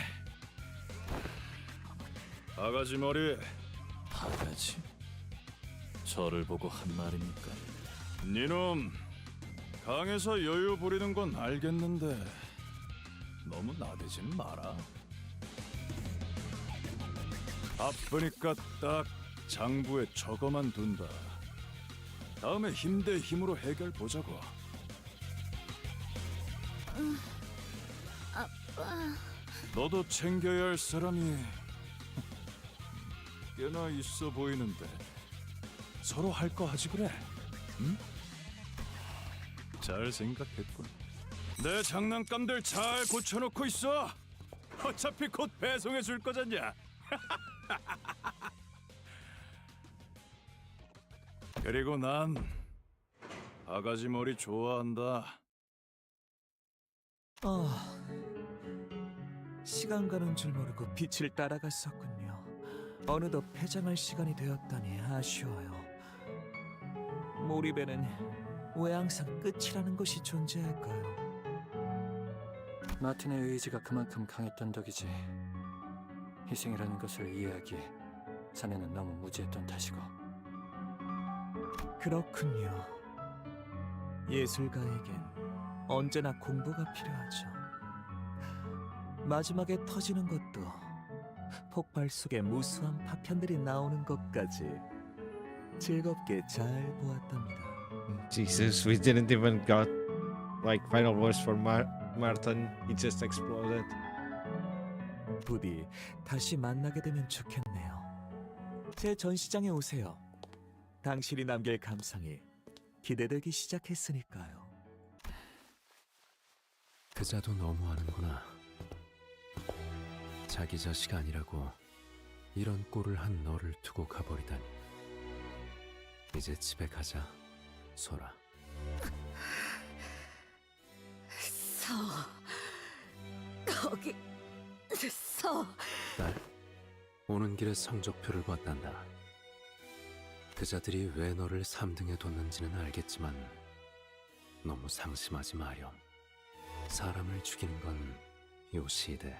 J: 바가지 머리.
E: 바가지? 저를 보고 한 말입니까?
J: 니놈 강에서 여유 부리는 건 알겠는데 너무 나대진 마라. 바쁘니까 딱 장부에 적어만 둔다. 다음에 힘 대 힘으로 해결 보자고.
B: 아빠.
J: 너도 챙겨야 할 사람이 꽤나 있어 보이는데 서로 할 거 하지 그래? 응? 잘 생각했군. 내 장난감들 잘 고쳐놓고 있어. 어차피 곧 배송해 줄 거잖냐. 그리고 난 바가지 머리 좋아한다.
H: 시간 가는 줄 모르고 빛을 따라갔었군요. 어느덧 폐장할 시간이 되었다니 아쉬워요. 몰입에는 왜 항상 끝이라는 것이 존재할까요?
N: 마틴의 의지가 그만큼 강했던 덕이지. 희생이라는 것을 이해하기에 자네는 너무 무지했던 탓이고.
H: 그렇군요. 예술가에겐 언제나 공부가 필요하죠. 마지막에 터지는 것도 폭발 속에 무수한 파편들이 나오는 것까지 즐겁게 잘 보았답니다.
A: Jesus, we didn't even got like final words for Martin. He just exploded.
H: 부디 다시 만나게 되면 좋겠네요. 제 전시장에 오세요. 당신이 남길 감상이 기대되기 시작했으니까요.
N: 그자도 너무하는구나. 자기 자식 아니라고 이런 꼴을 한 너를 두고 가버리다니. 이제 집에 가자, 소라.
Q: 거기
N: 딸, 오는 길에 성적표를 봤단다. 그자들이 왜 너를 3등에 뒀는지는 알겠지만 너무 상심하지 마렴. 사람을 죽이는 건 요 시대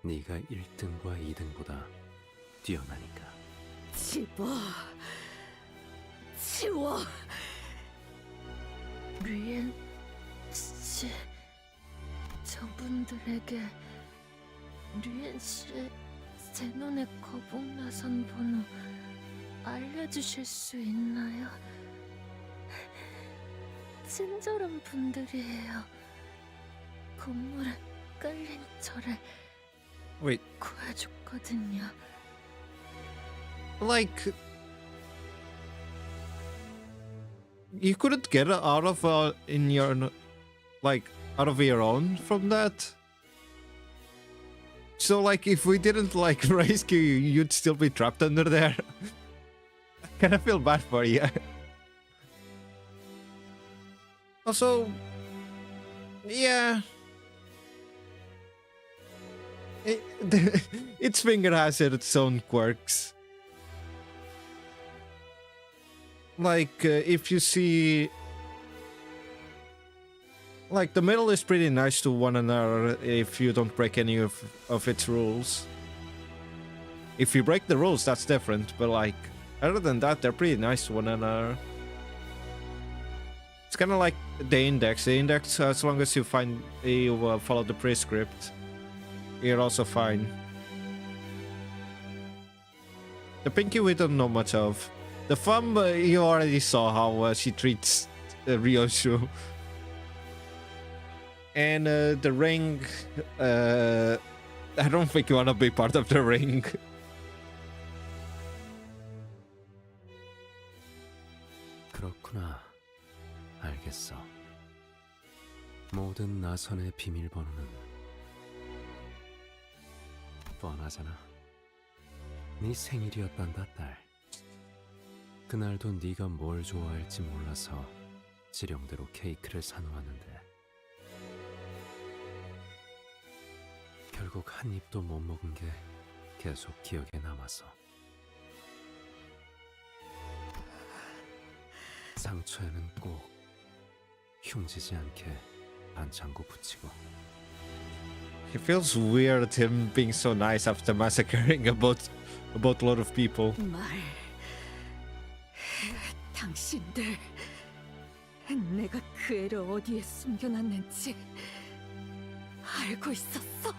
N: 네가 1등과 2등보다 뛰어나니까.
Q: 치워.
B: 류엔 씨, 저분들에게 류엔 씨의 제논의 거북나선 번호 알려주실 수 있나요? 친절한 분들이에요. 건물에 끌린 저를
A: Wait,
B: 구해줬거든요.
A: like you couldn't get it out of in your like out of your own from that. So like if we didn't like rescue you, you'd still be trapped under there. I kind of feel bad for you. Also, yeah. Its finger has its own quirks. Like, if you see... Like, the middle is pretty nice to one another if you don't break any of its rules. If you break the rules, that's different, but like, other than that, they're pretty nice to one another. It's kind of like the index. The index, as long as you follow the prescript, you're also fine. The pinky we don't know much of. The thumb, you already saw how she treats ryoshu. And the ring, I don't think you want to be part of the ring.
N: 그렇구나. 알겠어. 모든 나선의 비밀번호는 뻔하잖아. 네 생일이었단다, 딸. 그날도 네가 뭘 좋아할지 몰라서 지령대로 케이크를 사놓았는데 결국 한 입도 못 먹은 게 계속 기억에 남아서. 상처에는 꼭 흉지지 않게 반창고 붙이고
A: It feels weird him being so nice after massacring about a lot of people.
F: 말, 당신들, 내가 그 애를 어디에 숨겨놨는지 알고 있었어?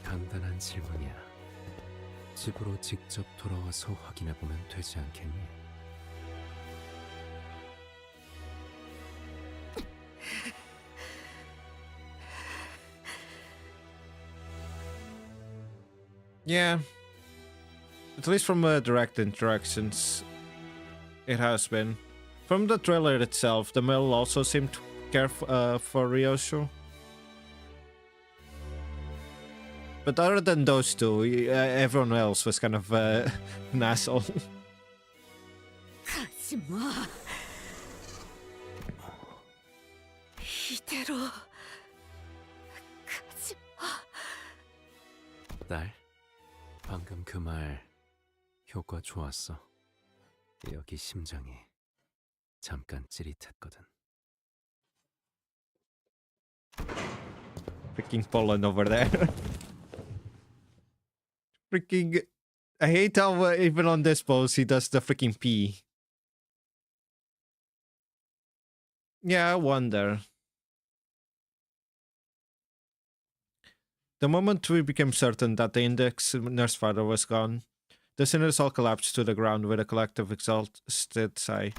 N: 간단한 질문이야. 집으로 직접 돌아와서 확인해보면 되지 않겠니?
A: Yeah. At least from direct interactions, it has been. From the trailer itself, the male also seemed to care for ryoshu. But other than those two, everyone else was kind of an asshole.
F: 가지마. 이대로 가지마.
N: 딸, 방금 그 말 효과 좋았어. 여기 심장이 잠깐 찌릿했거든.
A: Freaking Poland over there. Freaking... I hate how even on this pose he does the freaking pee. Yeah, I wonder. The moment we became certain that the index nurse father was gone, the sinners all collapsed to the ground with a collective exhausted sigh.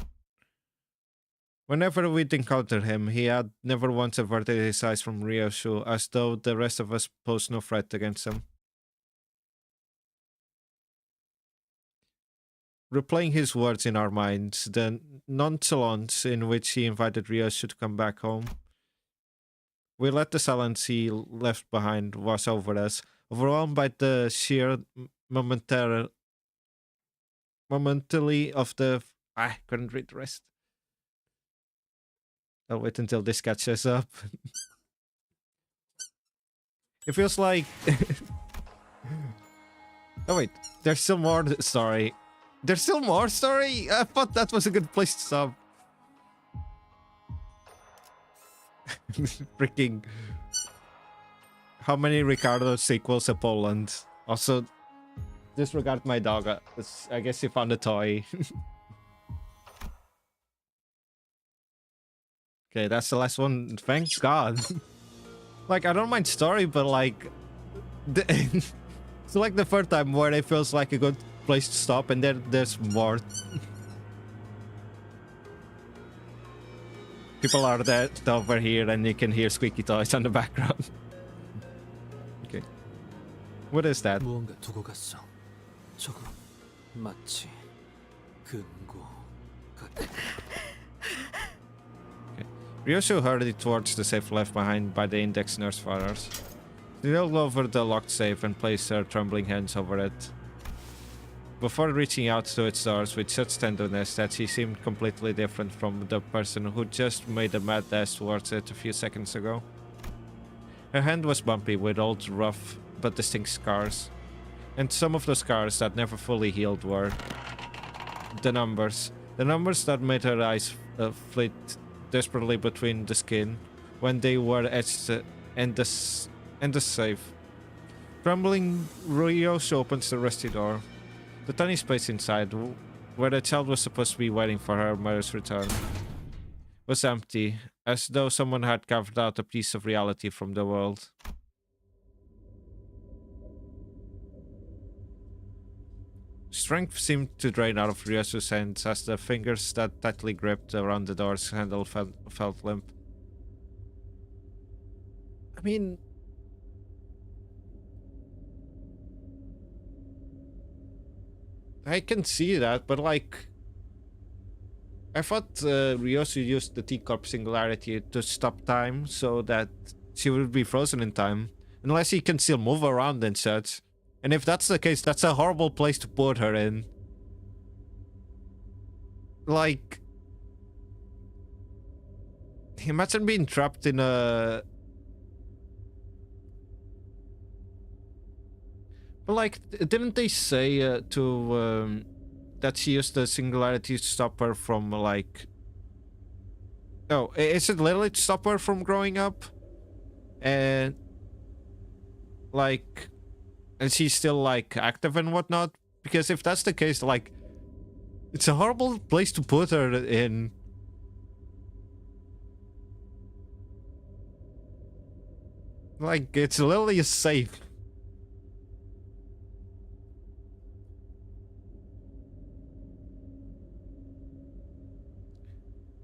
A: Whenever we'd encountered him, he had never once averted his eyes from ryoshu, as though the rest of us posed no threat against him. Replaying his words in our minds, the nonchalance in which he invited ryoshu to come back home, we let the silence he left behind wash over us, overwhelmed by the sheer momentary of the... I couldn't read the rest. I'll wait until this catches up. It feels like... Oh wait, there's still more story. There's still more story? I thought that was a good place to stop. Freaking... How many Ricardo sequels to Poland? Also, disregard my dog. I guess he found a toy. Okay, that's the last one. Thank God. Like, I don't mind story, but like... It's like the third time where it feels like a good place to stop, and then there's more. People are there over here, and you can hear squeaky toys on the background. Okay. What is that?
N: 무언가 두고 갔어. 저거 마치 금고 같아.
A: ryoshu hurried towards the safe left behind by the index nurse fathers. She knelt over the locked safe and placed her trembling hands over it, before reaching out to its doors with such tenderness that she seemed completely different from the person who just made a mad dash towards it a few seconds ago. Her hand was bumpy with old, rough, but distinct scars, and some of the scars that never fully healed were the numbers that made her eyes flit desperately between the skin when they were etched and the safe. Trembling, ryoshu opens the rusty door. The tiny space inside, where the child was supposed to be waiting for her mother's return, was empty, as though someone had carved out a piece of reality from the world. Strength seemed to drain out of ryoshu's hands as the fingers that tightly gripped around the door's handle felt limp. I mean... I can see that, but like... I thought ryoshu used the teacup singularity to stop time so that she would be frozen in time. Unless he can still move around and such. And if that's the case, that's a horrible place to put her in. Like... Imagine being trapped in a... But like, didn't they say that she used the singularity to stop her from like... Oh, is it literally to stop her from growing up? and like, and she's still like active and whatnot. Because if that's the case, like, it's a horrible place to put her in. Like, it's literally safe.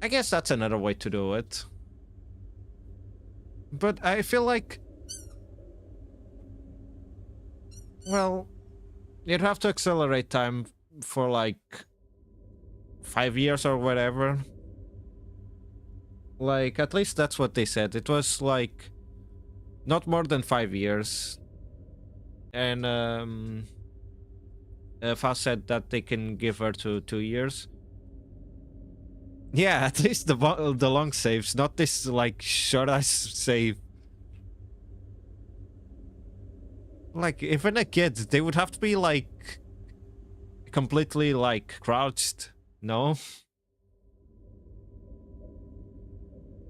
A: I guess that's another way to do it. But I feel like, well, you'd have to accelerate time for like 5 years or whatever. Like, at least that's what they said. It was like not more than 5 years. And Faust said that they can give her to 2 years. Yeah, at least the long saves, not this like short ass save. Like, even a kid, they would have to be like completely like crouched. No,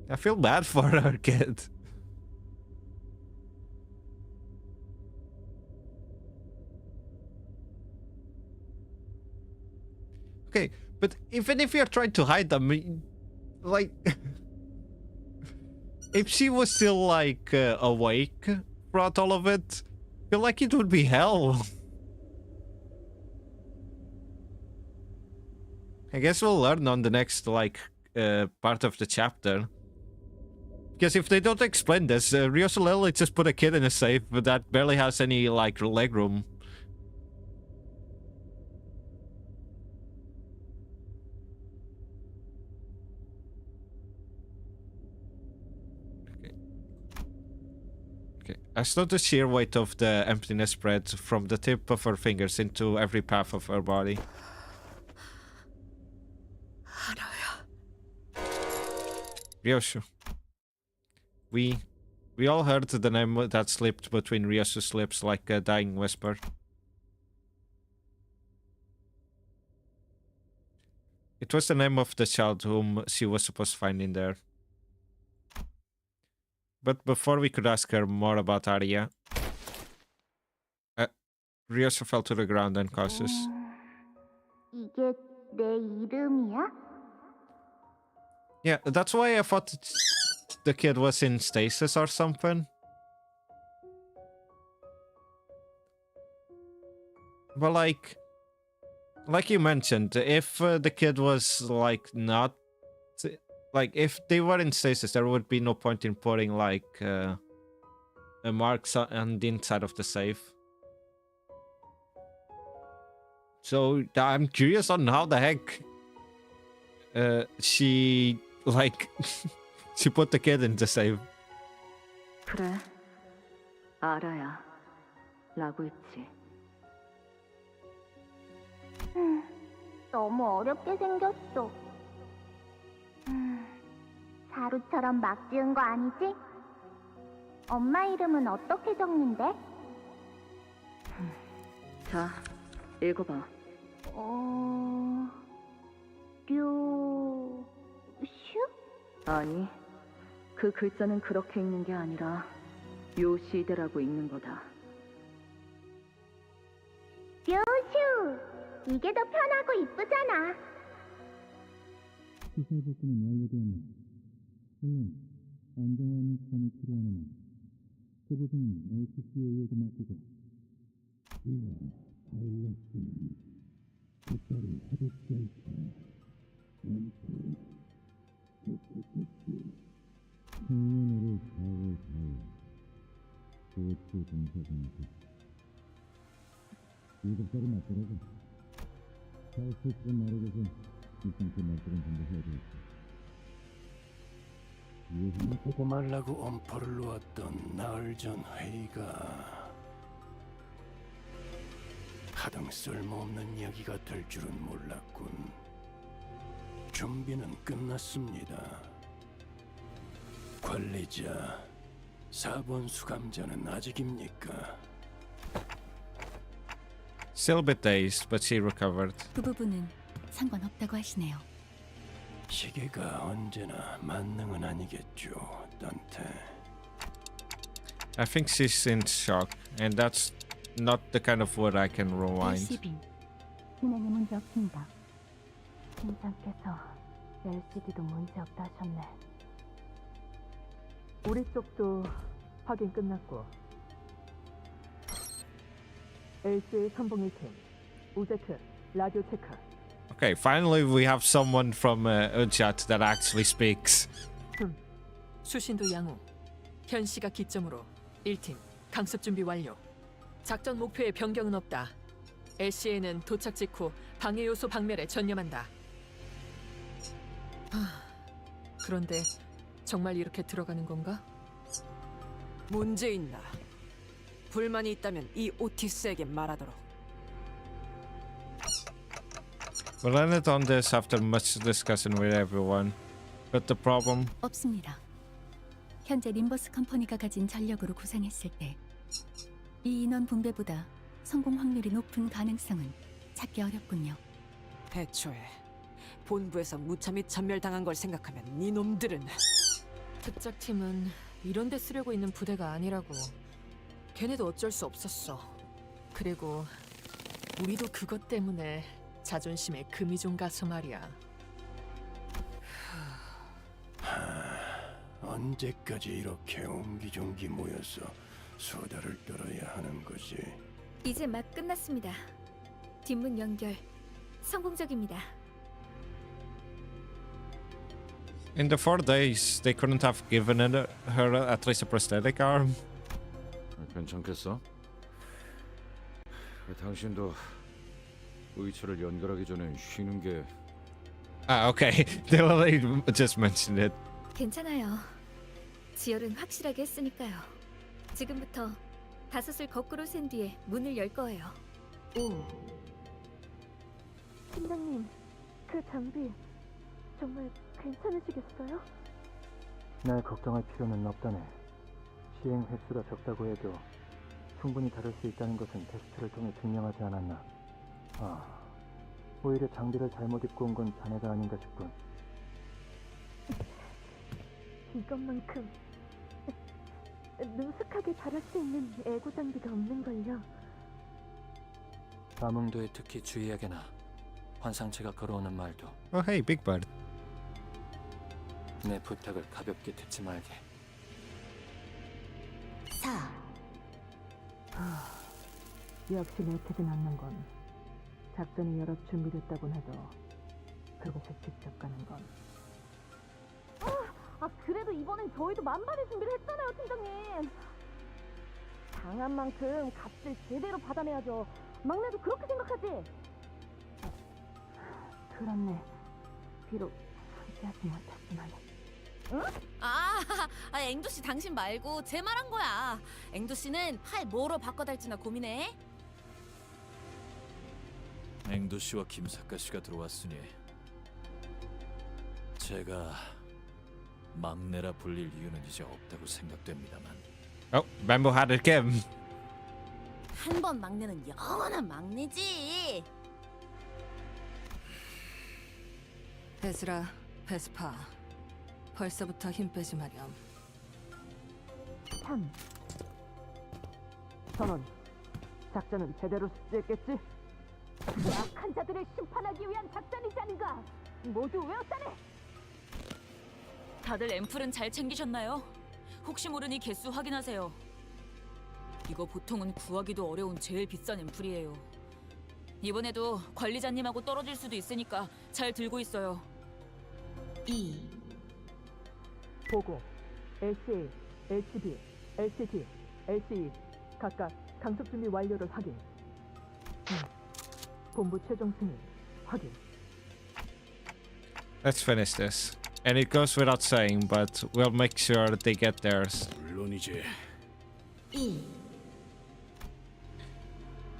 A: I feel bad for her kid. Okay, but even if you're trying to hide them, like, if she was still like awake throughout all of it, I feel like it would be hell. I guess we'll learn on the next like part of the chapter. Because if they don't explain this, ryoshu literally just put a kid in a safe that barely has any like leg room. I saw the sheer weight of the emptiness spread from the tip of her fingers into every part of her body. Ryoshu. We all heard the name that slipped between Ryoshu's lips like a dying whisper. It was the name of the child whom she was supposed to find in there. But before we could ask her more about Arya, Ryoshu fell to the ground unconscious.
C: 이게 내 이름이야?
A: Yeah, that's why I thought the kid was in stasis or something. But like you mentioned, if the kid was like not, like if they were in stasis, there would be no point in putting like a mark on the inside of the safe. So I'm curious on how the heck she like she put the kid in the safe.
G: 그래, 알아야 라고 했지.
C: 너무 어렵게 생겼어. 사루처럼 막 지은 거 아니지? 엄마 이름은 어떻게 적는데?
G: 자, 읽어봐.
C: 류슈?
G: 아니, 그 글자는 그렇게 읽는 게 아니라 요시대라고 읽는 거다.
C: 류슈! 이게 더 편하고 이쁘잖아.
T: 시설복구는 완료되었네. 물론 안정화하는 시간이 필요하지만 그 부분은 LCCA에게 맡기고 이와 파일럿은 뒷발을 하듯이 할 거야. 청년으로 4월 4일 고치 공사장에서 7살이 맞더라고. 사우스에서 말해줘서 일단 그 말들은 전부 해야겠어.
J: 보고 말라고 엄포를 놓았던 나흘 전 회의가 하등 쓸모없는 이야기가 될 줄은 몰랐군. 준비는 끝났습니다. 관리자, 4번 수감자는 아직입니까?
A: Still a bit dazed, but she recovered.
F: 그 부분은 상관없다고 하시네요.
J: 시계가 언제나 만능은 아니겠죠, 딴테.
A: I think she's in shock, and that's not the kind of word I can rewind.
F: LCB 진행에 문제 없습니다. 팀장께서 LCD도 문제 없다 하셨네.
G: 우리 쪽도 확인 끝났고. LC의 선봉 1팀, 우제트, 라디오 체크.
A: Okay, finally we have someone from Ujat that actually speaks.
O: 수신도 양호. 현 시각 기점으로 1팀 강습 준비 완료. 작전 목표에 변경은 없다. LC에는 도착 직후 방해 요소 박멸에 전념한다. 그런데 정말 이렇게 들어가는 건가? 문제 있나? 불만이 있다면 이 오티스에게 말하도록.
A: We landed on this after much discussion with everyone. But the problem...
F: 없습니다. 현재 림버스 컴퍼니가 가진 전력으로 구상했을 때 이 인원 분배보다 성공 확률이 높은 가능성은 찾기 어렵군요.
O: 애초에 본부에서 무참히 전멸당한 걸 생각하면 네 놈들은 특작팀은 이런 데 쓰려고 있는 부대가 아니라고. 걔네도 어쩔 수 없었어. 그리고 우리도 그것 때문에 자존심에 금이 좀 가서 말이야.
U: 언제까지 이렇게 옹기종기 모여서 수다를 떨어야 하는 거지?
B: 이제 막 끝났습니다. 뒷문 연결 성공적입니다.
A: In the 4 days, they couldn't have given her at least a prosthetic arm.
I: 괜찮겠어? 당신도 의처를 연결하기 전에 쉬는 게...
A: Ah, okay. They already just mentioned it.
B: 괜찮아요. 지열은 확실하게 했으니까요. 지금부터 5을 거꾸로 센 뒤에 문을 열 거예요.
G: 오.
B: 팀장님, 그 장비 정말 괜찮으시겠어요?
V: 날 걱정할 필요는 없다네. 시행 횟수가 적다고 해도 충분히 다룰 수 있다는 것은 테스트를 통해 증명하지 않았나. 오히려 장비를 잘못 입고 온 건 자네가 아닌가 싶군.
B: 이것만큼 능숙하게 다룰 수 있는 애고 장비가 없는걸요.
N: 감흥도에 특히 주의하게나. 환상체가 걸어오는 말도
A: Oh, hey, Big Bird.
N: 내 부탁을 가볍게 듣지 말게.
C: 4.
G: 역시 내키진 않는 건 작전이 여러 준비됐다곤 해도 그곳에 직접 가는 건.
B: 그래도 이번엔 저희도 만반의 준비를 했잖아요, 팀장님. 당한 만큼 값을 제대로 받아내야죠. 막내도 그렇게 생각하지?
G: 그렇네. 비록 함께하지 못했지만.
Q: 응? 앵두 씨 당신 말고 제 말한 거야. 앵두 씨는 팔 뭐로 바꿔달지나 고민해.
E: 앵두 씨와 김사카 씨가 들어왔으니 제가 막내라 불릴 이유는 이제 없다고 생각됩니다만.
A: Oh, Bamboo had it again.
Q: 한 번 막내는 영원한 막내지.
O: 베스라, 베스파, 벌써부터 힘 빼지 마렴.
G: 3. 선원, 작전은 제대로 숙지했겠지?
B: 악한 자들을 심판하기 위한 작전이지 않은가? 모두 외웠다네.
Q: 다들 앰플은 잘 챙기셨나요? 혹시 모르니 개수 확인하세요. 이거 보통은 구하기도 어려운 제일 비싼 앰플이에요. 이번에도 관리자님하고 떨어질 수도 있으니까 잘 들고 있어요. 2.
G: 보고, LCA, LCB, LCT, LCE 각각 강습 준비 완료를 확인. 본부 최종 승인 확인.
A: Let's finish this. And it goes without saying, but we'll make sure that they get theirs.
J: 물론이지.
C: 2.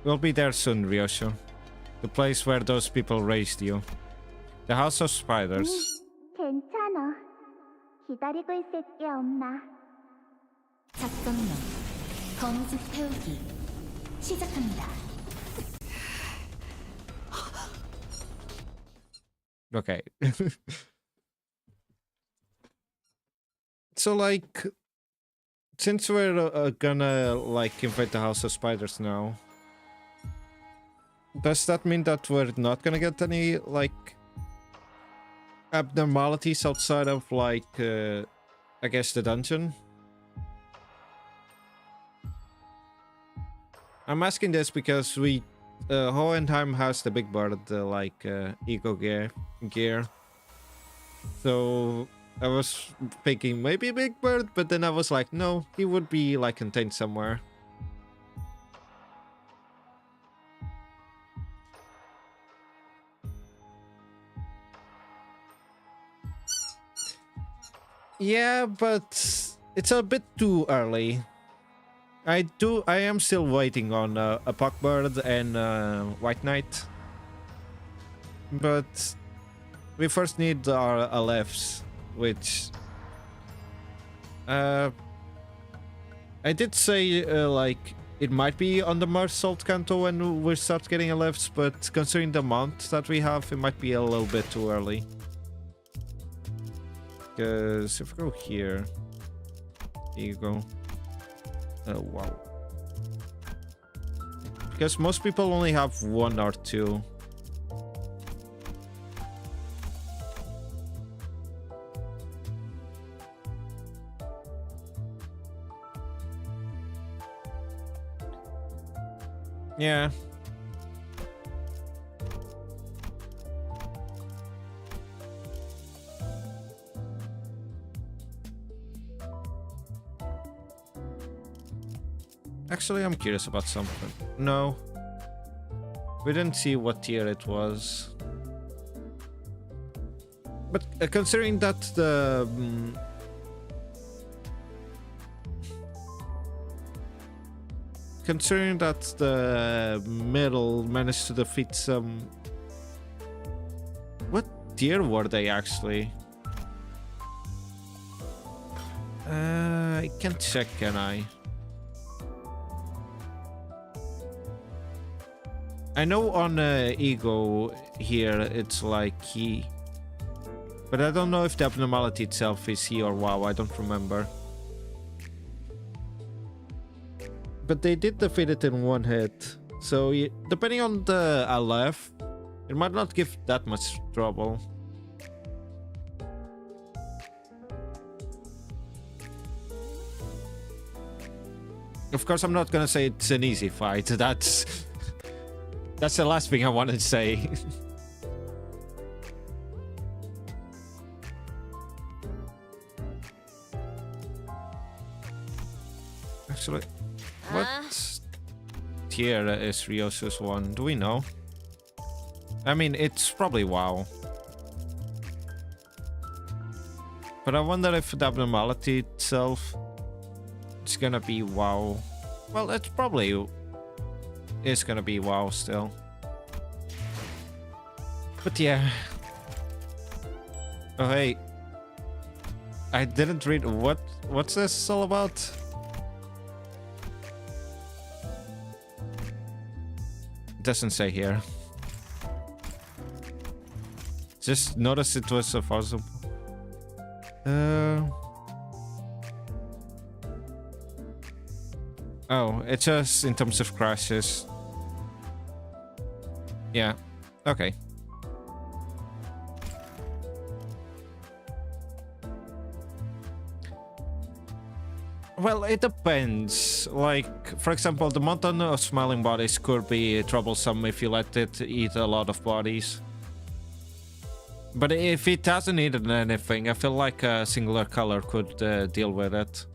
A: We'll be there soon, ryoshu. The place where those people raised you. The House of Spiders.
C: 괜찮아. 기다리고 있을게, 엄마.
B: 작전명 거미집 태우기 시작합니다.
A: Okay. So, like, since we're gonna like invade the House of Spiders now, does that mean that we're not gonna get any like abnormalities outside of like I guess the dungeon? I'm asking this because we Hohenheim has the big bird like ego gear. So I was thinking maybe Big Bird, but then I was like, no, he would be like contained somewhere. Yeah, but it's a bit too early. I am still waiting on a Puckbird and White Knight. But we first need our Alephs, which I did say like it might be on the Mersault Canto when we start getting Alephs, but considering the amount that we have, it might be a little bit too early. Because if we go here, you go. Oh wow. Because most people only have 1 or 2. Yeah. Actually, I'm curious about something. No. We didn't see what tier it was. But considering that the... considering that the middle managed to defeat some... What tier were they actually? I can't check, can I? I know on Ego here it's like he, but I don't know if the abnormality itself is he or WoW, I don't remember. But they did defeat it in 1 hit, so depending on the Aleph, it might not give that much trouble. Of course, I'm not gonna say it's an easy fight, That's the last thing I wanted to say. Actually, what tier is ryoshu's one? Do we know? I mean, it's probably WoW. But I wonder if the abnormality itself is gonna be WoW. Well, it's probably... is gonna be WoW still. But yeah. Oh hey. I didn't read what's this all about? Doesn't say here. Just notice it was a possible. Oh, it's just in terms of crashes. Yeah, okay. Well, it depends. Like, for example, the mountain of smiling bodies could be troublesome if you let it eat a lot of bodies. But if it hasn't eaten anything, I feel like a singular color could deal with it.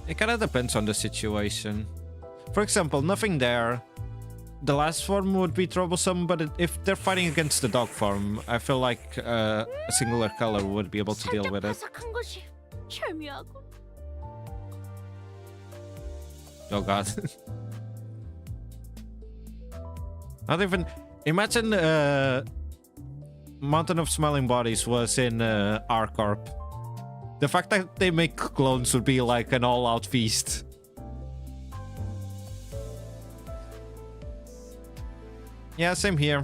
A: It kind of depends on the situation. For example, nothing there. The last form would be troublesome, but if they're fighting against the dog form, I feel like a singular color would be able to deal with it. Oh god. Not even... Imagine Mountain of Smiling Bodies was in Arcorp. The fact that they make clones would be like an all-out feast. Yeah, same here.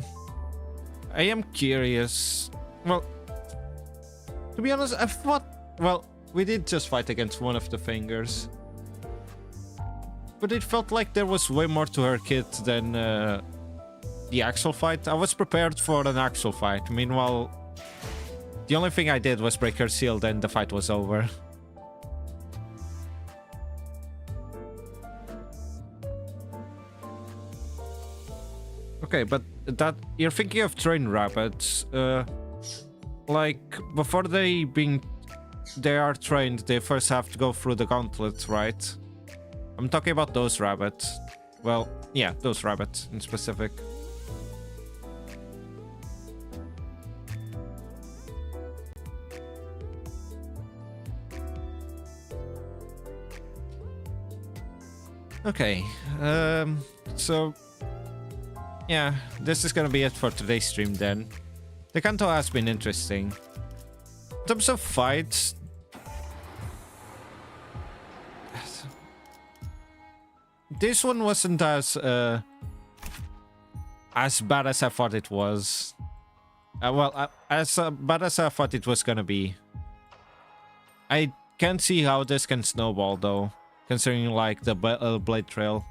A: I am curious. Well, to be honest, I thought... Well, we did just fight against one of the fingers. But it felt like there was way more to her kit than the actual fight. I was prepared for an actual fight. Meanwhile, the only thing I did was break her shield and the fight was over. Okay, but that you're thinking of trained rabbits. Like before they are trained, they first have to go through the gauntlet, right? I'm talking about those rabbits. Well, yeah, those rabbits in specific. Okay, so yeah, this is gonna be it for today's stream then. The Kanto has been interesting. In terms of fights, this one wasn't as bad as I thought it was. As bad as I thought it was gonna be. I can't see how this can snowball though, considering like the blade trail.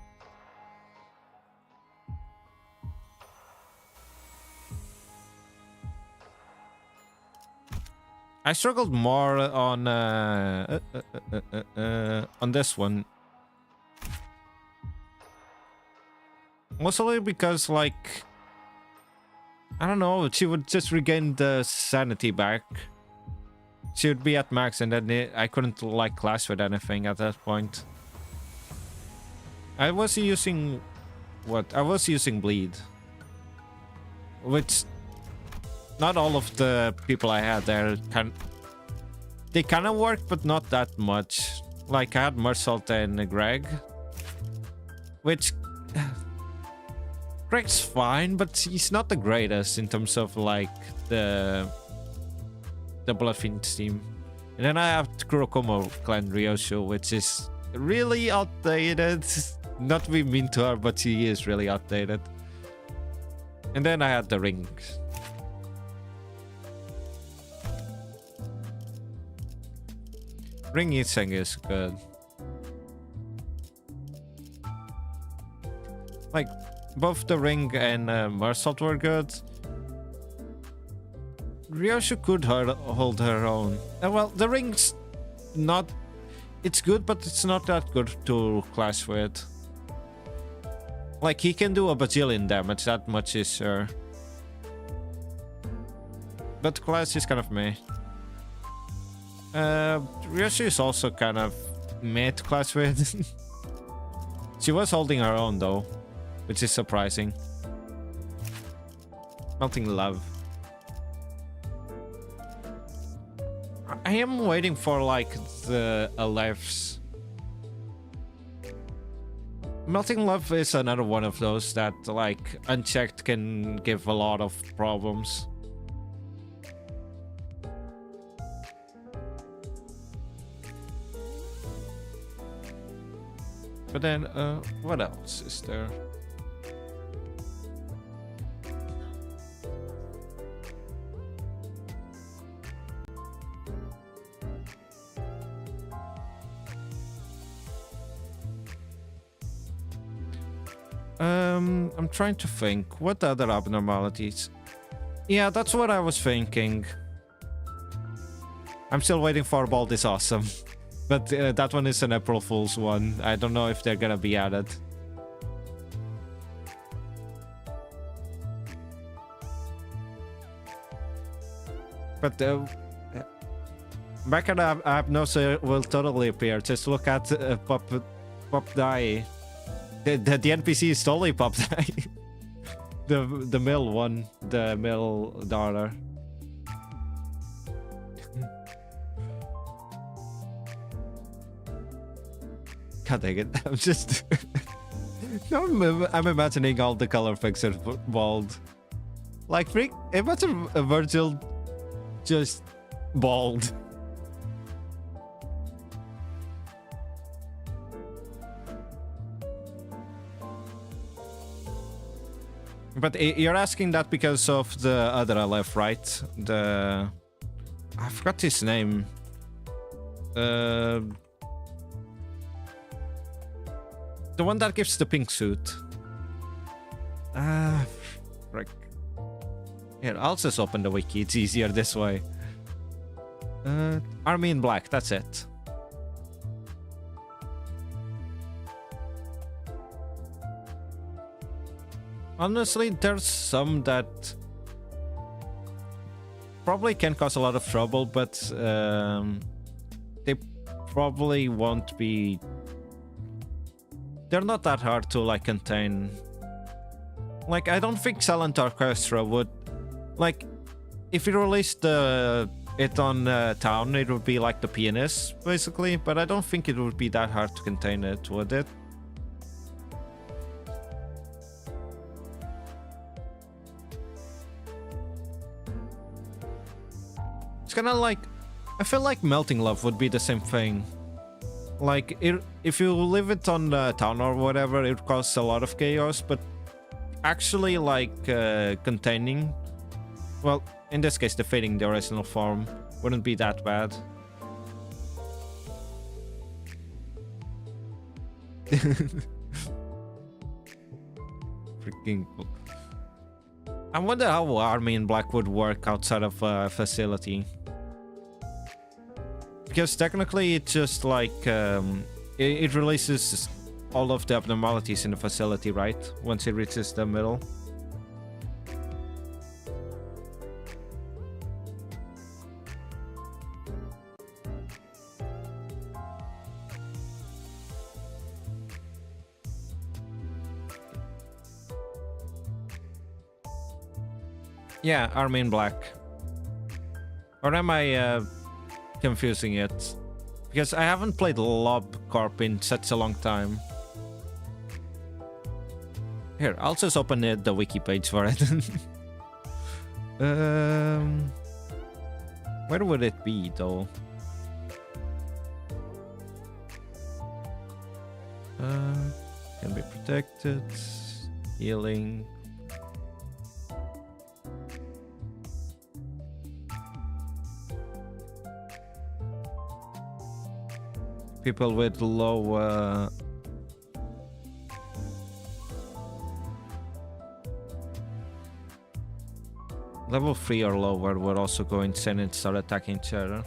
A: I struggled more on this one. Mostly because, like, I don't know, she would just regain the sanity back. She would be at max and then I couldn't, like, clash with anything at that point. I was using... what? I was using bleed. Which... not all of the people I had there they kind of worked, but not that much. Like, I had Mersault and Greg. Which... Greg's fine, but he's not the greatest in terms of, like, the Blood Fiends team. And then I have Kurokomo Clan Ryoshu, which is really outdated. Not to be mean to her, but she is really outdated. And then I had the rings. Ring Yinseng is good. Like, both the ring and Mersault were good. Ryoshu could hold her own. Well, the ring's not... it's good, but it's not that good to clash with. Like, he can do a bajillion damage, that much is sure. But clash is kind of meh. Ryoshu is also kind of meh to clash with. She was holding her own though, which is surprising. Melting Love. I am waiting for like the Alefs. Melting Love is another one of those that like unchecked can give a lot of problems. But then, what else is there? I'm trying to think. What other abnormalities? Yeah, that's what I was thinking. I'm still waiting for Bald is Awesome. But that one is an April Fool's one. I don't know if they're gonna be added. But back at Hypnosis will totally appear. Just look at Pop Die. The NPC is totally Pop Die. the male one, the male daughter. God dang it, I'm just... no, I'm imagining all the color fixers bald. Like, freak, imagine a Virgil just bald. But you're asking that because of the other LF, right? I forgot his name. The one that gives the pink suit. Frick. Here, I'll just open the wiki. It's easier this way. Army in Black, that's it. Honestly, there's some that probably can cause a lot of trouble, but they probably won't be... They're not that hard to, like, contain. Like, I don't think Silent Orchestra would... Like, if you released it on Town, it would be like the Pianist, basically, but I don't think it would be that hard to contain it, would it? It's kind of like... I feel like Melting Love would be the same thing. Like, if you leave it on Town or whatever, it causes a lot of chaos, but actually, like, containing... Well, in this case, defeating the original form wouldn't be that bad. Freaking cool. I wonder how Army in Black would work outside of a facility. Because technically it's just like... it releases all of the abnormalities in the facility, right? Once it reaches the middle. Yeah, Army in Black. Or am I confusing it? Because I haven't played Lob Corp in such a long time. Here, I'll just open the wiki page for it. Where would it be, though? Can be protected. Healing. People with low level 3 or lower would also go insane and start attacking each other.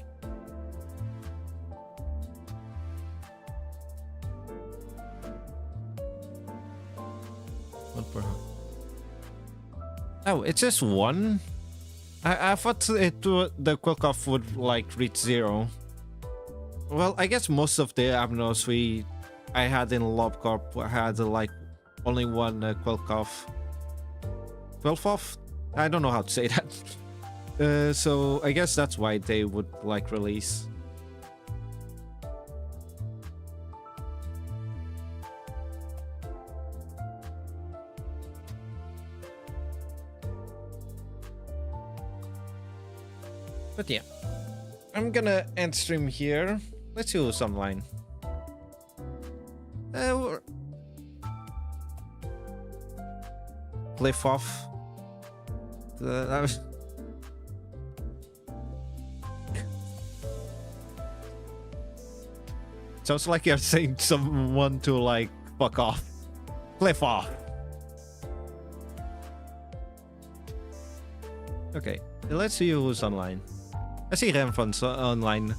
A: What per... Oh, it's just one? I thought the Quilkoff would like reach 0. Well, I guess most of the Abnos I had in LobCorp had like only one Quilkoff. Quilfoff? I don't know how to say that. So I guess that's why they would like release. But yeah, I'm gonna end stream here. Let's see who's online. Cliff off. Sounds like you're saying someone to like fuck off. Cliff off. Okay, let's see who's online. I see Renfon's online.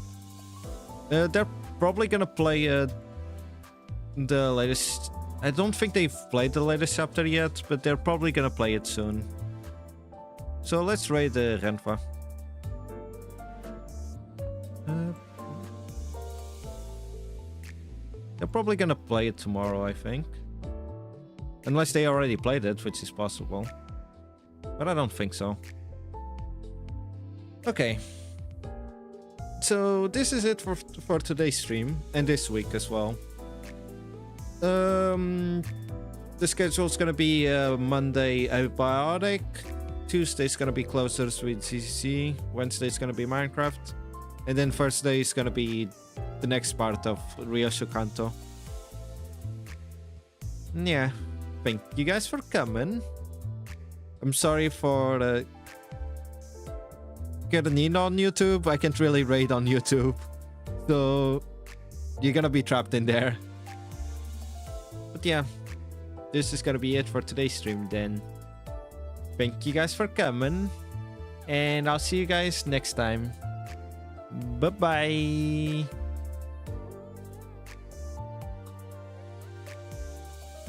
A: They're probably gonna play the latest... I don't think they've played the latest chapter yet, but they're probably gonna play it soon. So let's raid Renfa. They're probably gonna play it tomorrow, I think. Unless they already played it, which is possible. But I don't think so. Okay. So this is it for today's stream and this week as well. The schedule's gonna be Monday Abiotic, Tuesday's gonna be Closers with CCC, Wednesday's gonna be Minecraft, and then Thursday is gonna be the next part of Ryoshu Kanto. Yeah, thank you guys for coming. I'm sorry for getting in on YouTube. I can't really raid on YouTube. So you're gonna be trapped in there. But yeah, this is gonna be it for today's stream then. Thank you guys for coming. And I'll see you guys next time. Bye-bye.